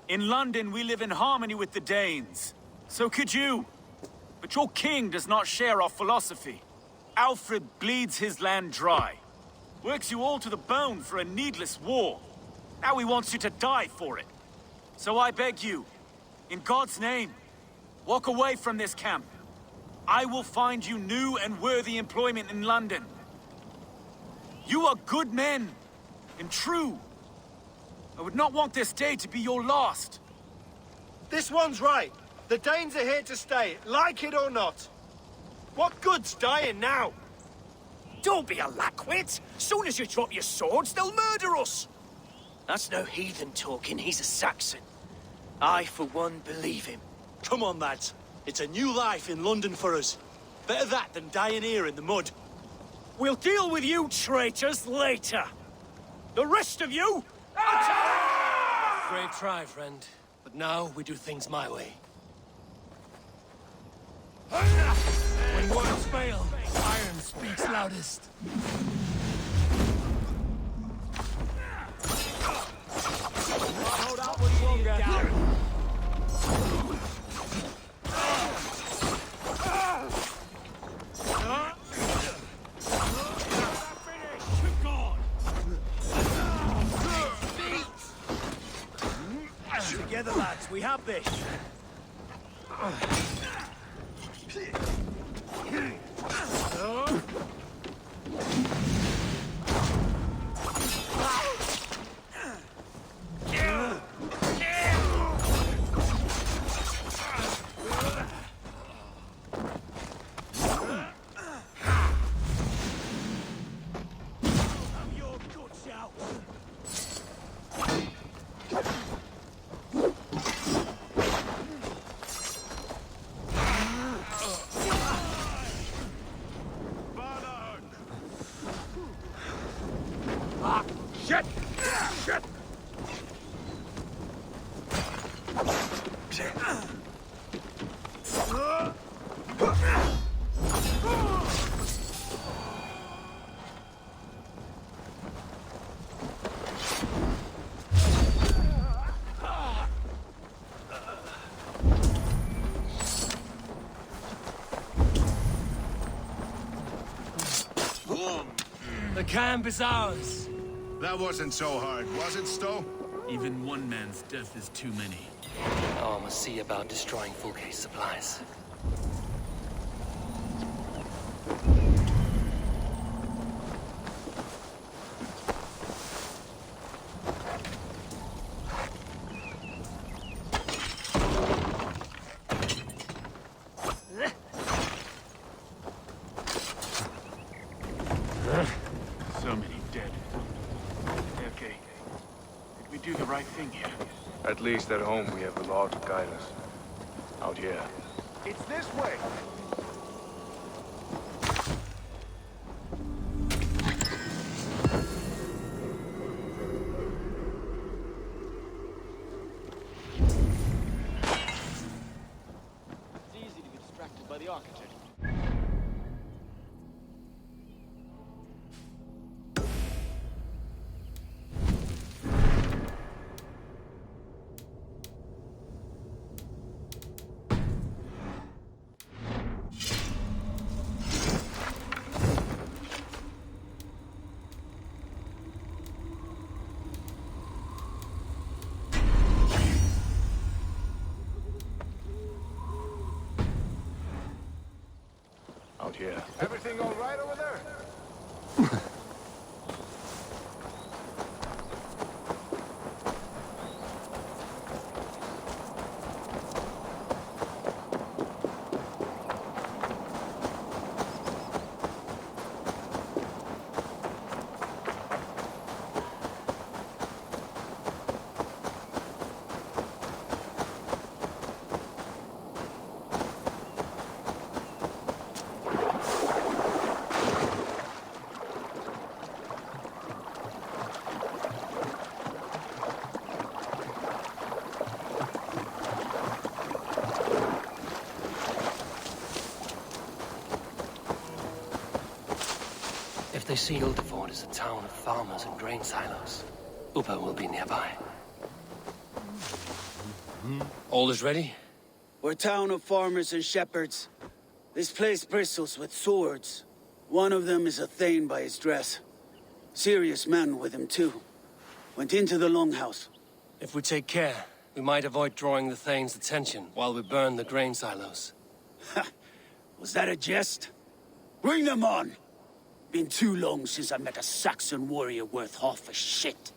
A: In London, we live in harmony with the Danes. So could you. But your king does not share our philosophy. Alfred bleeds his land dry. Works you all to the bone for a needless war. Now he wants you to die for it. So I beg you, in God's name, walk away from this camp. I will find you new and worthy employment in London. You are good men, and true. I would not want this day to be your last.
H: This one's right. The Danes are here to stay, like it or not. What good's dying now?
R: Don't be a lackwit! Soon as you drop your swords, they'll murder us! That's no heathen talking, he's a Saxon. I, for one, believe him.
H: Come on, lads. It's a new life in London for us. Better that than dying here in the mud.
R: We'll deal with you traitors later. The rest of you,
C: Afraid
B: try, friend. But now we do things my way. When words fail, iron speaks loudest.
H: Hold out much longer.
I: Together, lads, we have this.
H: Shit! Shit!
B: The camp is ours.
K: That wasn't so hard, was it, Stowe?
E: Even one man's death is too many.
B: Now I must see about destroying Fulke's supplies.
E: So many dead. Okay. Did we do the right thing here?
M: At least at home we have the law to guide us. Out here.
H: It's this way.
J: It's easy to get distracted by the architect.
M: Out here.
H: Everything all right over there?
B: If they see Ultefort as a town of farmers and grain silos, Upa will be nearby. All is ready?
G: We're a town of farmers and shepherds. This place bristles with swords. One of them is a Thane by his dress. Serious man with him, too. Went into the longhouse.
B: If we take care, we might avoid drawing the Thane's attention while we burn the grain silos.
G: Ha! Was that a jest? Bring them on! Been too long since I met a Saxon warrior worth half a shit.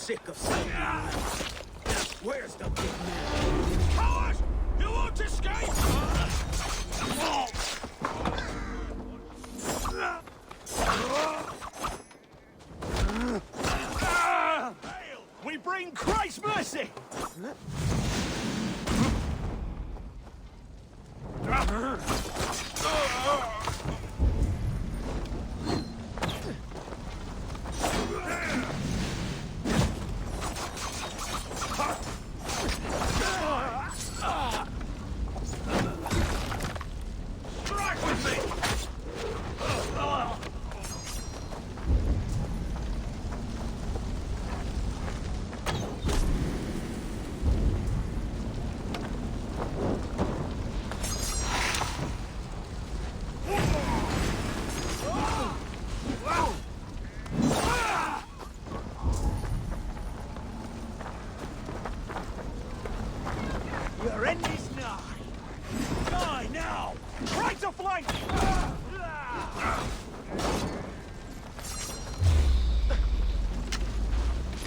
G: sick of seeing you. Where's the big man?
H: Coward! You won't escape!
C: We bring Christ's mercy!
H: Strike with me!
C: Your end is nigh! Die now! Right to flank!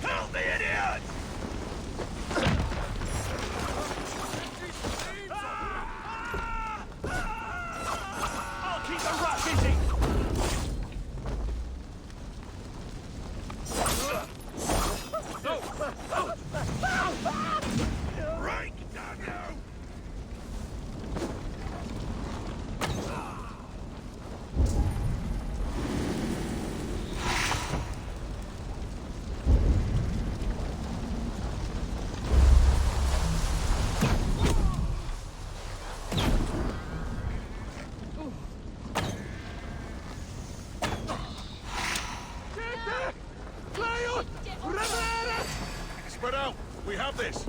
H: Help the idiot!
C: I'll keep the rat busy!
H: Right, damn you! Spread out! We have this!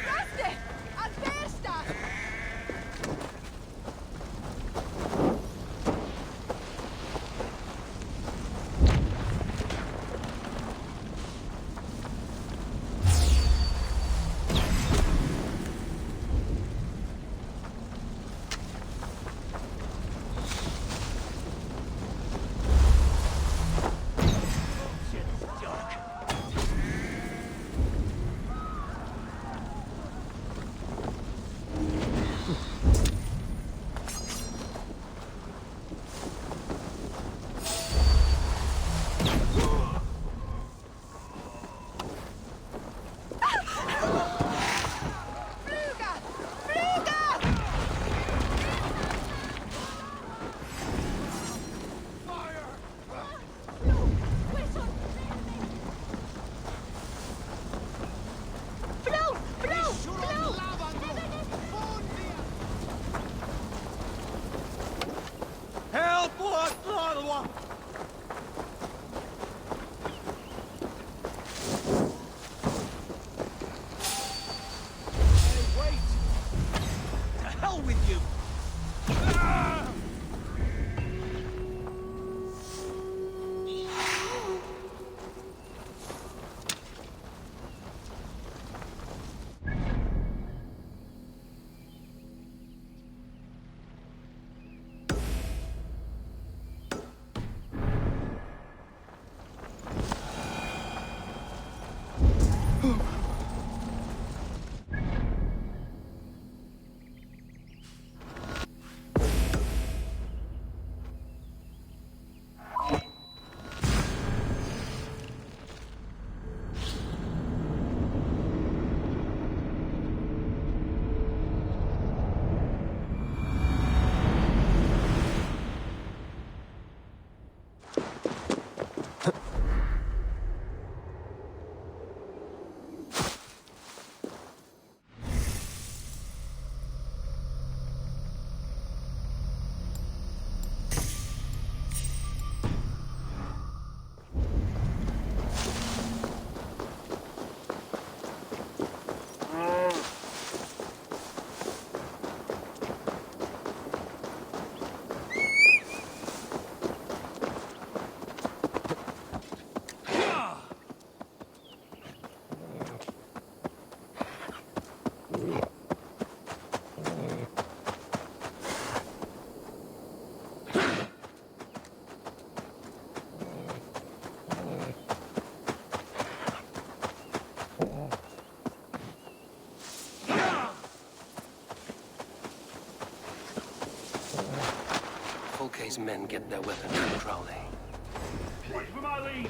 D: Rusty! An besta!
B: Fulke's men get their weapons from Crowley.
E: Wait for my lead!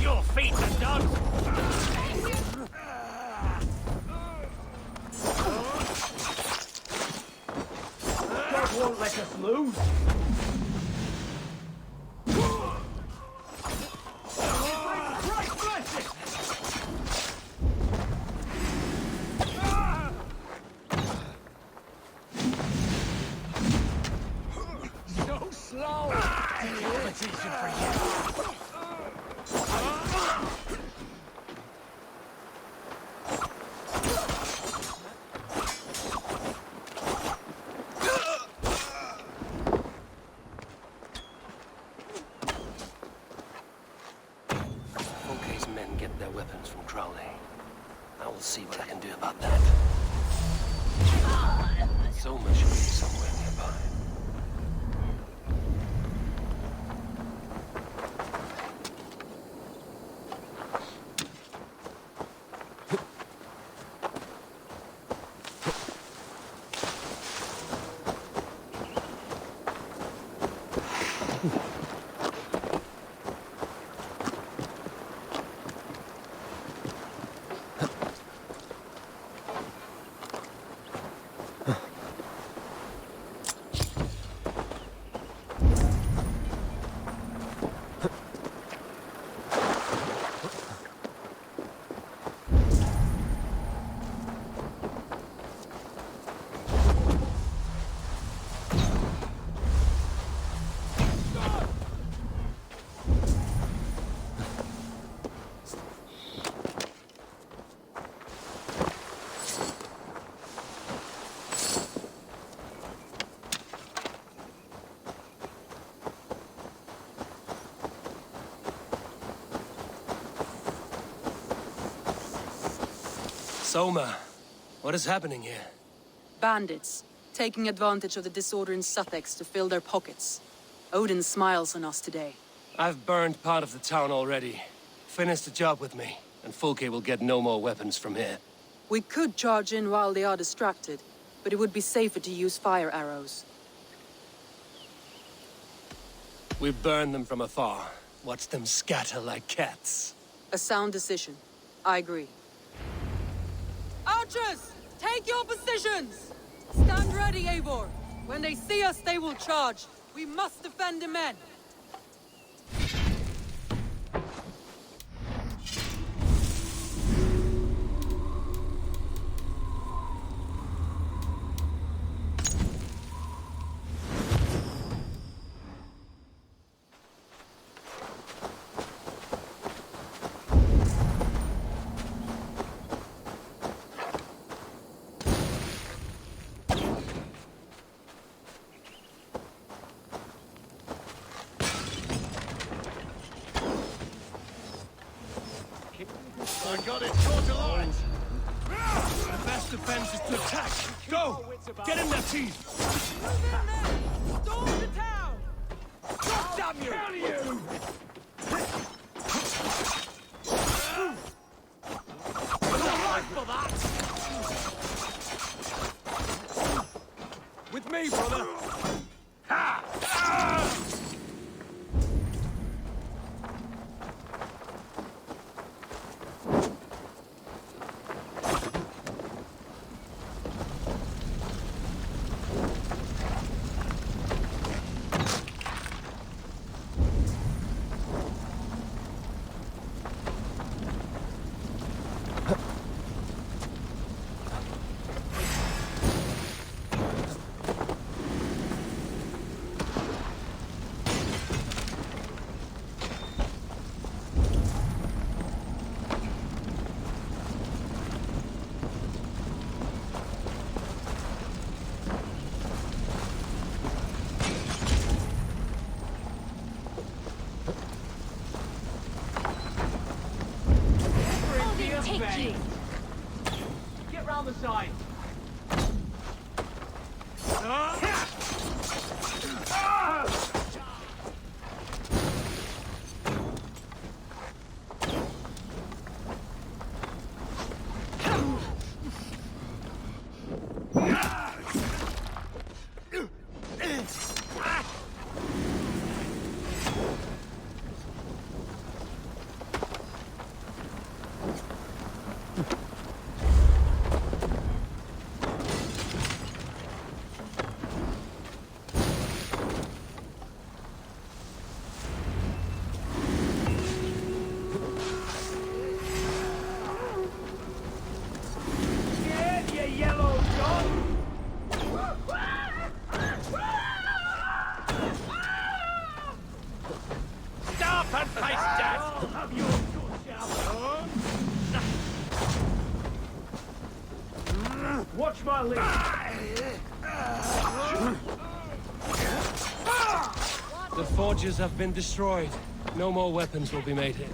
H: Your feet are done! God won't let us lose!
C: So slow!
H: Competition for you!
B: Fulke's men get their weapons from Crowley. I will see what I can do about that. Soma should be somewhere nearby. Soma, what is happening here?
P: Bandits, taking advantage of the disorder in Sussex to fill their pockets. Odin smiles on us today.
B: I've burned part of the town already. Finish the job with me, and Fulke will get no more weapons from here.
P: We could charge in while they are distracted, but it would be safer to use fire arrows.
B: We burn them from afar. Watch them scatter like cats.
P: A sound decision. I agree. Archers! Take your positions! Stand ready, Eivor. When they see us, they will charge. We must defend the men.
H: I got it caught alive! The best defense is to attack! Go! Get in there, team!
C: Move in there! Storm the town!
H: God damn you! Down you! Right for that!
C: With me, brother!
H: Ha! Ah! Get round the side. Watch my lead!
B: The forges have been destroyed. No more weapons will be made here.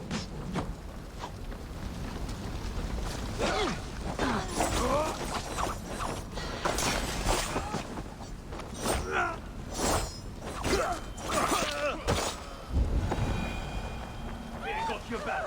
H: Got your back.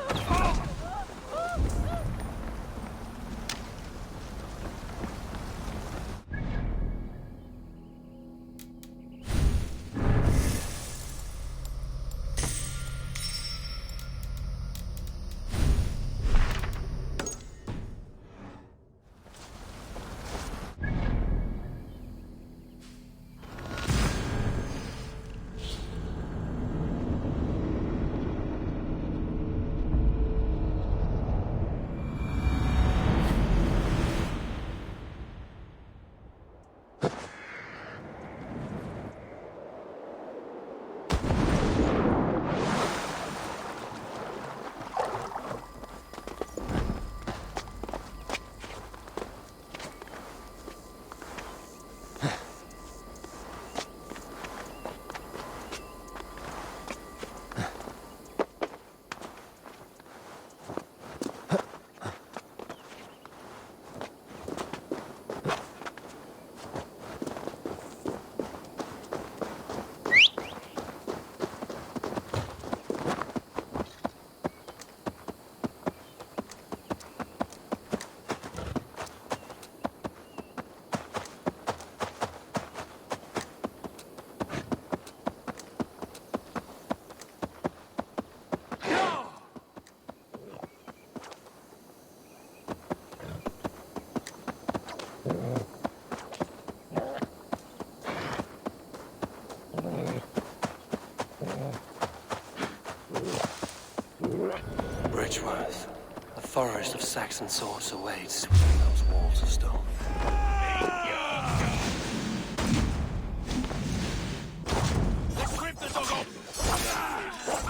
B: Bridgeworth. A forest of Saxon swords awaits within those walls of stone.
H: Let's rip the dog off!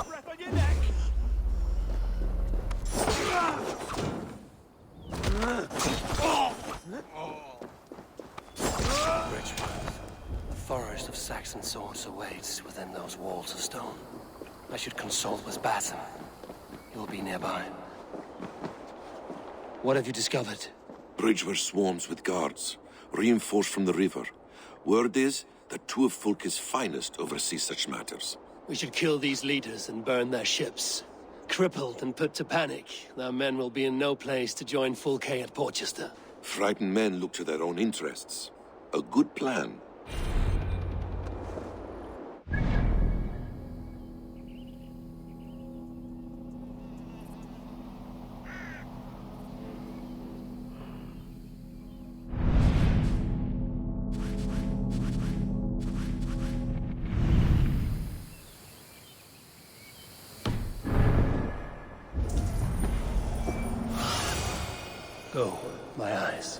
H: Breath on your neck!
B: Bridgeworth. A forest of Saxon swords awaits within those walls of stone. I should consult with Batten. He'll be nearby. What have you discovered?
X: Bridgeworth swarms with guards, reinforced from the river. Word is that two of Fulke's finest oversee such matters.
B: We should kill these leaders and burn their ships. Crippled and put to panic, their men will be in no place to join Fulke at Portchester.
X: Frightened men look to their own interests. A good plan.
B: Go, my eyes.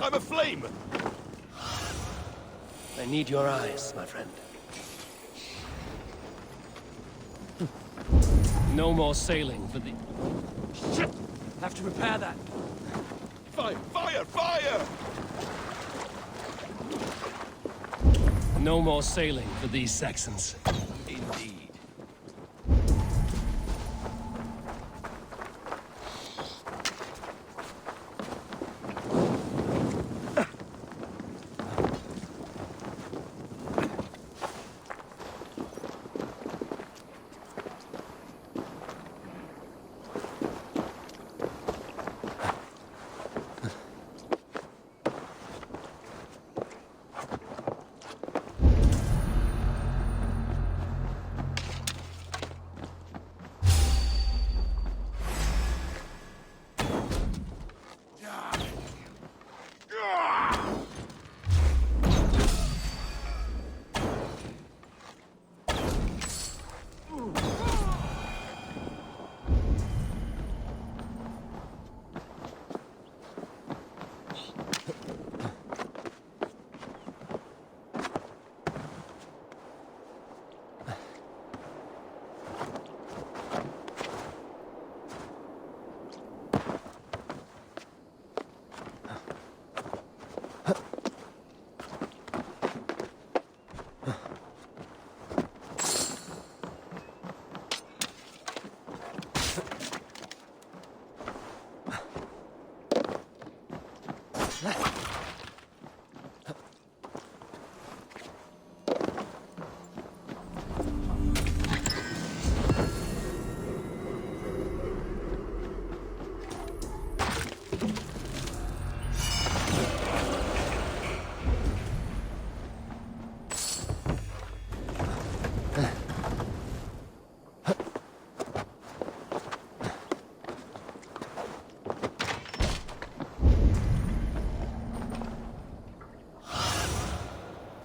O: I'm aflame!
B: I need your eyes, my friend. No more sailing for the...
C: Shit! Have to repair that.
O: Fire! Fire! Fire!
B: No more sailing for these Saxons.
O: Indeed.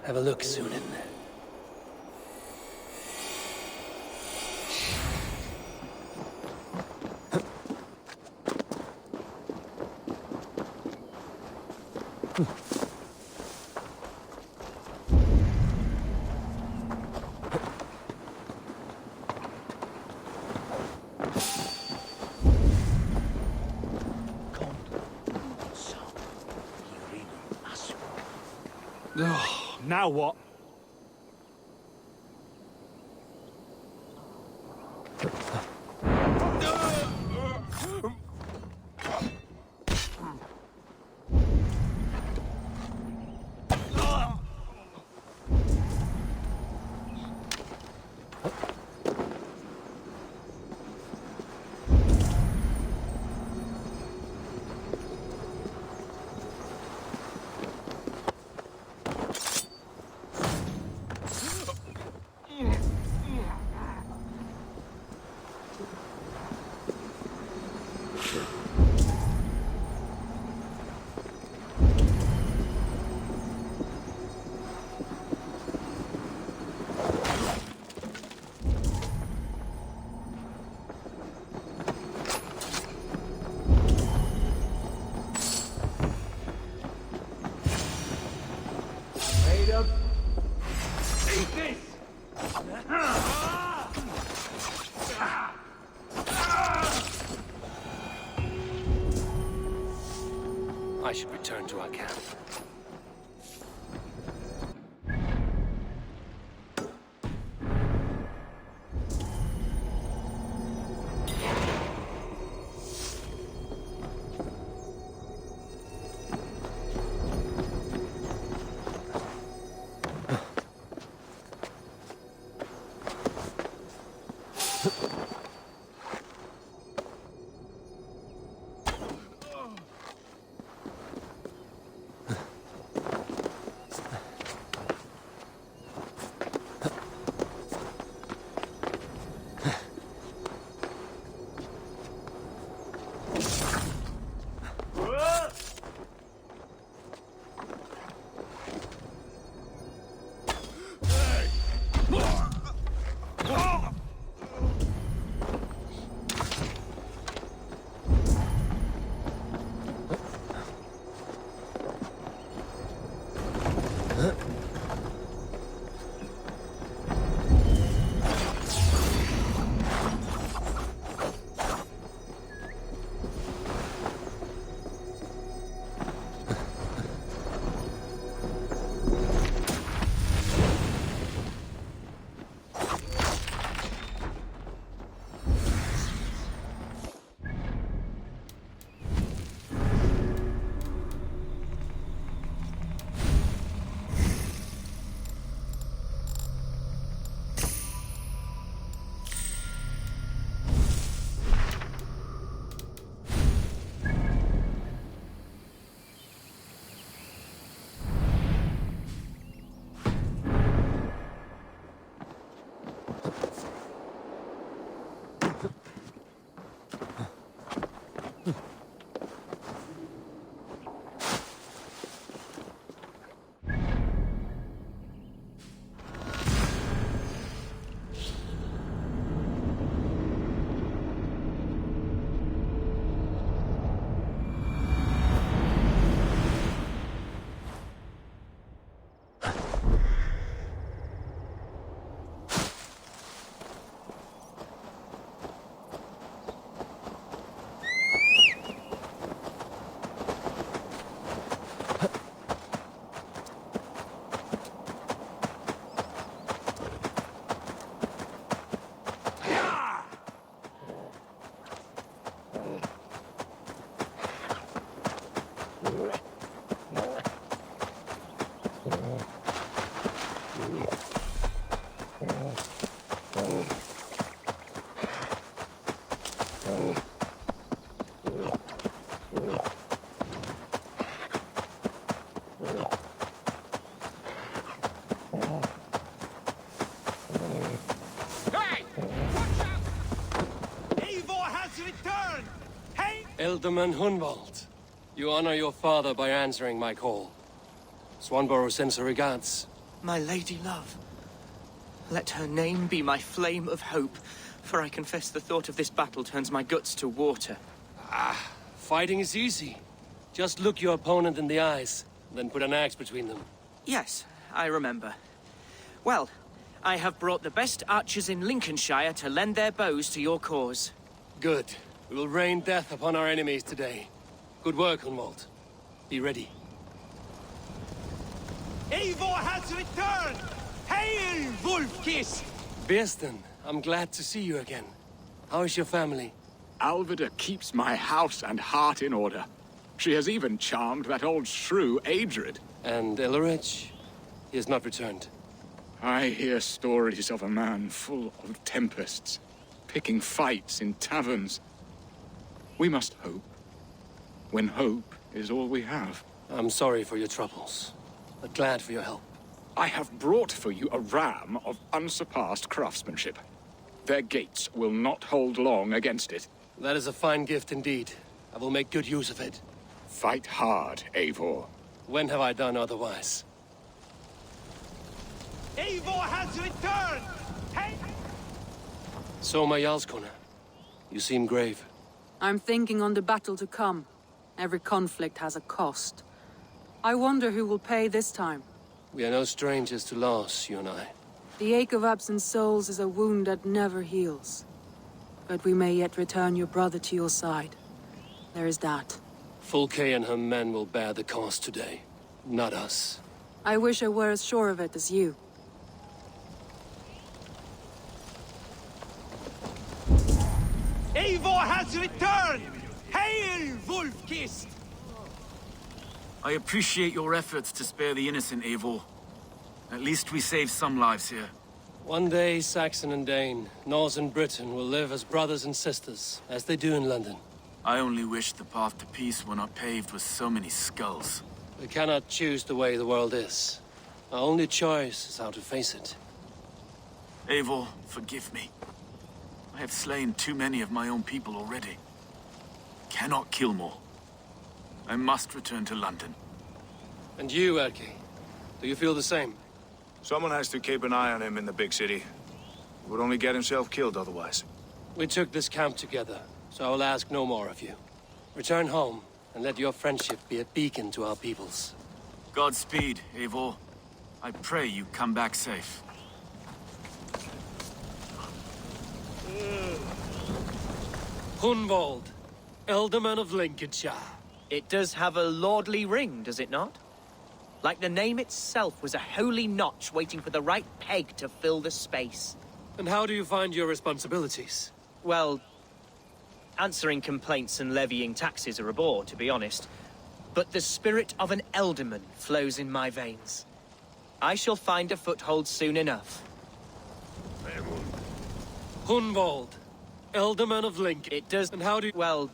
B: Have a look, Sunan.
C: Now what?
B: I should return to our camp.
H: Eivor has returned! Hey!
B: Ealdorman Hunwald, you honor your father by answering my call. Swanborough sends her regards.
R: My lady love. Let her name be my flame of hope, for I confess the thought of this battle turns my guts to water.
B: Fighting is easy. Just look your opponent in the eyes, then put an axe between them.
R: Yes, I remember. Well, I have brought the best archers in Lincolnshire to lend their bows to your cause.
B: Good. We will rain death upon our enemies today. Good work, Hunwald. Be ready.
H: Eivor has returned! Hail, Wolfkiss!
B: Birsten, I'm glad to see you again. How is your family?
C: Alvida keeps my house and heart in order. She has even charmed that old shrew, Adred.
B: And Elrich? He has not returned.
C: I hear stories of a man full of tempests, picking fights in taverns. We must hope, when hope is all we have.
B: I'm sorry for your troubles, but glad for your help.
C: I have brought for you a ram of unsurpassed craftsmanship. Their gates will not hold long against it.
B: That is a fine gift indeed. I will make good use of it.
C: Fight hard, Eivor.
B: When have I done otherwise?
H: Eivor has returned! Hey!
B: So, my Jarlskona, you seem grave.
P: I'm thinking on the battle to come. Every conflict has a cost. I wonder who will pay this time.
B: We are no strangers to loss, you and I.
P: The ache of absent souls is a wound that never heals. But we may yet return your brother to your side. There is that.
B: Fulke and her men will bear the cost today, not us.
P: I wish I were as sure of it as you.
H: Eivor has returned! Hail, Wolfkiss!
Q: I appreciate your efforts to spare the innocent, Eivor. At least we saved some lives here.
B: One day, Saxon and Dane, Norse and Briton will live as brothers and sisters, as they do in London.
Q: I only wish the path to peace were not paved with so many skulls.
B: We cannot choose the way the world is. Our only choice is how to face it.
Q: Eivor, forgive me. I have slain too many of my own people already. Cannot kill more. I must return to London.
B: And you, Erki? Do you feel the same?
K: Someone has to keep an eye on him in the big city. He would only get himself killed otherwise.
B: We took this camp together, so I will ask no more of you. Return home, and let your friendship be a beacon to our peoples.
Q: Godspeed, Eivor. I pray you come back safe.
B: Hunwald, Ealdorman of Lincolnshire.
R: It does have a lordly ring, does it not? Like the name itself was a holy notch waiting for the right peg to fill the space.
B: And how do you find your responsibilities?
R: Well, answering complaints and levying taxes are a bore, to be honest. But the spirit of an Ealdorman flows in my veins. I shall find a foothold soon enough.
B: Hunwald, Ealdorman of Lincoln.
R: It does...
B: And how do you...
R: Well...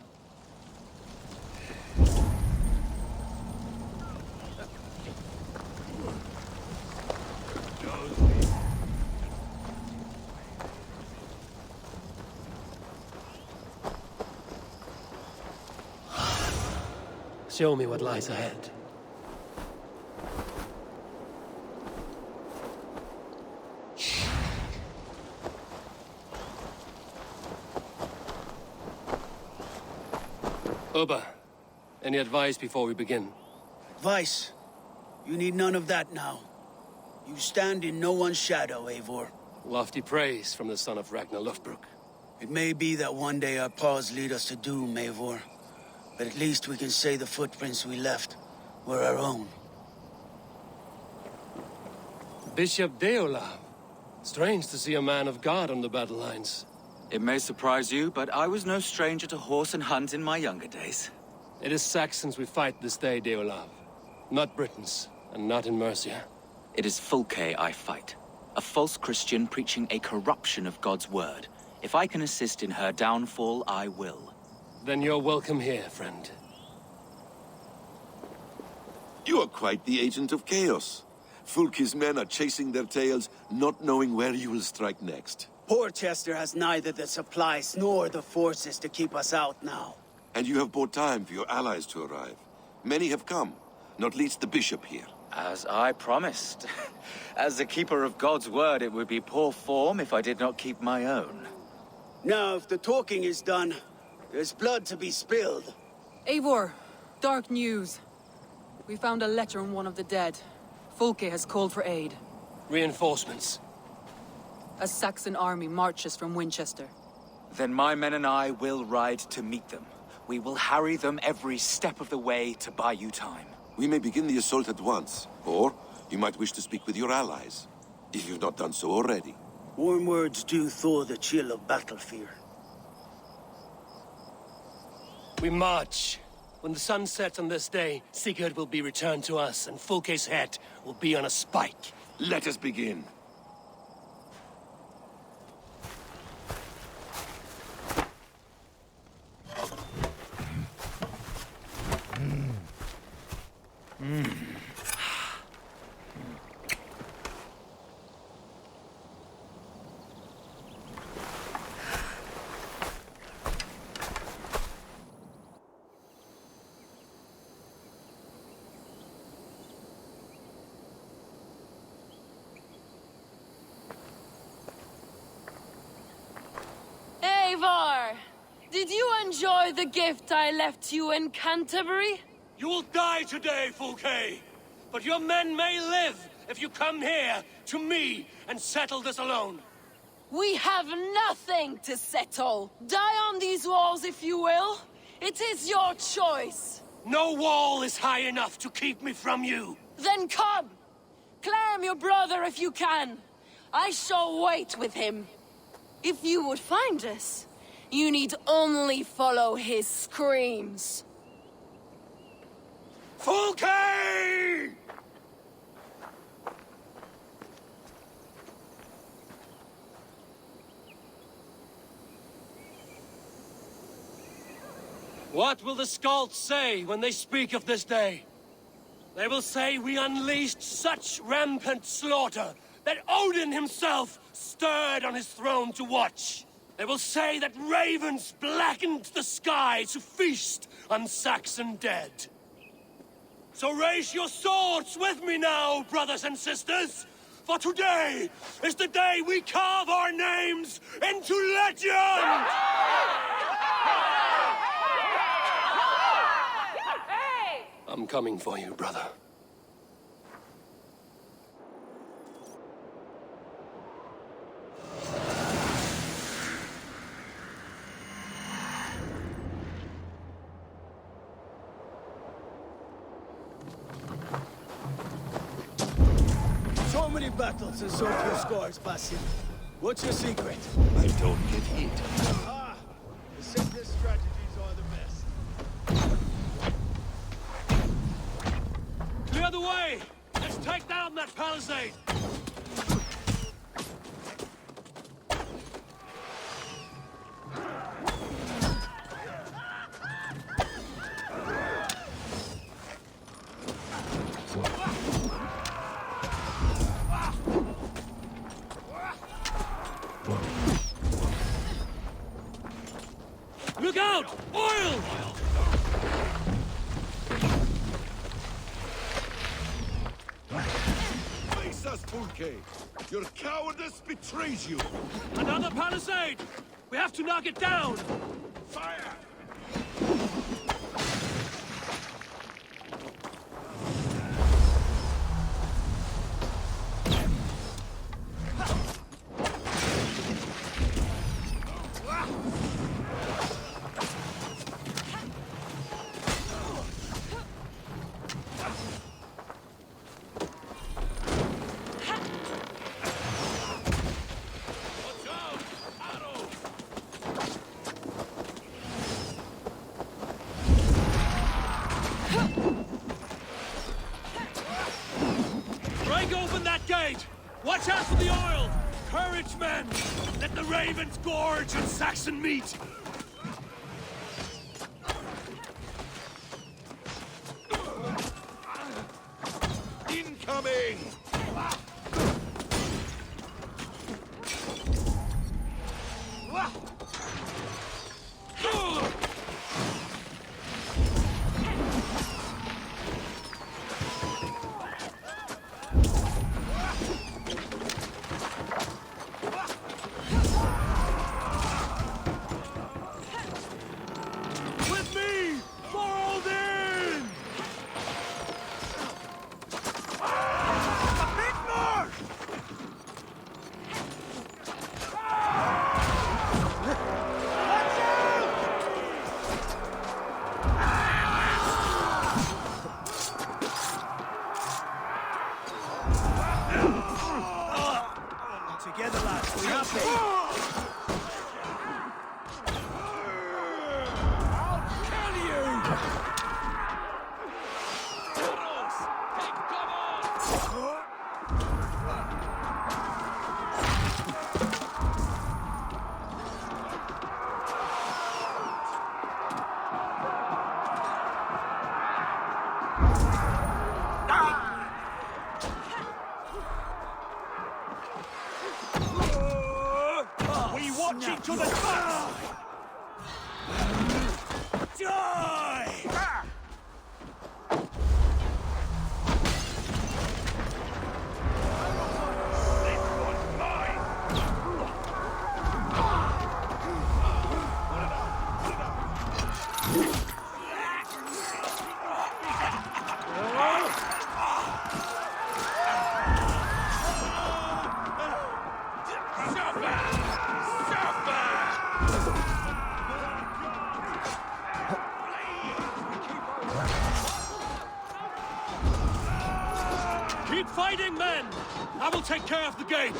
B: Show me what lies ahead. Ubba, any advice before we begin?
G: Advice? You need none of that now. You stand in no one's shadow, Eivor.
B: Lofty praise from the son of Ragnar Lothbrok.
G: It may be that one day our paths lead us to doom, Eivor. But at least we can say the footprints we left were our own.
B: Bishop Deolav. Strange to see a man of God on the battle lines.
S: It may surprise you, but I was no stranger to horse and hunt in my younger days.
B: It is Saxons we fight this day, Deolav. Not Britons, and not in Mercia.
S: It is Fulke I fight. A false Christian preaching a corruption of God's word. If I can assist in her downfall, I will.
B: Then you're welcome here, friend.
X: You are quite the agent of chaos. Fulke's men are chasing their tails, not knowing where you will strike next.
G: Porchester has neither the supplies nor the forces to keep us out now.
X: And you have bought time for your allies to arrive. Many have come, not least the bishop here.
S: As I promised. As the keeper of God's word, it would be poor form if I did not keep my own.
G: Now, if the talking is done, there's blood to be spilled.
P: Eivor, dark news. We found a letter on one of the dead. Fulke has called for aid.
B: Reinforcements.
P: A Saxon army marches from Winchester.
S: Then my men and I will ride to meet them. We will harry them every step of the way to buy you time.
X: We may begin the assault at once, or you might wish to speak with your allies, if you've not done so already.
G: Warm words do thaw the chill of battle fear.
B: We march. When the sun sets on this day, Sigurd will be returned to us, and Fulke's head will be on a spike.
X: Let us begin.
D: Eivor! Did you enjoy the gift I left you in Canterbury?
B: You will die today, Fulke! But your men may live if you come here, to me, and settle this alone.
D: We have nothing to settle. Die on these walls if you will. It is your choice.
B: No wall is high enough to keep me from you.
D: Then come! Claim your brother if you can. I shall wait with him. If you would find us, you need only follow his screams.
B: Fulke! What will the Skalds say when they speak of this day? They will say we unleashed such rampant slaughter that Odin himself stirred on his throne to watch. They will say that ravens blackened the sky to feast on Saxon dead. So raise your swords with me now, brothers and sisters, for today is the day we carve our names into legend! I'm coming for you, brother.
G: So many battles and so few scars, Basim. What's your secret?
X: I don't get hit.
G: Ah, the simplest strategies are the best.
B: Clear the way! Let's take down that palisade! Look out! Oil!
X: Face us, Fulke! Your cowardice betrays you!
B: Another palisade! We have to knock it down!
X: Fire!
H: embroiled! Courage, men! Let the ravens gorge on Saxon meat!
U: Incoming!
H: With me! For Odin! A bit more!
U: Together, lads, we have it.
H: I'll kill you! We watch each other's backs! Die! Keep fighting, men! I will take care of the gate!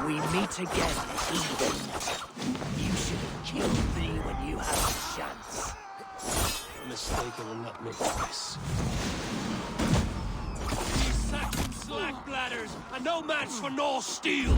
L: We meet again, Eden. You should have killed me when you had the chance.
B: A mistake I will not make twice.
H: These Saxon slack bladders are no match for Norse steel!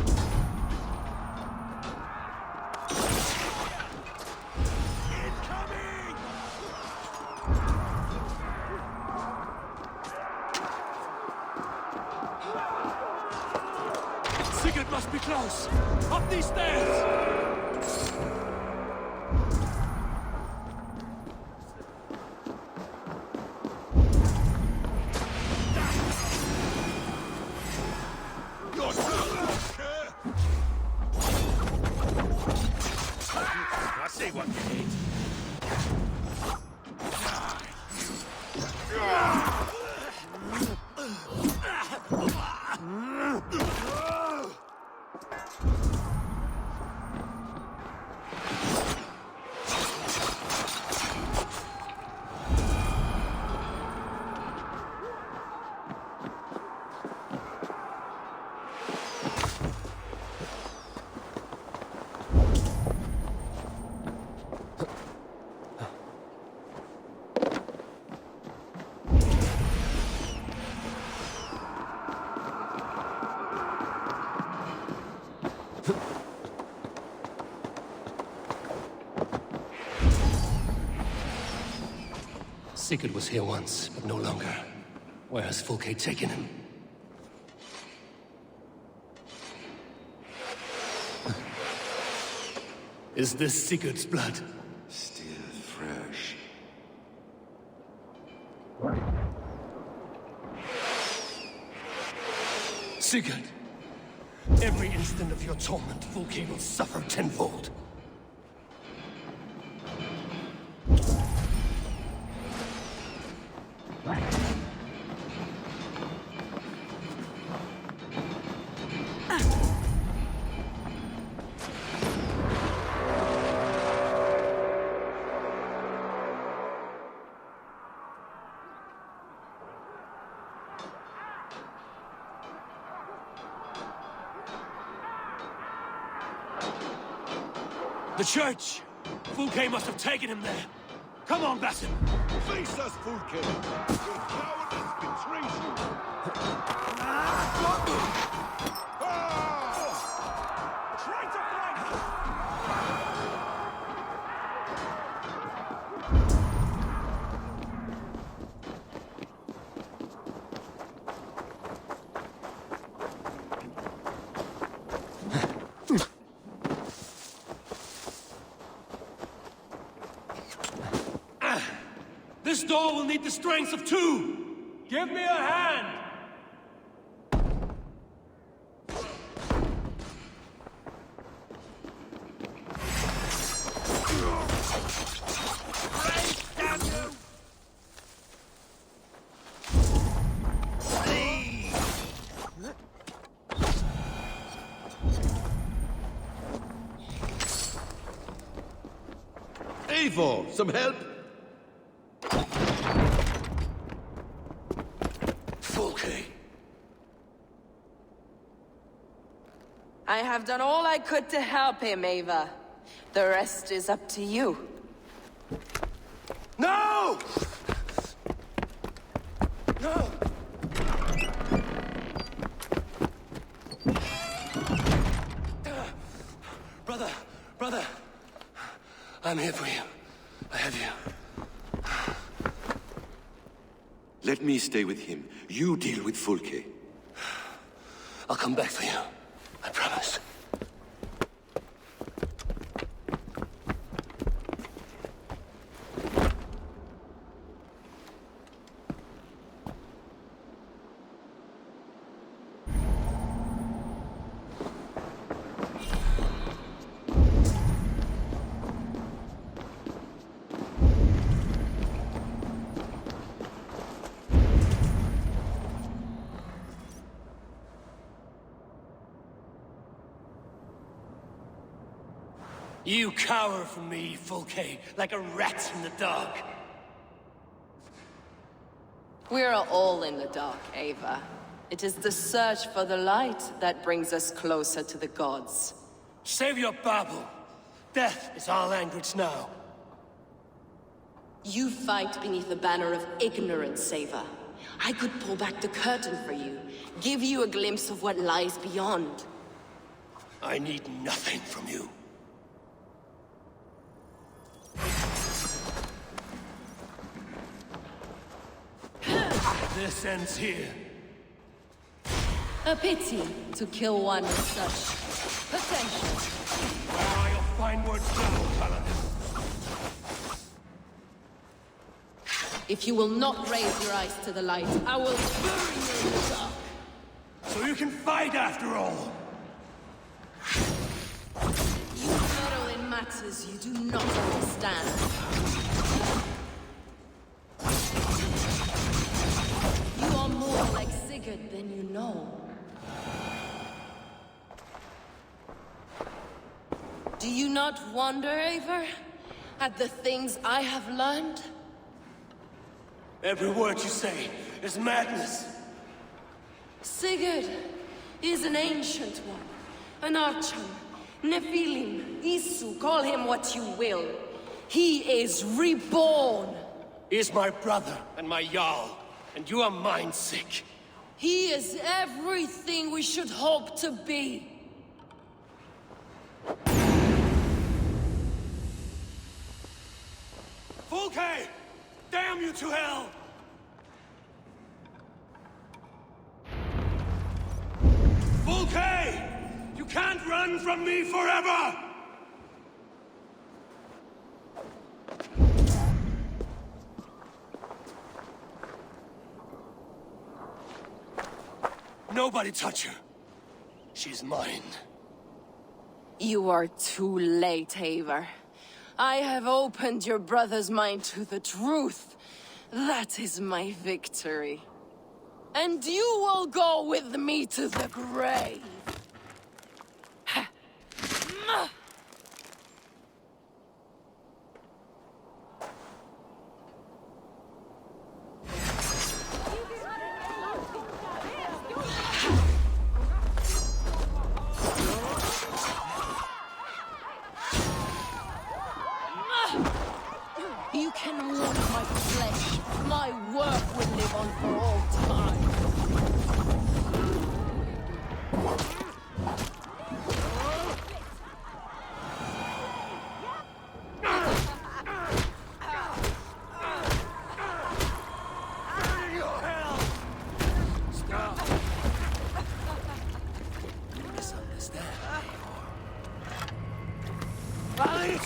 H: Sigurd must be close! Up these stairs!
U: I see what you need.
B: Sigurd was here once, but no longer. Where has Fulke taken him? Is this Sigurd's blood?
X: Still fresh.
B: Sigurd! Every instant of your torment, Fulke will suffer tenfold. The church! Fulke must have taken him there. Come on, Basim!
F: Face us, Fulke! Your cowardice betrays you! Try to flank us!
B: This door will need the strength of two! Give me a hand!
F: Eivor, some help?
B: Fulke.
D: I have done all I could to help him, Eivor. The rest is up to you.
B: No! No! Brother! I'm here for you. I have you.
X: Let me stay with him. You deal with Fulke.
B: I'll come back for you. I promise. You cower from me, Fulke, like a rat in the dark.
D: We're all in the dark, Eivor. It is the search for the light that brings us closer to the gods.
B: Save your babble. Death is our language now.
D: You fight beneath the banner of ignorance, Eivor. I could pull back the curtain for you, give you a glimpse of what lies beyond.
B: I need nothing from you. This ends here.
D: A pity to kill one with such potential.
B: Where are your fine words now, Paladin?
D: If you will not raise your eyes to the light, I will bury you in the dark.
B: So you can fight after all!
D: You meddle in matters you do not understand. You are more like Sigurd than you know. Do you not wonder, Eivor, at the things I have learned?
B: Every word you say is madness.
D: Sigurd is an ancient one, an archon, Nephilim, Isu, call him what you will. He is reborn.
B: He is my brother and my Jarl, and you are mind sick.
D: He is everything we should hope to be.
B: Fulke!
H: Damn you to hell! Fulke! You can't run from me forever!
B: Nobody touch her. She's mine.
D: You are too late, Eivor. I have opened your brother's mind to the truth. That is my victory. And you will go with me to the grave. You can warm my flesh. My work will live on for all time.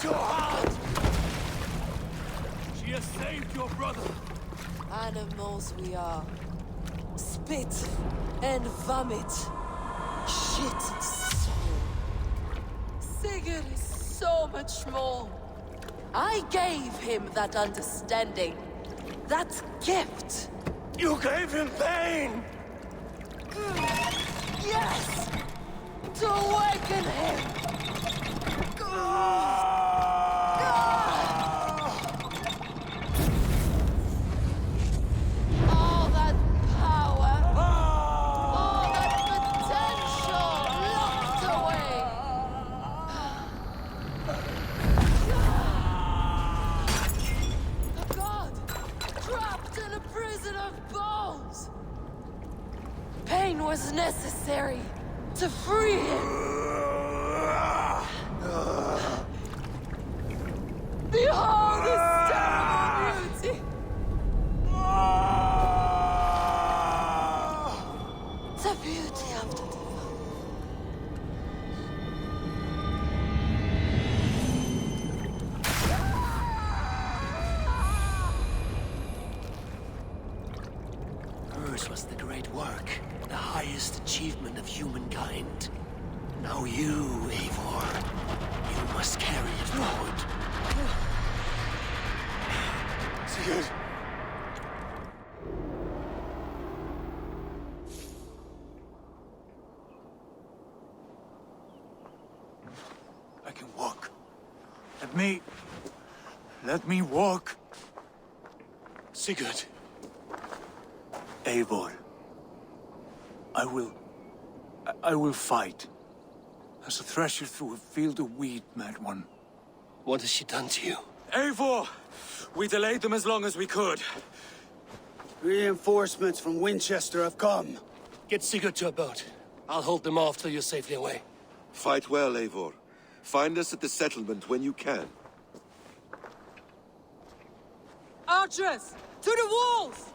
H: Your heart! She has saved your brother!
D: Animals we are. Spit and vomit. Shit and soul. Sigurd is so much more. I gave him that understanding. That gift.
H: You gave him pain!
D: Yes! To awaken him! All that power, all that potential locked away. A god trapped in a prison of bones. Pain was necessary to free him. Behold this terrible beauty! The beauty of the divine.
B: Hers was the great work, the highest achievement of humankind. Now you, Eivor, you must carry it forward.
H: Sigurd!
C: I can walk. Let me walk.
B: Sigurd.
C: Eivor. I will fight. As a thresher through a field of wheat, mad one.
B: What has she done to you?
M: Eivor! We delayed them as long as we could.
G: Reinforcements from Winchester have come.
B: Get Sigurd to a boat. I'll hold them off till you're safely away.
X: Fight well, Eivor. Find us at the settlement when you can.
P: Archers! To the walls!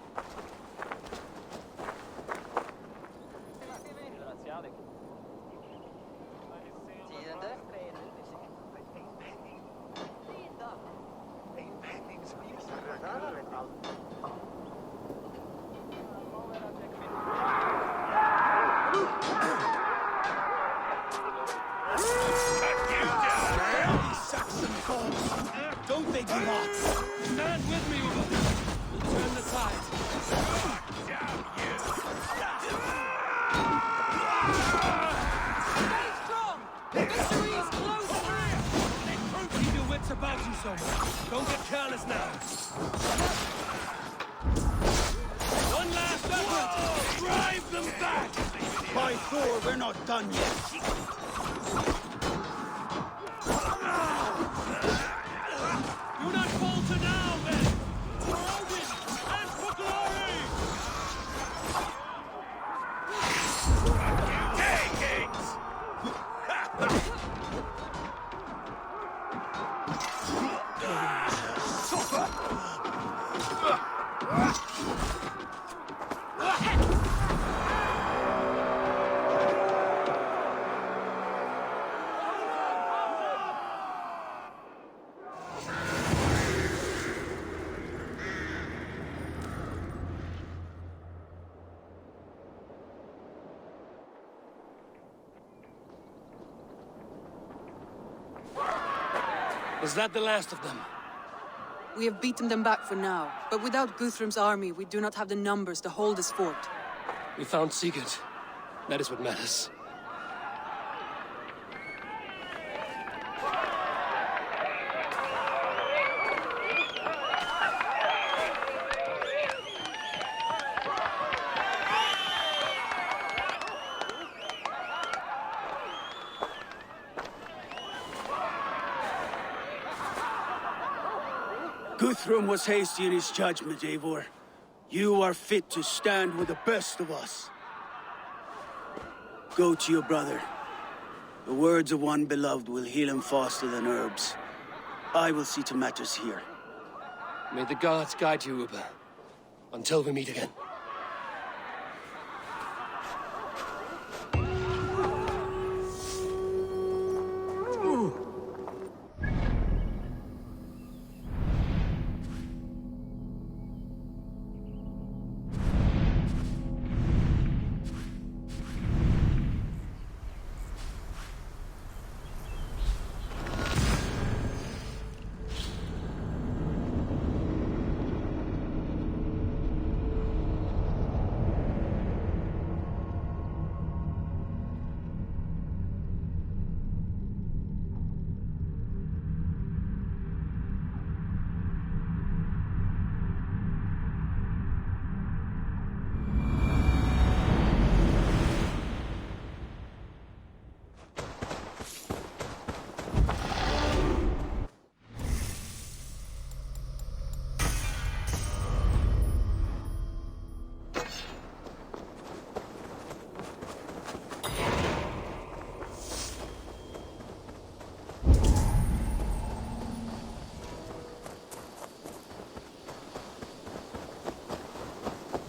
G: Don't they give up?
B: Stand with me, Uber. We'll turn the tide.
P: Stay strong! Victory is close!
B: Keep your wits about you so much. Don't get careless now. One last effort! Drive them back!
G: By Thor, we're not done yet.
B: Do not falter now, men! For Odin and for glory! Is that the last of them?
P: We have beaten them back for now, but without Guthrum's army, we do not have the numbers to hold this fort.
B: We found Sigurd. That is what matters.
G: Guthrum was hasty in his judgment, Eivor. You are fit to stand with the best of us. Go to your brother. The words of one beloved will heal him faster than herbs. I will see to matters here.
B: May the gods guide you, Uber. Until we meet again.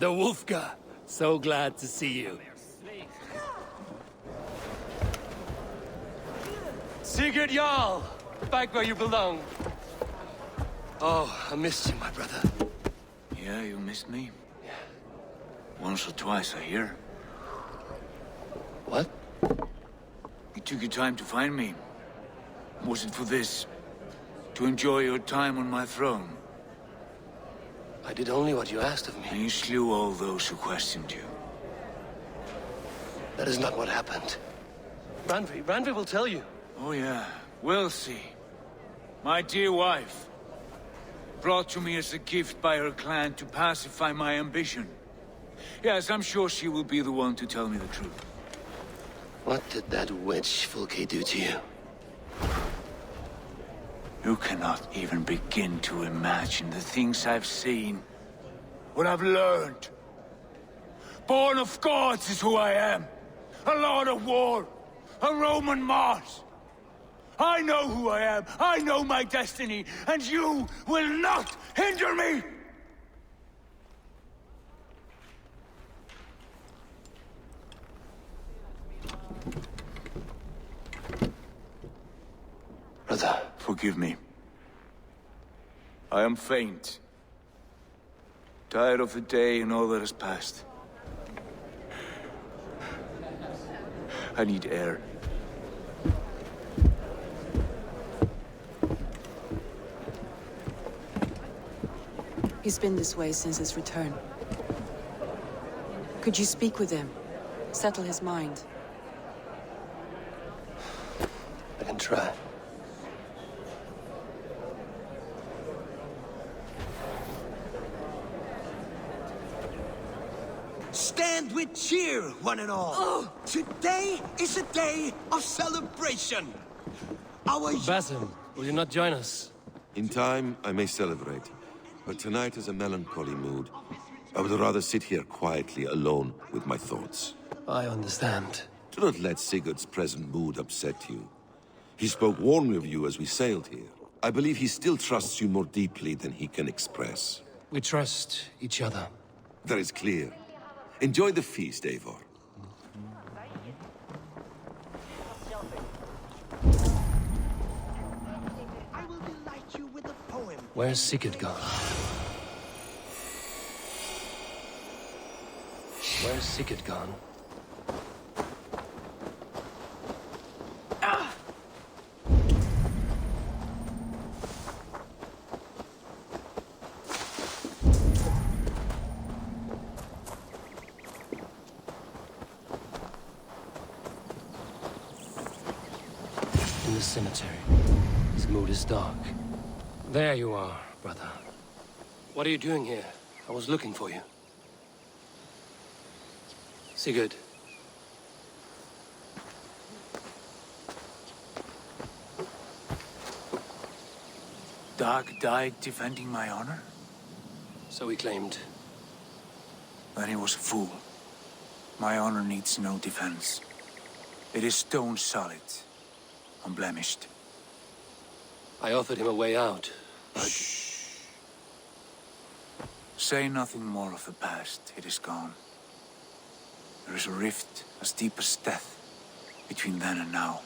B: The Wolfka! So glad to see you. Sigurd Jarl! Back where you belong. Oh, I missed you, my brother.
Q: Yeah, you missed me? Yeah. Once or twice, I hear.
B: What?
Q: You took your time to find me. Was it for this? To enjoy your time on my throne?
B: I did only what you asked of me.
Q: And you slew all those who questioned you.
B: That is not what happened. Randvi will tell you.
Q: Oh yeah, we'll see. My dear wife, brought to me as a gift by her clan to pacify my ambition. Yes, I'm sure she will be the one to tell me the truth.
B: What did that witch Fulke do to you?
Q: You cannot even begin to imagine the things I've seen. What I've learned. Born of gods is who I am. A lord of war. A Roman Mars. I know who I am. I know my destiny. And you will not hinder me!
B: Brother.
Q: Forgive me. I am faint. Tired of the day and all that has passed. I need air.
P: He's been this way since his return. Could you speak with him? Settle his mind?
B: I can try.
N: Stand with cheer, one and all.
P: Oh.
N: Today is a day of celebration. Our
B: Basim, will you not join us?
X: In time, I may celebrate. But tonight is a melancholy mood. I would rather sit here quietly, alone, with my thoughts.
B: I understand.
X: Do not let Sigurd's present mood upset you. He spoke warmly of you as we sailed here. I believe he still trusts you more deeply than he can express.
B: We trust each other.
X: That is clear. Enjoy the feast, Eivor.
N: I will delight you with a poem.
B: Where's Sigurd gone? Where's Sigurd gone? the cemetery. His mood is dark. There you are, brother. What are you doing here? I was looking for you. Sigurd.
Q: Dag died defending my honor?
B: So he claimed.
Q: Then he was a fool. My honor needs no defense. It is stone solid, unblemished.
B: I offered him a way out, but...
Q: Shh. Say nothing more of the past. It is gone. There is a rift as deep as death between then and now.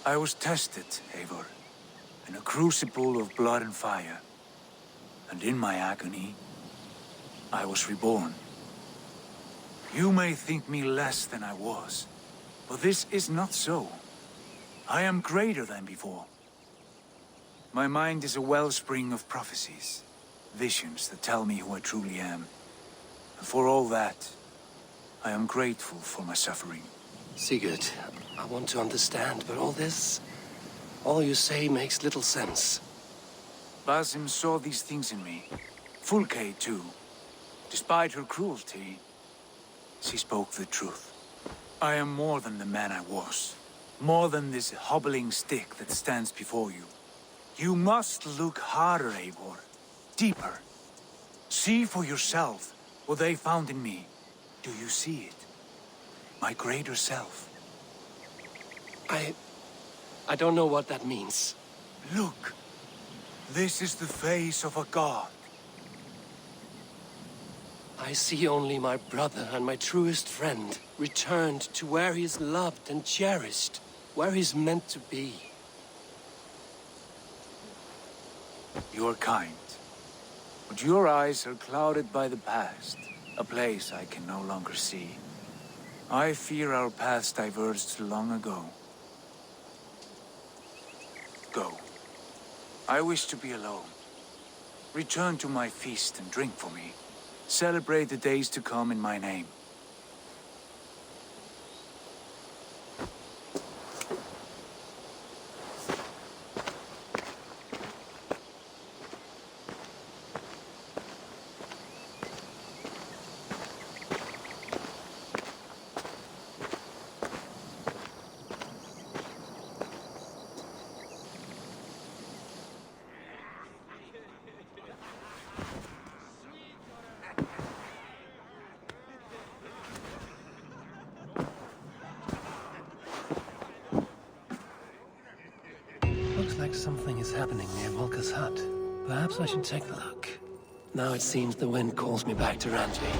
Q: I was tested, Eivor, in a crucible of blood and fire. And in my agony, I was reborn. You may think me less than I was, but this is not so. I am greater than before. My mind is a wellspring of prophecies, visions that tell me who I truly am. And for all that, I am grateful for my suffering.
B: Sigurd, I want to understand, but all you say makes little sense.
Q: Basim saw these things in me. Fulke, too. Despite her cruelty, she spoke the truth. I am more than the man I was. More than this hobbling stick that stands before you. You must look harder, Eivor. Deeper. See for yourself what they found in me. Do you see it? My greater self.
B: I don't know what that means.
Q: Look. This is the face of a god.
B: I see only my brother and my truest friend returned to where he is loved and cherished, where he's meant to be.
Q: You are kind, but your eyes are clouded by the past, a place I can no longer see. I fear our paths diverged long ago. Go. I wish to be alone. Return to my feast and drink for me. Celebrate the days to come in my name.
B: Looks like something is happening near Volka's hut. Perhaps I should take a look. Now it seems the wind calls me back to Randvi.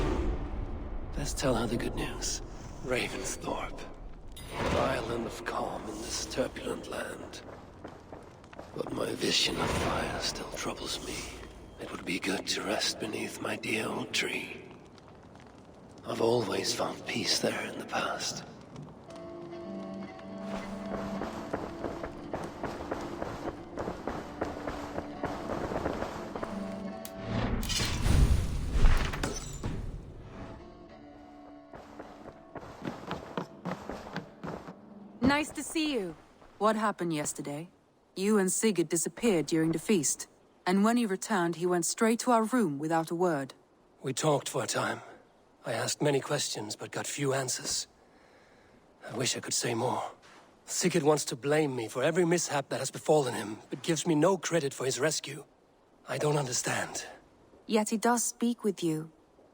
B: Let's tell her the good news. Ravensthorpe. An island of calm in this turbulent land. But my vision of fire still troubles me. It would be good to rest beneath my dear old tree. I've always found peace there in the past.
P: Nice to see you. What happened yesterday? You and Sigurd disappeared during the feast. And when he returned, he went straight to our room without a word.
B: We talked for a time. I asked many questions, but got few answers. I wish I could say more. Sigurd wants to blame me for every mishap that has befallen him, but gives me no credit for his rescue. I don't understand.
P: Yet he does speak with you.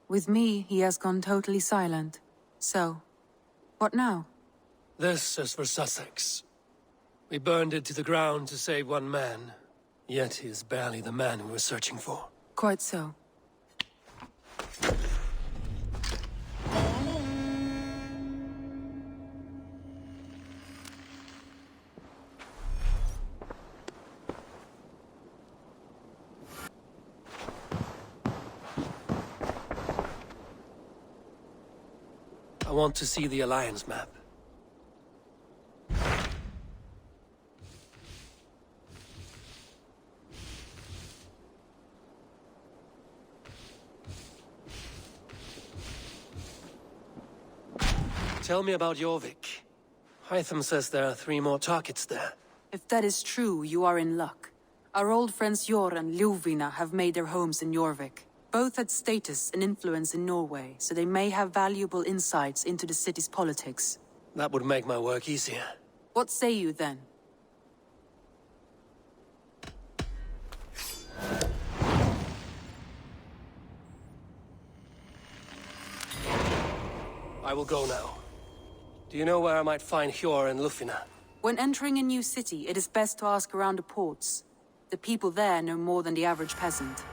P: With me, he has gone totally silent. So, what now?
B: This is for Sussex. We burned it to the ground to save one man. Yet he is barely the man we were searching for.
P: Quite so.
B: I want to see the Alliance map. Tell me about Jorvik. Hytham says there are 3 more targets there.
P: If that is true, you are in luck. Our old friends Jor and Ljuvina have made their homes in Jorvik. Both had status and influence in Norway, so they may have valuable insights into the city's politics.
B: That would make my work easier.
P: What say you then?
B: I will go now. Do you know where I might find Hjor and Ljufina?
P: When entering a new city, it is best to ask around the ports. The people there know more than the average peasant.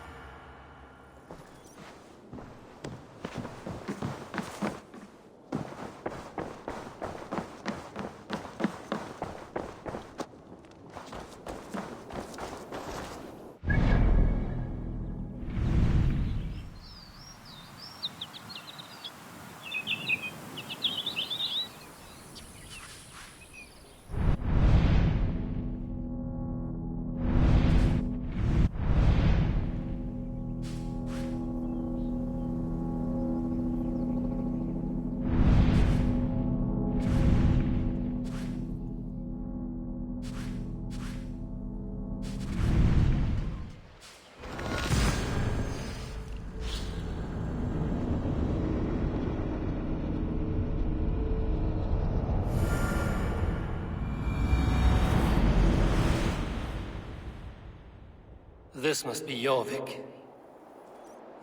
B: This must be Jorvik.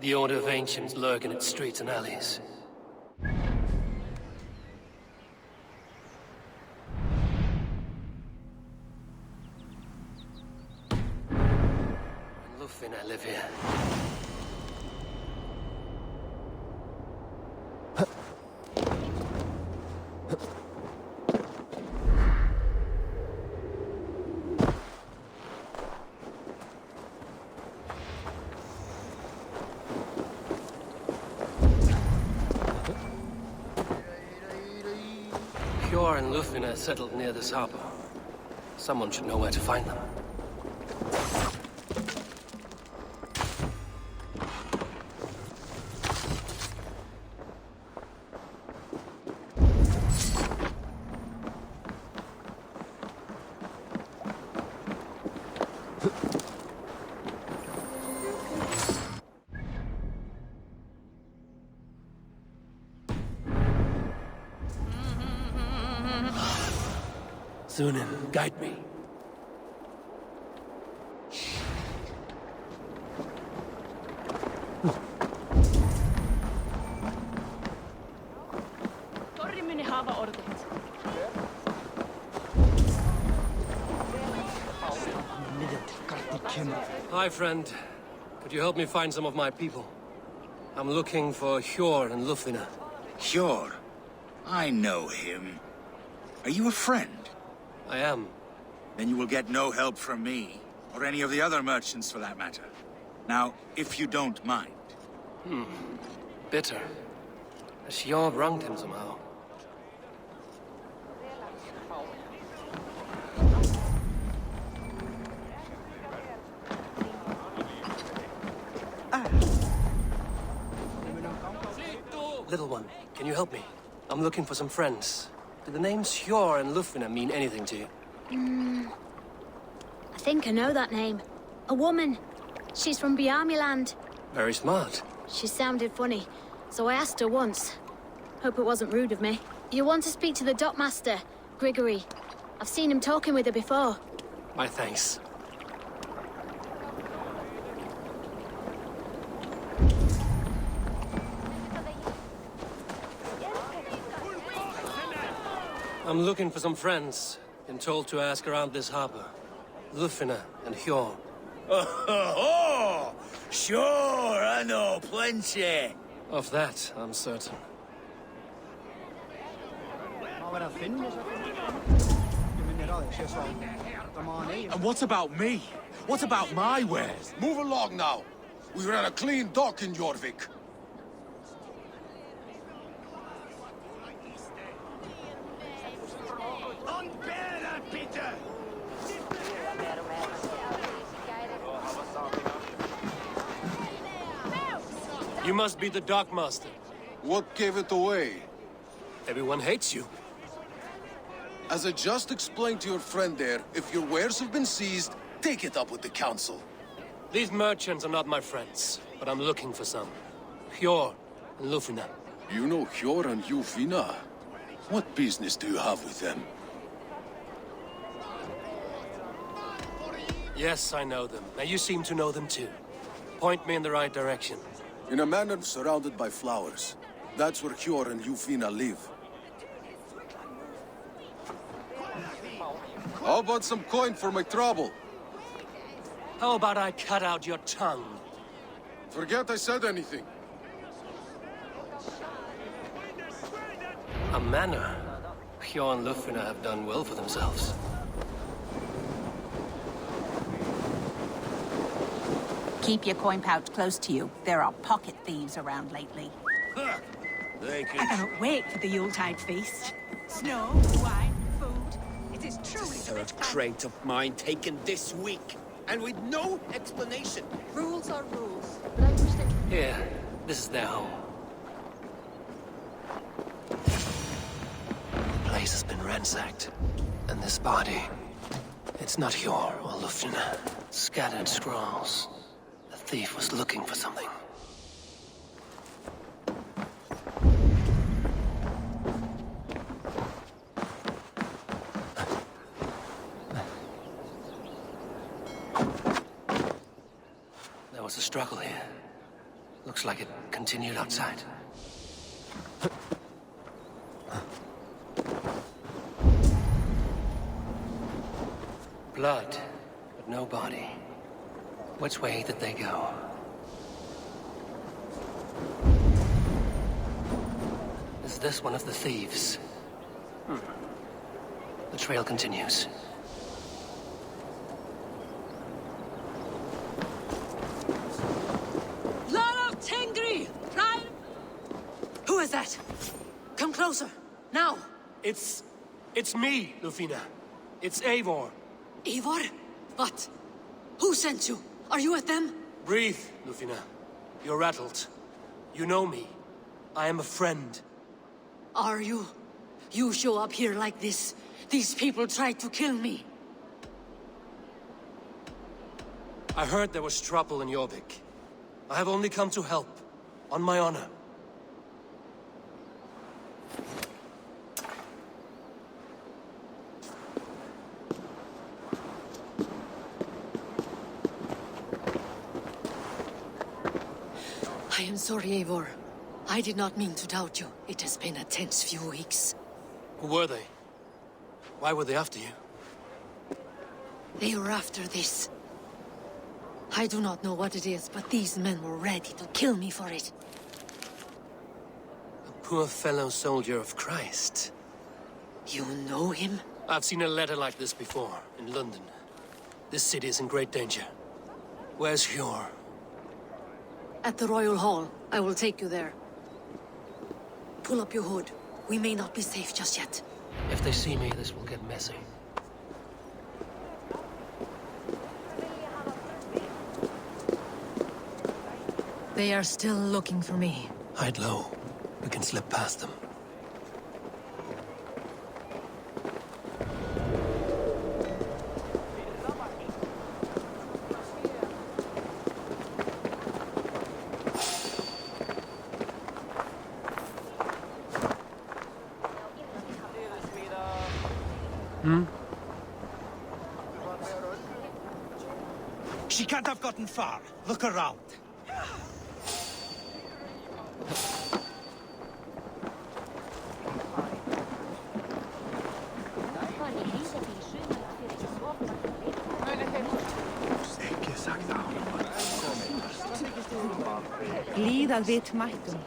B: The Order of Ancients lurk in its streets and alleys. Ljufina live here. Hjor and Ljufina settled near this harbor. Someone should know where to find them. Sunan, guide me. Hi, friend. Could you help me find some of my people? I'm looking for Hjor and Ljufina.
A: Hjor? I know him. Are you a friend?
B: I am.
A: Then you will get no help from me, or any of the other merchants for that matter. Now, if you don't mind.
B: Bitter. Has Hjor wronged him somehow? Little one, can you help me? I'm looking for some friends. Do the names Hjor and Ljufina mean anything to you?
T: I think I know that name. A woman. She's from Bjarmiland.
B: Very smart.
T: She sounded funny, so I asked her once. Hope it wasn't rude of me. You want to speak to the dockmaster, Grigory. I've seen him talking with her before.
B: My thanks. I'm looking for some friends. Been told to ask around this harbor. Ljufina and Hjor.
N: Oh, sure, I know plenty.
B: Of that, I'm certain.
U: And what about me? What about my wares?
F: Move along now. We ran a clean dock in Jorvik.
B: You must be the dockmaster.
F: What gave it away?
B: Everyone hates you.
F: As I just explained to your friend there, if your wares have been seized, take it up with the council.
B: These merchants are not my friends, but I'm looking for some. Hjor and Lufina.
F: You know Hjor and Lufina? What business do you have with them?
B: Yes, I know them. Now you seem to know them too. Point me in the right direction.
F: In a manor surrounded by flowers. That's where Hjor and Lufina live. How about some coin for my trouble?
B: How about I cut out your tongue?
F: Forget I said anything.
B: A manor? Hjor and Lufina have done well for themselves.
I: Keep your coin pouch close to you. There are pocket thieves around lately.
N: I
I: cannot wait for the Yuletide feast. Snow, wine, food. It is truly the
N: Third crate of mine taken this week, and with no explanation.
I: Rules are rules.
B: Here, this is their home. The place has been ransacked. And this body, it's not Hjor or Lufina. Scattered scrolls. The thief was looking for something. There was a struggle here. Looks like it continued outside. Blood, but no body. Which way did they go? Is this one of the thieves? The trail continues.
D: Lord of Tengri! Right! Who is that? Come closer, now!
B: It's me, Lufina. It's Eivor.
D: Eivor? What? Who sent you? Are you with them?
B: Breathe, Lufina. You're rattled. You know me. I am a friend.
D: Are you? You show up here like this. These people tried to kill me.
B: I heard there was trouble in Jorvik. I have only come to help. On my honor.
D: I am sorry, Eivor. I did not mean to doubt you. It has been a tense few weeks.
B: Who were they? Why were they after you?
D: They were after this. I do not know what it is, but these men were ready to kill me for it.
B: A poor fellow soldier of Christ.
D: You know him?
B: I've seen a letter like this before, in London. This city is in great danger. Where's Hjor?
D: At the Royal Hall. I will take you there. Pull up your hood. We may not be safe just yet.
B: If they see me, this will get messy.
D: They are still looking for me.
B: Hide low. We can slip past them.
N: She can't have gotten far. Look around.
I: Líða við mættum.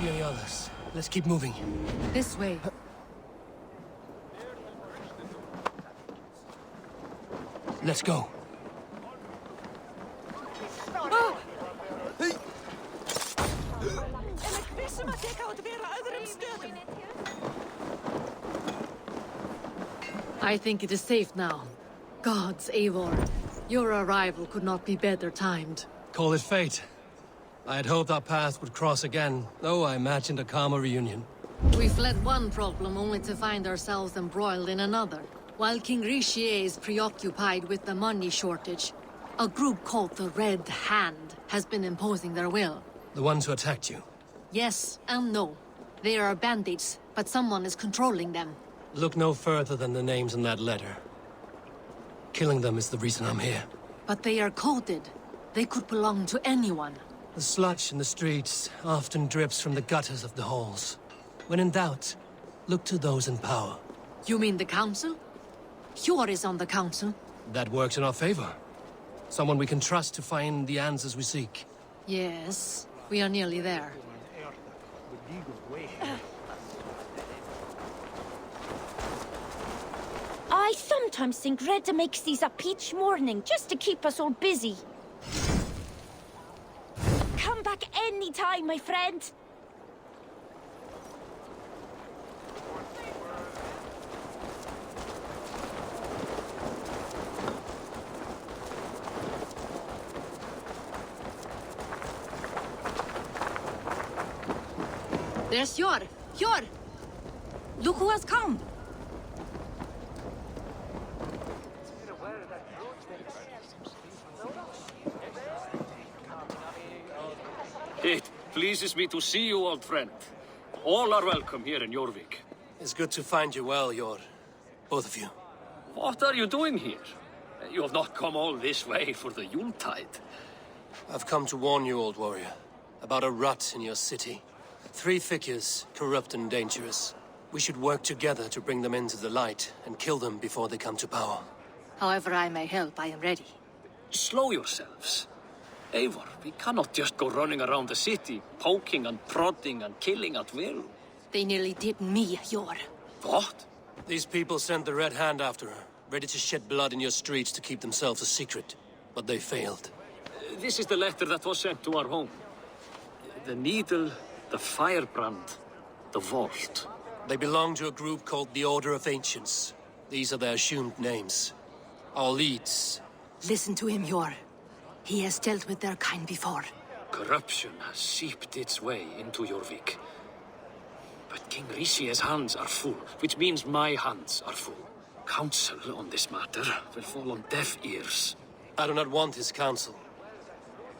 B: see any others. Let's keep moving.
P: This way.
B: Let's go.
E: I think it is safe now. Gods, Eivor. Your arrival could not be better timed.
B: Call it fate. I had hoped our paths would cross again, though I imagined a calmer reunion.
E: We fled one problem only to find ourselves embroiled in another. While King Richier is preoccupied with the money shortage, a group called the Red Hand has been imposing their will.
B: The ones who attacked you?
E: Yes and no. They are bandits, but someone is controlling them.
B: Look no further than the names in that letter. Killing them is the reason I'm here.
E: But they are coded. They could belong to anyone.
B: The sludge in the streets often drips from the gutters of the halls. When in doubt, look to those in power.
E: You mean the council? Hjor is on the council.
B: That works in our favor. Someone we can trust to find the answers we seek.
E: Yes, we are nearly there.
J: I sometimes think Redda makes these up each morning just to keep us all busy. Come back any time, my friend.
E: There's Hjor! Hjor! Look who has come!
V: It pleases me to see you, old friend. All are welcome here in Jorvik.
B: It's good to find you well, Hjor. Both of you.
V: What are you doing here? You have not come all this way for the Yuletide.
B: I've come to warn you, old warrior, about a rot in your city. 3 figures, corrupt and dangerous. We should work together to bring them into the light and kill them before they come to power.
E: However I may help, I am ready.
V: Slow yourselves. Eivor, we cannot just go running around the city, poking and prodding and killing at will.
E: They nearly did me, Hjor.
V: What?
B: These people sent the Red Hand after her, ready to shed blood in your streets to keep themselves a secret. But they failed.
V: This is the letter that was sent to our home. The needle, the firebrand, the vault.
B: They belong to a group called the Order of Ancients. These are their assumed names. Our leads.
E: Listen to him, Hjor. He has dealt with their kind before.
V: Corruption has seeped its way into Jorvik. But King Rishie's hands are full, which means my hands are full. Counsel on this matter will fall on deaf ears.
B: I do not want his counsel.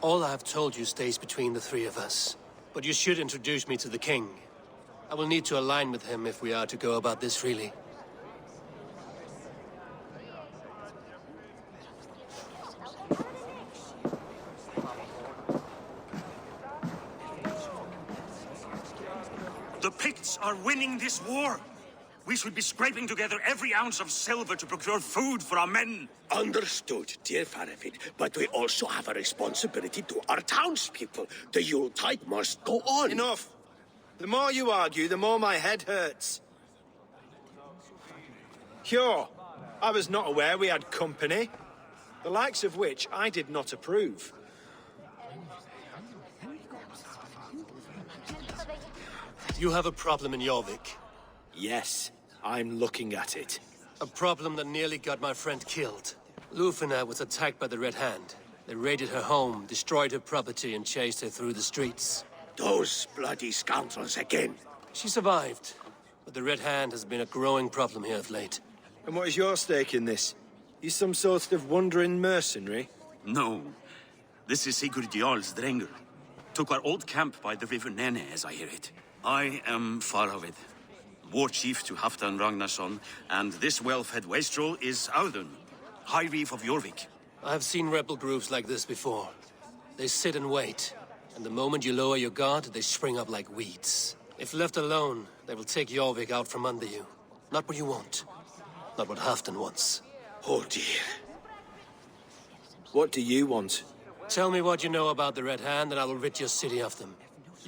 B: All I have told you stays between the 3 of us. But you should introduce me to the king. I will need to align with him if we are to go about this freely.
W: The Picts are winning this war. We should be scraping together every ounce of silver to procure food for our men.
N: Understood, dear Farafid. But we also have a responsibility to our townspeople. The Yuletide must go on.
Y: Enough. The more you argue, the more my head hurts. Hjor, I was not aware we had company. The likes of which I did not approve.
B: You have a problem in Jorvik.
Y: Yes, I'm looking at it.
B: A problem that nearly got my friend killed. Lufina was attacked by the Red Hand. They raided her home, destroyed her property, and chased her through the streets.
N: Those bloody scoundrels again.
B: She survived, but the Red Hand has been a growing problem here of late.
Y: And what is your stake in this? You some sort of wandering mercenary?
W: No. This is Sigurd Jarl's Drenger. Took our old camp by the river Nene, as I hear it. I am Faravid, war chief to Halfdan Ragnarsson, and this well-fed wastrel is Audun, High Reef of Jorvik.
B: I have seen rebel groups like this before. They sit and wait, and the moment you lower your guard, they spring up like weeds. If left alone, they will take Jorvik out from under you. Not what you want. Not what Halfdan wants.
N: Oh dear.
Y: What do you want?
B: Tell me what you know about the Red Hand, and I will rid your city of them.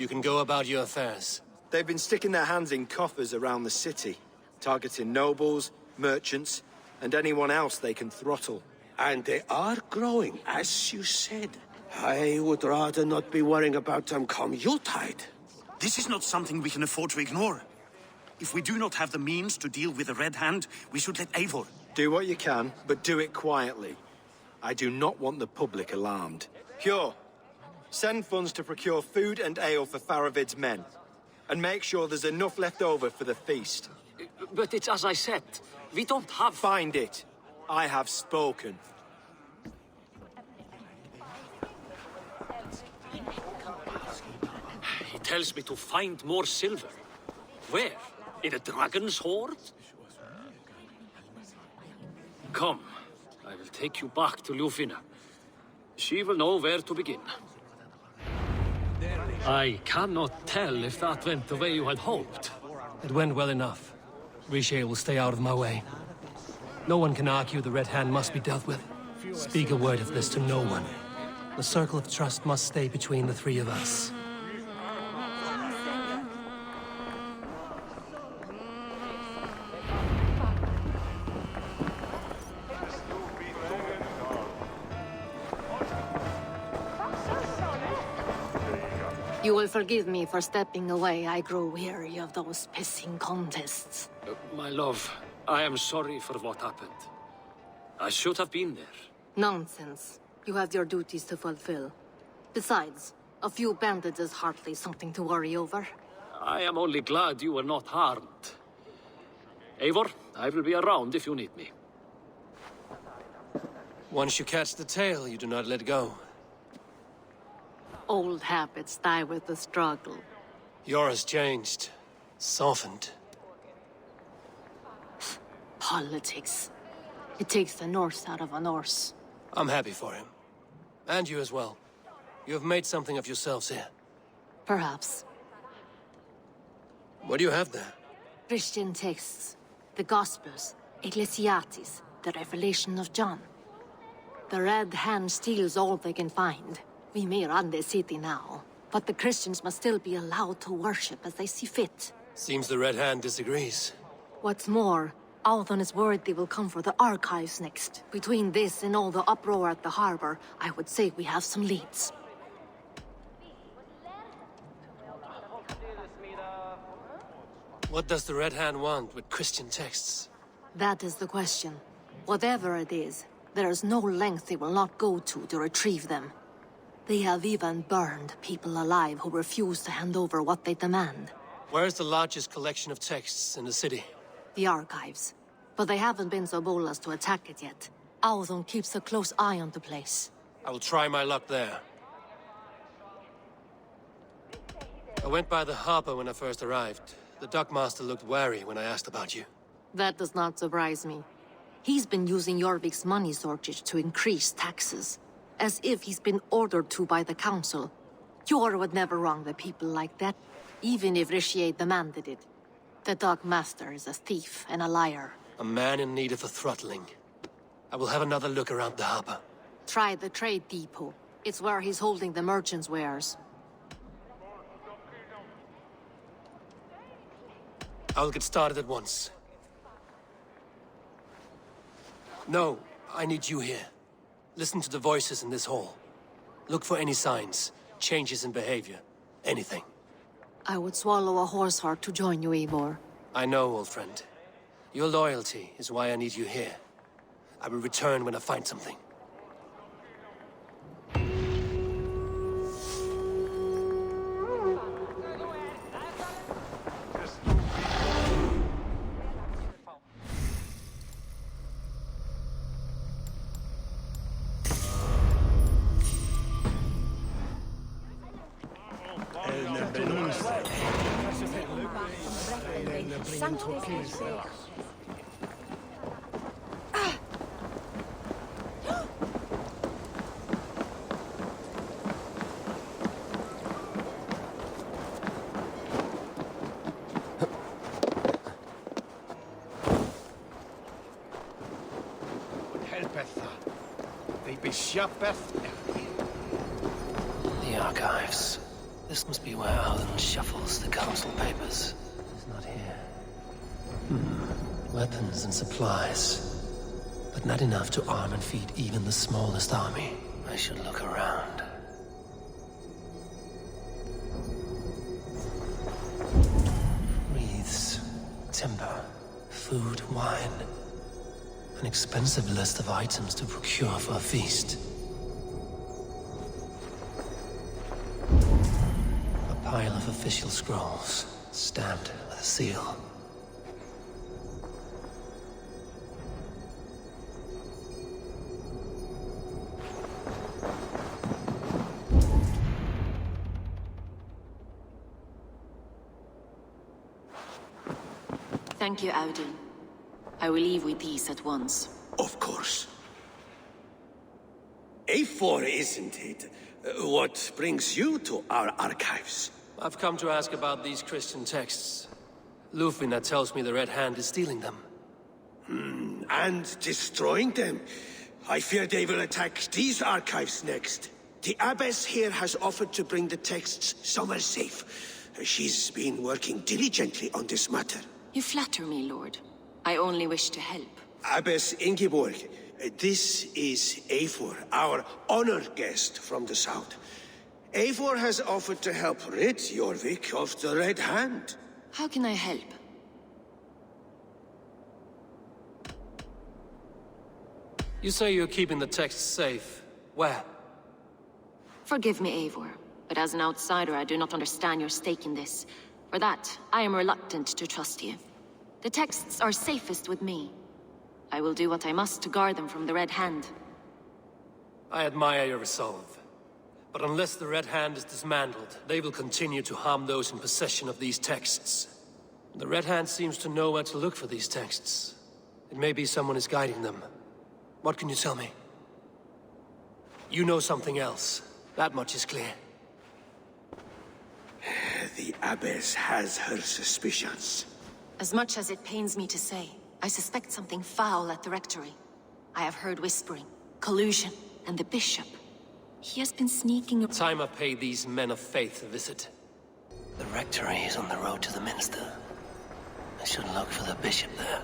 B: You can go about your affairs.
Y: They've been sticking their hands in coffers around the city, targeting nobles, merchants, and anyone else they can throttle.
N: And they are growing, as you said. I would rather not be worrying about them come Yuletide.
W: This is not something we can afford to ignore. If we do not have the means to deal with the Red Hand, we should let Eivor.
Y: Do what you can, but do it quietly. I do not want the public alarmed. Pure, send funds to procure food and ale for Faravid's men. And make sure there's enough left over for the feast.
V: But it's as I said, we don't have...
Y: Find it. I have spoken.
V: He tells me to find more silver. Where? In a dragon's hoard? Come, I will take you back to Ljufina. She will know where to begin. I cannot tell if that went the way you had hoped.
B: It went well enough. Riche will stay out of my way. No one can argue the Red Hand must be dealt with. Speak a word of this to no one. The circle of trust must stay between the three of us.
E: You will forgive me for stepping away. I grow weary of those pissing contests.
V: My love, I am sorry for what happened. I should have been there.
E: Nonsense. You have your duties to fulfill. Besides, a few bandits is hardly something to worry over.
V: I am only glad you were not harmed. Eivor, I will be around if you need me.
B: Once you catch the tail, you do not let go.
E: Old habits die with the struggle.
B: Yours changed. Softened.
E: Politics. It takes the Norse out of a Norse.
B: I'm happy for him. And you as well. You have made something of yourselves here.
E: Perhaps.
B: What do you have there?
E: Christian texts. The Gospels. Ecclesiastes. The Revelation of John. The Red Hand steals all they can find. We may run the city now, but the Christians must still be allowed to worship as they see fit.
B: Seems the Red Hand disagrees.
E: What's more, Althon is worried they will come for the archives next. Between this and all the uproar at the harbor, I would say we have some leads.
B: What does the Red Hand want with Christian texts?
E: That is the question. Whatever it is, there is no length they will not go to retrieve them. They have even burned people alive who refuse to hand over what they demand.
B: Where is the largest collection of texts in the city?
E: The archives. But they haven't been so bold as to attack it yet. Althon keeps a close eye on the place.
B: I will try my luck there. I went by the harbor when I first arrived. The dockmaster looked wary when I asked about you.
E: That does not surprise me. He's been using Jorvik's money shortage to increase taxes. As if he's been ordered to by the council. Jor would never wrong the people like that, even if Richier demanded it. The dockmaster is a thief and a liar.
B: A man in need of a throttling. I will have another look around the harbor.
E: Try the trade depot. It's where he's holding the merchants' wares.
B: I will get started at once. No, I need you here. Listen to the voices in this hall. Look for any signs, changes in behavior, anything.
E: I would swallow a horse heart to join you, Eivor.
B: I know, old friend. Your loyalty is why I need you here. I will return when I find something. The archives. This must be where Alan shuffles the council papers. He's not here. Weapons and supplies. But not enough to arm and feed even the smallest army. I should look around. Wreaths, timber, food, wine. An expensive list of items to procure for a feast. A pile of official scrolls, stamped with a seal.
K: Thank you, Audun. I will leave with these at once.
N: Of course. Eivor, isn't it? What brings you to our archives?
B: I've come to ask about these Christian texts. Lufina tells me the Red Hand is stealing them.
N: And destroying them. I fear they will attack these archives next. The abbess here has offered to bring the texts somewhere safe. She's been working diligently on this matter.
K: You flatter me, Lord. I only wish to help.
N: Abbess Ingeborg, this is Eivor, our honored guest from the south. Eivor has offered to help rid Jorvik of the Red Hand.
K: How can I help?
B: You say you're keeping the texts safe. Where?
K: Forgive me, Eivor, but as an outsider, I do not understand your stake in this. For that, I am reluctant to trust you. The texts are safest with me. I will do what I must to guard them from the Red Hand.
B: I admire your resolve. But unless the Red Hand is dismantled, they will continue to harm those in possession of these texts. The Red Hand seems to know where to look for these texts. It may be someone is guiding them. What can you tell me? You know something else. That much is clear.
N: The Abbess has her suspicions.
K: As much as it pains me to say, I suspect something foul at the Rectory. I have heard whispering, collusion, and the Bishop. He has been sneaking...
B: Time I pay these men of faith a visit. The Rectory is on the road to the Minster. I should look for the Bishop there.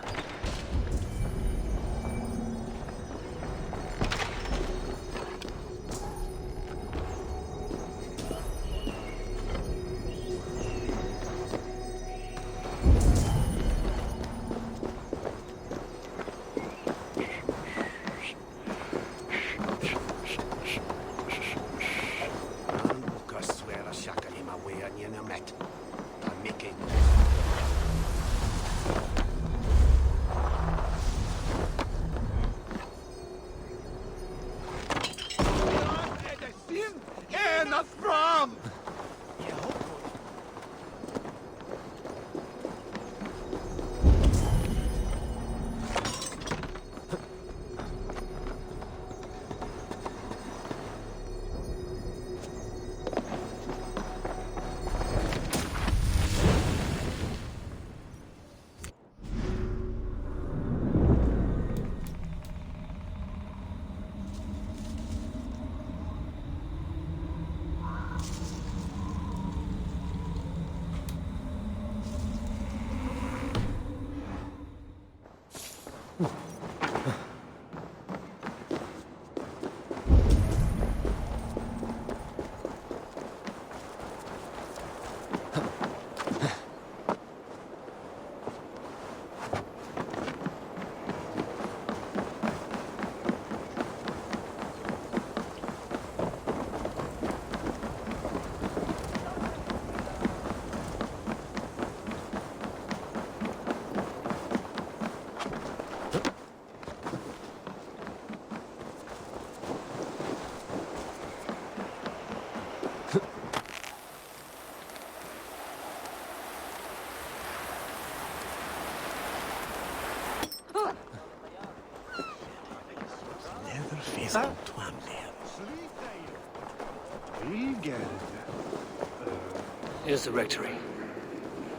B: Here's the Rectory.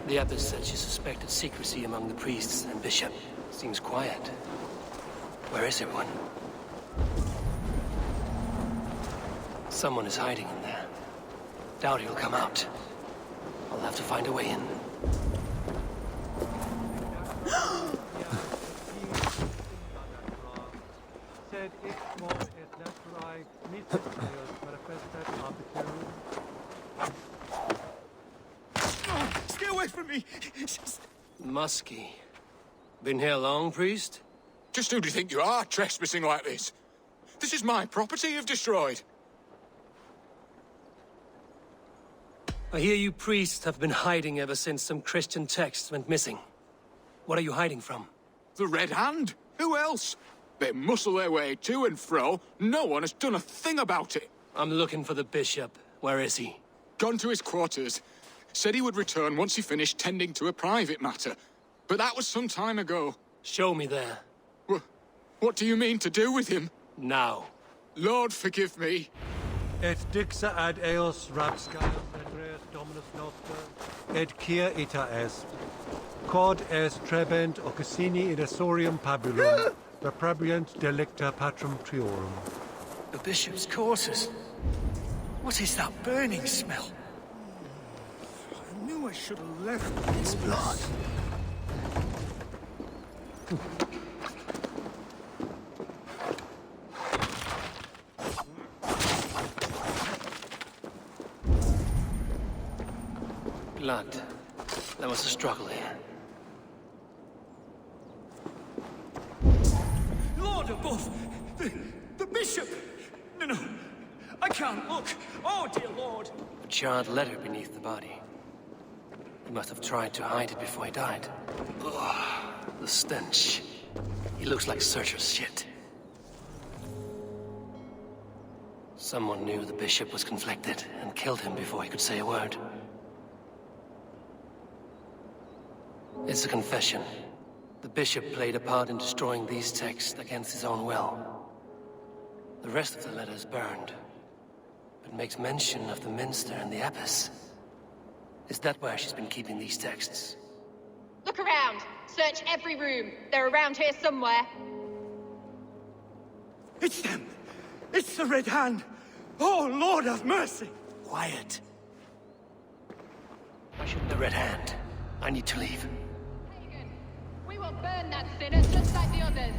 B: The Abbess said she suspected secrecy among the priests and Bishop. Seems quiet. Where is everyone? Someone is hiding in there. Doubt he'll come out. I'll have to find a way in.
U: Stay away from me!
B: Muskie. Been here long, priest?
U: Just who do you think you are, trespassing like this? This is my property you've destroyed.
B: I hear you priests have been hiding ever since some Christian texts went missing. What are you hiding from?
U: The Red Hand? Who else? They muscle their way to and fro. No one has done a thing about it.
B: I'm looking for the bishop. Where is he?
U: Gone to his quarters. Said he would return once he finished tending to a private matter. But that was some time ago.
B: Show me there.
U: What do you mean to do with him?
B: Now.
U: Lord, forgive me.
H: Et dixa ad eos rapscaios Andreas Dominus Noster, et quia ita est. Quod est trebent occasini in Essorium pabulum, reprebiant delicta patrum triorum.
Q: The bishop's quarters. What is that burning smell?
U: I knew I should have left.
B: His blood. Blood. There was a struggle here.
Q: Lord above! The bishop! No, I can't look! Oh, dear Lord!
B: A charred letter beneath the body. He must have tried to hide it before he died. Ugh, the stench. He looks like Searcher's shit. Someone knew the bishop was conflicted and killed him before he could say a word. It's a confession. The bishop played a part in destroying these texts against his own will. The rest of the letter is burned, but makes mention of the minster and the abbess. Is that where she's been keeping these texts?
L: Look around. Search every room. They're around here somewhere.
Q: It's them! It's the Red Hand! Oh, Lord have mercy!
B: Quiet. Why shouldn't the Red Hand? I need to leave.
L: We will burn that sinner just like the others.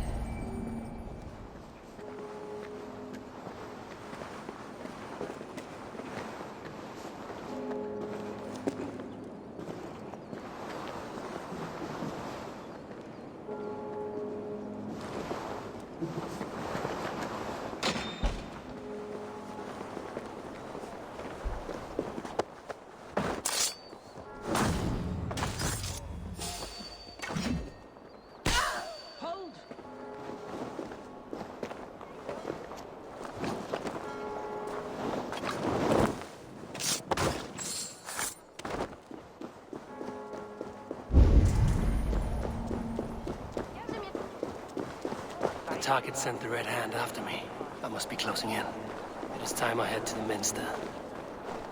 B: The target sent the Red Hand after me. I must be closing in. It is time I head to the minster.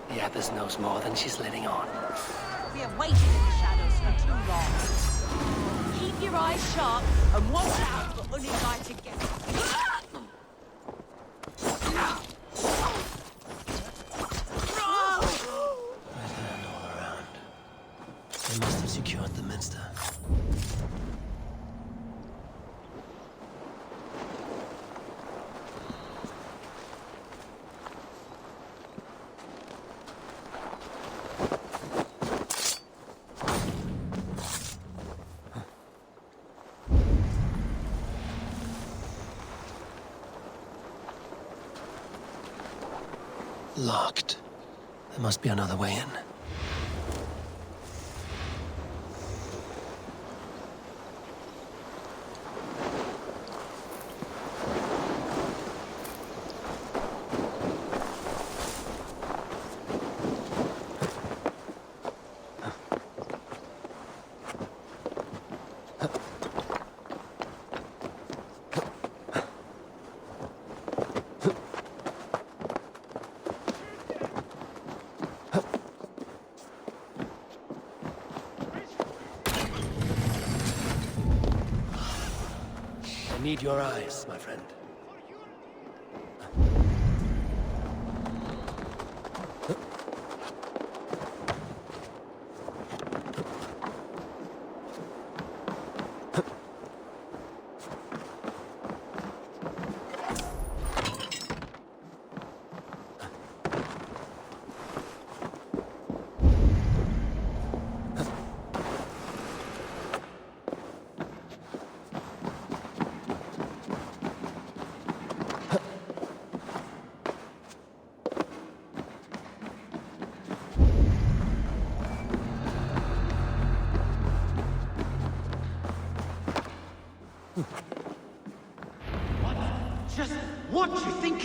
B: The abbess knows more than she's letting on.
I: We have waited in the shadows for too long. Keep your eyes sharp and watch out for uninvited guests.
B: Red Hand all around. They must have secured the minster. Locked. There must be another way in. I need your eyes, my friend.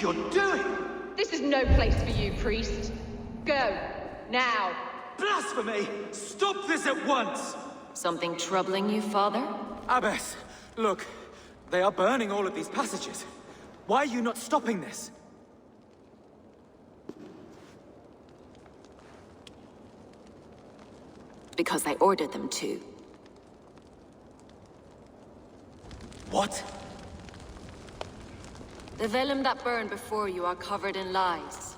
C: think you're doing?
L: This is no place for you, priest. Go. Now.
C: Blasphemy! Stop this at once!
K: Something troubling you, Father?
C: Abbess, look. They are burning all of these passages. Why are you not stopping this?
K: Because I ordered them to.
C: What?
K: The vellum that burned before you are covered in lies.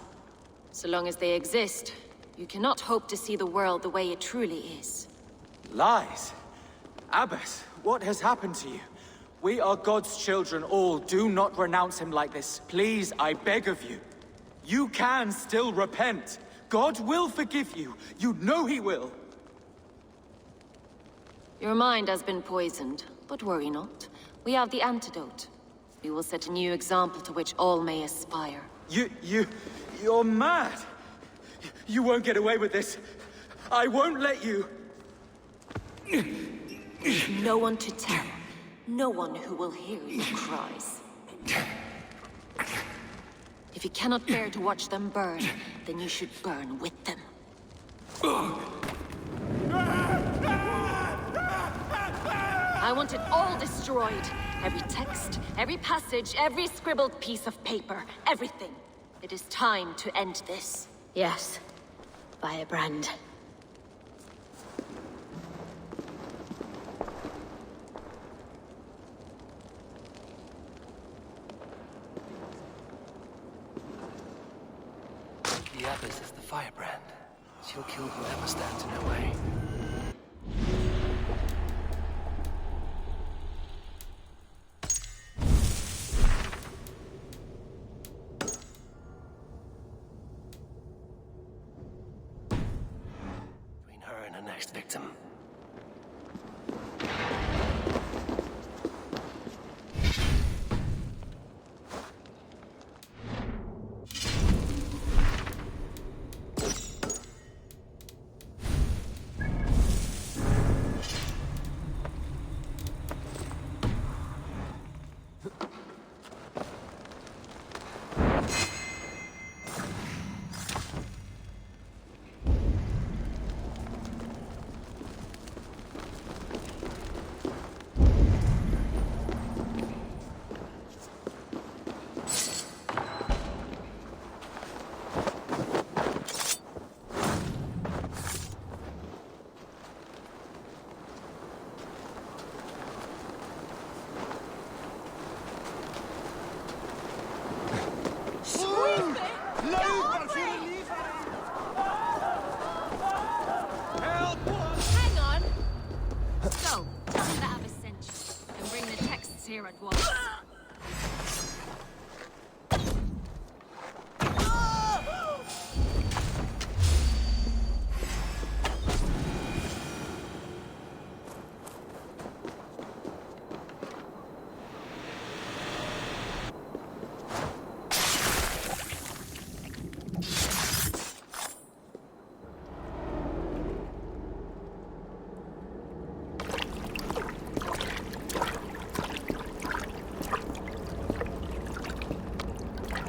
K: So long as they exist, you cannot hope to see the world the way it truly is.
C: Lies? Abbess, what has happened to you? We are God's children all. Do not renounce him like this. Please, I beg of you. You can still repent. God will forgive you. You know he will.
K: Your mind has been poisoned, but worry not. We have the antidote. We will set a new example to which all may aspire.
C: You're mad! You won't get away with this. I won't let you.
K: No one to tell. No one who will hear your cries. If you cannot bear to watch them burn, then you should burn with them. I want it all destroyed. Every text, every passage, every scribbled piece of paper, everything. It is time to end this.
T: Yes. Firebrand.
B: The Abbess is the firebrand. She'll kill whoever stands in her way. Between her and her next victim.
K: Hang on! So, tell me the Abbess sent you, and bring the texts here at once.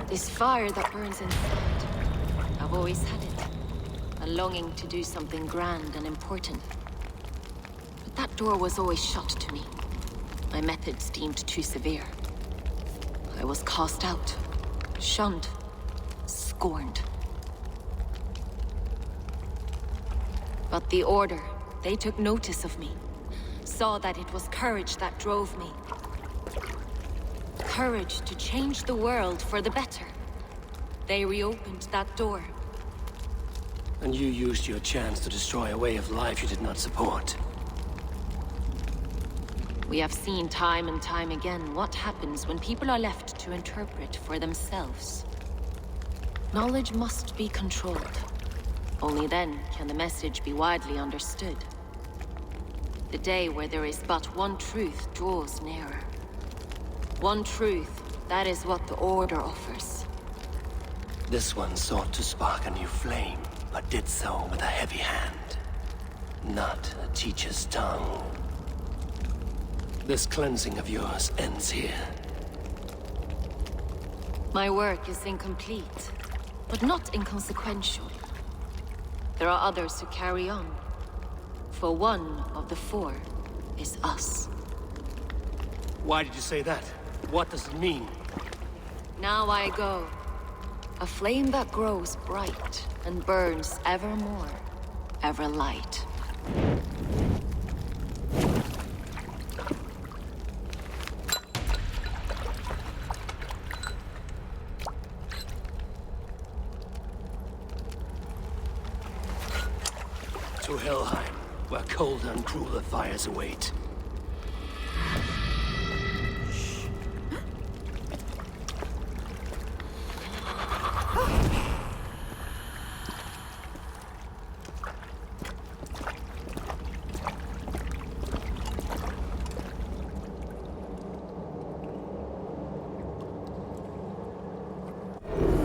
K: This fire that burns inside, I've always had it. A longing to do something grand and important. But that door was always shut to me. My methods deemed too severe. I was cast out, shunned, scorned. But the Order, they took notice of me. Saw that it was courage that drove me. Courage to change the world for the better. They reopened that door.
B: And you used your chance to destroy a way of life you did not support.
K: We have seen time and time again what happens when people are left to interpret for themselves. Knowledge must be controlled. Only then can the message be widely understood. The day where there is but one truth draws nearer. One truth, that is what the Order offers.
B: This one sought to spark a new flame, but did so with a heavy hand. Not a teacher's tongue. This cleansing of yours ends here.
K: My work is incomplete, but not inconsequential. There are others who carry on. For one of the four is us.
B: Why did you say that? What does it mean?
K: Now I go. A flame that grows bright and burns ever more, ever light.
B: To Helheim, where colder and crueler fires await.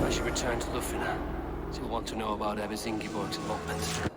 B: I should return to Lufina. She'll want to know about Abbess Ingeborg's involvement.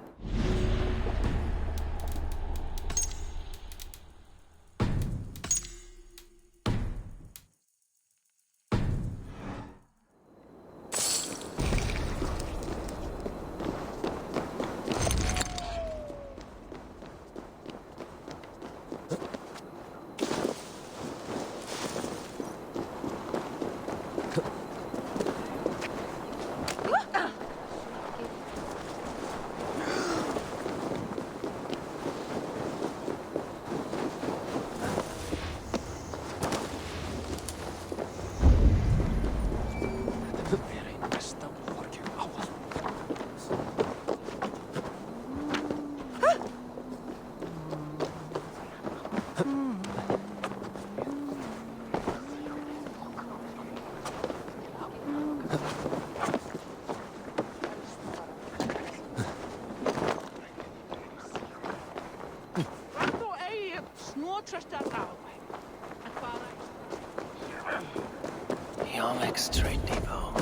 B: Yarmek's trade depot.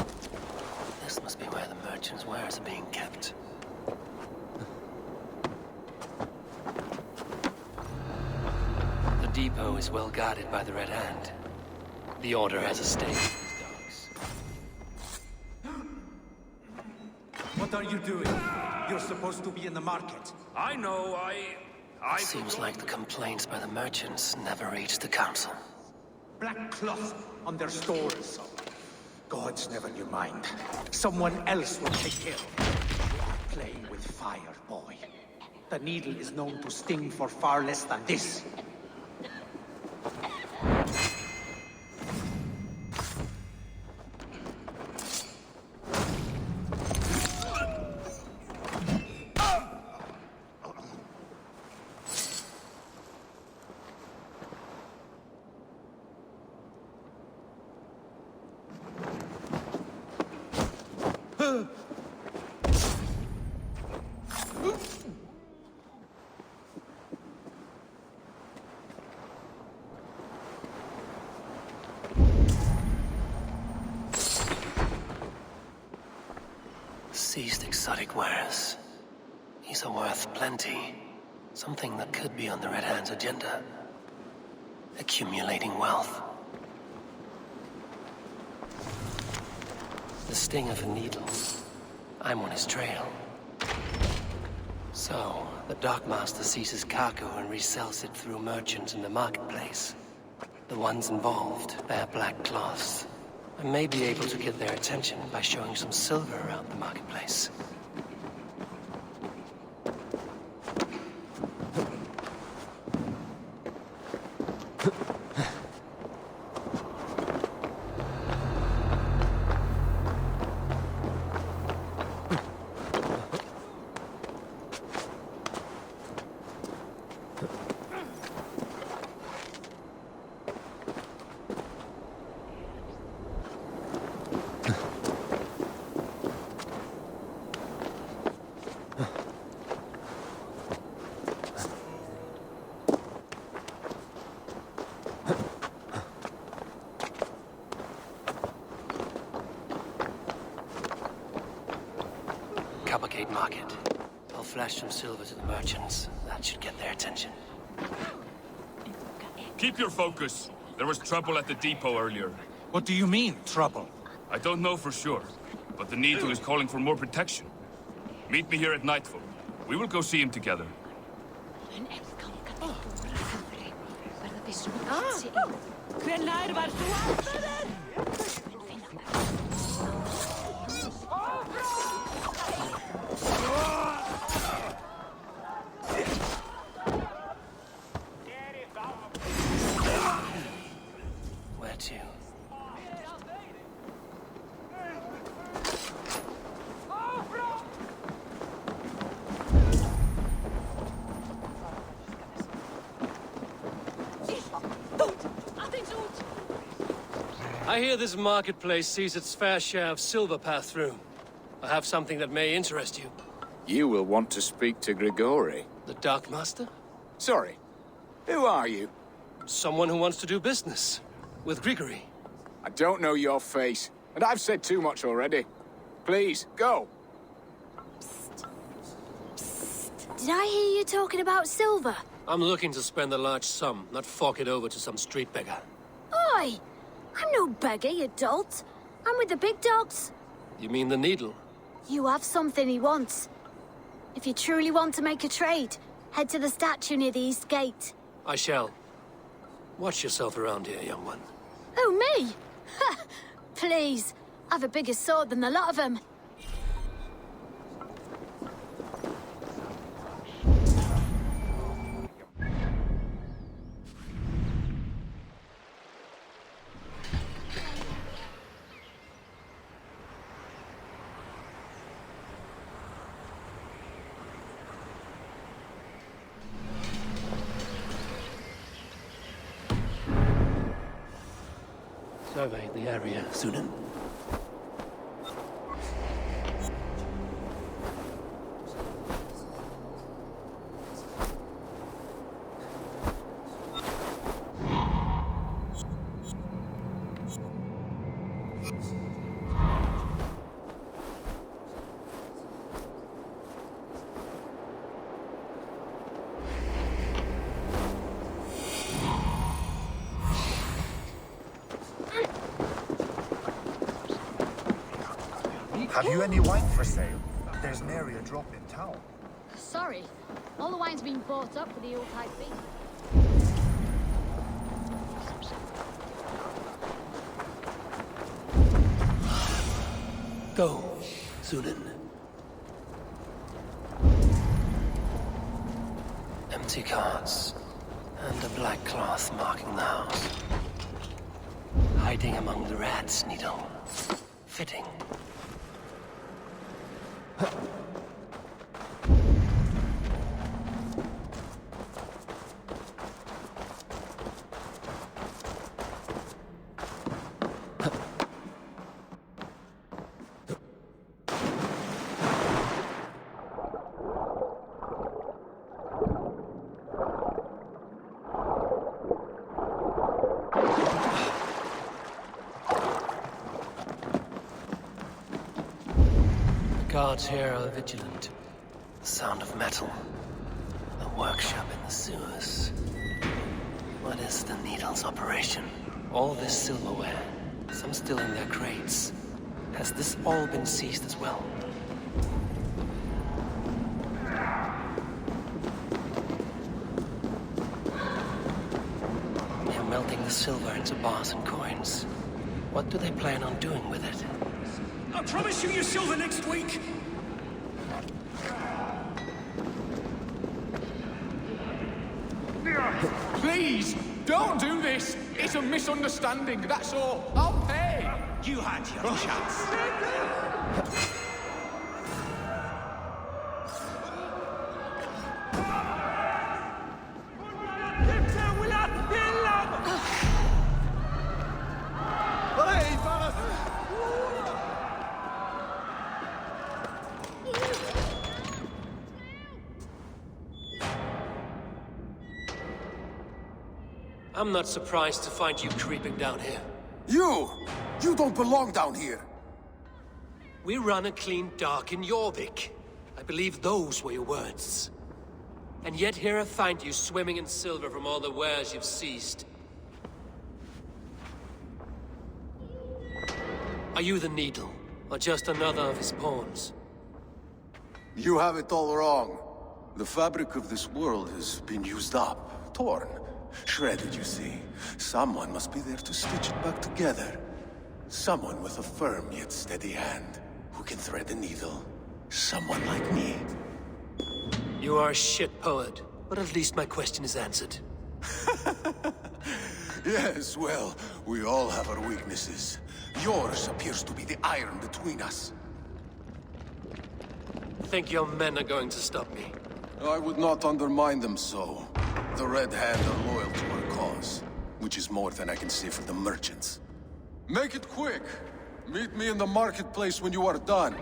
B: This must be where the merchants' wares are being kept. The depot is well guarded by the Red Hand. The Order has a stake in these dogs.
U: What are you doing? You're supposed to be in the market.
V: I know,
B: Seems like the complaints by the merchants never reached the council.
U: Black cloth on their stores. Gods never knew mind. Someone else will take care of it. You are playing with fire, boy. The needle is known to sting for far less than this.
B: Seized exotic wares. These are worth plenty. Something that could be on the Red Hand's agenda. Accumulating wealth. The sting of a needle. I'm on his trail. So, the dockmaster seizes cargo and resells it through merchants in the marketplace. The ones involved bear black cloths. I may be able to get their attention by showing some silver around the marketplace. Coppergate Market. I'll flash some silver to the merchants. That should get their attention.
G: Keep your focus. There was trouble at the depot earlier.
U: What do you mean, trouble?
G: I don't know for sure, but the Needle is calling for more protection. Meet me here at nightfall. We will go see him together.
B: Where to? I hear this marketplace sees its fair share of silver pass through. I have something that may interest you.
M: You will want to speak to Grigori.
B: The Dark Master?
M: Sorry. Who are you?
B: Someone who wants to do business. With Grigori.
M: I don't know your face, and I've said too much already. Please, go.
T: Did I hear you talking about silver?
B: I'm looking to spend a large sum, not fork it over to some street beggar.
T: Oi! I'm no beggar, you dolt. I'm with the big dogs.
B: You mean the Needle?
T: You have something he wants. If you truly want to make a trade, head to the statue near the east gate.
B: I shall. Watch yourself around here, young one.
T: Oh, me? Ha! Please, I've a bigger sword than the lot of them.
B: Survey the area, Sunan.
O: Have you any wine for sale? There's nary a drop in town.
T: Sorry, all the wine's been bought up for the Yuletide feast.
B: Go, Sunan. Empty carts, and a black cloth marking the house. Hiding among the rats, Needle. Fitting. Guards here are vigilant. The sound of metal. A workshop in the sewers. What is the Needle's operation? All this silverware, some still in their crates. Has this all been seized as well? They're melting the silver into bars and coins. What do they plan on doing with it?
R: I promise you your silver next week!
M: Please, don't do this! It's a misunderstanding, that's all. I'll pay!
R: You had your chance.
B: I'm not surprised to find you creeping down here.
F: You! You don't belong down here!
B: We run a clean dock in Jorvik. I believe those were your words. And yet here I find you swimming in silver from all the wares you've seized. Are you the Needle, or just another of his pawns?
F: You have it all wrong. The fabric of this world has been used up, torn, shredded, you see. Someone must be there to stitch it back together. Someone with a firm yet steady hand, who can thread the needle. Someone like me.
B: You are a shit poet, but at least my question is answered.
F: Yes, well, we all have our weaknesses. Yours appears to be the iron between us.
B: Think your men are going to stop me?
F: I would not undermine them so. The Red Hand are loyal to our cause, which is more than I can say for the merchants. Make it quick! Meet me in the marketplace when you are done.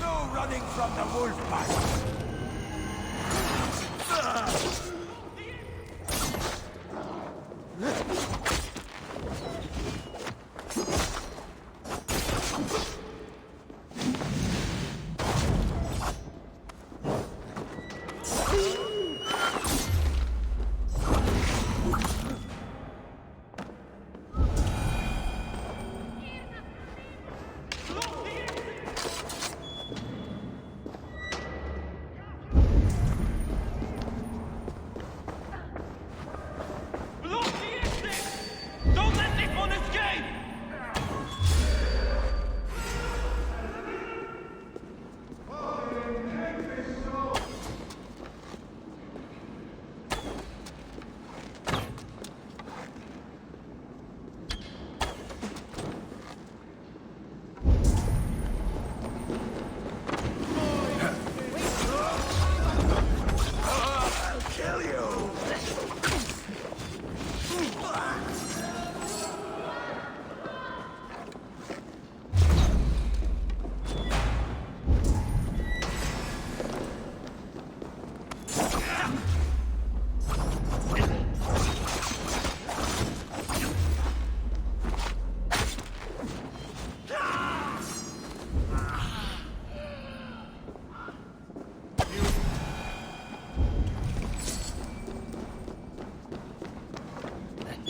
R: No running from the wolf pack!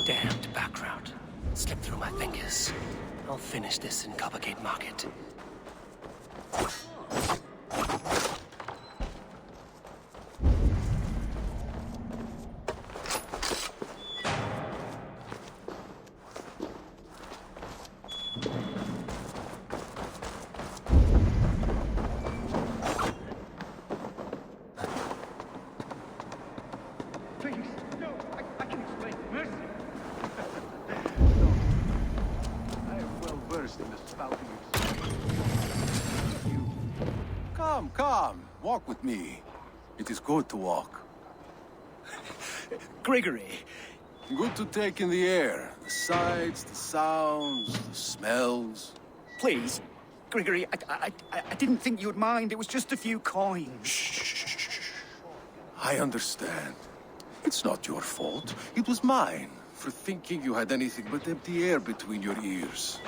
B: Damned background. Slipped through my fingers. I'll finish this in Coppergate Market.
F: Come, walk with me. It is good to walk.
R: Gregory.
F: Good to take in the air. The sights, the sounds, the smells.
R: Please, Gregory, I didn't think you'd mind. It was just a few coins.
F: Shh. I understand. It's not your fault. It was mine, for thinking you had anything but empty air between your ears.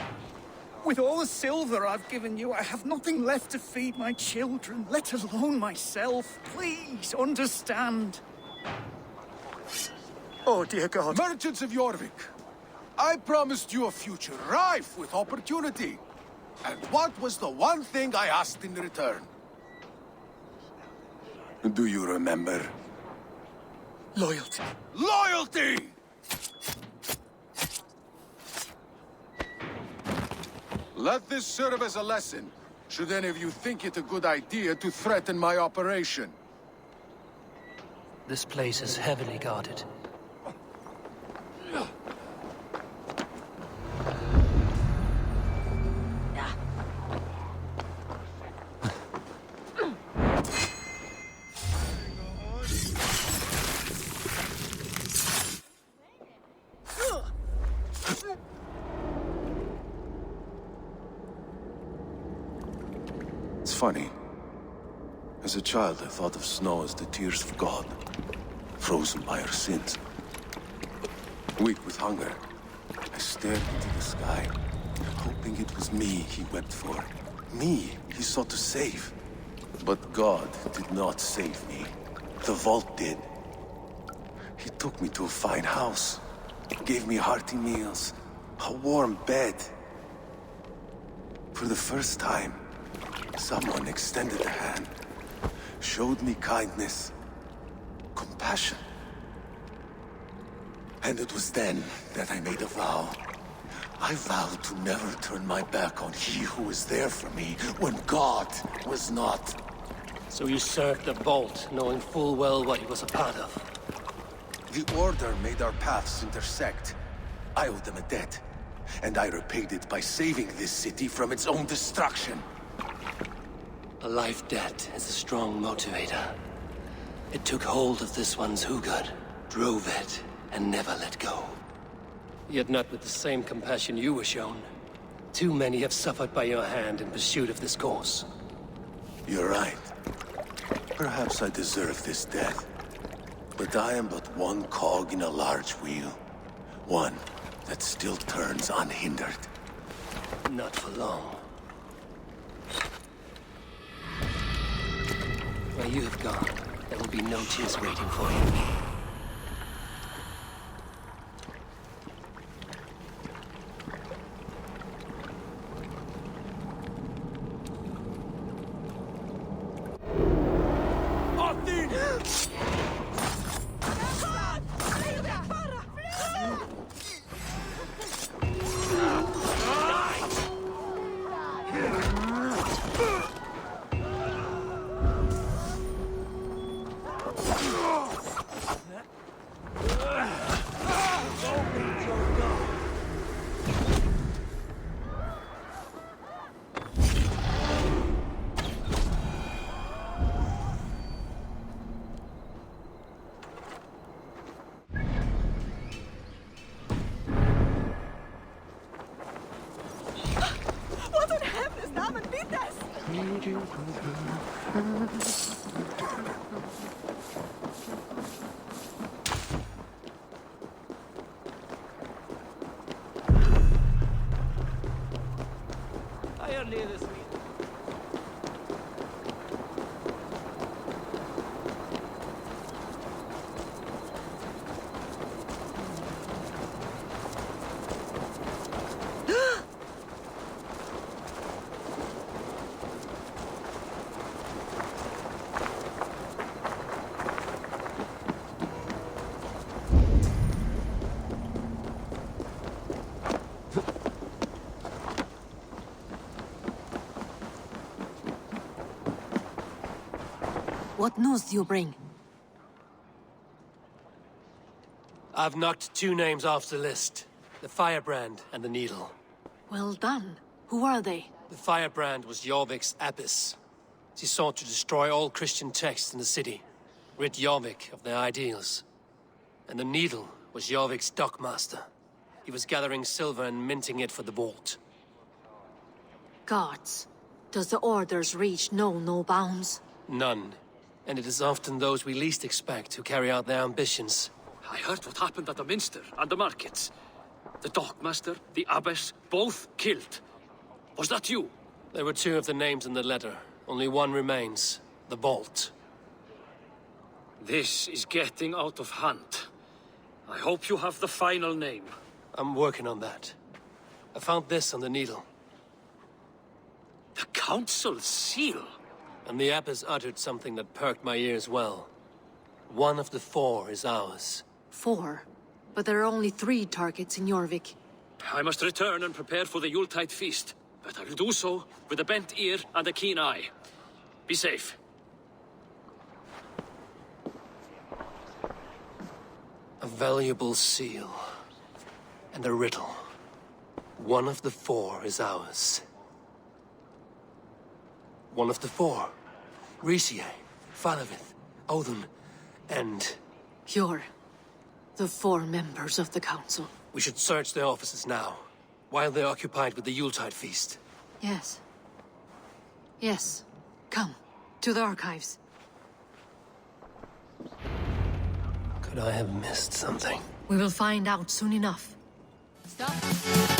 R: With all the silver I've given you, I have nothing left to feed my children, let alone myself. Please, understand. Oh, dear God.
F: Merchants of Jorvik, I promised you a future rife with opportunity. And what was the one thing I asked in return? Do you remember?
R: Loyalty.
F: Loyalty! Let this serve as a lesson, should any of you think it a good idea to threaten my operation.
B: This place is heavily guarded.
F: It's funny. As a child, I thought of snow as the tears of God, frozen by our sins. Weak with hunger, I stared into the sky, hoping it was me he wept for. Me he sought to save. But God did not save me. The vault did. He took me to a fine house, gave me hearty meals, a warm bed. For the first time, someone extended a hand, showed me kindness, compassion. And it was then that I made a vow. I vowed to never turn my back on he who was there for me when God was not.
B: So you served the Bolt, knowing full well what he was a part of.
F: The Order made our paths intersect. I owed them a debt, and I repaid it by saving this city from its own destruction.
B: A life debt is a strong motivator. It took hold of this one's Hugad, drove it, and never let go. Yet not with the same compassion you were shown. Too many have suffered by your hand in pursuit of this cause.
F: You're right. Perhaps I deserve this death. But I am but one cog in a large wheel. One that still turns unhindered.
B: Not for long. Where you have gone, there will be no tears waiting for you.
E: What news do you bring?
B: I've knocked two names off the list. The Firebrand and the Needle.
E: Well done. Who are they?
B: The Firebrand was Jorvik's abbess. She sought to destroy all Christian texts in the city, rid Jorvik of their ideals. And the Needle was Jorvik's dockmaster. He was gathering silver and minting it for the vault.
E: Gods. Does the Order's reach know no bounds?
B: None. And it is often those we least expect who carry out their ambitions.
V: I heard what happened at the Minster and the markets. The dockmaster, the abbess, both killed. Was that you?
B: There were two of the names in the letter. Only one remains. The Bolt.
V: This is getting out of hand. I hope you have the final name.
B: I'm working on that. I found this on the Needle.
V: The Council's seal?
B: And the abbess uttered something that perked my ears well. One of the four is ours.
E: 4? But there are only 3 targets in Jorvik.
V: I must return and prepare for the Yuletide feast. But I will do so with a bent ear and a keen eye. Be safe.
B: A valuable seal. And a riddle. One of the 4 is ours. One of the 4. Risie, Falavith, Odin, and...
E: You're the 4 members of the Council.
B: We should search their offices now, while they're occupied with the Yuletide feast.
E: Yes. Yes. Come, to the archives.
B: Could I have missed something?
E: We will find out soon enough.
I: Stop.